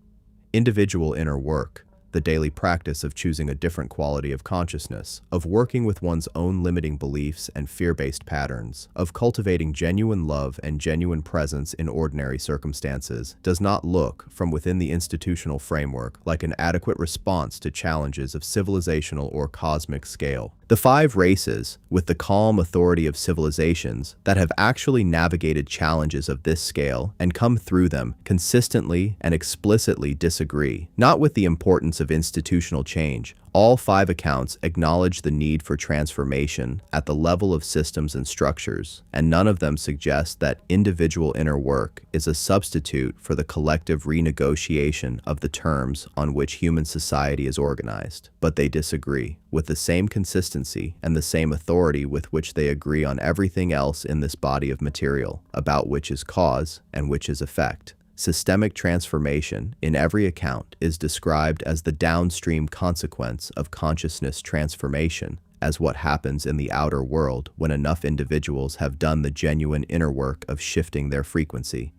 Individual inner work, the daily practice of choosing a different quality of consciousness, of working with one's own limiting beliefs and fear-based patterns, of cultivating genuine love and genuine presence in ordinary circumstances, does not look, from within the institutional framework, like an adequate response to challenges of civilizational or cosmic scale. The 5 races, with the calm authority of civilizations that have actually navigated challenges of this scale and come through them, consistently and explicitly disagree, not with the importance of institutional change. All 5 accounts acknowledge the need for transformation at the level of systems and structures, and none of them suggest that individual inner work is a substitute for the collective renegotiation of the terms on which human society is organized. But they disagree, with the same consistency and the same authority with which they agree on everything else in this body of material, about which is cause and which is effect. Systemic transformation, in every account, is described as the downstream consequence of consciousness transformation, as what happens in the outer world when enough individuals have done the genuine inner work of shifting their frequency.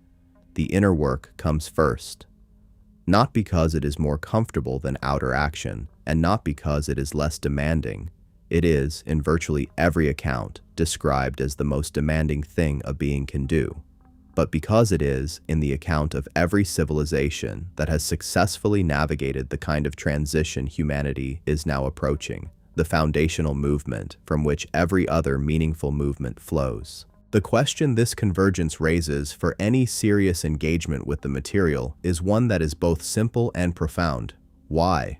The inner work comes first, not because it is more comfortable than outer action, and not because it is less demanding. It is, in virtually every account, described as the most demanding thing a being can do. But because it is, in the account of every civilization that has successfully navigated the kind of transition humanity is now approaching, the foundational movement from which every other meaningful movement flows. The question this convergence raises for any serious engagement with the material is one that is both simple and profound. Why?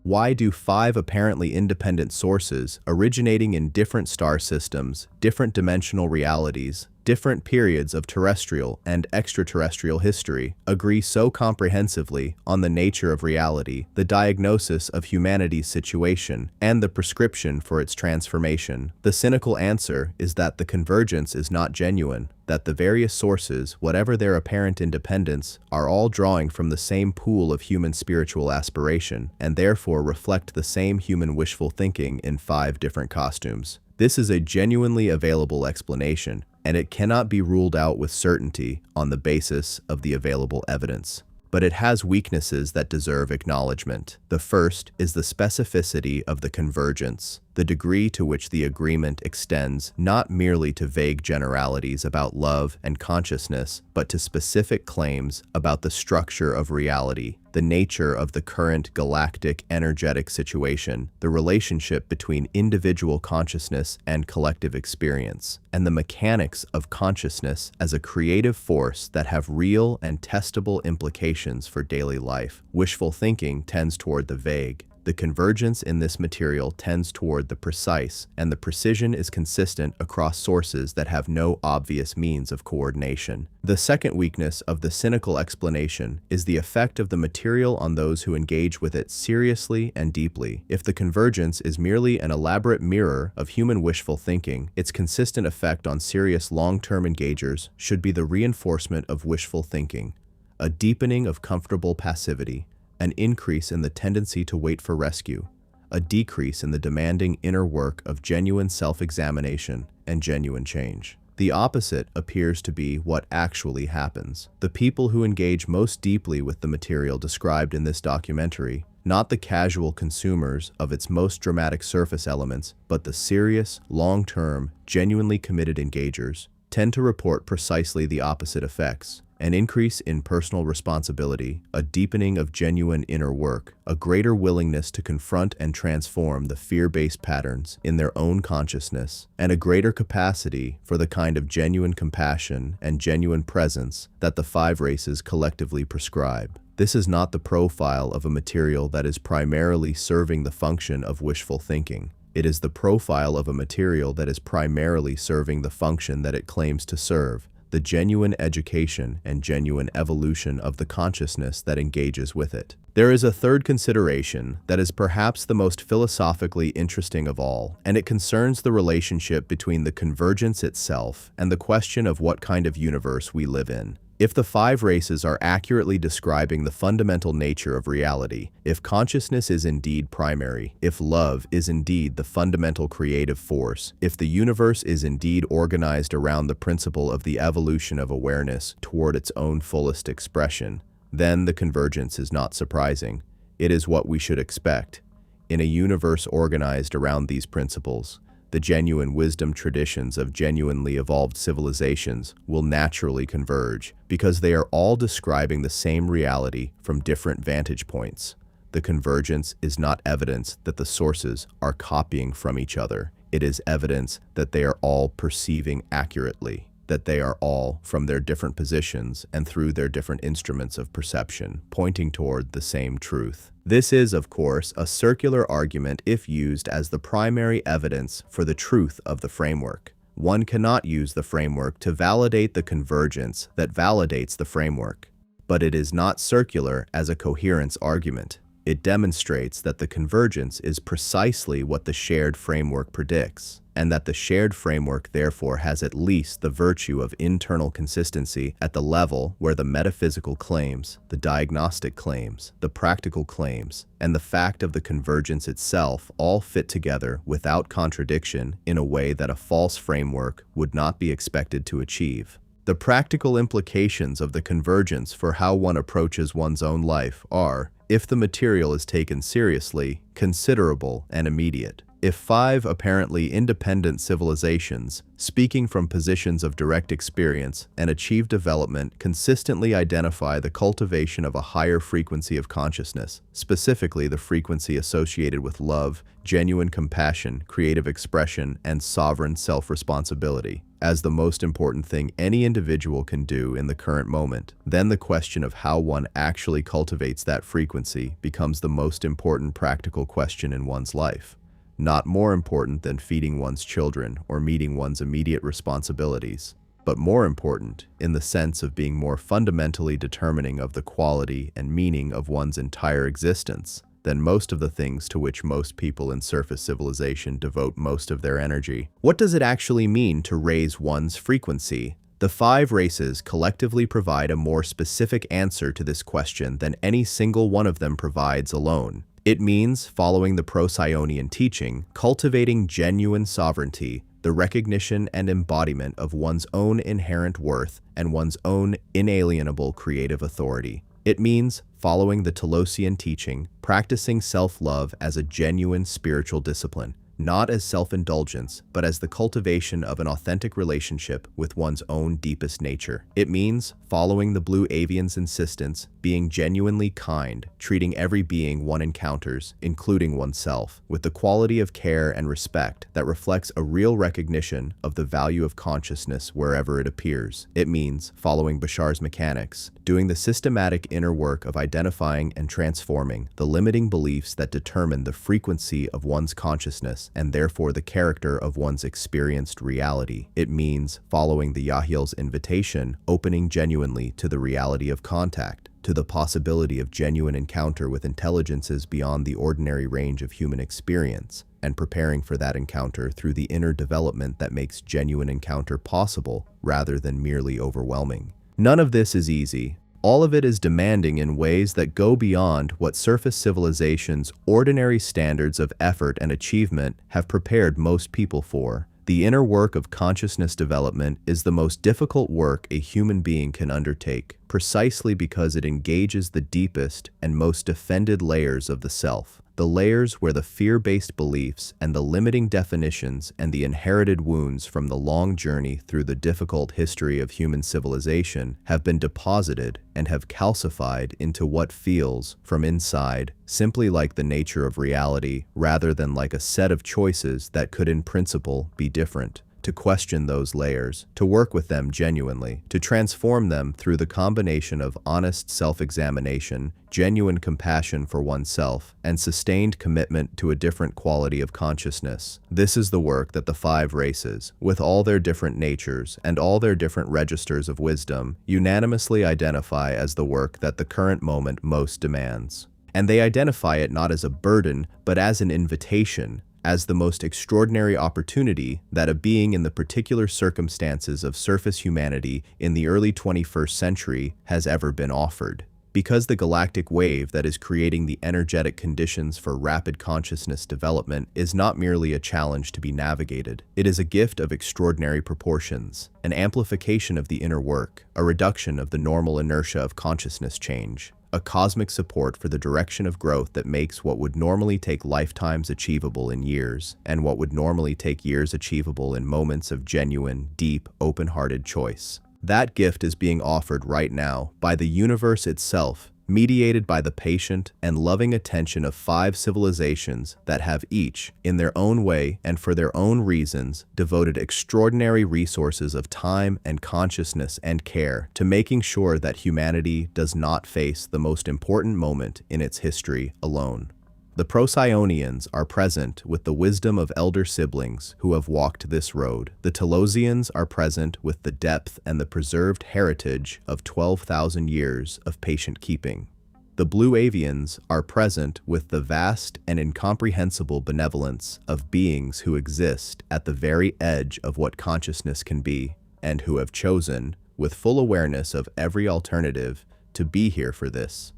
Why do 5 apparently independent sources, originating in different star systems, different dimensional realities, different periods of terrestrial and extraterrestrial history, agree so comprehensively on the nature of reality, the diagnosis of humanity's situation, and the prescription for its transformation? The cynical answer is that the convergence is not genuine, that the various sources, whatever their apparent independence, are all drawing from the same pool of human spiritual aspiration, and therefore reflect the same human wishful thinking in 5 different costumes. This is a genuinely available explanation, and it cannot be ruled out with certainty on the basis of the available evidence. But it has weaknesses that deserve acknowledgement. The first is the specificity of the convergence, the degree to which the agreement extends not merely to vague generalities about love and consciousness, but to specific claims about the structure of reality, the nature of the current galactic energetic situation, the relationship between individual consciousness and collective experience, and the mechanics of consciousness as a creative force that have real and testable implications for daily life. Wishful thinking tends toward the vague. The convergence in this material tends toward the precise, and the precision is consistent across sources that have no obvious means of coordination. The second weakness of the cynical explanation is the effect of the material on those who engage with it seriously and deeply. If the convergence is merely an elaborate mirror of human wishful thinking, its consistent effect on serious long-term engagers should be the reinforcement of wishful thinking, a deepening of comfortable passivity, an increase in the tendency to wait for rescue, a decrease in the demanding inner work of genuine self-examination and genuine change. The opposite appears to be what actually happens. The people who engage most deeply with the material described in this documentary, not the casual consumers of its most dramatic surface elements, but the serious, long-term, genuinely committed engagers, tend to report precisely the opposite effects: an increase in personal responsibility, a deepening of genuine inner work, a greater willingness to confront and transform the fear-based patterns in their own consciousness, and a greater capacity for the kind of genuine compassion and genuine presence that the five races collectively prescribe. This is not the profile of a material that is primarily serving the function of wishful thinking. It is the profile of a material that is primarily serving the function that it claims to serve: the genuine education and genuine evolution of the consciousness that engages with it. There is a third consideration that is perhaps the most philosophically interesting of all, and it concerns the relationship between the convergence itself and the question of what kind of universe we live in. If the five races are accurately describing the fundamental nature of reality, if consciousness is indeed primary, if love is indeed the fundamental creative force, if the universe is indeed organized around the principle of the evolution of awareness toward its own fullest expression, then the convergence is not surprising. It is what we should expect. In a universe organized around these principles, the genuine wisdom traditions of genuinely evolved civilizations will naturally converge, because they are all describing the same reality from different vantage points. The convergence is not evidence that the sources are copying from each other. It is evidence that they are all perceiving accurately, that they are all, from their different positions and through their different instruments of perception, pointing toward the same truth. This is, of course, a circular argument if used as the primary evidence for the truth of the framework. One cannot use the framework to validate the convergence that validates the framework. But it is not circular as a coherence argument. It demonstrates that the convergence is precisely what the shared framework predicts, and that the shared framework therefore has at least the virtue of internal consistency at the level where the metaphysical claims, the diagnostic claims, the practical claims, and the fact of the convergence itself all fit together without contradiction in a way that a false framework would not be expected to achieve. The practical implications of the convergence for how one approaches one's own life are, if the material is taken seriously, considerable and immediate. If five apparently independent civilizations, speaking from positions of direct experience and achieved development, consistently identify the cultivation of a higher frequency of consciousness, specifically the frequency associated with love, genuine compassion, creative expression, and sovereign self-responsibility, as the most important thing any individual can do in the current moment, then the question of how one actually cultivates that frequency becomes the most important practical question in one's life. Not more important than feeding one's children or meeting one's immediate responsibilities, but more important in the sense of being more fundamentally determining of the quality and meaning of one's entire existence than most of the things to which most people in surface civilization devote most of their energy. What does it actually mean to raise one's frequency? The five races collectively provide a more specific answer to this question than any single one of them provides alone. It means, following the Procyonian teaching, cultivating genuine sovereignty, the recognition and embodiment of one's own inherent worth and one's own inalienable creative authority. It means, following the Telosian teaching, practicing self-love as a genuine spiritual discipline, not as self-indulgence, but as the cultivation of an authentic relationship with one's own deepest nature. It means, following the Blue Avians' insistence, being genuinely kind, treating every being one encounters, including oneself, with the quality of care and respect that reflects a real recognition of the value of consciousness wherever it appears. It means, following Bashar's mechanics, doing the systematic inner work of identifying and transforming the limiting beliefs that determine the frequency of one's consciousness and therefore the character of one's experienced reality. It means, following the Yahyel's invitation, opening genuinely to the reality of contact, to the possibility of genuine encounter with intelligences beyond the ordinary range of human experience, and preparing for that encounter through the inner development that makes genuine encounter possible rather than merely overwhelming. None of this is easy, All of it is demanding in ways that go beyond what surface civilization's ordinary standards of effort and achievement have prepared most people for. The inner work of consciousness development is the most difficult work a human being can undertake, precisely because it engages the deepest and most defended layers of the self. The layers where the fear-based beliefs and the limiting definitions and the inherited wounds from the long journey through the difficult history of human civilization have been deposited and have calcified into what feels, from inside, simply like the nature of reality rather than like a set of choices that could in principle be different. To question those layers, to work with them genuinely, to transform them through the combination of honest self-examination, genuine compassion for oneself, and sustained commitment to a different quality of consciousness. This is the work that the 5 races, with all their different natures and all their different registers of wisdom, unanimously identify as the work that the current moment most demands. And they identify it not as a burden, but as an invitation, as the most extraordinary opportunity that a being in the particular circumstances of surface humanity in the early 21st century has ever been offered. Because the galactic wave that is creating the energetic conditions for rapid consciousness development is not merely a challenge to be navigated, it is a gift of extraordinary proportions, an amplification of the inner work, a reduction of the normal inertia of consciousness change, a cosmic support for the direction of growth that makes what would normally take lifetimes achievable in years, and what would normally take years achievable in moments of genuine, deep, open-hearted choice. That gift is being offered right now by the universe itself, mediated by the patient and loving attention of 5 civilizations that have each, in their own way and for their own reasons, devoted extraordinary resources of time and consciousness and care to making sure that humanity does not face the most important moment in its history alone. The Procyonians are present with the wisdom of elder siblings who have walked this road. The Telosians are present with the depth and the preserved heritage of 12,000 years of patient keeping. The Blue Avians are present with the vast and incomprehensible benevolence of beings who exist at the very edge of what consciousness can be, and who have chosen, with full awareness of every alternative, to be here for this.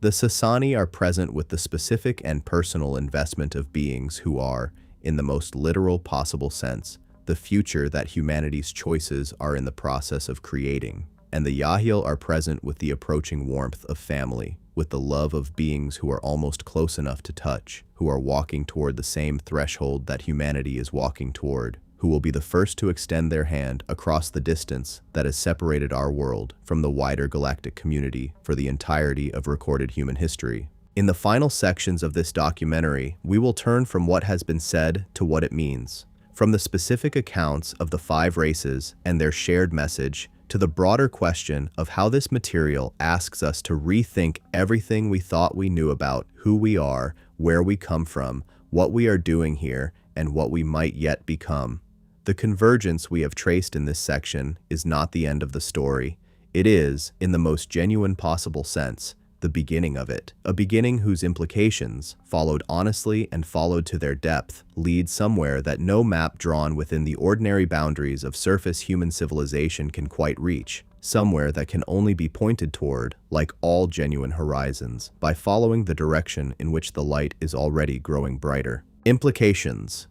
The Sassani are present with the specific and personal investment of beings who are, in the most literal possible sense, the future that humanity's choices are in the process of creating. And the Yahel are present with the approaching warmth of family, with the love of beings who are almost close enough to touch, who are walking toward the same threshold that humanity is walking toward, who will be the first to extend their hand across the distance that has separated our world from the wider galactic community for the entirety of recorded human history. In the final sections of this documentary, we will turn from what has been said to what it means, from the specific accounts of the 5 races and their shared message to the broader question of how this material asks us to rethink everything we thought we knew about who we are, where we come from, what we are doing here, and what we might yet become. The convergence we have traced in this section is not the end of the story. It is, in the most genuine possible sense, the beginning of it. A beginning whose implications, followed honestly and followed to their depth, lead somewhere that no map drawn within the ordinary boundaries of surface human civilization can quite reach. Somewhere that can only be pointed toward, like all genuine horizons, by following the direction in which the light is already growing brighter. Implications: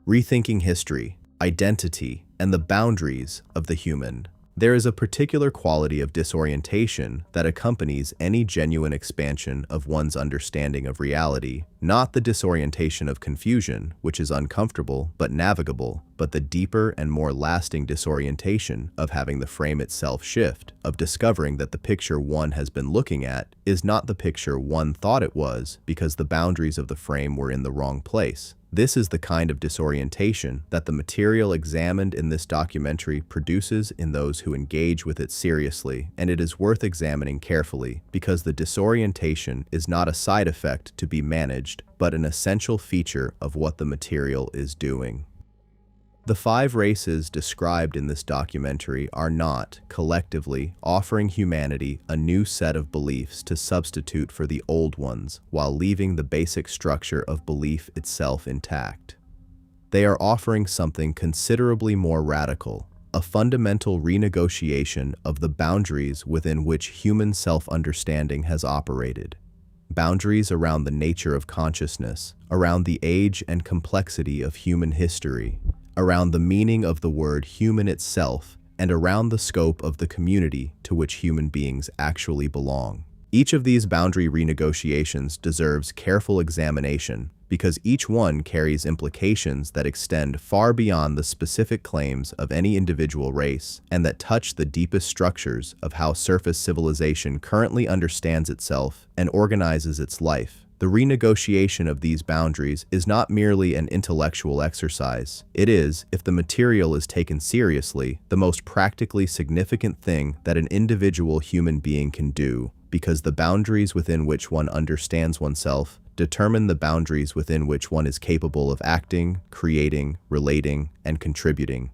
rethinking history, identity, and the boundaries of the human. There is a particular quality of disorientation that accompanies any genuine expansion of one's understanding of reality, not the disorientation of confusion, which is uncomfortable but navigable, but the deeper and more lasting disorientation of having the frame itself shift, of discovering that the picture one has been looking at is not the picture one thought it was because the boundaries of the frame were in the wrong place. This is the kind of disorientation that the material examined in this documentary produces in those who engage with it seriously, and it is worth examining carefully because the disorientation is not a side effect to be managed, but an essential feature of what the material is doing. The 5 races described in this documentary are not, collectively, offering humanity a new set of beliefs to substitute for the old ones while leaving the basic structure of belief itself intact. They are offering something considerably more radical, a fundamental renegotiation of the boundaries within which human self-understanding has operated. Boundaries around the nature of consciousness, around the age and complexity of human history, around the meaning of the word human itself, and around the scope of the community to which human beings actually belong. Each of these boundary renegotiations deserves careful examination because each one carries implications that extend far beyond the specific claims of any individual race and that touch the deepest structures of how surface civilization currently understands itself and organizes its life. The renegotiation of these boundaries is not merely an intellectual exercise. It is, if the material is taken seriously, the most practically significant thing that an individual human being can do, because the boundaries within which one understands oneself determine the boundaries within which one is capable of acting, creating, relating, and contributing.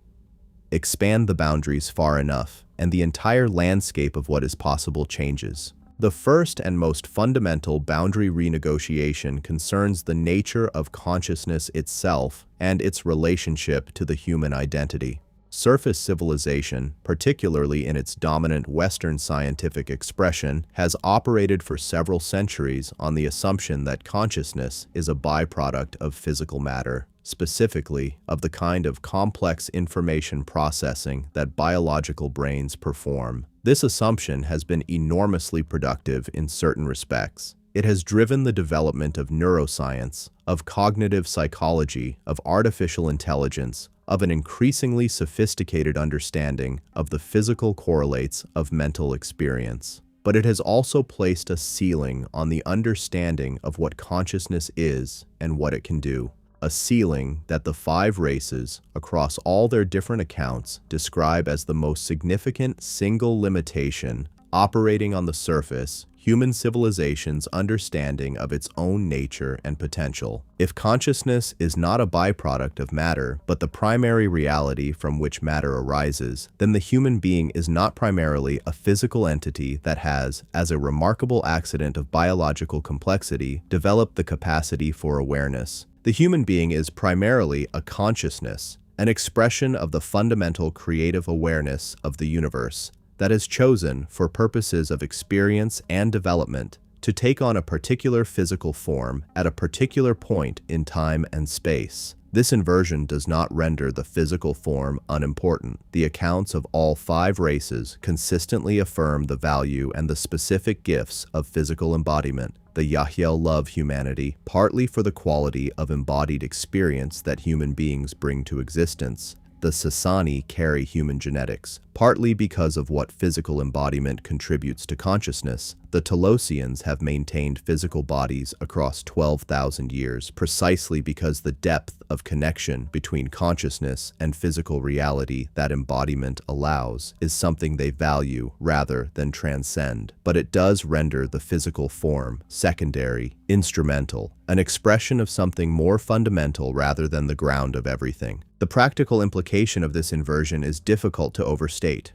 Expand the boundaries far enough, and the entire landscape of what is possible changes. The first and most fundamental boundary renegotiation concerns the nature of consciousness itself and its relationship to the human identity. Surface civilization, particularly in its dominant Western scientific expression, has operated for several centuries on the assumption that consciousness is a byproduct of physical matter, specifically of the kind of complex information processing that biological brains perform. This assumption has been enormously productive in certain respects. It has driven the development of neuroscience, of cognitive psychology, of artificial intelligence, of an increasingly sophisticated understanding of the physical correlates of mental experience. But it has also placed a ceiling on the understanding of what consciousness is and what it can do. A ceiling that the 5 races, across all their different accounts, describe as the most significant single limitation operating on the surface human civilization's understanding of its own nature and potential. If consciousness is not a byproduct of matter, but the primary reality from which matter arises, then the human being is not primarily a physical entity that has, as a remarkable accident of biological complexity, developed the capacity for awareness. The human being is primarily a consciousness, an expression of the fundamental creative awareness of the universe that is chosen, for purposes of experience and development, to take on a particular physical form at a particular point in time and space. This inversion does not render the physical form unimportant. The accounts of all 5 races consistently affirm the value and the specific gifts of physical embodiment. The Yahyel love humanity, partly for the quality of embodied experience that human beings bring to existence. The Sassani carry human genetics, partly because of what physical embodiment contributes to consciousness. The Telosians have maintained physical bodies across 12,000 years, precisely because the depth of connection between consciousness and physical reality that embodiment allows is something they value rather than transcend. But it does render the physical form secondary, instrumental, an expression of something more fundamental rather than the ground of everything. The practical implication of this inversion is difficult to overstate.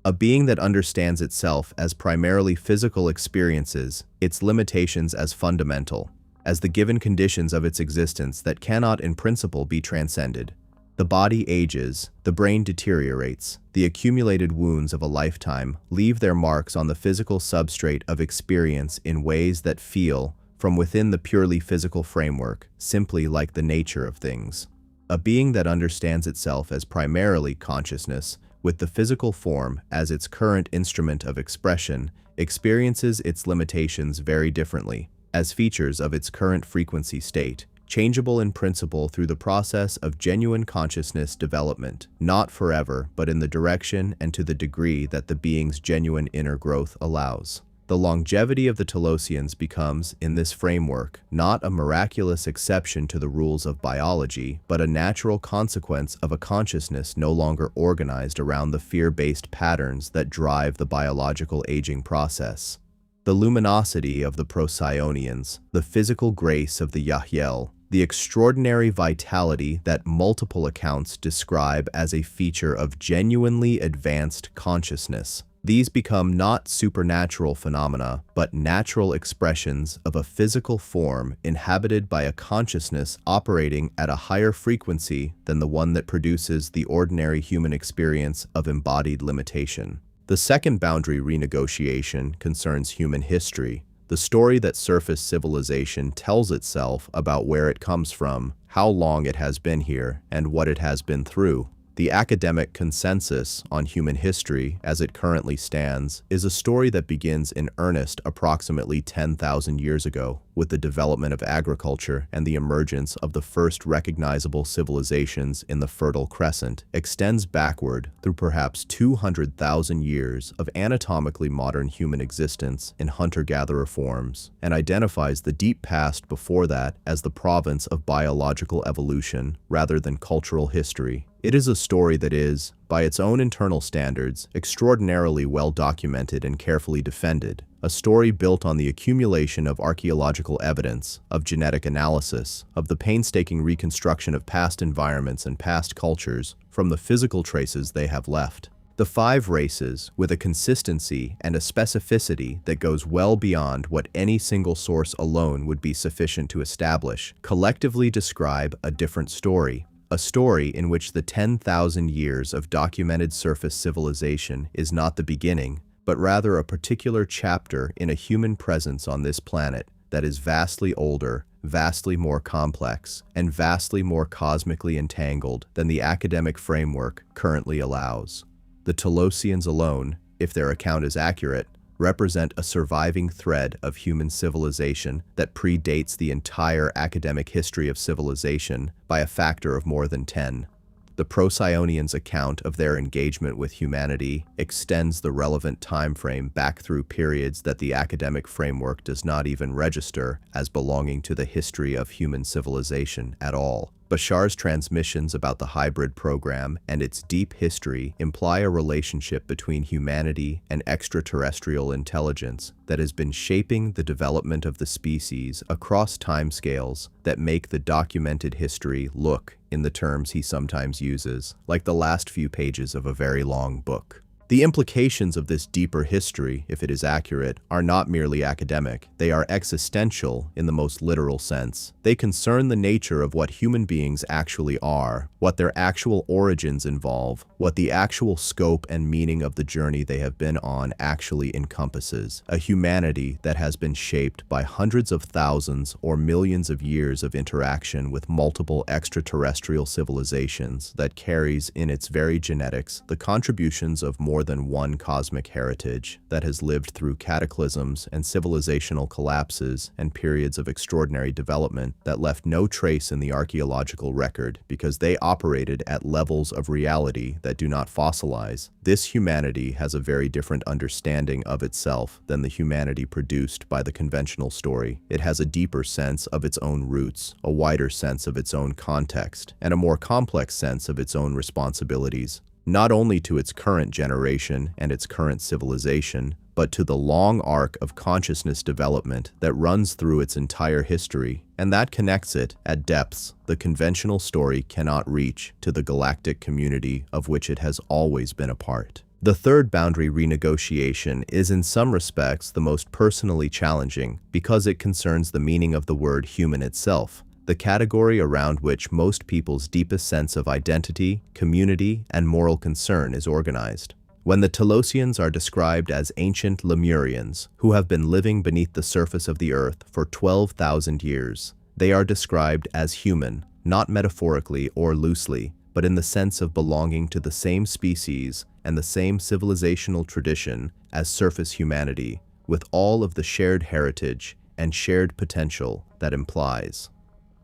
A being that understands itself as primarily physical experiences, its limitations as fundamental, as the given conditions of its existence that cannot in principle be transcended. The body ages, the brain deteriorates, the accumulated wounds of a lifetime leave their marks on the physical substrate of experience in ways that feel, from within the purely physical framework, simply like the nature of things. A being that understands itself as primarily consciousness, with the physical form as its current instrument of expression, experiences its limitations very differently, as features of its current frequency state, changeable in principle through the process of genuine consciousness development, not forever, but in the direction and to the degree that the being's genuine inner growth allows. The longevity of the Telosians becomes, in this framework, not a miraculous exception to the rules of biology, but a natural consequence of a consciousness no longer organized around the fear-based patterns that drive the biological aging process. The luminosity of the Procyonians, the physical grace of the Yahyel, the extraordinary vitality that multiple accounts describe as a feature of genuinely advanced consciousness, These become not supernatural phenomena, but natural expressions of a physical form inhabited by a consciousness operating at a higher frequency than the one that produces the ordinary human experience of embodied limitation. The second boundary renegotiation concerns human history, the story that surface civilization tells itself about where it comes from, how long it has been here, and what it has been through. The academic consensus on human history, as it currently stands, is a story that begins in earnest approximately 10,000 years ago, with the development of agriculture and the emergence of the first recognizable civilizations in the Fertile Crescent, extends backward through perhaps 200,000 years of anatomically modern human existence in hunter-gatherer forms, and identifies the deep past before that as the province of biological evolution rather than cultural history. It is a story that is, by its own internal standards, extraordinarily well documented and carefully defended, a story built on the accumulation of archaeological evidence, of genetic analysis, of the painstaking reconstruction of past environments and past cultures from the physical traces they have left. The 5 races, with a consistency and a specificity that goes well beyond what any single source alone would be sufficient to establish, collectively describe a different story. A story in which the 10,000 years of documented surface civilization is not the beginning, but rather a particular chapter in a human presence on this planet that is vastly older, vastly more complex, and vastly more cosmically entangled than the academic framework currently allows. The Telosians alone, if their account is accurate, represent a surviving thread of human civilization that predates the entire academic history of civilization by a factor of more than 10. The Procyonians' account of their engagement with humanity extends the relevant time frame back through periods that the academic framework does not even register as belonging to the history of human civilization at all. Bashar's transmissions about the hybrid program and its deep history imply a relationship between humanity and extraterrestrial intelligence that has been shaping the development of the species across timescales that make the documented history look, in the terms he sometimes uses, like the last few pages of a very long book. The implications of this deeper history, if it is accurate, are not merely academic. They are existential in the most literal sense. They concern the nature of what human beings actually are, what their actual origins involve, what the actual scope and meaning of the journey they have been on actually encompasses. A humanity that has been shaped by hundreds of thousands or millions of years of interaction with multiple extraterrestrial civilizations that carries in its very genetics the contributions of more than one cosmic heritage that has lived through cataclysms and civilizational collapses and periods of extraordinary development that left no trace in the archaeological record because they operated at levels of reality that do not fossilize. This humanity has a very different understanding of itself than the humanity produced by the conventional story. It has a deeper sense of its own roots, a wider sense of its own context, and a more complex sense of its own responsibilities, not only to its current generation and its current civilization, but to the long arc of consciousness development that runs through its entire history, and that connects it, at depths the conventional story cannot reach, to the galactic community of which it has always been a part. The third boundary renegotiation is in some respects the most personally challenging because it concerns the meaning of the word human itself, the category around which most people's deepest sense of identity, community, and moral concern is organized. When the Telosians are described as ancient Lemurians, who have been living beneath the surface of the earth for 12,000 years, they are described as human, not metaphorically or loosely, but in the sense of belonging to the same species and the same civilizational tradition as surface humanity, with all of the shared heritage and shared potential that implies.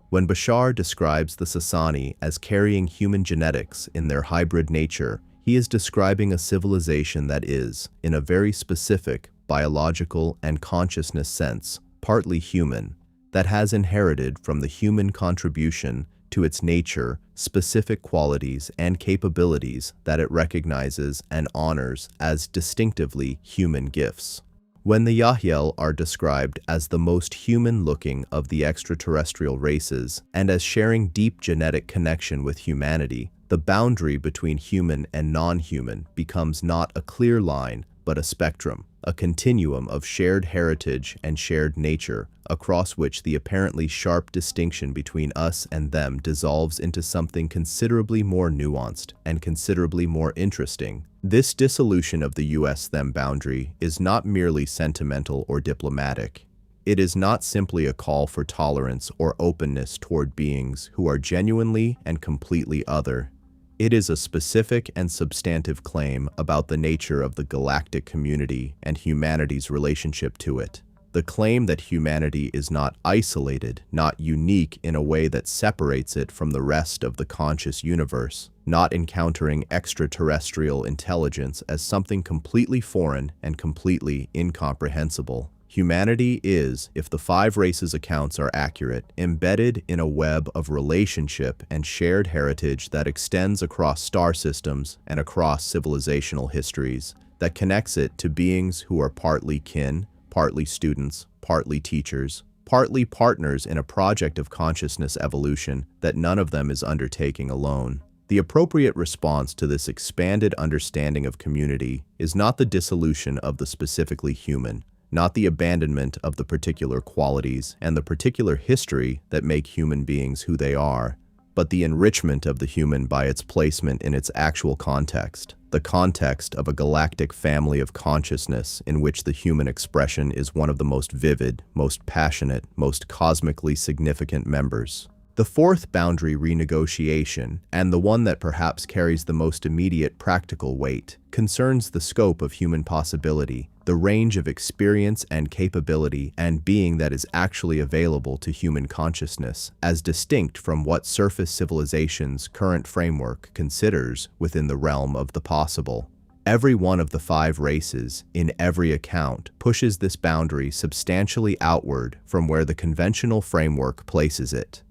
When Bashar describes the Sassani as carrying human genetics in their hybrid nature, he is describing a civilization that is, in a very specific biological and consciousness sense, partly human, that has inherited from the human contribution to its nature specific qualities and capabilities that it recognizes and honors as distinctively human gifts. When the Yahyel are described as the most human-looking of the extraterrestrial races and as sharing deep genetic connection with humanity, the boundary between human and non-human becomes not a clear line, but a spectrum, a continuum of shared heritage and shared nature, across which the apparently sharp distinction between us and them dissolves into something considerably more nuanced and considerably more interesting. This dissolution of the US-them boundary is not merely sentimental or diplomatic. It is not simply a call for tolerance or openness toward beings who are genuinely and completely other. It is a specific and substantive claim about the nature of the galactic community and humanity's relationship to it. The claim that humanity is not isolated, not unique in a way that separates it from the rest of the conscious universe, not encountering extraterrestrial intelligence as something completely foreign and completely incomprehensible. Humanity is, if the five races accounts are accurate, embedded in a web of relationship and shared heritage that extends across star systems and across civilizational histories, that connects it to beings who are partly kin, partly students, partly teachers, partly partners in a project of consciousness evolution that none of them is undertaking alone. The appropriate response to this expanded understanding of community is not the dissolution of the specifically human, not the abandonment of the particular qualities and the particular history that make human beings who they are, but the enrichment of the human by its placement in its actual context, the context of a galactic family of consciousness in which the human expression is one of the most vivid, most passionate, most cosmically significant members. The fourth boundary renegotiation, and the one that perhaps carries the most immediate practical weight, concerns the scope of human possibility, the range of experience and capability and being that is actually available to human consciousness, as distinct from what surface civilization's current framework considers within the realm of the possible. Every one of the five races, in every account, pushes this boundary substantially outward from where the conventional framework places it.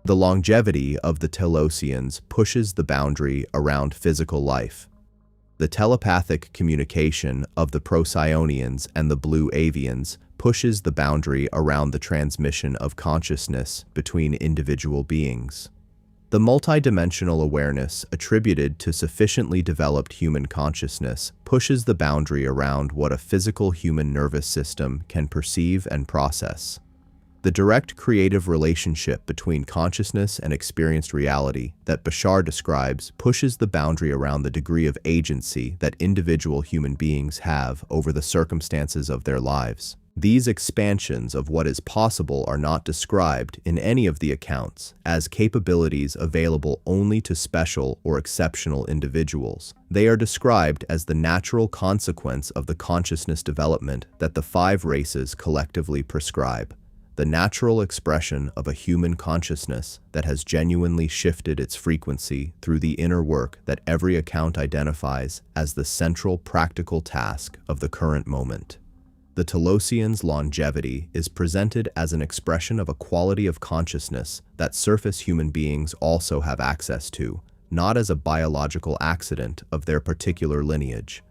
The longevity of the Telosians pushes the boundary around physical life. The telepathic communication of the Procyonians and the Blue Avians pushes the boundary around the transmission of consciousness between individual beings. The multidimensional awareness attributed to sufficiently developed human consciousness pushes the boundary around what a physical human nervous system can perceive and process. The direct creative relationship between consciousness and experienced reality that Bashar describes pushes the boundary around the degree of agency that individual human beings have over the circumstances of their lives. These expansions of what is possible are not described in any of the accounts as capabilities available only to special or exceptional individuals. They are described as the natural consequence of the consciousness development that the five races collectively prescribe. The natural expression of a human consciousness that has genuinely shifted its frequency through the inner work that every account identifies as the central practical task of the current moment. The Telosians' longevity is presented as an expression of a quality of consciousness that surface human beings also have access to, not as a biological accident of their particular lineage.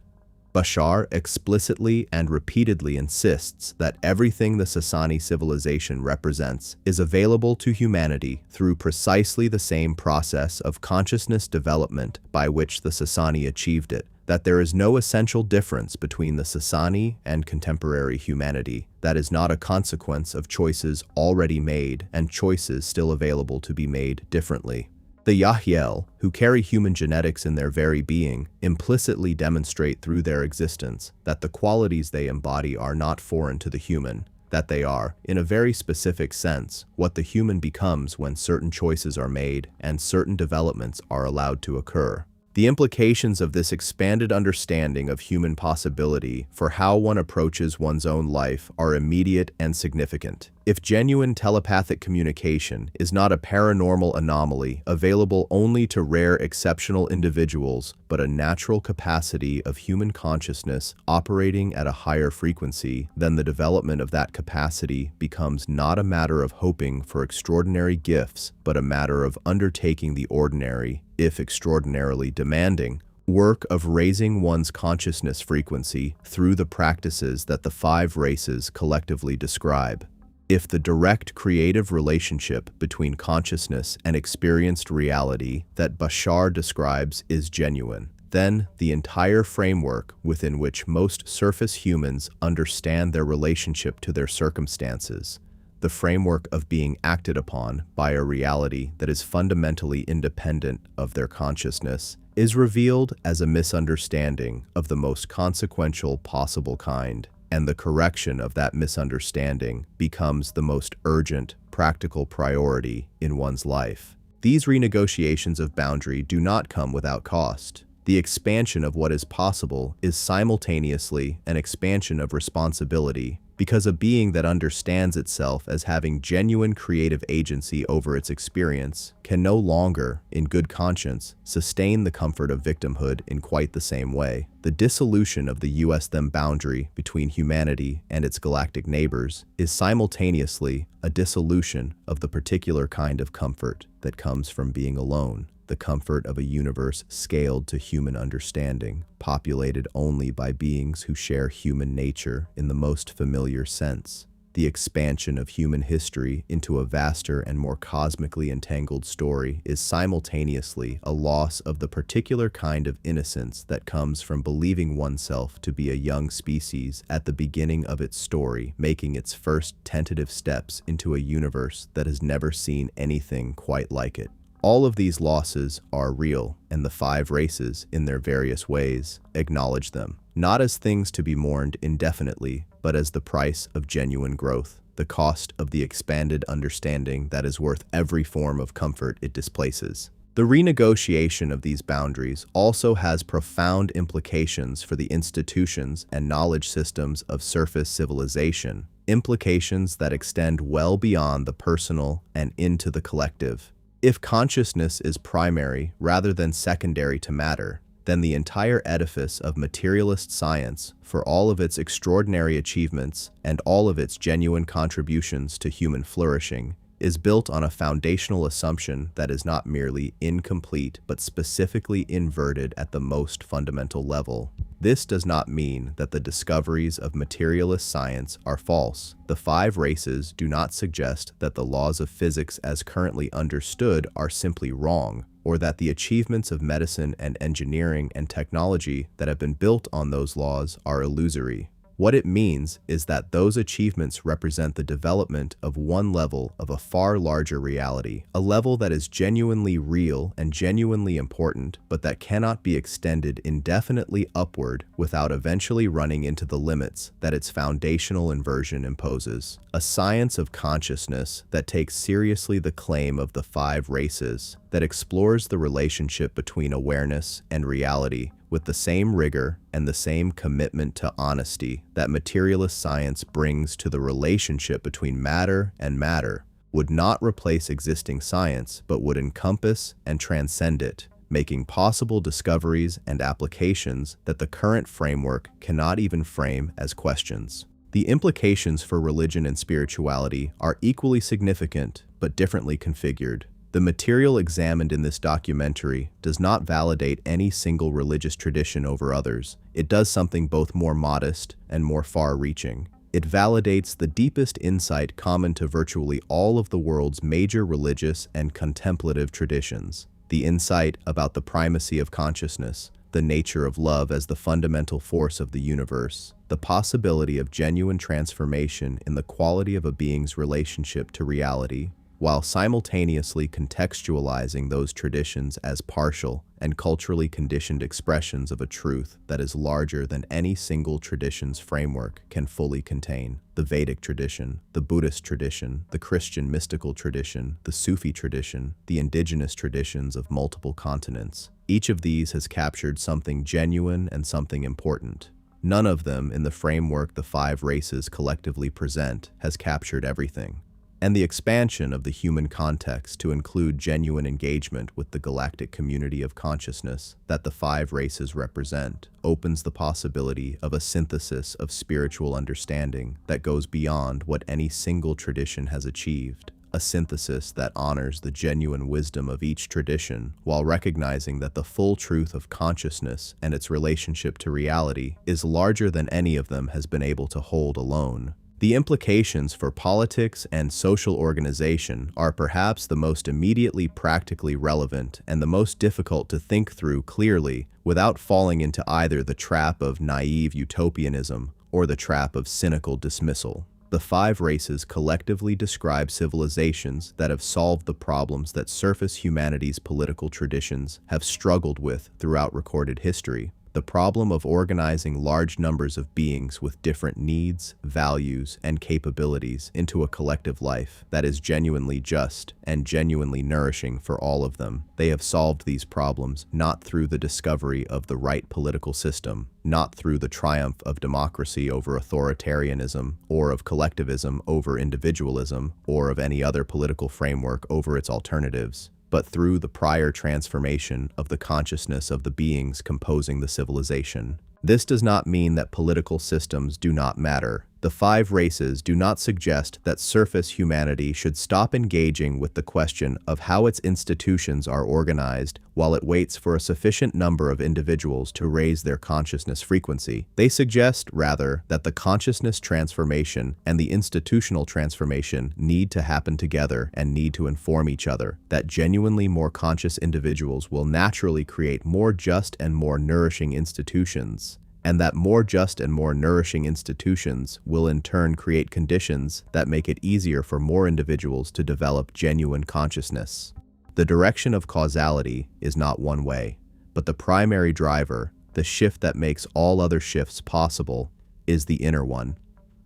Bashar explicitly and repeatedly insists that everything the Sassani civilization represents is available to humanity through precisely the same process of consciousness development by which the Sassani achieved it, that there is no essential difference between the Sassani and contemporary humanity that is not a consequence of choices already made and choices still available to be made differently. The Yahyel, who carry human genetics in their very being, implicitly demonstrate through their existence that the qualities they embody are not foreign to the human, that they are, in a very specific sense, what the human becomes when certain choices are made and certain developments are allowed to occur. The implications of this expanded understanding of human possibility for how one approaches one's own life are immediate and significant. If genuine telepathic communication is not a paranormal anomaly available only to rare exceptional individuals, but a natural capacity of human consciousness operating at a higher frequency, then the development of that capacity becomes not a matter of hoping for extraordinary gifts, but a matter of undertaking the ordinary, if extraordinarily demanding, work of raising one's consciousness frequency through the practices that the five races collectively describe. If the direct creative relationship between consciousness and experienced reality that Bashar describes is genuine, Then, the entire framework within which most surface humans understand their relationship to their circumstances, the framework of being acted upon by a reality that is fundamentally independent of their consciousness, is revealed as a misunderstanding of the most consequential possible kind, and the correction of that misunderstanding becomes the most urgent, practical priority in one's life. These renegotiations of boundary do not come without cost. The expansion of what is possible is simultaneously an expansion of responsibility, because a being that understands itself as having genuine creative agency over its experience can no longer, in good conscience, sustain the comfort of victimhood in quite the same way. The dissolution of the us-them boundary between humanity and its galactic neighbors is simultaneously a dissolution of the particular kind of comfort that comes from being alone. The comfort of a universe scaled to human understanding, populated only by beings who share human nature in the most familiar sense. The expansion of human history into a vaster and more cosmically entangled story is simultaneously a loss of the particular kind of innocence that comes from believing oneself to be a young species at the beginning of its story, making its first tentative steps into a universe that has never seen anything quite like it. All of these losses are real, and the 5 races, in their various ways, acknowledge them, not as things to be mourned indefinitely, but as the price of genuine growth, the cost of the expanded understanding that is worth every form of comfort it displaces. The renegotiation of these boundaries also has profound implications for the institutions and knowledge systems of surface civilization, implications that extend well beyond the personal and into the collective. If consciousness is primary rather than secondary to matter, then the entire edifice of materialist science, for all of its extraordinary achievements and all of its genuine contributions to human flourishing, is built on a foundational assumption that is not merely incomplete but specifically inverted at the most fundamental level. This does not mean that the discoveries of materialist science are false. The 5 races do not suggest that the laws of physics as currently understood are simply wrong, or that the achievements of medicine and engineering and technology that have been built on those laws are illusory. What it means is that those achievements represent the development of one level of a far larger reality, a level that is genuinely real and genuinely important, but that cannot be extended indefinitely upward without eventually running into the limits that its foundational inversion imposes. A science of consciousness that takes seriously the claim of the 5 races, that explores the relationship between awareness and reality, with the same rigor and the same commitment to honesty that materialist science brings to the relationship between matter and matter, would not replace existing science but would encompass and transcend it, making possible discoveries and applications that the current framework cannot even frame as questions. The implications for religion and spirituality are equally significant but differently configured. The material examined in this documentary does not validate any single religious tradition over others. It does something both more modest and more far-reaching. It validates the deepest insight common to virtually all of the world's major religious and contemplative traditions. The insight about the primacy of consciousness, the nature of love as the fundamental force of the universe, the possibility of genuine transformation in the quality of a being's relationship to reality, while simultaneously contextualizing those traditions as partial and culturally conditioned expressions of a truth that is larger than any single tradition's framework can fully contain. The Vedic tradition, the Buddhist tradition, the Christian mystical tradition, the Sufi tradition, the indigenous traditions of multiple continents. Each of these has captured something genuine and something important. None of them, in the framework the 5 races collectively present, has captured everything. And the expansion of the human context to include genuine engagement with the galactic community of consciousness that the 5 races represent opens the possibility of a synthesis of spiritual understanding that goes beyond what any single tradition has achieved, a synthesis that honors the genuine wisdom of each tradition while recognizing that the full truth of consciousness and its relationship to reality is larger than any of them has been able to hold alone. The implications for politics and social organization are perhaps the most immediately practically relevant and the most difficult to think through clearly without falling into either the trap of naive utopianism or the trap of cynical dismissal. The five races collectively describe civilizations that have solved the problems that surface humanity's political traditions have struggled with throughout recorded history. The problem of organizing large numbers of beings with different needs, values, and capabilities into a collective life that is genuinely just and genuinely nourishing for all of them. They have solved these problems not through the discovery of the right political system, not through the triumph of democracy over authoritarianism, or of collectivism over individualism, or of any other political framework over its alternatives, but through the prior transformation of the consciousness of the beings composing the civilization. This does not mean that political systems do not matter. The five races do not suggest that surface humanity should stop engaging with the question of how its institutions are organized while it waits for a sufficient number of individuals to raise their consciousness frequency. They suggest, rather, that the consciousness transformation and the institutional transformation need to happen together and need to inform each other, that genuinely more conscious individuals will naturally create more just and more nourishing institutions, and that more just and more nourishing institutions will in turn create conditions that make it easier for more individuals to develop genuine consciousness. The direction of causality is not one way, but the primary driver, the shift that makes all other shifts possible, is the inner one.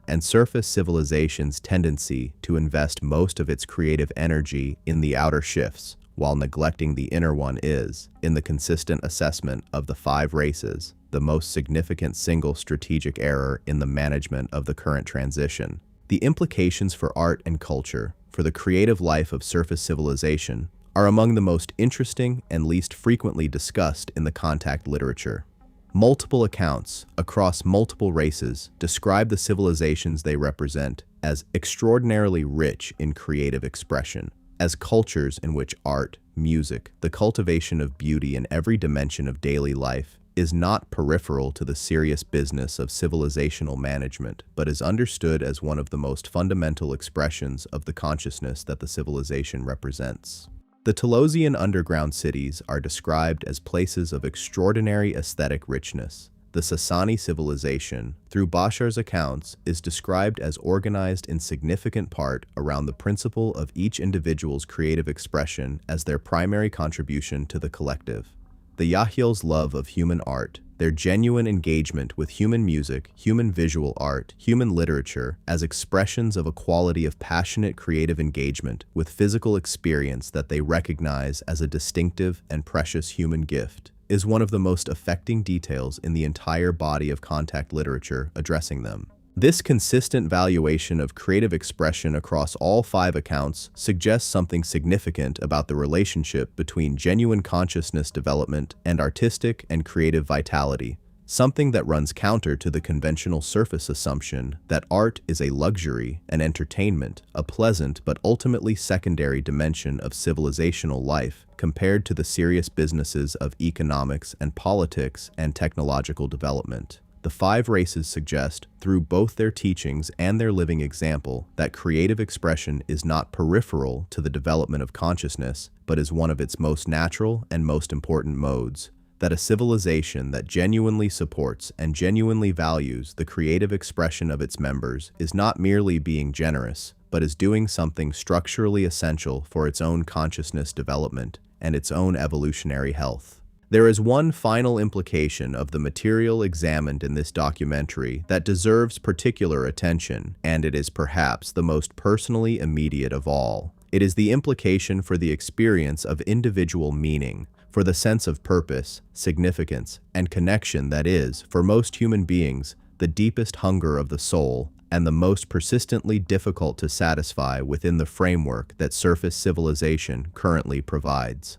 And surface civilization's tendency to invest most of its creative energy in the outer shifts, while neglecting the inner one is, in the consistent assessment of the five races, the most significant single strategic error in the management of the current transition. The implications for art and culture, for the creative life of surface civilization, are among the most interesting and least frequently discussed in the contact literature. Multiple accounts, across multiple races, describe the civilizations they represent as extraordinarily rich in creative expression, as cultures in which art, music, the cultivation of beauty in every dimension of daily life, is not peripheral to the serious business of civilizational management, but is understood as one of the most fundamental expressions of the consciousness that the civilization represents. The Telosian underground cities are described as places of extraordinary aesthetic richness. The Sassani civilization, through Bashar's accounts, is described as organized in significant part around the principle of each individual's creative expression as their primary contribution to the collective. The Yahyel's love of human art, their genuine engagement with human music, human visual art, human literature, as expressions of a quality of passionate creative engagement with physical experience that they recognize as a distinctive and precious human gift, is one of the most affecting details in the entire body of contact literature addressing them. This consistent valuation of creative expression across all five accounts suggests something significant about the relationship between genuine consciousness development and artistic and creative vitality, something that runs counter to the conventional surface assumption that art is a luxury, an entertainment, a pleasant but ultimately secondary dimension of civilizational life compared to the serious businesses of economics and politics and technological development. The five races suggest, through both their teachings and their living example, that creative expression is not peripheral to the development of consciousness, but is one of its most natural and most important modes. That a civilization that genuinely supports and genuinely values the creative expression of its members is not merely being generous, but is doing something structurally essential for its own consciousness development and its own evolutionary health. There is one final implication of the material examined in this documentary that deserves particular attention, and it is perhaps the most personally immediate of all. It is the implication for the experience of individual meaning, for the sense of purpose, significance, and connection that is, for most human beings, the deepest hunger of the soul and the most persistently difficult to satisfy within the framework that surface civilization currently provides.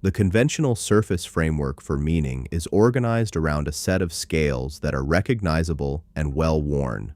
The conventional surface framework for meaning is organized around a set of scales that are recognizable and well-worn.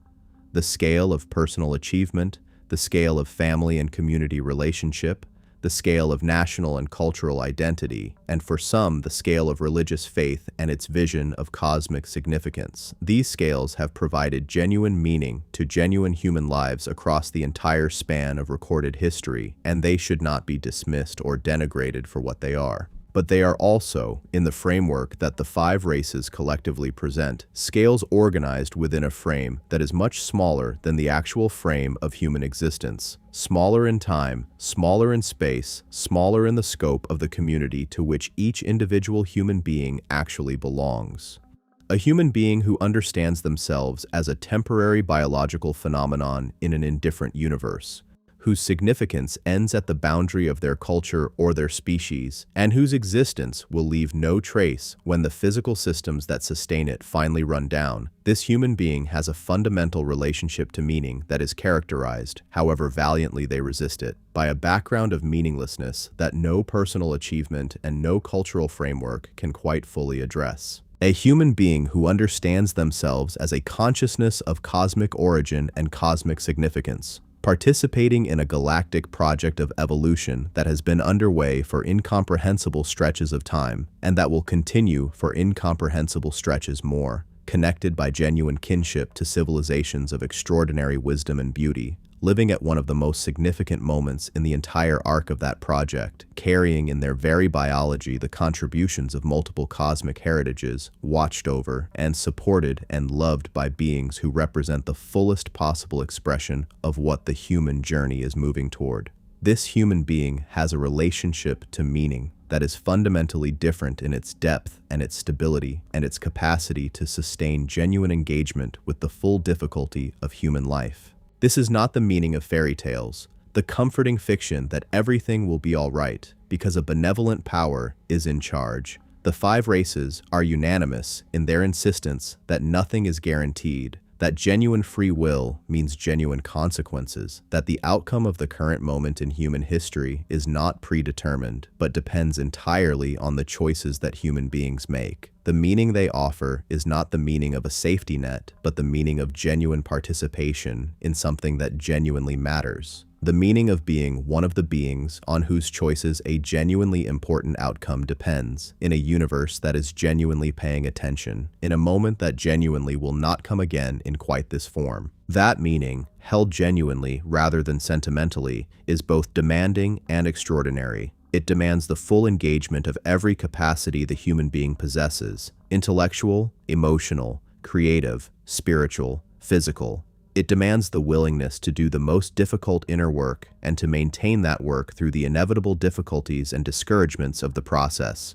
The scale of personal achievement, the scale of family and community relationship, the scale of national and cultural identity, and for some, the scale of religious faith and its vision of cosmic significance. These scales have provided genuine meaning to genuine human lives across the entire span of recorded history, and they should not be dismissed or denigrated for what they are. But they are also, in the framework that the five races collectively present, scales organized within a frame that is much smaller than the actual frame of human existence. Smaller in time, smaller in space, smaller in the scope of the community to which each individual human being actually belongs. A human being who understands themselves as a temporary biological phenomenon in an indifferent universe, whose significance ends at the boundary of their culture or their species, and whose existence will leave no trace when the physical systems that sustain it finally run down. This human being has a fundamental relationship to meaning that is characterized, however valiantly they resist it, by a background of meaninglessness that no personal achievement and no cultural framework can quite fully address. A human being who understands themselves as a consciousness of cosmic origin and cosmic significance, participating in a galactic project of evolution that has been underway for incomprehensible stretches of time, and that will continue for incomprehensible stretches more, connected by genuine kinship to civilizations of extraordinary wisdom and beauty, living at one of the most significant moments in the entire arc of that project, carrying in their very biology the contributions of multiple cosmic heritages, watched over and supported and loved by beings who represent the fullest possible expression of what the human journey is moving toward. This human being has a relationship to meaning that is fundamentally different in its depth and its stability and its capacity to sustain genuine engagement with the full difficulty of human life. This is not the meaning of fairy tales, the comforting fiction that everything will be all right because a benevolent power is in charge. The five races are unanimous in their insistence that nothing is guaranteed, that genuine free will means genuine consequences, that the outcome of the current moment in human history is not predetermined, but depends entirely on the choices that human beings make. The meaning they offer is not the meaning of a safety net, but the meaning of genuine participation in something that genuinely matters. The meaning of being one of the beings on whose choices a genuinely important outcome depends, in a universe that is genuinely paying attention, in a moment that genuinely will not come again in quite this form. That meaning, held genuinely rather than sentimentally, is both demanding and extraordinary. It demands the full engagement of every capacity the human being possesses: intellectual, emotional, creative, spiritual, physical. It demands the willingness to do the most difficult inner work and to maintain that work through the inevitable difficulties and discouragements of the process.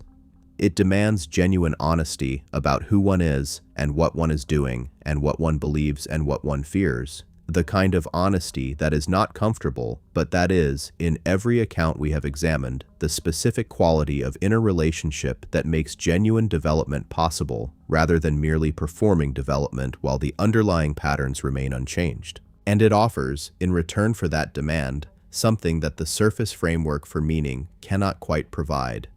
It demands genuine honesty about who one is and what one is doing and what one believes and what one fears. The kind of honesty that is not comfortable, but that is, in every account we have examined, the specific quality of inner relationship that makes genuine development possible, rather than merely performing development while the underlying patterns remain unchanged. And it offers, in return for that demand, something that the surface framework for meaning cannot quite provide: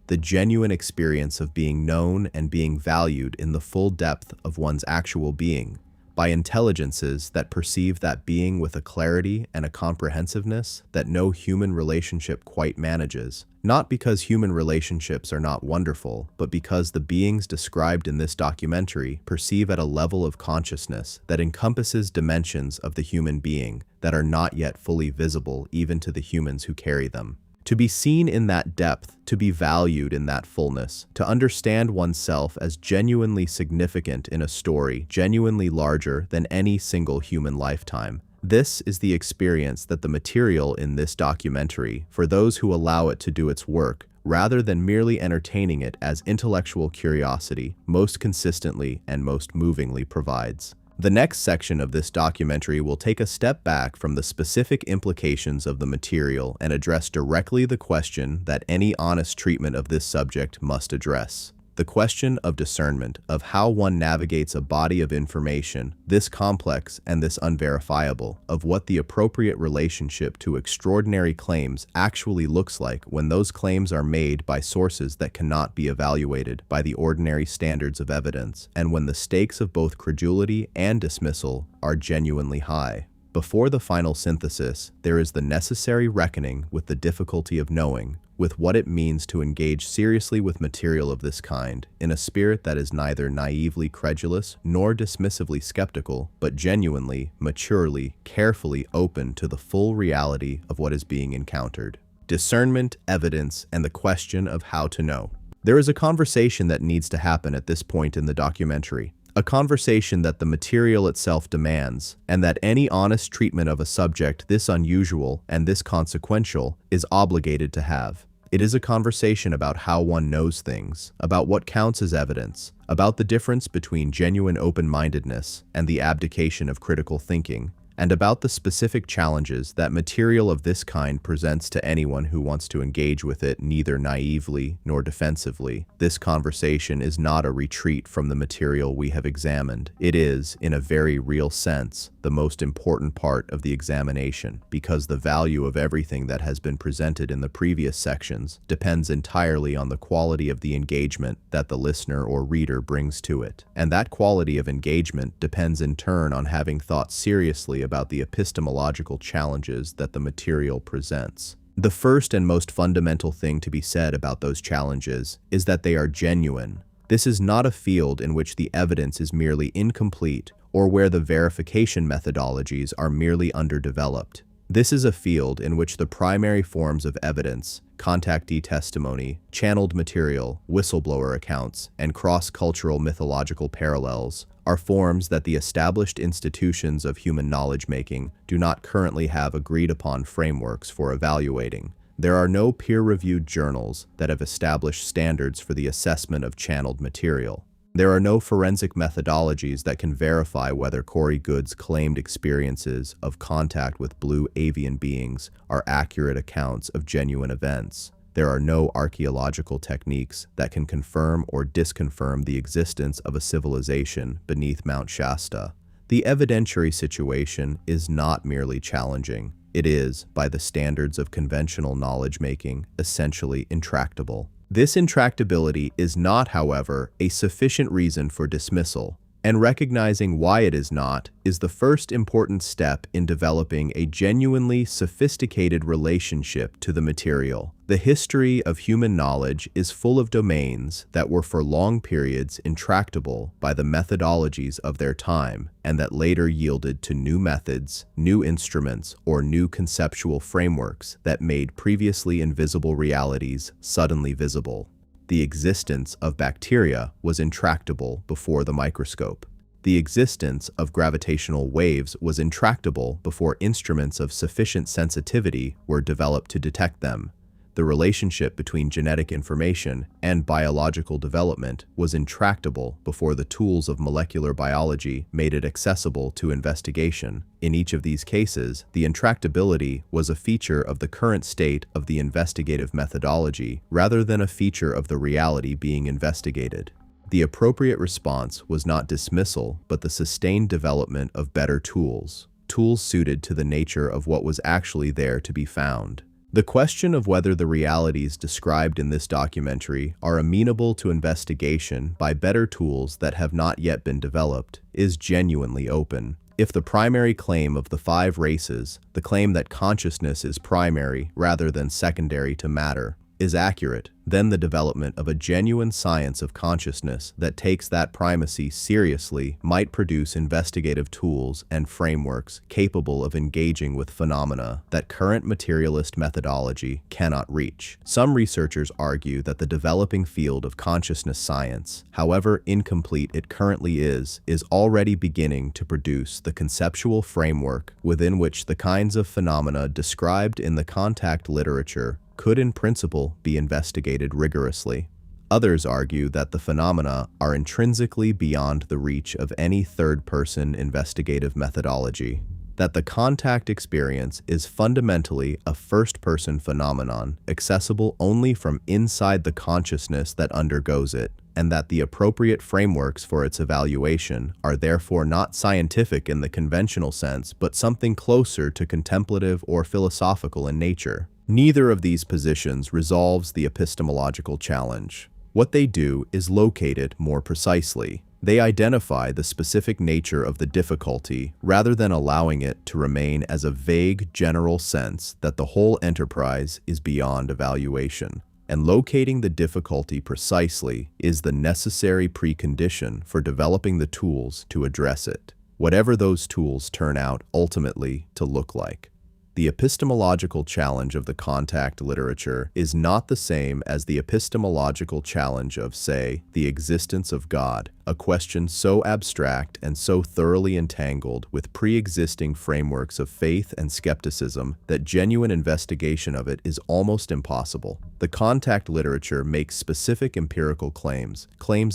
the genuine experience of being known and being valued in the full depth of one's actual being, by intelligences that perceive that being with a clarity and a comprehensiveness that no human relationship quite manages, not because human relationships are not wonderful, but because the beings described in this documentary perceive at a level of consciousness that encompasses dimensions of the human being that are not yet fully visible even to the humans who carry them. To be seen in that depth, to be valued in that fullness, to understand oneself as genuinely significant in a story genuinely larger than any single human lifetime. This is the experience that the material in this documentary, for those who allow it to do its work, rather than merely entertaining it as intellectual curiosity, most consistently and most movingly provides. The next section of this documentary will take a step back from the specific implications of the material and address directly the question that any honest treatment of this subject must address: the question of discernment, of how one navigates a body of information this complex and this unverifiable, of what the appropriate relationship to extraordinary claims actually looks like when those claims are made by sources that cannot be evaluated by the ordinary standards of evidence, and when the stakes of both credulity and dismissal are genuinely high. Before the final synthesis, there is the necessary reckoning with the difficulty of knowing, with what it means to engage seriously with material of this kind, in a spirit that is neither naively credulous nor dismissively skeptical, but genuinely, maturely, carefully open to the full reality of what is being encountered. Discernment, evidence, and the question of how to know. There is a conversation that needs to happen at this point in the documentary. A conversation that the material itself demands, and that any honest treatment of a subject this unusual and this consequential is obligated to have. It is a conversation about how one knows things, about what counts as evidence, about the difference between genuine open-mindedness and the abdication of critical thinking, and about the specific challenges that material of this kind presents to anyone who wants to engage with it neither naively nor defensively. This conversation is not a retreat from the material we have examined. It is, in a very real sense, the most important part of the examination, because the value of everything that has been presented in the previous sections depends entirely on the quality of the engagement that the listener or reader brings to it. And that quality of engagement depends in turn on having thought seriously about the epistemological challenges that the material presents. The first and most fundamental thing to be said about those challenges is that they are genuine. This is not a field in which the evidence is merely incomplete or where the verification methodologies are merely underdeveloped. This is a field in which the primary forms of evidence, contactee testimony, channeled material, whistleblower accounts, and cross-cultural mythological parallels are forms that the established institutions of human knowledge-making do not currently have agreed-upon frameworks for evaluating. There are no peer-reviewed journals that have established standards for the assessment of channeled material. There are no forensic methodologies that can verify whether Corey Goode's claimed experiences of contact with blue avian beings are accurate accounts of genuine events. There are no archaeological techniques that can confirm or disconfirm the existence of a civilization beneath Mount Shasta. The evidentiary situation is not merely challenging. It is, by the standards of conventional knowledge-making, essentially intractable. This intractability is not, however, a sufficient reason for dismissal, and recognizing why it is not is the first important step in developing a genuinely sophisticated relationship to the material. The history of human knowledge is full of domains that were for long periods intractable by the methodologies of their time, and that later yielded to new methods, new instruments, or new conceptual frameworks that made previously invisible realities suddenly visible. The existence of bacteria was intractable before the microscope. The existence of gravitational waves was intractable before instruments of sufficient sensitivity were developed to detect them. The relationship between genetic information and biological development was intractable before the tools of molecular biology made it accessible to investigation. In each of these cases, the intractability was a feature of the current state of the investigative methodology rather than a feature of the reality being investigated. The appropriate response was not dismissal, but the sustained development of better tools suited to the nature of what was actually there to be found. The question of whether the realities described in this documentary are amenable to investigation by better tools that have not yet been developed is genuinely open. If the primary claim of the 5 races, the claim that consciousness is primary rather than secondary to matter, is accurate, then the development of a genuine science of consciousness that takes that primacy seriously might produce investigative tools and frameworks capable of engaging with phenomena that current materialist methodology cannot reach. Some researchers argue that the developing field of consciousness science, however incomplete it currently is already beginning to produce the conceptual framework within which the kinds of phenomena described in the contact literature could in principle be investigated rigorously. Others argue that the phenomena are intrinsically beyond the reach of any third-person investigative methodology, that the contact experience is fundamentally a first-person phenomenon accessible only from inside the consciousness that undergoes it, and that the appropriate frameworks for its evaluation are therefore not scientific in the conventional sense, but something closer to contemplative or philosophical in nature. Neither of these positions resolves the epistemological challenge. What they do is locate it more precisely. They identify the specific nature of the difficulty rather than allowing it to remain as a vague general sense that the whole enterprise is beyond evaluation. And locating the difficulty precisely is the necessary precondition for developing the tools to address it, whatever those tools turn out ultimately to look like. The epistemological challenge of the contact literature is not the same as the epistemological challenge of, say, the existence of God, a question so abstract and so thoroughly entangled with pre-existing frameworks of faith and skepticism that genuine investigation of it is almost impossible. The contact literature makes specific empirical claims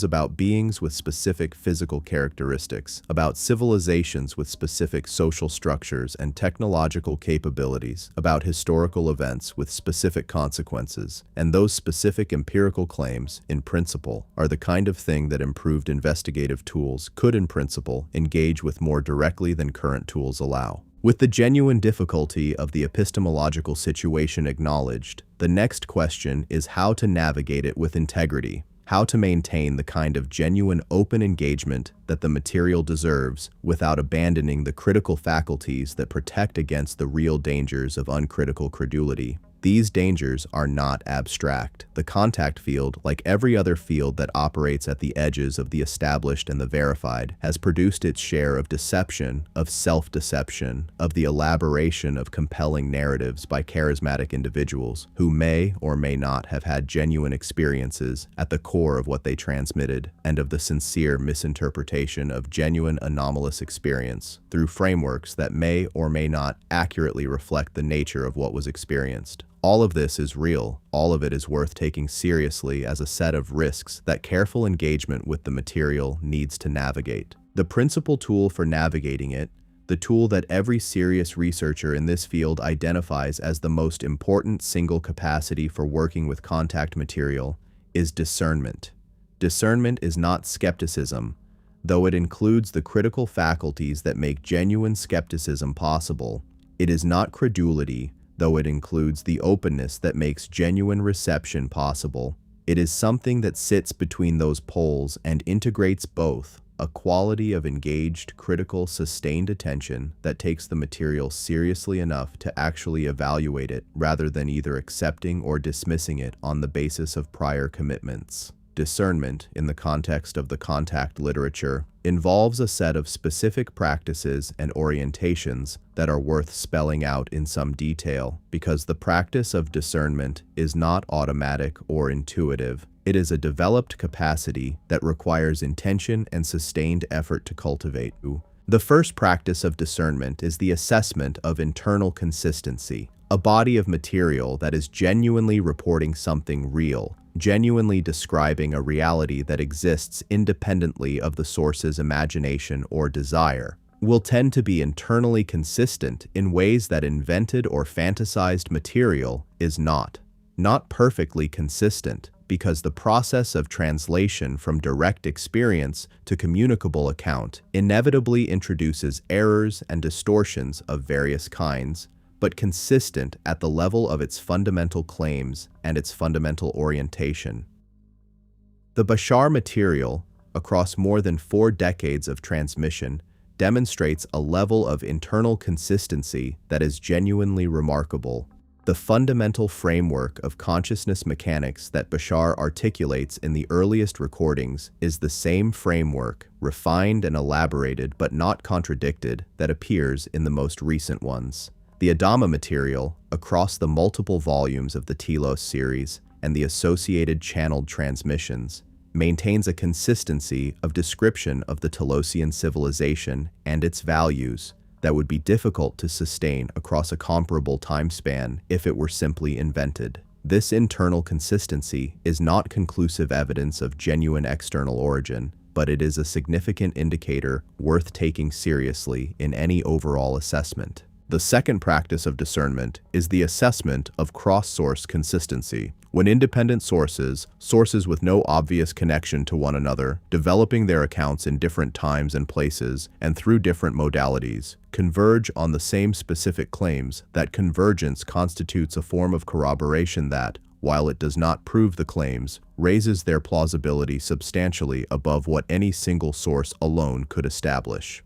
about beings with specific physical characteristics, about civilizations with specific social structures and technological capabilities, about historical events with specific consequences, and those specific empirical claims, in principle, are the kind of thing that improved investigative tools could, in principle, engage with more directly than current tools allow. With the genuine difficulty of the epistemological situation acknowledged, the next question is how to navigate it with integrity, how to maintain the kind of genuine open engagement that the material deserves without abandoning the critical faculties that protect against the real dangers of uncritical credulity. These dangers are not abstract. The contact field, like every other field that operates at the edges of the established and the verified, has produced its share of deception, of self-deception, of the elaboration of compelling narratives by charismatic individuals who may or may not have had genuine experiences at the core of what they transmitted, and of the sincere misinterpretation of genuine anomalous experience through frameworks that may or may not accurately reflect the nature of what was experienced. All of this is real. All of it is worth taking seriously as a set of risks that careful engagement with the material needs to navigate. The principal tool for navigating it, the tool that every serious researcher in this field identifies as the most important single capacity for working with contact material, is discernment. Discernment is not skepticism, though it includes the critical faculties that make genuine skepticism possible. It is not credulity, though it includes the openness that makes genuine reception possible. It is something that sits between those poles and integrates both, a quality of engaged, critical, sustained attention that takes the material seriously enough to actually evaluate it rather than either accepting or dismissing it on the basis of prior commitments. Discernment, in the context of the contact literature, involves a set of specific practices and orientations that are worth spelling out in some detail, because the practice of discernment is not automatic or intuitive. It is a developed capacity that requires intention and sustained effort to cultivate. The first practice of discernment is the assessment of internal consistency, a body of material that is genuinely reporting something real, genuinely describing a reality that exists independently of the source's imagination or desire, will tend to be internally consistent in ways that invented or fantasized material is not perfectly consistent, because the process of translation from direct experience to communicable account inevitably introduces errors and distortions of various kinds, but consistent at the level of its fundamental claims and its fundamental orientation. The Bashar material, across more than 4 decades of transmission, demonstrates a level of internal consistency that is genuinely remarkable. The fundamental framework of consciousness mechanics that Bashar articulates in the earliest recordings is the same framework, refined and elaborated but not contradicted, that appears in the most recent ones. The Adama material, across the multiple volumes of the Telos series and the associated channeled transmissions, maintains a consistency of description of the Telosian civilization and its values that would be difficult to sustain across a comparable time span if it were simply invented. This internal consistency is not conclusive evidence of genuine external origin, but it is a significant indicator worth taking seriously in any overall assessment. The second practice of discernment is the assessment of cross-source consistency. When independent sources with no obvious connection to one another, developing their accounts in different times and places and through different modalities, converge on the same specific claims, that convergence constitutes a form of corroboration that, while it does not prove the claims, raises their plausibility substantially above what any single source alone could establish.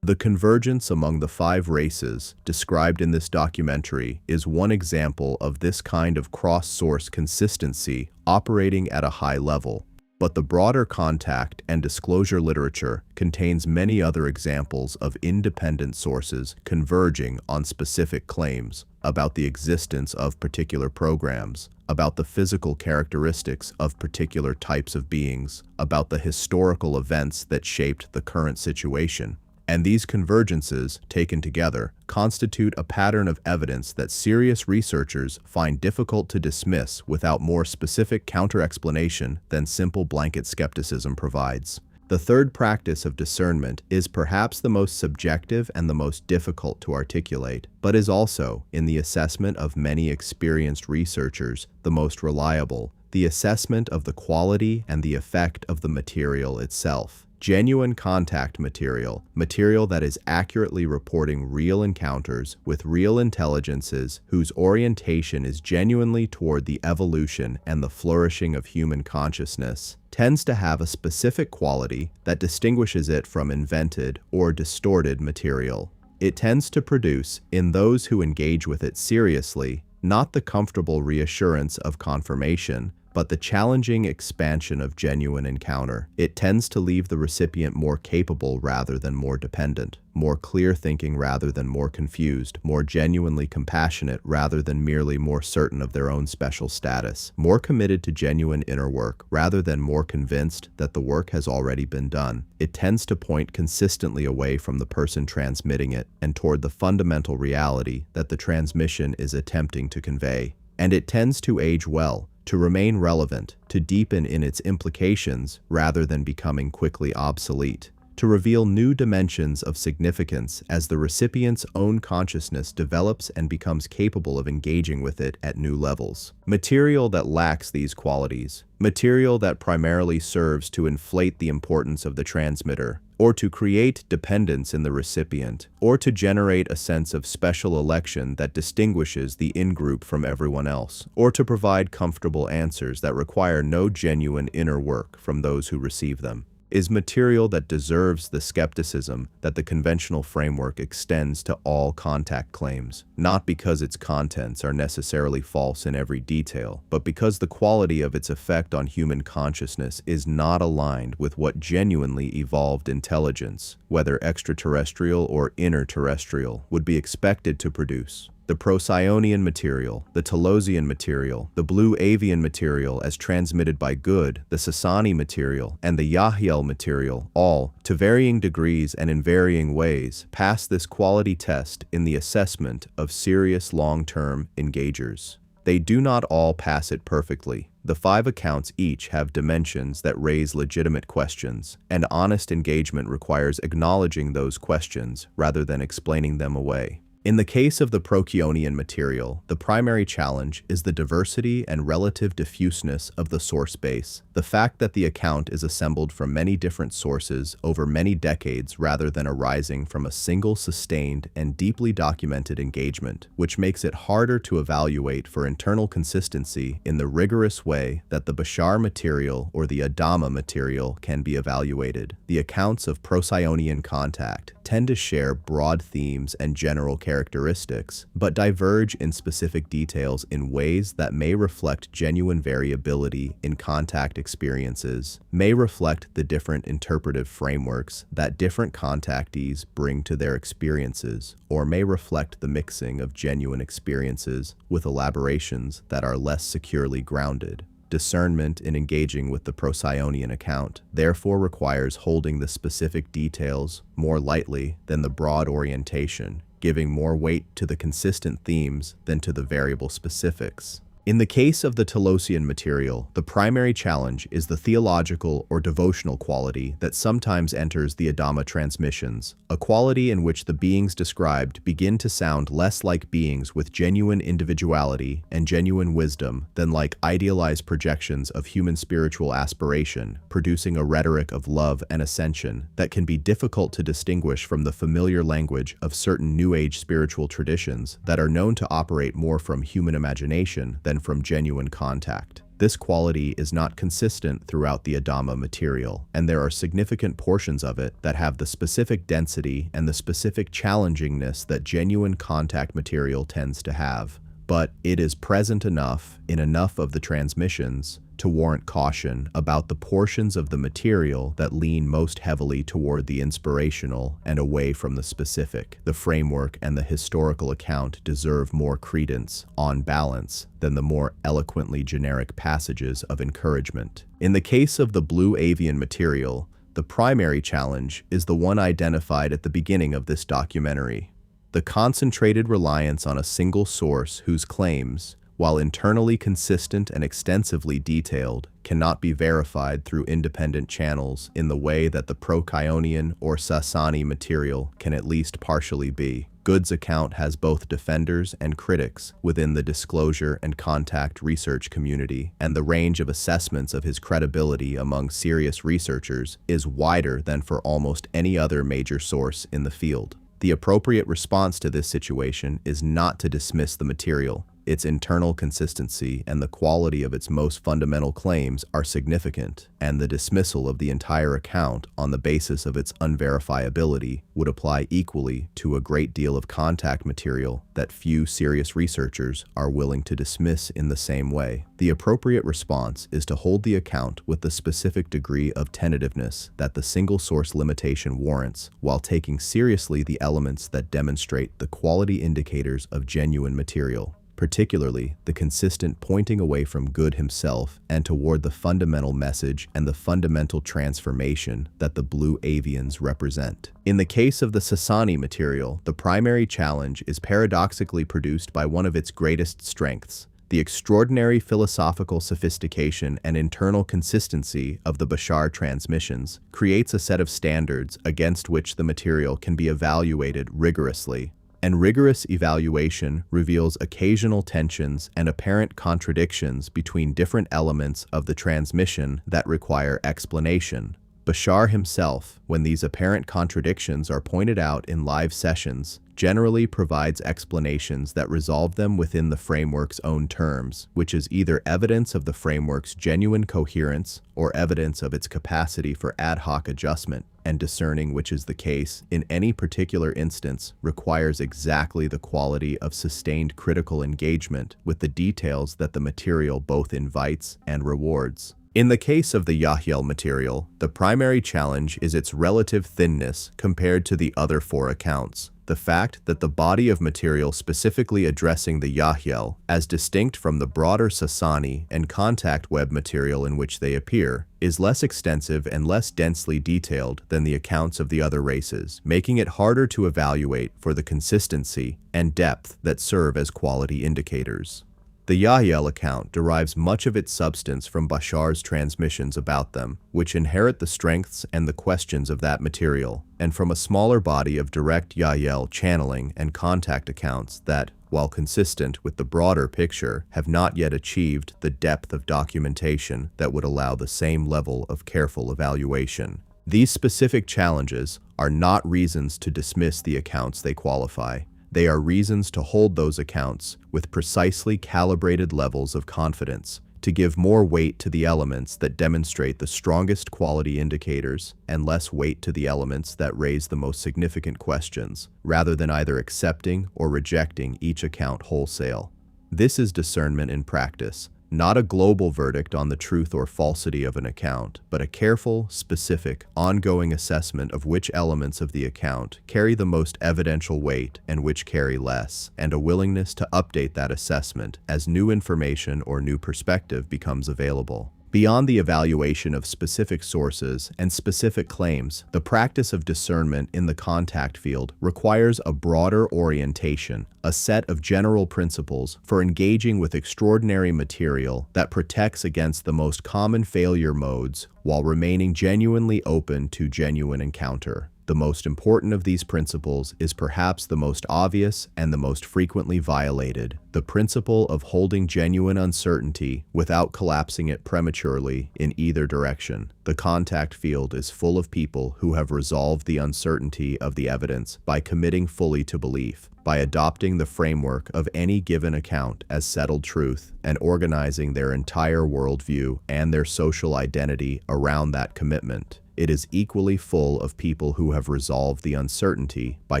The convergence among the 5 races described in this documentary is one example of this kind of cross-source consistency operating at a high level, but the broader contact and disclosure literature contains many other examples of independent sources converging on specific claims about the existence of particular programs, about the physical characteristics of particular types of beings, about the historical events that shaped the current situation. And these convergences, taken together, constitute a pattern of evidence that serious researchers find difficult to dismiss without more specific counter-explanation than simple blanket skepticism provides. The third practice of discernment is perhaps the most subjective and the most difficult to articulate, but is also, in the assessment of many experienced researchers, the most reliable: the assessment of the quality and the effect of the material itself. Genuine contact material, material that is accurately reporting real encounters with real intelligences whose orientation is genuinely toward the evolution and the flourishing of human consciousness, tends to have a specific quality that distinguishes it from invented or distorted material. It tends to produce, in those who engage with it seriously, not the comfortable reassurance of confirmation, but the challenging expansion of genuine encounter. It tends to leave the recipient more capable rather than more dependent, more clear-thinking rather than more confused, more genuinely compassionate rather than merely more certain of their own special status, more committed to genuine inner work rather than more convinced that the work has already been done. It tends to point consistently away from the person transmitting it and toward the fundamental reality that the transmission is attempting to convey. And it tends to age well, to remain relevant, to deepen in its implications rather than becoming quickly obsolete, to reveal new dimensions of significance as the recipient's own consciousness develops and becomes capable of engaging with it at new levels. Material that lacks these qualities, material that primarily serves to inflate the importance of the transmitter, or to create dependence in the recipient, or to generate a sense of special election that distinguishes the in-group from everyone else, or to provide comfortable answers that require no genuine inner work from those who receive them, is material that deserves the skepticism that the conventional framework extends to all contact claims, not because its contents are necessarily false in every detail, but because the quality of its effect on human consciousness is not aligned with what genuinely evolved intelligence, whether extraterrestrial or interterrestrial, would be expected to produce. The Procyonian material, the Telosian material, the Blue Aven material as transmitted by good, the Sassani material, and the Yahyel material, all, to varying degrees and in varying ways, pass this quality test in the assessment of serious long-term engagers. They do not all pass it perfectly. The 5 accounts each have dimensions that raise legitimate questions, and honest engagement requires acknowledging those questions rather than explaining them away. In the case of the Procyonian material, the primary challenge is the diversity and relative diffuseness of the source base. The fact that the account is assembled from many different sources over many decades rather than arising from a single sustained and deeply documented engagement, which makes it harder to evaluate for internal consistency in the rigorous way that the Bashar material or the Adama material can be evaluated. The accounts of Procyonian contact tend to share broad themes and general characteristics, but diverge in specific details in ways that may reflect genuine variability in contact experiences, may reflect the different interpretive frameworks that different contactees bring to their experiences, or may reflect the mixing of genuine experiences with elaborations that are less securely grounded. Discernment in engaging with the Procyonian account therefore requires holding the specific details more lightly than the broad orientation, giving more weight to the consistent themes than to the variable specifics. In the case of the Telosian material, the primary challenge is the theological or devotional quality that sometimes enters the Adama transmissions, a quality in which the beings described begin to sound less like beings with genuine individuality and genuine wisdom than like idealized projections of human spiritual aspiration, producing a rhetoric of love and ascension that can be difficult to distinguish from the familiar language of certain New Age spiritual traditions that are known to operate more from human imagination than than from genuine contact. This quality is not consistent throughout the Adama material, and there are significant portions of it that have the specific density and the specific challengingness that genuine contact material tends to have. But it is present enough in enough of the transmissions to warrant caution about the portions of the material that lean most heavily toward the inspirational and away from the specific. The framework and the historical account deserve more credence, on balance, than the more eloquently generic passages of encouragement. In the case of the Blue Avian material, the primary challenge is the one identified at the beginning of this documentary: the concentrated reliance on a single source whose claims, while internally consistent and extensively detailed, cannot be verified through independent channels in the way that the Procyonian or Sassani material can at least partially be. Good's account has both defenders and critics within the disclosure and contact research community, and the range of assessments of his credibility among serious researchers is wider than for almost any other major source in the field. The appropriate response to this situation is not to dismiss the material. Its internal consistency and the quality of its most fundamental claims are significant, and the dismissal of the entire account on the basis of its unverifiability would apply equally to a great deal of contact material that few serious researchers are willing to dismiss in the same way. The appropriate response is to hold the account with the specific degree of tentativeness that the single source limitation warrants, while taking seriously the elements that demonstrate the quality indicators of genuine material, particularly the consistent pointing away from Good himself and toward the fundamental message and the fundamental transformation that the Blue Avians represent. In the case of the Sassani material, the primary challenge is paradoxically produced by one of its greatest strengths: the extraordinary philosophical sophistication and internal consistency of the Bashar transmissions creates a set of standards against which the material can be evaluated rigorously. And rigorous evaluation reveals occasional tensions and apparent contradictions between different elements of the transmission that require explanation. Bashar himself, when these apparent contradictions are pointed out in live sessions, generally provides explanations that resolve them within the framework's own terms, which is either evidence of the framework's genuine coherence or evidence of its capacity for ad hoc adjustment, and discerning which is the case in any particular instance requires exactly the quality of sustained critical engagement with the details that the material both invites and rewards. In the case of the Yahyel material, the primary challenge is its relative thinness compared to the other four accounts. The fact that the body of material specifically addressing the Yahyel, as distinct from the broader Sassani and contact web material in which they appear, is less extensive and less densely detailed than the accounts of the other races, making it harder to evaluate for the consistency and depth that serve as quality indicators. The Yahyel account derives much of its substance from Bashar's transmissions about them, which inherit the strengths and the questions of that material, and from a smaller body of direct Yahyel channeling and contact accounts that, while consistent with the broader picture, have not yet achieved the depth of documentation that would allow the same level of careful evaluation. These specific challenges are not reasons to dismiss the accounts they qualify. They are reasons to hold those accounts with precisely calibrated levels of confidence, to give more weight to the elements that demonstrate the strongest quality indicators and less weight to the elements that raise the most significant questions, rather than either accepting or rejecting each account wholesale. This is discernment in practice, not a global verdict on the truth or falsity of an account, but a careful, specific, ongoing assessment of which elements of the account carry the most evidential weight and which carry less, and a willingness to update that assessment as new information or new perspective becomes available. Beyond the evaluation of specific sources and specific claims, the practice of discernment in the contact field requires a broader orientation, a set of general principles for engaging with extraordinary material that protects against the most common failure modes while remaining genuinely open to genuine encounter. The most important of these principles is perhaps the most obvious and the most frequently violated, the principle of holding genuine uncertainty without collapsing it prematurely in either direction. The contact field is full of people who have resolved the uncertainty of the evidence by committing fully to belief, by adopting the framework of any given account as settled truth and organizing their entire worldview and their social identity around that commitment. It is equally full of people who have resolved the uncertainty by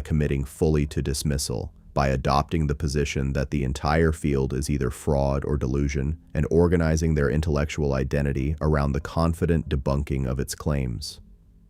committing fully to dismissal, by adopting the position that the entire field is either fraud or delusion, and organizing their intellectual identity around the confident debunking of its claims.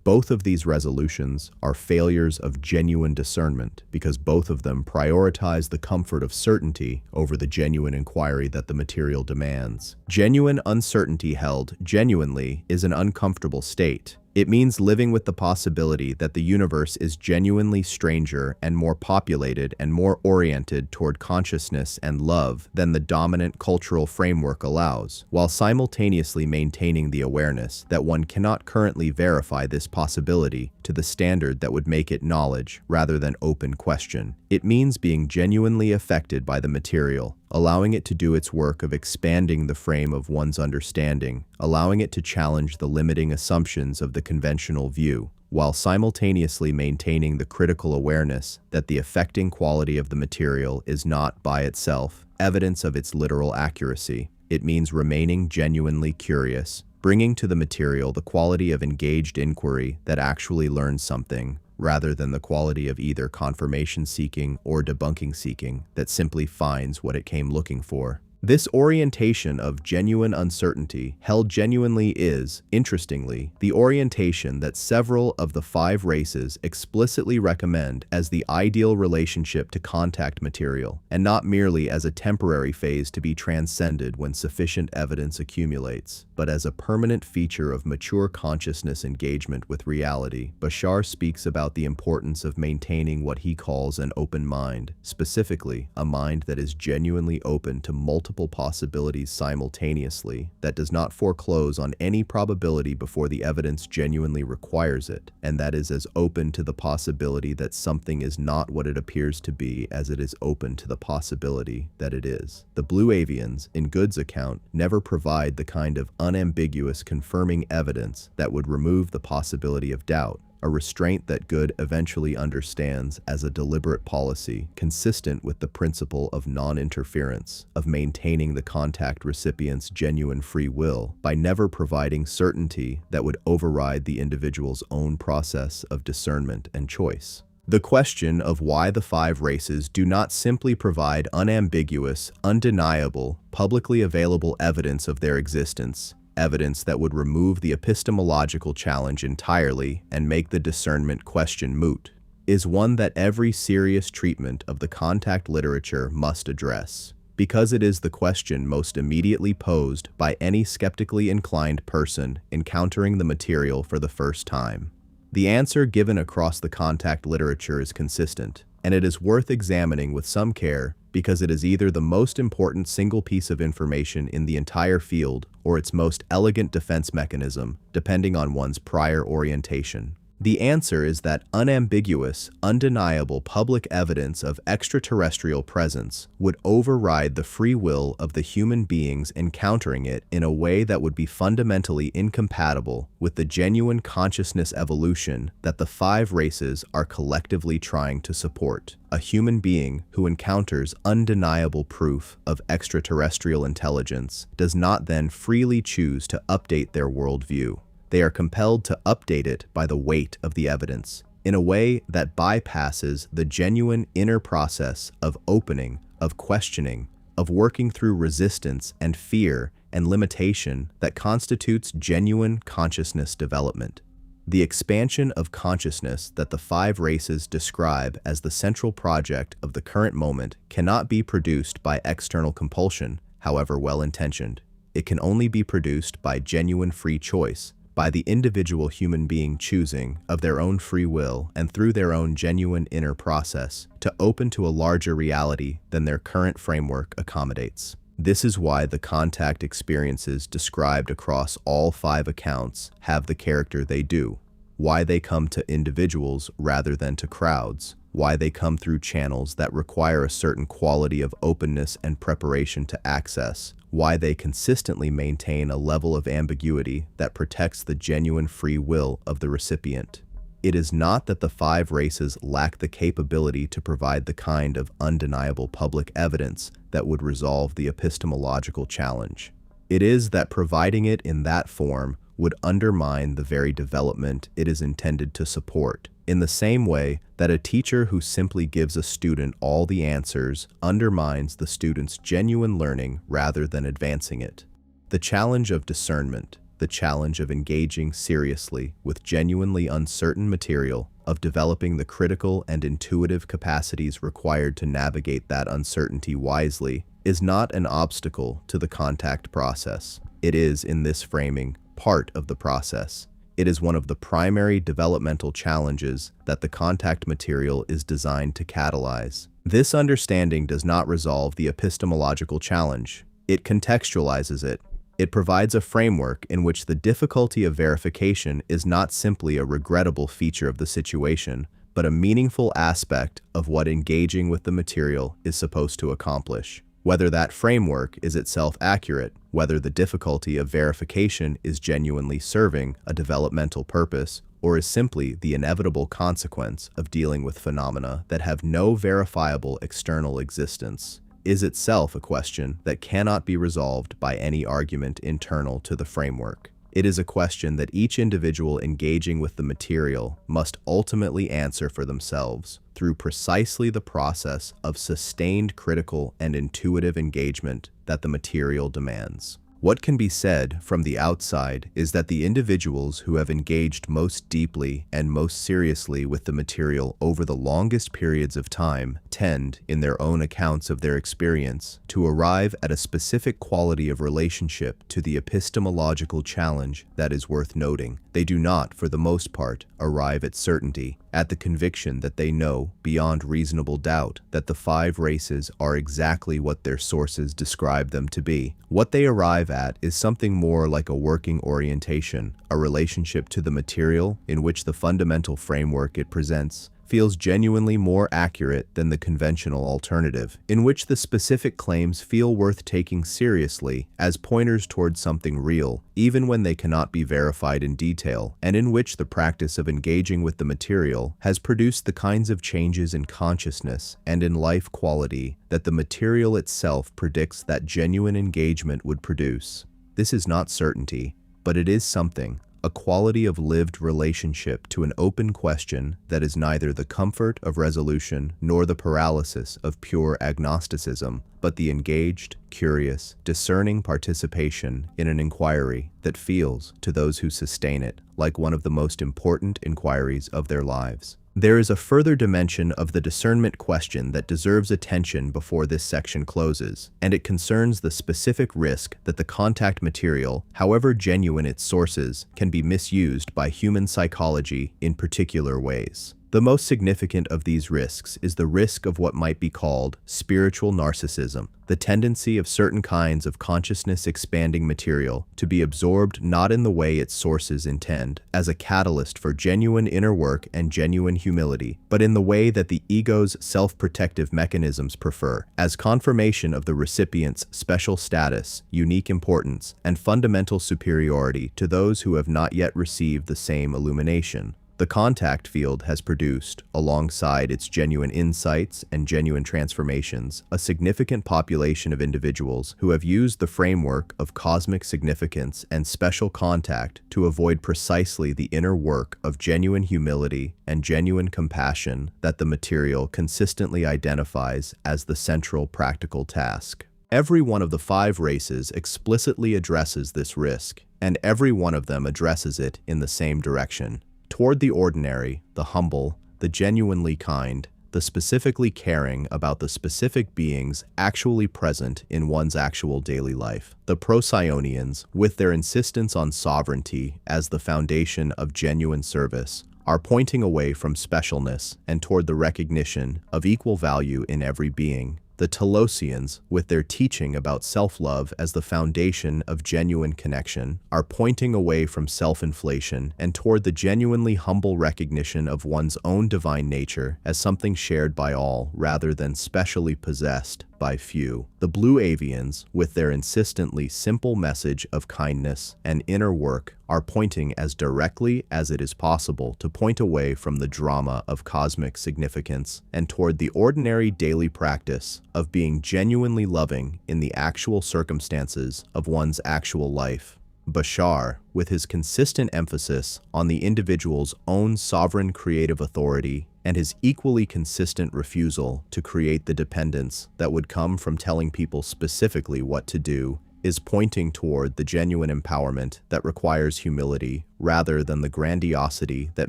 Both of these resolutions are failures of genuine discernment because both of them prioritize the comfort of certainty over the genuine inquiry that the material demands. Genuine uncertainty held genuinely is an uncomfortable state. It means living with the possibility that the universe is genuinely stranger and more populated and more oriented toward consciousness and love than the dominant cultural framework allows, while simultaneously maintaining the awareness that one cannot currently verify this possibility to the standard that would make it knowledge rather than open question. It means being genuinely affected by the material, allowing it to do its work of expanding the frame of one's understanding, allowing it to challenge the limiting assumptions of the conventional view, while simultaneously maintaining the critical awareness that the affecting quality of the material is not, by itself, evidence of its literal accuracy. It means remaining genuinely curious, bringing to the material the quality of engaged inquiry that actually learns something, rather than the quality of either confirmation-seeking or debunking-seeking that simply finds what it came looking for. This orientation of genuine uncertainty held genuinely is, interestingly, the orientation that several of the 5 races explicitly recommend as the ideal relationship to contact material, and not merely as a temporary phase to be transcended when sufficient evidence accumulates, but as a permanent feature of mature consciousness engagement with reality. Bashar speaks about the importance of maintaining what he calls an open mind, specifically a mind that is genuinely open to multiple possibilities simultaneously, that does not foreclose on any probability before the evidence genuinely requires it, and that is as open to the possibility that something is not what it appears to be as it is open to the possibility that it is. The Blue Avians, in Good's account, never provide the kind of unambiguous confirming evidence that would remove the possibility of doubt, a restraint that Good eventually understands as a deliberate policy consistent with the principle of non-interference, of maintaining the contact recipient's genuine free will by never providing certainty that would override the individual's own process of discernment and choice. The question of why the 5 races do not simply provide unambiguous, undeniable, publicly available evidence of their existence, evidence that would remove the epistemological challenge entirely and make the discernment question moot, is one that every serious treatment of the contact literature must address, because it is the question most immediately posed by any skeptically inclined person encountering the material for the first time. The answer given across the contact literature is consistent, and it is worth examining with some care because it is either the most important single piece of information in the entire field or its most elegant defense mechanism, depending on one's prior orientation. The answer is that unambiguous, undeniable public evidence of extraterrestrial presence would override the free will of the human beings encountering it in a way that would be fundamentally incompatible with the genuine consciousness evolution that the 5 races are collectively trying to support. A human being who encounters undeniable proof of extraterrestrial intelligence does not then freely choose to update their worldview. They are compelled to update it by the weight of the evidence, in a way that bypasses the genuine inner process of opening, of questioning, of working through resistance and fear and limitation that constitutes genuine consciousness development. The expansion of consciousness that the 5 races describe as the central project of the current moment cannot be produced by external compulsion, however well-intentioned. It can only be produced by genuine free choice, by the individual human being choosing, of their own free will and through their own genuine inner process, to open to a larger reality than their current framework accommodates. This is why the contact experiences described across all 5 accounts have the character they do. why they come to individuals rather than to crowds, why they come through channels that require a certain quality of openness and preparation to access, why they consistently maintain a level of ambiguity that protects the genuine free will of the recipient. It is not that the 5 races lack the capability to provide the kind of undeniable public evidence that would resolve the epistemological challenge. It is that providing it in that form would undermine the very development it is intended to support, in the same way that a teacher who simply gives a student all the answers undermines the student's genuine learning rather than advancing it. The challenge of discernment, the challenge of engaging seriously with genuinely uncertain material, of developing the critical and intuitive capacities required to navigate that uncertainty wisely, is not an obstacle to the contact process. It is, in this framing, part of the process. It is one of the primary developmental challenges that the contact material is designed to catalyze. This understanding does not resolve the epistemological challenge. It contextualizes it. It provides a framework in which the difficulty of verification is not simply a regrettable feature of the situation, but a meaningful aspect of what engaging with the material is supposed to accomplish. Whether that framework is itself accurate, whether the difficulty of verification is genuinely serving a developmental purpose, or is simply the inevitable consequence of dealing with phenomena that have no verifiable external existence, is itself a question that cannot be resolved by any argument internal to the framework. It is a question that each individual engaging with the material must ultimately answer for themselves through precisely the process of sustained critical and intuitive engagement that the material demands. What can be said from the outside is that the individuals who have engaged most deeply and most seriously with the material over the longest periods of time tend, in their own accounts of their experience, to arrive at a specific quality of relationship to the epistemological challenge that is worth noting. They do not, for the most part, arrive at certainty, at the conviction that they know, beyond reasonable doubt, that the 5 races are exactly what their sources describe them to be. What they arrive at is something more like a working orientation, a relationship to the material in which the fundamental framework it presents feels genuinely more accurate than the conventional alternative, in which the specific claims feel worth taking seriously as pointers towards something real, even when they cannot be verified in detail, and in which the practice of engaging with the material has produced the kinds of changes in consciousness and in life quality that the material itself predicts that genuine engagement would produce. This is not certainty, but it is something, a quality of lived relationship to an open question that is neither the comfort of resolution nor the paralysis of pure agnosticism, but the engaged, curious, discerning participation in an inquiry that feels, to those who sustain it, like one of the most important inquiries of their lives. There is a further dimension of the discernment question that deserves attention before this section closes, and it concerns the specific risk that the contact material, however genuine its sources, can be misused by human psychology in particular ways. The most significant of these risks is the risk of what might be called spiritual narcissism, the tendency of certain kinds of consciousness-expanding material to be absorbed not in the way its sources intend, as a catalyst for genuine inner work and genuine humility, but in the way that the ego's self-protective mechanisms prefer, as confirmation of the recipient's special status, unique importance, and fundamental superiority to those who have not yet received the same illumination. The contact field has produced, alongside its genuine insights and genuine transformations, a significant population of individuals who have used the framework of cosmic significance and special contact to avoid precisely the inner work of genuine humility and genuine compassion that the material consistently identifies as the central practical task. Every one of the 5 races explicitly addresses this risk, and every one of them addresses it in the same direction. Toward the ordinary, the humble, the genuinely kind, the specifically caring about the specific beings actually present in one's actual daily life. The Procyonians, with their insistence on sovereignty as the foundation of genuine service, are pointing away from specialness and toward the recognition of equal value in every being. The Telosians, with their teaching about self-love as the foundation of genuine connection, are pointing away from self-inflation and toward the genuinely humble recognition of one's own divine nature as something shared by all rather than specially possessed by few. The Blue Avians, with their insistently simple message of kindness and inner work, are pointing as directly as it is possible to point away from the drama of cosmic significance and toward the ordinary daily practice of being genuinely loving in the actual circumstances of one's actual life. Bashar, with his consistent emphasis on the individual's own sovereign creative authority and his equally consistent refusal to create the dependence that would come from telling people specifically what to do, is pointing toward the genuine empowerment that requires humility rather than the grandiosity that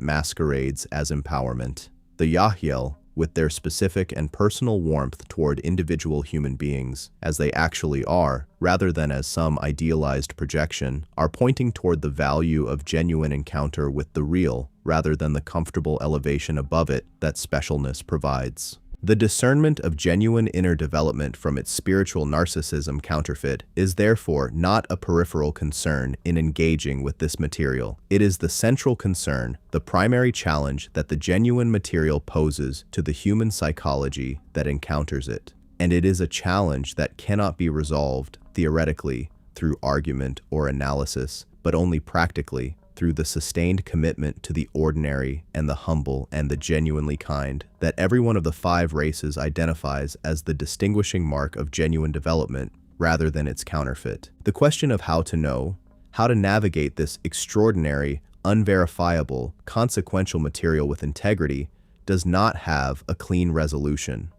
masquerades as empowerment. The Yahyel, with their specific and personal warmth toward individual human beings as they actually are, rather than as some idealized projection, are pointing toward the value of genuine encounter with the real rather than the comfortable elevation above it that specialness provides. The discernment of genuine inner development from its spiritual narcissism counterfeit is therefore not a peripheral concern in engaging with this material. It is the central concern, the primary challenge that the genuine material poses to the human psychology that encounters it. And it is a challenge that cannot be resolved, theoretically, through argument or analysis, but only practically, through the sustained commitment to the ordinary and the humble and the genuinely kind that every one of the 5 races identifies as the distinguishing mark of genuine development rather than its counterfeit. The question of how to know, how to navigate this extraordinary, unverifiable, consequential material with integrity does not have a clean resolution.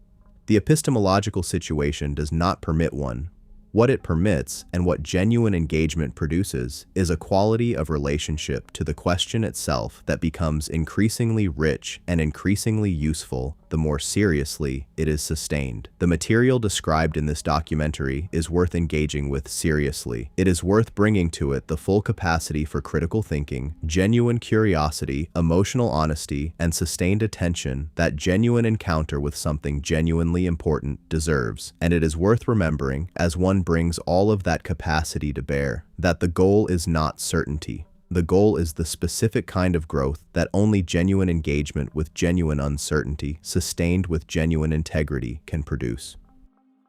The epistemological situation does not permit one. What it permits, and what genuine engagement produces, is a quality of relationship to the question itself that becomes increasingly rich and increasingly useful the more seriously it is sustained. The material described in this documentary is worth engaging with seriously. It is worth bringing to it the full capacity for critical thinking, genuine curiosity, emotional honesty, and sustained attention that genuine encounter with something genuinely important deserves. And it is worth remembering, as one brings all of that capacity to bear, that the goal is not certainty. The goal is the specific kind of growth that only genuine engagement with genuine uncertainty, sustained with genuine integrity, can produce.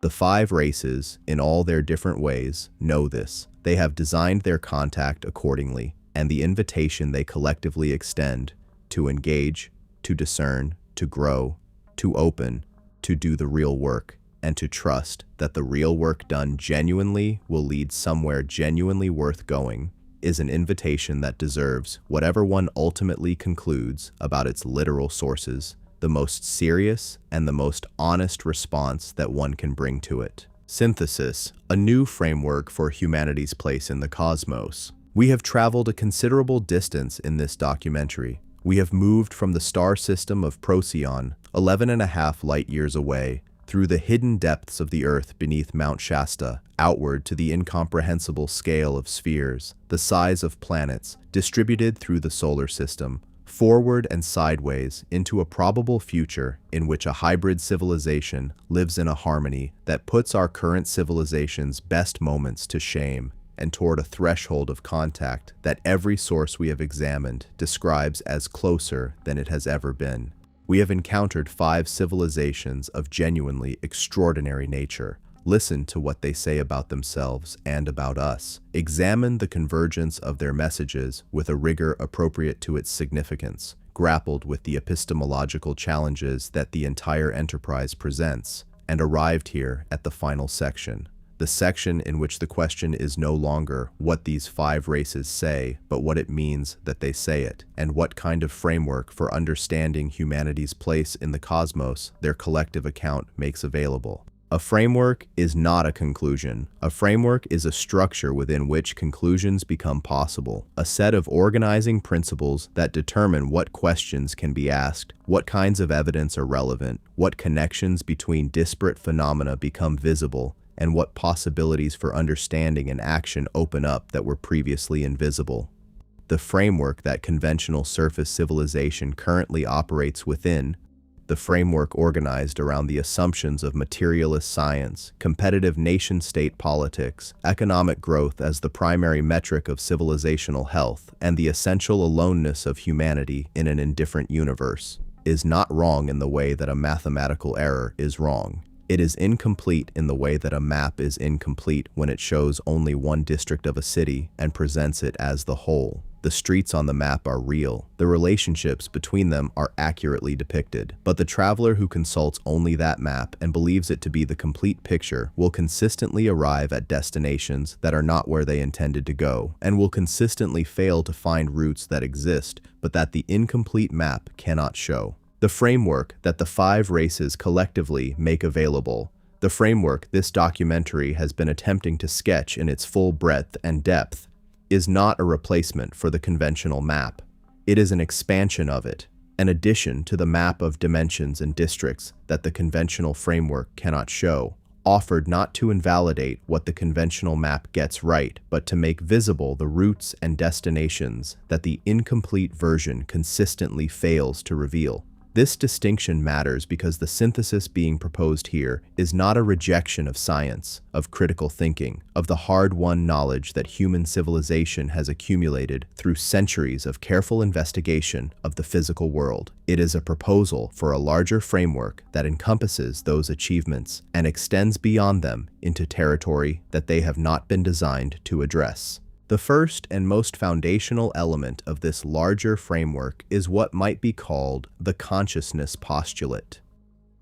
The 5 races, in all their different ways, know this. They have designed their contact accordingly, and the invitation they collectively extend to engage, to discern, to grow, to open, to do the real work, and to trust that the real work done genuinely will lead somewhere genuinely worth going, is an invitation that deserves, whatever one ultimately concludes about its literal sources, the most serious and the most honest response that one can bring to it. Synthesis, a new framework for humanity's place in the cosmos. We have traveled a considerable distance in this documentary. We have moved from the star system of Procyon, 11.5 light-years away, through the hidden depths of the earth beneath Mount Shasta, outward to the incomprehensible scale of spheres, the size of planets, distributed through the solar system, forward and sideways into a probable future in which a hybrid civilization lives in a harmony that puts our current civilization's best moments to shame, and toward a threshold of contact that every source we have examined describes as closer than it has ever been. We have encountered 5 civilizations of genuinely extraordinary nature. Listen to what they say about themselves and about us. Examine the convergence of their messages with a rigor appropriate to its significance. Grappled with the epistemological challenges that the entire enterprise presents, and arrived here at the final section. The section in which the question is no longer what these 5 races say, but what it means that they say it, and what kind of framework for understanding humanity's place in the cosmos their collective account makes available. A framework is not a conclusion. A framework is a structure within which conclusions become possible, a set of organizing principles that determine what questions can be asked, what kinds of evidence are relevant, what connections between disparate phenomena become visible, and what possibilities for understanding and action open up that were previously invisible. The framework that conventional surface civilization currently operates within the framework organized around the assumptions of materialist science, competitive nation-state politics, economic growth as the primary metric of civilizational health, and the essential aloneness of humanity in an indifferent universe, is not wrong in the way that a mathematical error is wrong. It is incomplete in the way that a map is incomplete when it shows only one district of a city and presents it as the whole. The streets on the map are real. The relationships between them are accurately depicted. But the traveler who consults only that map and believes it to be the complete picture will consistently arrive at destinations that are not where they intended to go, and will consistently fail to find routes that exist, but that the incomplete map cannot show. The framework that the 5 races collectively make available, the framework this documentary has been attempting to sketch in its full breadth and depth, is not a replacement for the conventional map. It is an expansion of it, an addition to the map of dimensions and districts that the conventional framework cannot show, offered not to invalidate what the conventional map gets right, but to make visible the routes and destinations that the incomplete version consistently fails to reveal. This distinction matters because the synthesis being proposed here is not a rejection of science, of critical thinking, of the hard-won knowledge that human civilization has accumulated through centuries of careful investigation of the physical world. It is a proposal for a larger framework that encompasses those achievements and extends beyond them into territory that they have not been designed to address. The first and most foundational element of this larger framework is what might be called the consciousness postulate.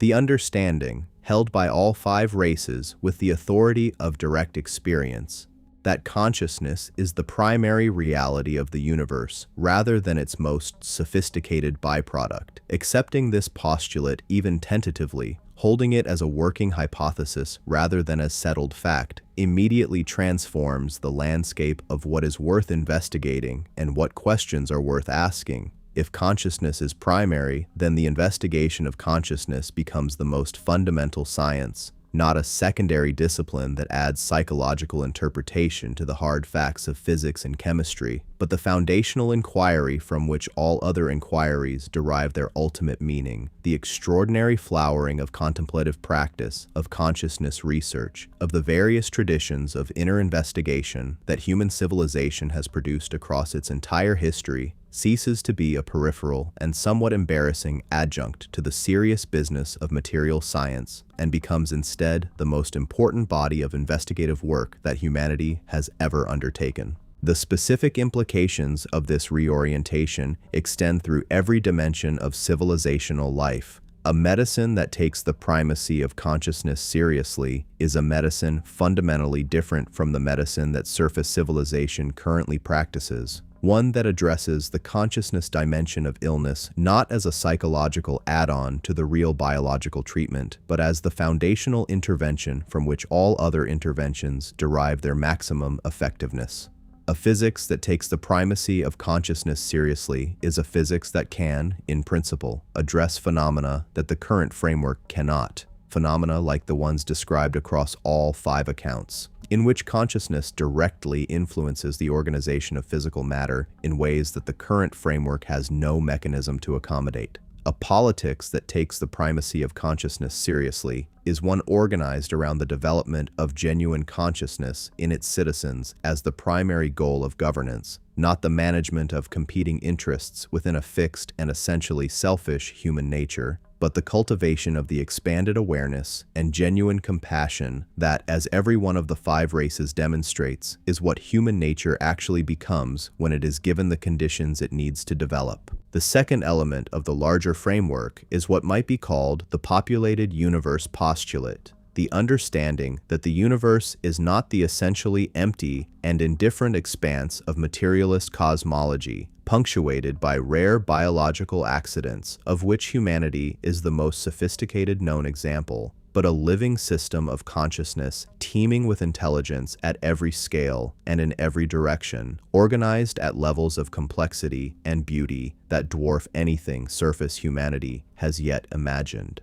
The understanding, held by all 5 races with the authority of direct experience, that consciousness is the primary reality of the universe rather than its most sophisticated byproduct. Accepting this postulate even tentatively, holding it as a working hypothesis rather than as settled fact, immediately transforms the landscape of what is worth investigating and what questions are worth asking. If consciousness is primary, then the investigation of consciousness becomes the most fundamental science, not a secondary discipline that adds psychological interpretation to the hard facts of physics and chemistry, but the foundational inquiry from which all other inquiries derive their ultimate meaning, the extraordinary flowering of contemplative practice, of consciousness research, of the various traditions of inner investigation that human civilization has produced across its entire history, ceases to be a peripheral and somewhat embarrassing adjunct to the serious business of material science and becomes instead the most important body of investigative work that humanity has ever undertaken. The specific implications of this reorientation extend through every dimension of civilizational life. A medicine that takes the primacy of consciousness seriously is a medicine fundamentally different from the medicine that surface civilization currently practices. One that addresses the consciousness dimension of illness not as a psychological add-on to the real biological treatment, but as the foundational intervention from which all other interventions derive their maximum effectiveness. A physics that takes the primacy of consciousness seriously is a physics that can, in principle, address phenomena that the current framework cannot, phenomena like the ones described across all 5 accounts, in which consciousness directly influences the organization of physical matter in ways that the current framework has no mechanism to accommodate. A politics that takes the primacy of consciousness seriously is one organized around the development of genuine consciousness in its citizens as the primary goal of governance, not the management of competing interests within a fixed and essentially selfish human nature, but the cultivation of the expanded awareness and genuine compassion that, as every one of the 5 races demonstrates, is what human nature actually becomes when it is given the conditions it needs to develop. The second element of the larger framework is what might be called the populated universe postulate, the understanding that the universe is not the essentially empty and indifferent expanse of materialist cosmology, punctuated by rare biological accidents of which humanity is the most sophisticated known example, but a living system of consciousness teeming with intelligence at every scale and in every direction, organized at levels of complexity and beauty that dwarf anything surface humanity has yet imagined.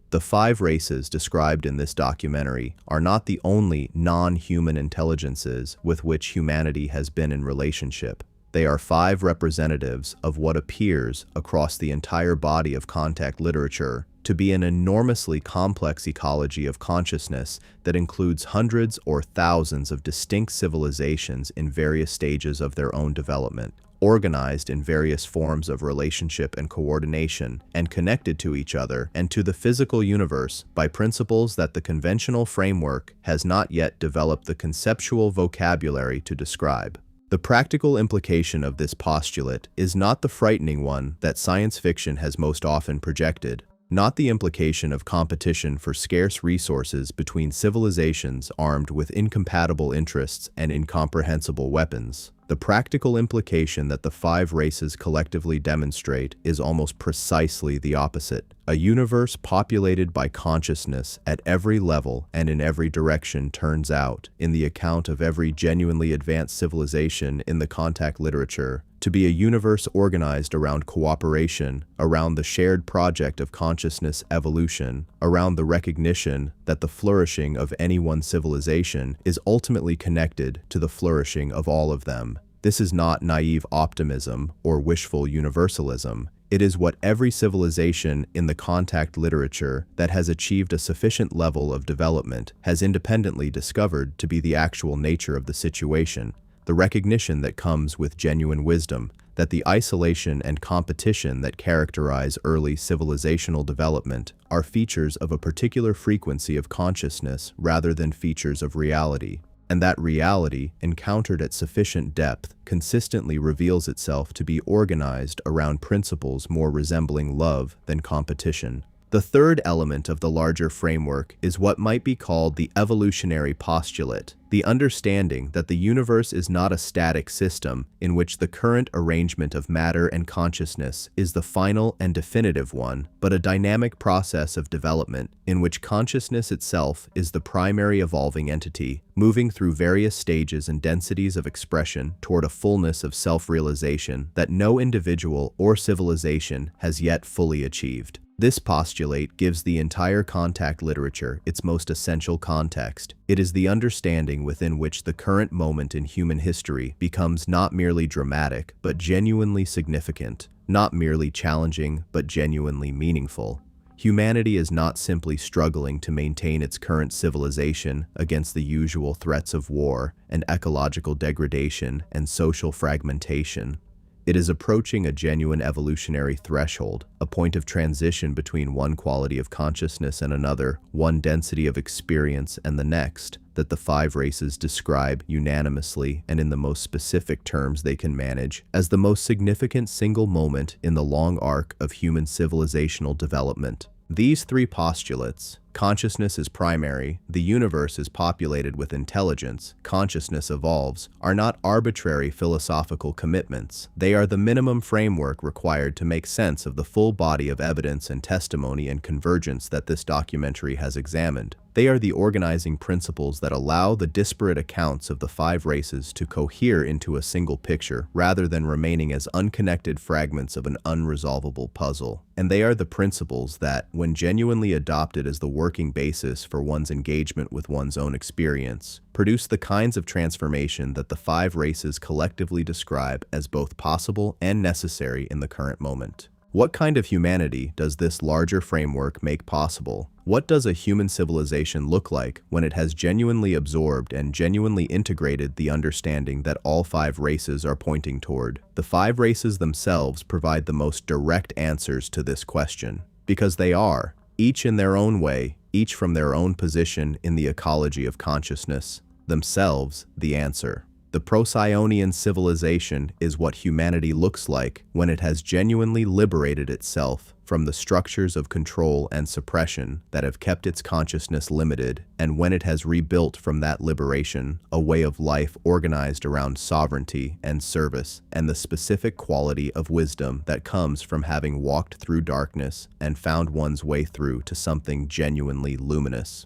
The 5 races described in this documentary are not the only non-human intelligences with which humanity has been in relationship. They are 5 representatives of what appears across the entire body of contact literature to be an enormously complex ecology of consciousness that includes hundreds or thousands of distinct civilizations in various stages of their own development, organized in various forms of relationship and coordination, and connected to each other and to the physical universe by principles that the conventional framework has not yet developed the conceptual vocabulary to describe. The practical implication of this postulate is not the frightening one that science fiction has most often projected, not the implication of competition for scarce resources between civilizations armed with incompatible interests and incomprehensible weapons. The practical implication that the 5 races collectively demonstrate is almost precisely the opposite. A universe populated by consciousness at every level and in every direction turns out, in the account of every genuinely advanced civilization in the contact literature, to be a universe organized around cooperation, around the shared project of consciousness evolution, around the recognition that the flourishing of any one civilization is ultimately connected to the flourishing of all of them. This is not naive optimism or wishful universalism. It is what every civilization in the contact literature that has achieved a sufficient level of development has independently discovered to be the actual nature of the situation. The recognition that comes with genuine wisdom, that the isolation and competition that characterize early civilizational development are features of a particular frequency of consciousness rather than features of reality, and that reality, encountered at sufficient depth, consistently reveals itself to be organized around principles more resembling love than competition. The third element of the larger framework is what might be called the evolutionary postulate, the understanding that the universe is not a static system in which the current arrangement of matter and consciousness is the final and definitive one, but a dynamic process of development in which consciousness itself is the primary evolving entity, moving through various stages and densities of expression toward a fullness of self-realization that no individual or civilization has yet fully achieved. This postulate gives the entire contact literature its most essential context. It is the understanding within which the current moment in human history becomes not merely dramatic, but genuinely significant, not merely challenging, but genuinely meaningful. Humanity is not simply struggling to maintain its current civilization against the usual threats of war and ecological degradation and social fragmentation. It is approaching a genuine evolutionary threshold, a point of transition between one quality of consciousness and another, one density of experience and the next, that the 5 races describe unanimously and in the most specific terms they can manage as the most significant single moment in the long arc of human civilizational development. These 3 postulates, consciousness is primary, the universe is populated with intelligence, consciousness evolves, are not arbitrary philosophical commitments. They are the minimum framework required to make sense of the full body of evidence and testimony and convergence that this documentary has examined. They are the organizing principles that allow the disparate accounts of the 5 races to cohere into a single picture rather than remaining as unconnected fragments of an unresolvable puzzle. And they are the principles that, when genuinely adopted as the working basis for one's engagement with one's own experience, produce the kinds of transformation that the 5 races collectively describe as both possible and necessary in the current moment. What kind of humanity does this larger framework make possible? What does a human civilization look like when it has genuinely absorbed and genuinely integrated the understanding that all 5 races are pointing toward? The 5 races themselves provide the most direct answers to this question, because they are, each in their own way, each from their own position in the ecology of consciousness, themselves the answer. The Procyonian civilization is what humanity looks like when it has genuinely liberated itself from the structures of control and suppression that have kept its consciousness limited, and when it has rebuilt from that liberation a way of life organized around sovereignty and service and the specific quality of wisdom that comes from having walked through darkness and found one's way through to something genuinely luminous.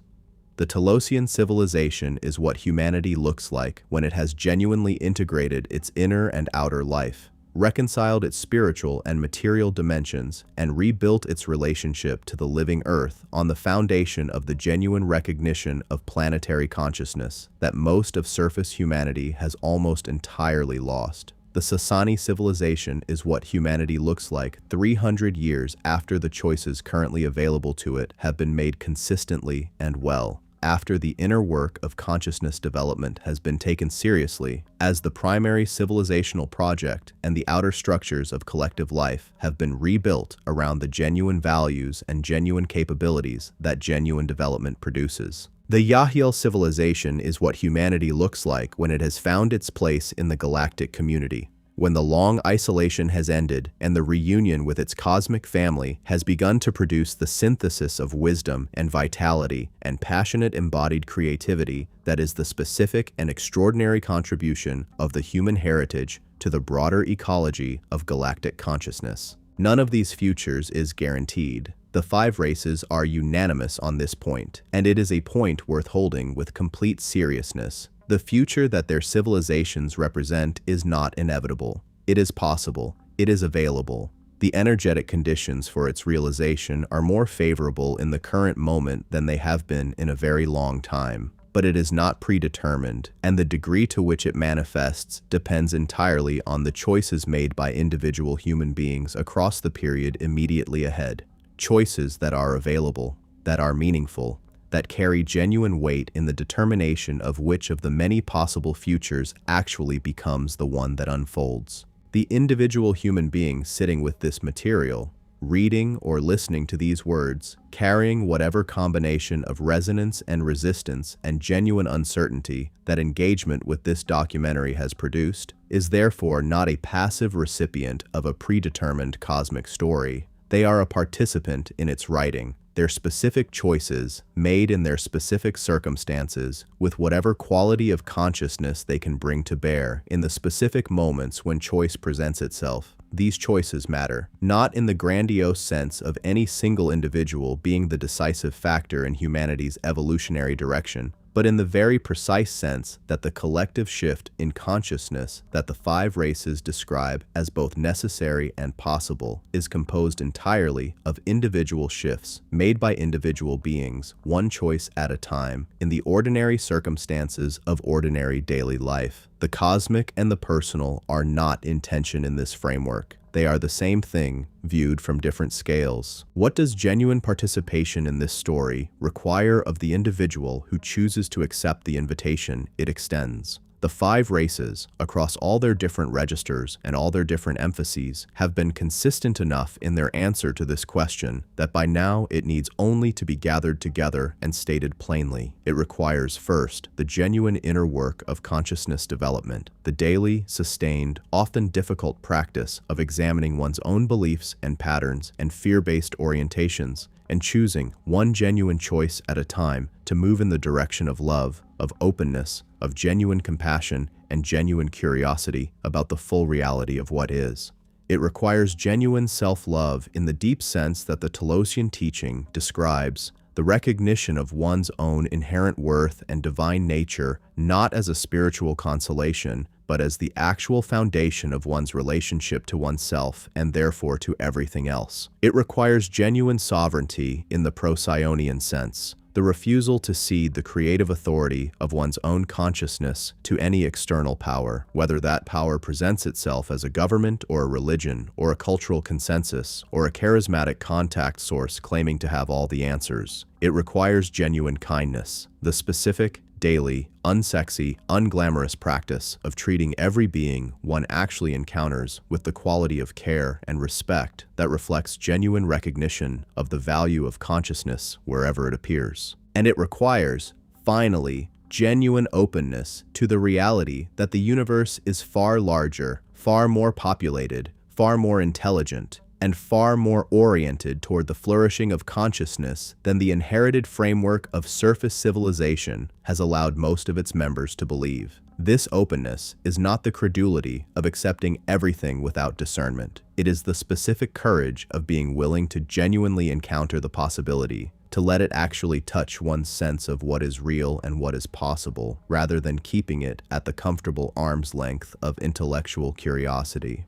The Telosian civilization is what humanity looks like when it has genuinely integrated its inner and outer life, reconciled its spiritual and material dimensions, and rebuilt its relationship to the living earth on the foundation of the genuine recognition of planetary consciousness that most of surface humanity has almost entirely lost. The Sassani civilization is what humanity looks like 300 years after the choices currently available to it have been made consistently and well, after the inner work of consciousness development has been taken seriously as the primary civilizational project, and the outer structures of collective life have been rebuilt around the genuine values and genuine capabilities that genuine development produces. The Yahyel civilization is what humanity looks like when it has found its place in the galactic community, when the long isolation has ended and the reunion with its cosmic family has begun to produce the synthesis of wisdom and vitality and passionate embodied creativity that is the specific and extraordinary contribution of the human heritage to the broader ecology of galactic consciousness. None of these futures is guaranteed. The 5 races are unanimous on this point, and it is a point worth holding with complete seriousness. The future that their civilizations represent is not inevitable. It is possible. It is available. The energetic conditions for its realization are more favorable in the current moment than they have been in a very long time. But it is not predetermined, and the degree to which it manifests depends entirely on the choices made by individual human beings across the period immediately ahead. Choices that are available, that are meaningful, that carry genuine weight in the determination of which of the many possible futures actually becomes the one that unfolds. The individual human being sitting with this material, reading or listening to these words, carrying whatever combination of resonance and resistance and genuine uncertainty that engagement with this documentary has produced, is therefore not a passive recipient of a predetermined cosmic story. They are a participant in its writing, their specific choices, made in their specific circumstances, with whatever quality of consciousness they can bring to bear in the specific moments when choice presents itself. These choices matter, not in the grandiose sense of any single individual being the decisive factor in humanity's evolutionary direction, but in the very precise sense that the collective shift in consciousness that the 5 races describe as both necessary and possible is composed entirely of individual shifts made by individual beings, one choice at a time, in the ordinary circumstances of ordinary daily life. The cosmic and the personal are not in tension in this framework. They are the same thing, viewed from different scales. What does genuine participation in this story require of the individual who chooses to accept the invitation it extends? The 5 races, across all their different registers and all their different emphases, have been consistent enough in their answer to this question that by now it needs only to be gathered together and stated plainly. It requires first the genuine inner work of consciousness development, the daily, sustained, often difficult practice of examining one's own beliefs and patterns and fear-based orientations, and choosing one genuine choice at a time to move in the direction of love, of openness, of genuine compassion, and genuine curiosity about the full reality of what is. It requires genuine self-love in the deep sense that the Telosian teaching describes, the recognition of one's own inherent worth and divine nature not as a spiritual consolation, but as the actual foundation of one's relationship to oneself and therefore to everything else. It requires genuine sovereignty in the Procyonian sense, the refusal to cede the creative authority of one's own consciousness to any external power, whether that power presents itself as a government or a religion or a cultural consensus or a charismatic contact source claiming to have all the answers. It requires genuine kindness, the specific, daily, unsexy, unglamorous practice of treating every being one actually encounters with the quality of care and respect that reflects genuine recognition of the value of consciousness wherever it appears. And it requires, finally, genuine openness to the reality that the universe is far larger, far more populated, far more intelligent, and far more oriented toward the flourishing of consciousness than the inherited framework of surface civilization has allowed most of its members to believe. This openness is not the credulity of accepting everything without discernment. It is the specific courage of being willing to genuinely encounter the possibility, to let it actually touch one's sense of what is real and what is possible, rather than keeping it at the comfortable arm's length of intellectual curiosity.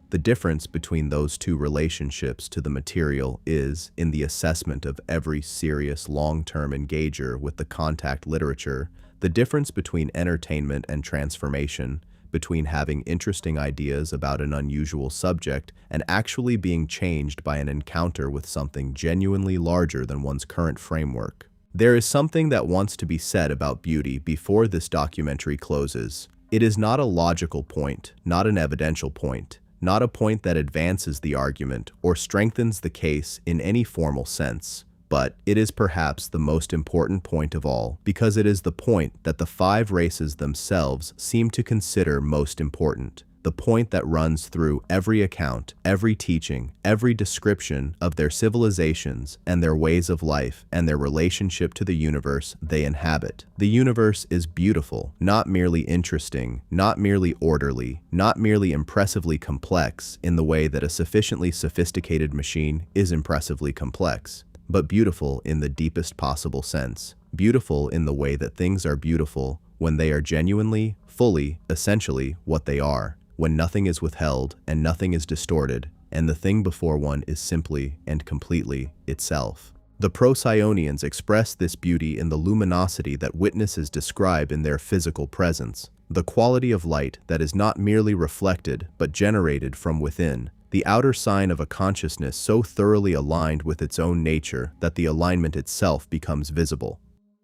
The difference between those two relationships to the material is, in the assessment of every serious long-term engager with the contact literature, the difference between entertainment and transformation, between having interesting ideas about an unusual subject and actually being changed by an encounter with something genuinely larger than one's current framework. There is something that wants to be said about beauty before this documentary closes. It is not a logical point, not an evidential point, not a point that advances the argument or strengthens the case in any formal sense. But it is perhaps the most important point of all, because it is the point that the five races themselves seem to consider most important. The point that runs through every account, every teaching, every description of their civilizations and their ways of life and their relationship to the universe they inhabit. The universe is beautiful, not merely interesting, not merely orderly, not merely impressively complex in the way that a sufficiently sophisticated machine is impressively complex, but beautiful in the deepest possible sense. Beautiful in the way that things are beautiful when they are genuinely, fully, essentially what they are. When nothing is withheld and nothing is distorted, and the thing before one is simply and completely itself. The Procyonians express this beauty in the luminosity that witnesses describe in their physical presence, the quality of light that is not merely reflected but generated from within, the outer sign of a consciousness so thoroughly aligned with its own nature that the alignment itself becomes visible.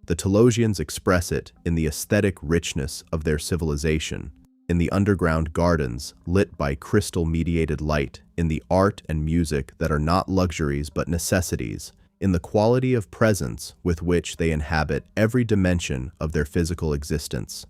The Telosians express it in the aesthetic richness of their civilization, in the underground gardens lit by crystal-mediated light, in the art and music that are not luxuries but necessities, in the quality of presence with which they inhabit every dimension of their physical existence.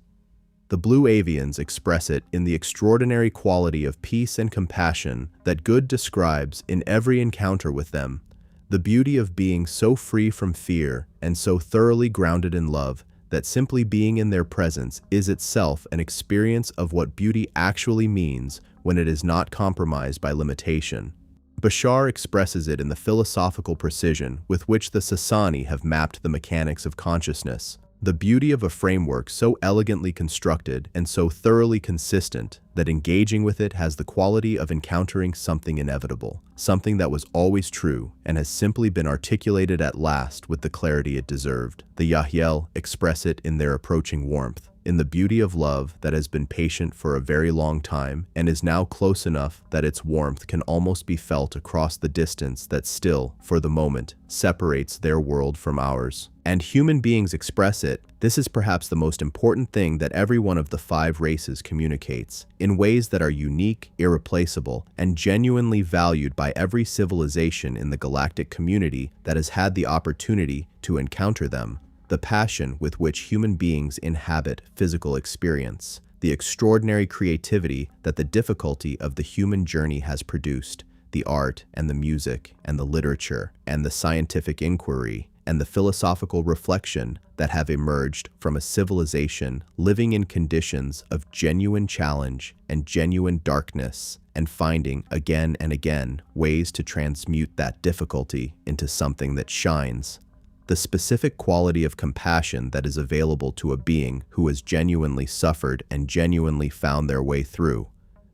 The Blue Avians express it in the extraordinary quality of peace and compassion that good describes in every encounter with them, the beauty of being so free from fear and so thoroughly grounded in love that simply being in their presence is itself an experience of what beauty actually means when it is not compromised by limitation. Bashar expresses it in the philosophical precision with which the Sassani have mapped the mechanics of consciousness, the beauty of a framework so elegantly constructed and so thoroughly consistent that engaging with it has the quality of encountering something inevitable, something that was always true and has simply been articulated at last with the clarity it deserved. The Yahel express it in their approaching warmth, in the beauty of love that has been patient for a very long time and is now close enough that its warmth can almost be felt across the distance that still, for the moment, separates their world from ours. And human beings express it. This is perhaps the most important thing that every one of the five races communicates, in ways that are unique, irreplaceable, and genuinely valued by every civilization in the galactic community that has had the opportunity to encounter them. The passion with which human beings inhabit physical experience, the extraordinary creativity that the difficulty of the human journey has produced, the art and the music and the literature and the scientific inquiry and the philosophical reflection that have emerged from a civilization living in conditions of genuine challenge and genuine darkness, and finding again and again ways to transmute that difficulty into something that shines. The specific quality of compassion that is available to a being who has genuinely suffered and genuinely found their way through,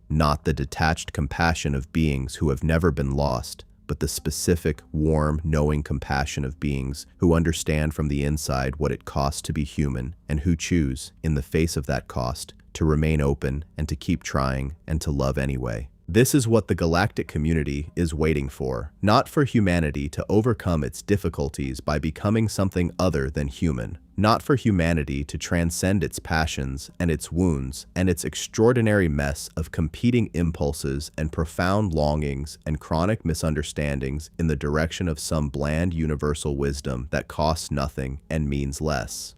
not the detached compassion of beings who have never been lost, but the specific, warm, knowing compassion of beings who understand from the inside what it costs to be human and who choose, in the face of that cost, to remain open and to keep trying and to love anyway. This is what the galactic community is waiting for, not for humanity to overcome its difficulties by becoming something other than human, not for humanity to transcend its passions and its wounds and its extraordinary mess of competing impulses and profound longings and chronic misunderstandings in the direction of some bland universal wisdom that costs nothing and means less.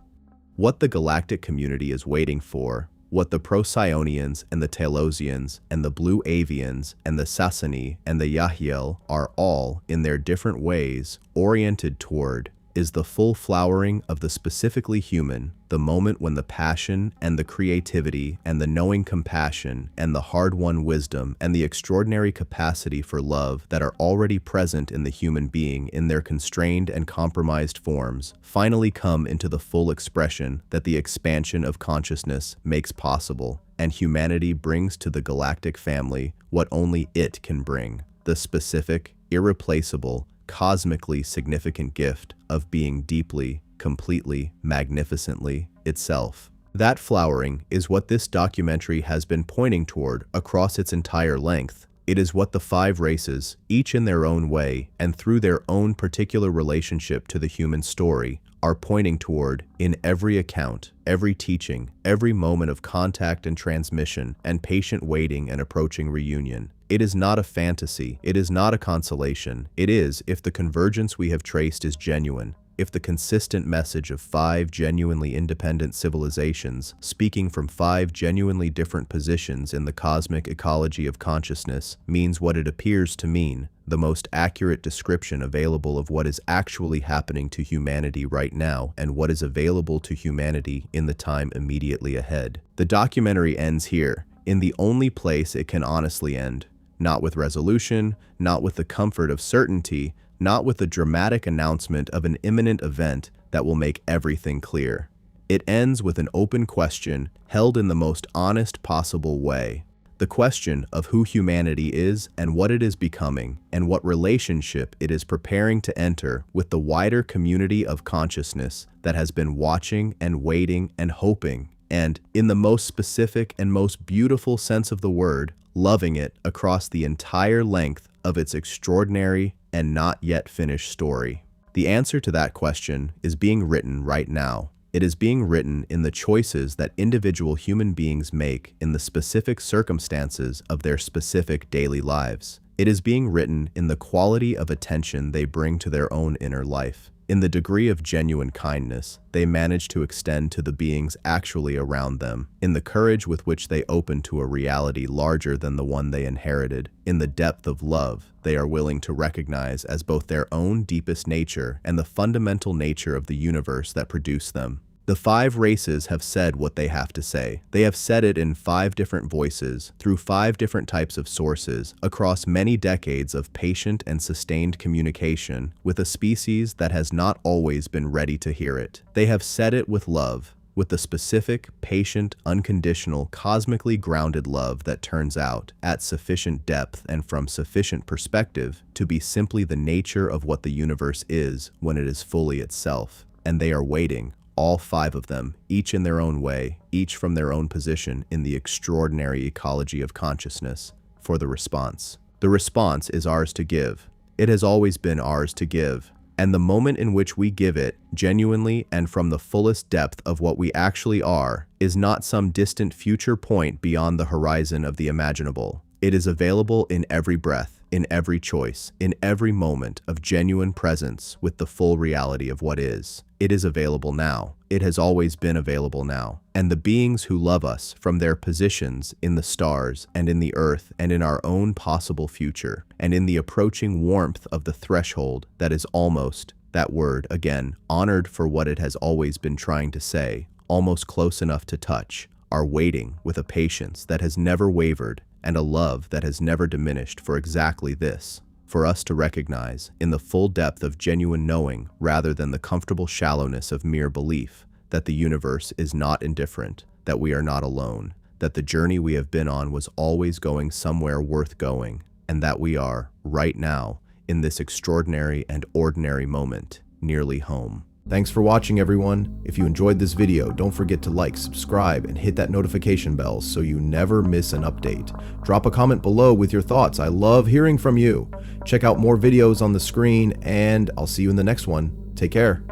What the galactic community is waiting for, what the Procyonians and the Telosians and the Blue Avians and the Sassani and the Yahyel are all, in their different ways, oriented toward, is the full flowering of the specifically human, the moment when the passion and the creativity and the knowing compassion and the hard-won wisdom and the extraordinary capacity for love that are already present in the human being in their constrained and compromised forms finally come into the full expression that the expansion of consciousness makes possible, and humanity brings to the galactic family what only it can bring, the specific, irreplaceable, cosmically significant gift of being deeply, completely, magnificently itself. That flowering is what this documentary has been pointing toward across its entire length. It is what the 5 races, each in their own way and through their own particular relationship to the human story, are pointing toward in every account, every teaching, every moment of contact and transmission and patient waiting and approaching reunion. It is not a fantasy, it is not a consolation. It is, if the convergence we have traced is genuine, if the consistent message of 5 genuinely independent civilizations, speaking from 5 genuinely different positions in the cosmic ecology of consciousness, means what it appears to mean, the most accurate description available of what is actually happening to humanity right now and what is available to humanity in the time immediately ahead. The documentary ends here, in the only place it can honestly end. Not with resolution, not with the comfort of certainty, not with the dramatic announcement of an imminent event that will make everything clear. It ends with an open question held in the most honest possible way. The question of who humanity is and what it is becoming, and what relationship it is preparing to enter with the wider community of consciousness that has been watching and waiting and hoping, and, in the most specific and most beautiful sense of the word, loving it across the entire length of its extraordinary and not yet finished story. The answer to that question is being written right now. It is being written in the choices that individual human beings make in the specific circumstances of their specific daily lives. It is being written in the quality of attention they bring to their own inner life, in the degree of genuine kindness they manage to extend to the beings actually around them, in the courage with which they open to a reality larger than the one they inherited, in the depth of love they are willing to recognize as both their own deepest nature and the fundamental nature of the universe that produced them. The 5 races have said what they have to say. They have said it in 5 different voices, through 5 different types of sources, across many decades of patient and sustained communication with a species that has not always been ready to hear it. They have said it with love, with the specific, patient, unconditional, cosmically grounded love that turns out, at sufficient depth and from sufficient perspective, to be simply the nature of what the universe is when it is fully itself. And they are waiting, all 5 of them, each in their own way, each from their own position in the extraordinary ecology of consciousness, for the response. The response is ours to give. It has always been ours to give. And the moment in which we give it, genuinely and from the fullest depth of what we actually are, is not some distant future point beyond the horizon of the imaginable. It is available in every breath, in every choice, in every moment of genuine presence with the full reality of what is. It is available now. It has always been available now. And the beings who love us from their positions in the stars and in the earth and in our own possible future, and in the approaching warmth of the threshold that is almost, that word again, honored for what it has always been trying to say, almost close enough to touch, are waiting with a patience that has never wavered and a love that has never diminished for exactly this, for us to recognize, in the full depth of genuine knowing rather than the comfortable shallowness of mere belief, that the universe is not indifferent, that we are not alone, that the journey we have been on was always going somewhere worth going, and that we are, right now, in this extraordinary and ordinary moment, nearly home. Thanks for watching, everyone. If you enjoyed this video, don't forget to like, subscribe, and hit that notification bell so you never miss an update. Drop a comment below with your thoughts. I love hearing from you. Check out more videos on the screen, and I'll see you in the next one. Take care.